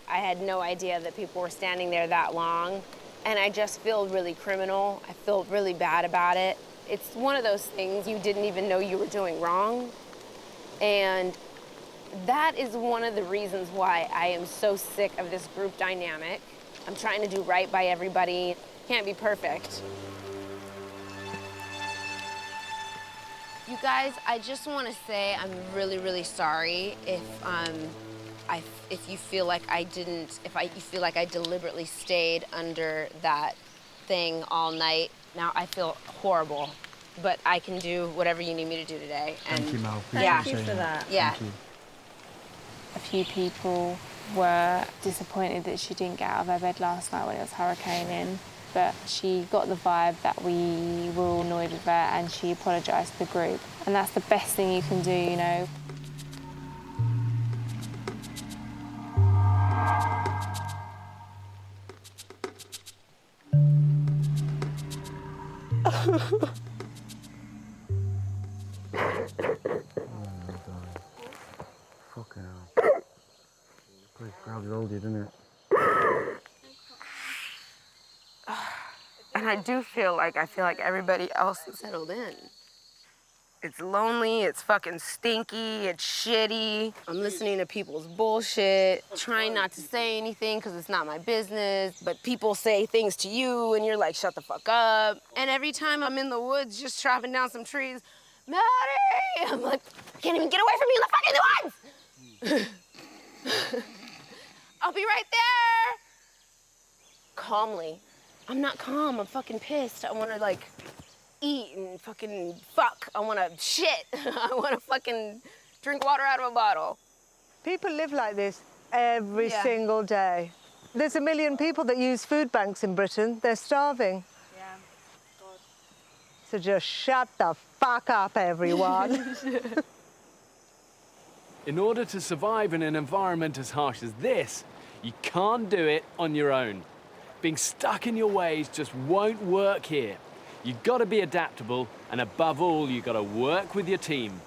U: I had no idea that people were standing there that long, and I just feel really criminal. I feel really bad about it. It's one of those things you didn't even know you were doing wrong, and that is one of the reasons why I am so sick of this group dynamic. I'm trying to do right by everybody. Can't be perfect. You guys, I just want to say I'm really, really sorry if you feel like you feel like I deliberately stayed under that thing all night. Now I feel horrible, but I can do whatever you need me to do today. And
M: Thank you, Mel.
B: Thank you for that.
U: Yeah.
B: A few people were disappointed that she didn't get out of her bed last night when it was hurricaning, but she got the vibe that we were all annoyed with her and she apologised to the group. And that's the best thing you can do, you know.
M: Fucking hell. Place grabs hold you, doesn't it?
U: And I feel like everybody else is settled in. It's lonely, it's fucking stinky, it's shitty. I'm listening to people's bullshit, trying not to say anything because it's not my business, but people say things to you and you're like, shut the fuck up. And every time I'm in the woods just chopping down some trees, Maddie! I'm like, I can't even get away from you in the fucking woods! I'll be right there! Calmly. I'm not calm, I'm fucking pissed. I wanna like, eat and fucking fuck. I wanna shit. I wanna fucking drink water out of a bottle.
N: People live like this every single day. There's 1 million people that use food banks in Britain. They're starving.
C: Yeah. God.
N: So just shut the fuck up, everyone.
K: In order to survive in an environment as harsh as this, you can't do it on your own. Being stuck in your ways just won't work here. You've got to be adaptable, and above all, you've got to work with your team.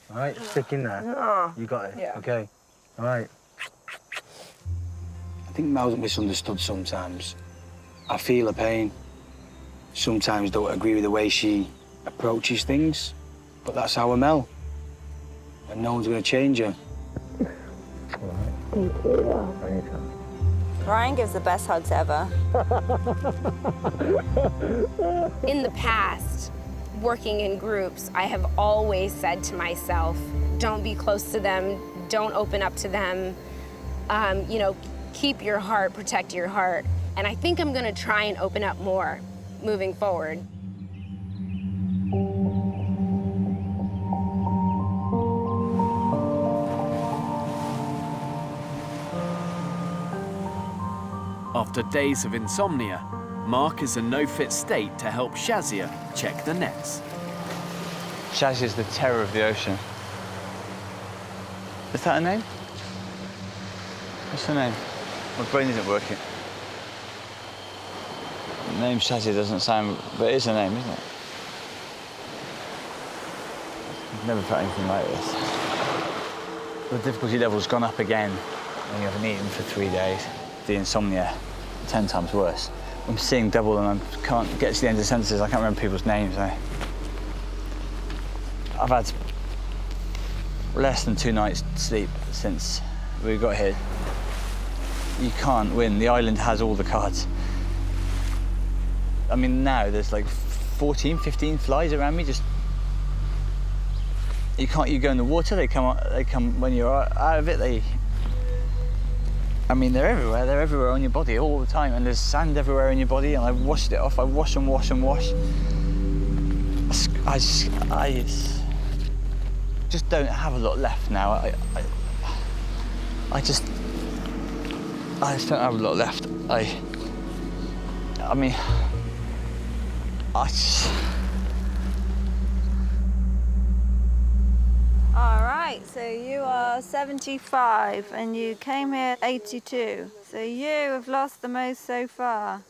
R: All right, stick in there.
U: Oh.
R: You got it?
U: Yeah.
R: Okay. All right.
M: I think Mel's misunderstood sometimes. I feel her pain. Sometimes don't agree with the way she approaches things, but that's our Mel. And no one's going to change her.
C: Thank you. Ryan gives the best hugs ever.
U: In the past, working in groups, I have always said to myself, don't be close to them, don't open up to them, you know, keep your heart, protect your heart. And I think I'm gonna try and open up more moving forward.
K: After days of insomnia, Mark is in no fit state to help Shazia check the nets.
H: Shazia's the terror of the ocean. Is that her name? What's her name? My brain isn't working. The name Shazia doesn't sound, but it is her name, isn't it? I've never felt anything like this. The difficulty level's gone up again when you haven't eaten for 3 days. The insomnia, 10 times worse. I'm seeing double and I can't get to the end of sentences. I can't remember people's names. I've had less than 2 nights sleep since we got here. You can't win. The island has all the cards. I mean, now there's like 14, 15 flies around me. Just you go in the water. They come when you're out of it. I mean, they're everywhere. They're everywhere on your body all the time, and there's sand everywhere in your body. And I've washed it off. I wash and wash and wash. I just don't have a lot left now. I just don't have a lot left. I mean, I just.
C: All right, so you are 75 and you came here 82. So you have lost the most so far.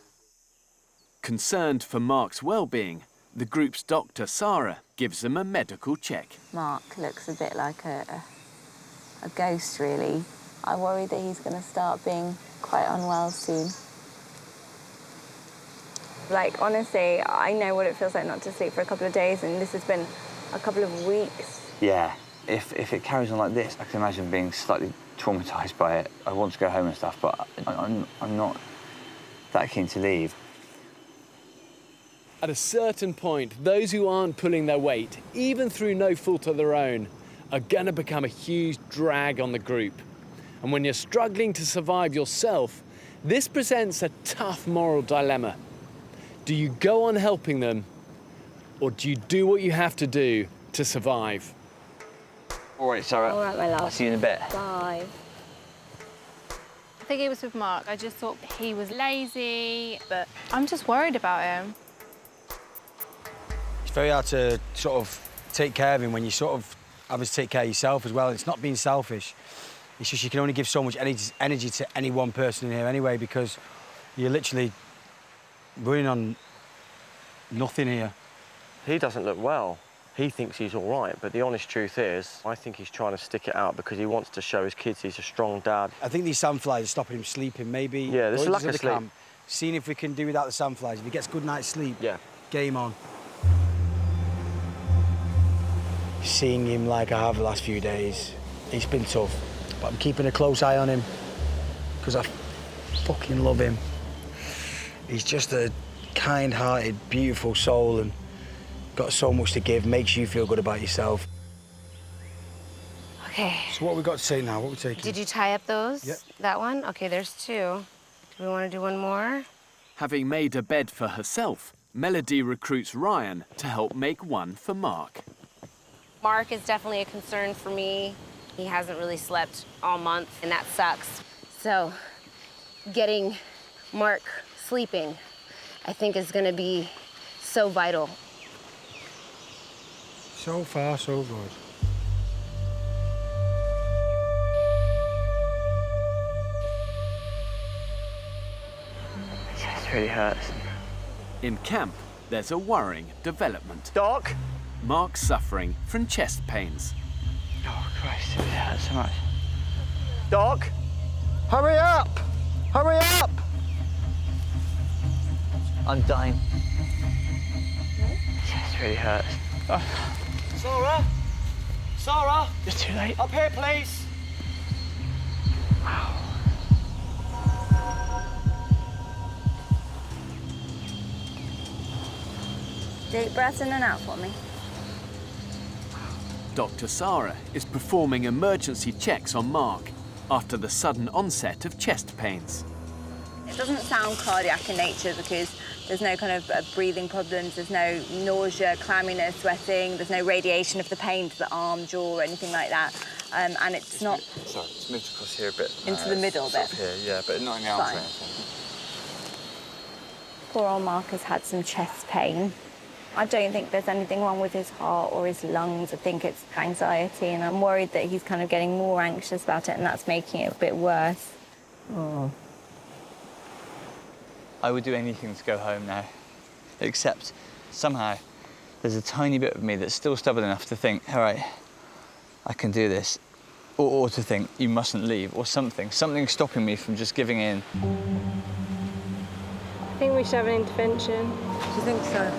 K: Concerned for Mark's well-being, the group's doctor, Sarah, gives him a medical check.
I: Mark looks a bit like a ghost, really. I worry that he's going to start being quite unwell soon.
C: Like, honestly, I know what it feels like not to sleep for a couple of days, and this has been a couple of weeks.
H: Yeah, if it carries on like this, I can imagine being slightly traumatised by it. I want to go home and stuff, but I'm not that keen to leave.
K: At a certain point, those who aren't pulling their weight, even through no fault of their own, are going to become a huge drag on the group. And when you're struggling to survive yourself, this presents a tough moral dilemma. Do you go on helping them, or do you do what you have to do to survive?
H: All right, Sarah.
B: All right, my love.
H: I'll see you in a bit.
B: Bye. I think it was with Mark. I just thought he was lazy, but I'm just worried about him.
M: It's very hard to sort of take care of him when you sort of have to take care of yourself as well. It's not being selfish. It's just you can only give so much energy to any one person in here anyway, because you're literally running on nothing here.
E: He doesn't look well. He thinks he's all right, but the honest truth is, I think he's trying to stick it out because he wants to show his kids he's a strong dad.
M: I think these sandflies are stopping him sleeping. Maybe
E: yeah, this is like a sleep.
M: seeing if we can do without the sandflies. If he gets a good night's sleep, game on. Seeing him like I have the last few days, it's been tough. But I'm keeping a close eye on him because I fucking love him. He's just a kind-hearted, beautiful soul and got so much to give, makes you feel good about yourself.
U: Okay.
M: So what have we got to take now? What are we taking?
U: Did you tie up those?
M: Yep.
U: That one? Okay, there's 2. Do we want to do one more?
K: Having made a bed for herself, Melody recruits Ryan to help make one for Mark.
U: Mark is definitely a concern for me. He hasn't really slept all month, and that sucks. So, getting Mark sleeping, I think, is going to be so vital.
M: So far, so good.
H: My chest really hurts.
K: In camp, there's a worrying development.
E: Doc?
K: Mark's suffering from chest pains.
H: Oh, Christ, it hurts so much.
E: Doc? Hurry up! Hurry up!
H: I'm dying. My chest really hurts. Oh.
E: Sarah? Sarah?
H: It's too late.
E: Up here, please.
H: Wow.
C: Deep breaths in and out for me.
K: Dr. Sarah is performing emergency checks on Mark after the sudden onset of chest pains.
C: It doesn't sound cardiac in nature because there's no kind of breathing problems, there's no nausea, clamminess, sweating, there's no radiation of the pain to the arm, jaw, or anything like that. And it's not...
F: Sorry, it's moved across here a bit.
C: Into the middle
F: sort
C: bit?
F: of here, yeah, but not in the arms or anything.
C: Poor old Mark has had some chest pain. I don't think there's anything wrong with his heart or his lungs. I think it's anxiety, and I'm worried that he's kind of getting more anxious about it, and that's making it a bit worse.
H: Oh. I would do anything to go home now, except somehow there's a tiny bit of me that's still stubborn enough to think, all right, I can do this, or to think, you mustn't leave, or something stopping me from just giving in.
B: I think we should have an intervention.
N: Do you think so?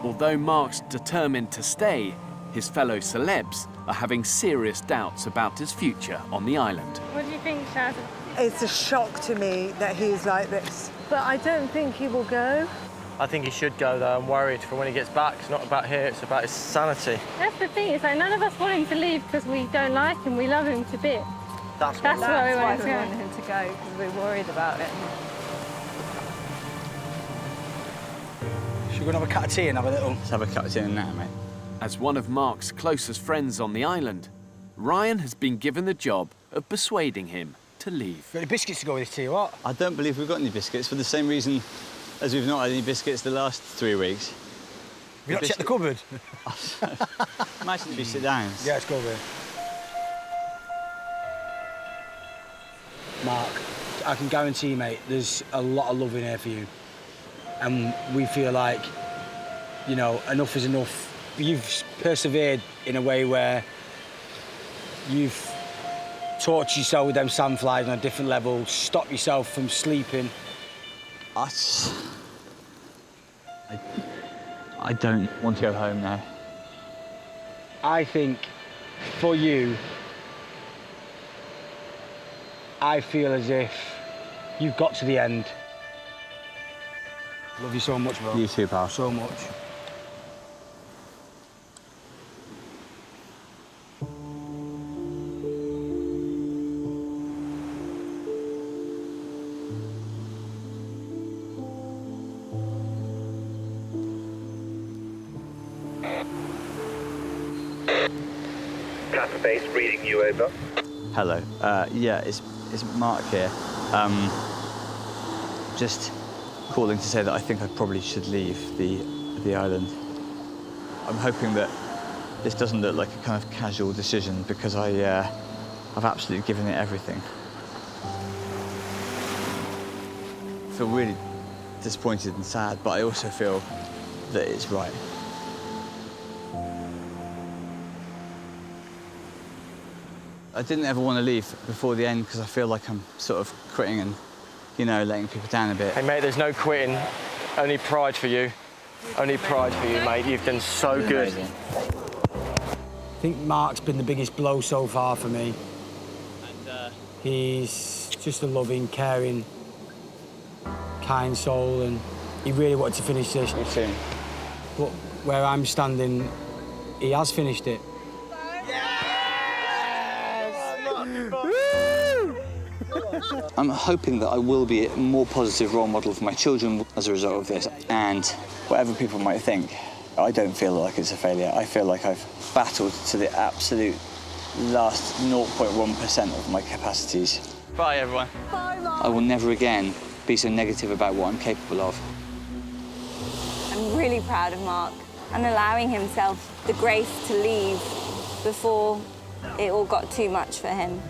K: Although Mark's determined to stay, his fellow celebs are having serious doubts about his future on the island.
B: What do you think, Shazia?
N: It's a shock to me that he's like this. But I don't think he will go.
E: I think he should go, though. I'm worried for when he gets back. It's not about here, it's about his sanity.
B: That's the thing, it's like none of us want him to leave because we don't like him, we love him to bits.
C: That's
B: why we want
C: him to go, because we're worried about it.
M: Should we go and have a cup of tea and have a little...
H: Let's have a cup of tea and that, mate.
K: As one of Mark's closest friends on the island, Ryan has been given the job of persuading him to leave.
M: Got any biscuits to go with this tea, or what?
H: I don't believe we've got any biscuits for the same reason as we've not had any biscuits the last 3 weeks.
M: Have you not checked the cupboard?
H: Imagine if you sit down.
M: Yeah, let's go there. Mark, I can guarantee, mate, there's a lot of love in here for you. And we feel like, you know, enough is enough. You've persevered in a way where you've tortured yourself with them sandflies on a different level, stopped yourself from sleeping.
H: I don't want to go home now.
M: I think, for you, I feel as if you've got to the end. Love you so much, bro.
H: You too, pal.
M: So much.
J: Kappa base reading you over.
H: Hello. Yeah, it's Mark here. Just calling to say that I think I probably should leave the island. I'm hoping that this doesn't look like a kind of casual decision because I've absolutely given it everything. I feel really disappointed and sad, but I also feel that it's right. I didn't ever want to leave before the end because I feel like I'm sort of quitting and you know, letting people down a bit.
E: Hey, mate, there's no quitting. Only pride for you. Only pride for you, mate. You've done so good.
M: I think Mark's been the biggest blow so far for me. And he's just a loving, caring, kind soul, and he really wanted to finish this. But where I'm standing, he has finished it.
H: I'm hoping that I will be a more positive role model for my children as a result of this. And whatever people might think, I don't feel like it's a failure. I feel like I've battled to the absolute last 0.1% of my capacities. Bye, everyone.
C: Bye, Mark.
H: I will never again be so negative about what I'm capable of.
C: I'm really proud of Mark and allowing himself the grace to leave before it all got too much for him.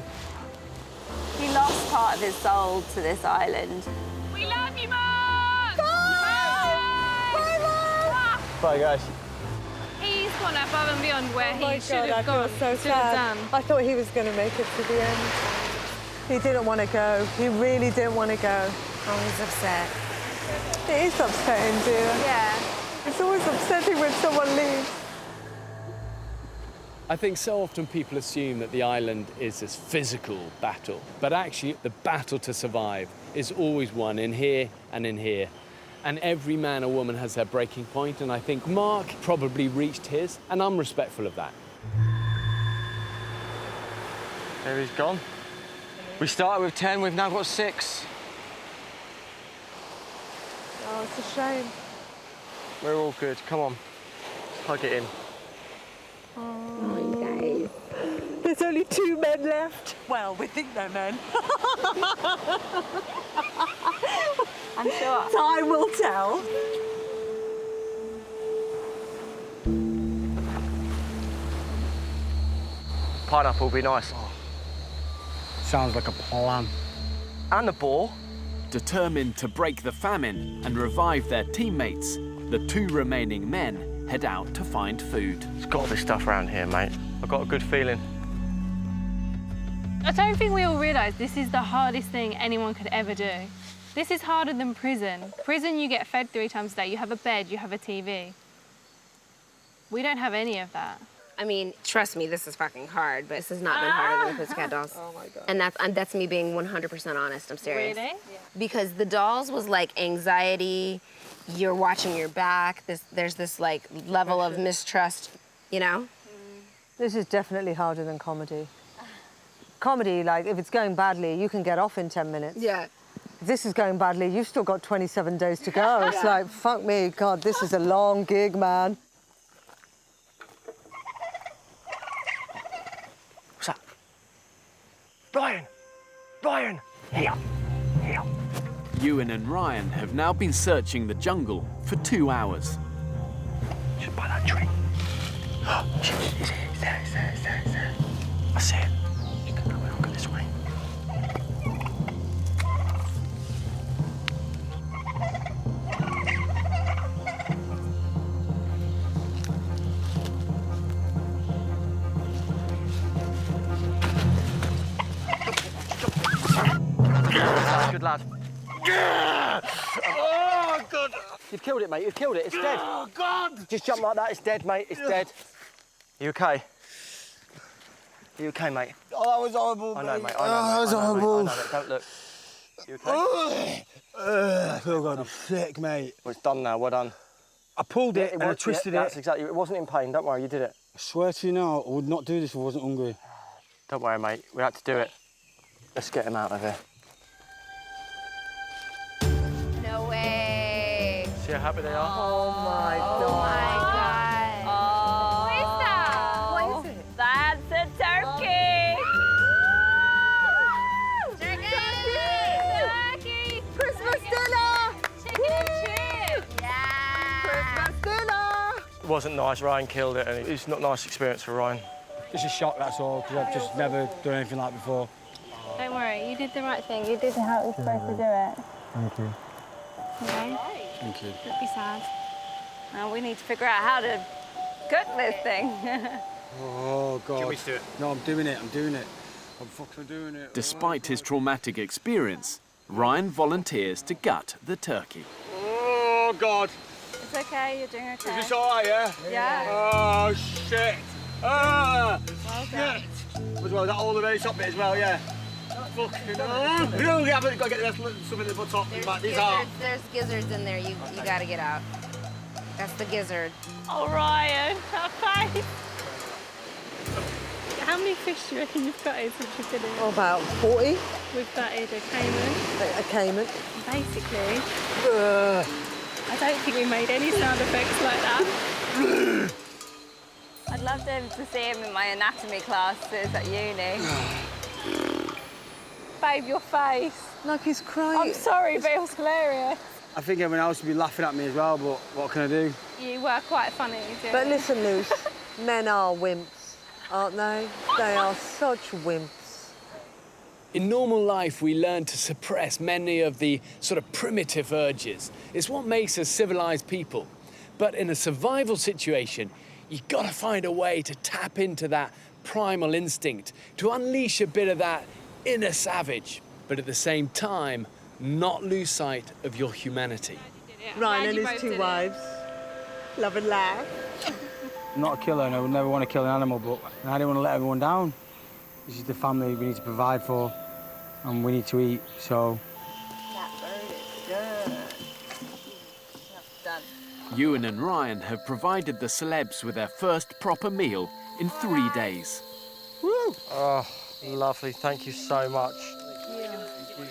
C: He lost part of his soul to this island.
B: We love you, Mark!
C: Bye! Bye, Mark!
E: Bye, guys.
B: He's gone above and beyond where he should have
N: I
B: gone,
N: feel so
B: should have
N: sad.
B: done.
N: I thought he was going to make it to the end. He didn't want to go. He really didn't want to go.
C: Oh, he's upset.
N: It is upsetting, dear.
C: Yeah.
N: It's always upsetting when someone leaves.
K: I think so often people assume that the island is this physical battle, but actually the battle to survive is always won in here and in here. And every man or woman has their breaking point, and I think Mark probably reached his, and I'm respectful of that.
E: There he's gone. We started with 10, we've now got 6.
N: Oh, it's a shame.
E: We're all good. Come on. Hug it in.
C: Oh, you guys.
N: There's only 2 men left. Well, we think they're men.
C: I'm sure.
N: Time will tell.
E: Pineapple will be nice.
M: Sounds like a plan.
E: And the boar.
K: Determined to break the famine and revive their teammates, the 2 remaining men head out to find food.
E: There's got to be stuff around here, mate. I've got a good feeling.
B: I don't think we all realise this is the hardest thing anyone could ever do. This is harder than prison. Prison, you get fed 3 times a day. You have a bed, you have a TV. We don't have any of that.
U: I mean, trust me, this is fucking hard, but this has not been harder than the Pussycat Dolls.
N: Oh my God.
U: And that's me being 100% honest, I'm serious.
B: Really?
U: Yeah. Because the dolls was like anxiety, you're watching your back, there's this like level of mistrust, you know?
N: This is definitely harder than comedy. Comedy, like, if it's going badly, you can get off in 10 minutes.
U: Yeah.
N: If this is going badly, you've still got 27 days to go. It's like, fuck me, God, this is a long gig, man.
E: What's that? Ryan! Ryan! Here. Here.
K: Ewan and Ryan have now been searching the jungle for 2 hours.
E: Just by that tree. He's there, he's there, he's there, he's there. I see it. You can go this way. Good lad. Oh, God. You've killed it, mate. You've killed it. It's dead. Oh, God. Just jump like that. It's dead, mate. It's dead. You okay? You okay, mate?
R: Oh, that was horrible,
E: I know,
R: mate.
E: mate.
R: Oh,
E: I know,
R: that was
E: mate.
R: horrible.
E: I know, mate. Don't look. You okay?
R: I feel kind of sick, mate.
E: Well, it's done now. Well done.
R: I pulled it and I twisted it.
E: That's exactly. It wasn't in pain. Don't worry. You did it.
R: I swear to you now, I would not do this if I wasn't hungry.
E: Don't worry, mate. We had to do it. Let's get him out of here.
C: No way.
E: See how happy they are?
N: Oh, my God.
C: Oh, my God. Oh. What is that? What is it? That's a turkey.
B: Turkey!
N: Christmas dinner!
B: Chicken and chips!
C: Yeah.
N: Christmas dinner!
E: It wasn't nice. Ryan killed it, and it's not a nice experience for Ryan.
M: Just a shock, that's all, because I've just never done anything like before.
B: Don't worry, you did the right thing. You did how it was supposed to do it.
M: Thank you.
B: Okay?
M: Thank you.
B: Don't be sad.
C: Now we need to figure out how to cook this thing.
M: Oh, God.
E: Do you want me to do it?
M: No, I'm doing it. I'm doing it. I'm fucking doing it.
K: Despite his traumatic experience, Ryan volunteers to gut the turkey.
E: Oh, God.
B: It's okay, you're doing okay.
E: Is this all right, yeah?
B: Yeah.
E: Oh, shit. Ah,
B: Well done.
E: shit. As well, is that all the very top bit as well, yeah? Fucking hell. You have got to get the rest some in the top.
U: There's gizzards in there. You gotta get out. That's the gizzard.
B: Oh, Ryan, that face. How many fish do you reckon you've gutted since you've been here?
L: Oh, about 40.
B: We've gutted a cayman.
L: A cayman.
B: Basically, I don't think we made any sound effects like that.
C: I'd love to see him in my anatomy classes at uni.
B: Babe, your face.
L: Like he's crying.
B: I'm sorry, but it was hilarious.
M: I think everyone else would be laughing at me as well, but what can I do?
B: You were quite funny, didn't
L: But
B: you?
L: listen, Luce, men are wimps, aren't they? They are such wimps.
K: In normal life, we learn to suppress many of the sort of primitive urges. It's what makes us civilized people. But in a survival situation, you've got to find a way to tap into that primal instinct, to unleash a bit of that inner savage, but at the same time, not lose sight of your humanity.
L: Ryan and his 2 wives. Love and laugh.
M: I'm not a killer, and I would never want to kill an animal, but I don't want to let everyone down. This is the family we need to provide for, and we need to eat, so...
C: That bird is good. Done.
K: Ewan and Ryan have provided the celebs with their first proper meal in 3 days.
E: Woo! Oh, lovely. Thank you so much.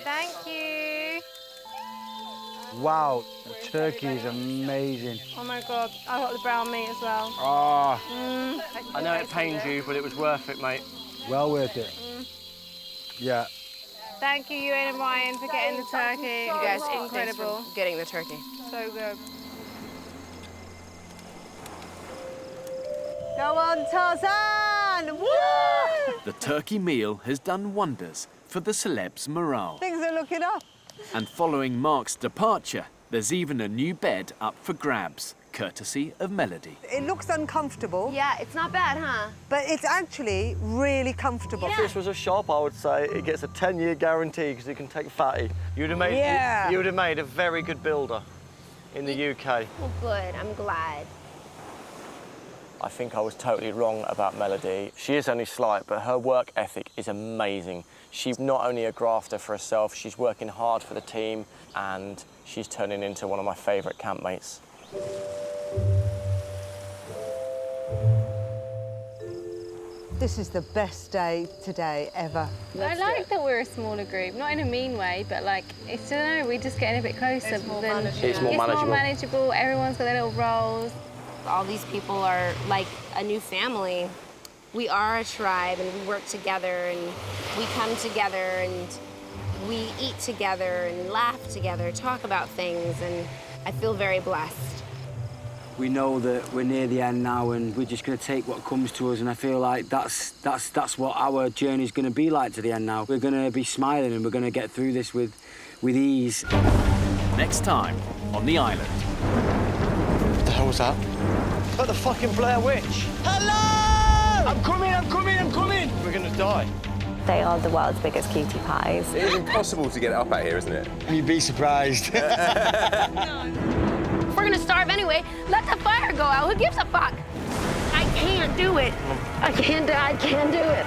B: Thank you.
M: Wow, the turkey is amazing.
B: Oh my God, I got the brown meat as well.
E: Oh,
B: Mm.
E: I know it pains you, but it was worth it, mate.
M: Well worth it. Yeah.
B: Thank you, Ewan and Ryan, for getting the turkey.
U: You guys,
B: It was
U: thanks
B: incredible.
U: for getting the turkey.
B: So good.
L: Go on, Tarzan! Woo!
K: The turkey meal has done wonders for the celebs' morale.
L: Things are looking up.
K: And following Mark's departure, there's even a new bed up for grabs, courtesy of Melody.
L: It looks uncomfortable.
U: Yeah, it's not bad, huh?
L: But it's actually really comfortable.
E: If this was a shop, I would say it gets a 10-year guarantee because you can take fatty. You'd have made,
L: Yeah.
E: you would have made a very good builder in the UK.
U: Well, good. I'm glad.
E: I think I was totally wrong about Melody. She is only slight, but her work ethic is amazing. She's not only a grafter for herself, she's working hard for the team, and she's turning into one of my favourite campmates.
L: This is the best day today ever.
B: I like that we're a smaller group, not in a mean way, but like, it's, I don't know, we're just getting a bit closer.
L: It's more
B: than,
L: manageable.
E: It's more manageable.
B: Everyone's got their little roles.
U: All these people are like a new family. We are a tribe and we work together and we come together and we eat together and laugh together, talk about things, and I feel very blessed.
M: We know that we're near the end now and we're just going to take what comes to us, and I feel like that's what our journey's going to be like to the end now. We're going to be smiling and we're going to get through this with ease.
K: Next time on the island.
E: What the hell was that? But the fucking Blair Witch. Hello! I'm coming! We're gonna die.
C: They are the world's biggest cutie pies.
J: It is impossible to get up out here, isn't it?
M: You'd be surprised.
U: If we're gonna starve anyway, let the fire go out. Who gives a fuck? I can't do it. I can't do it.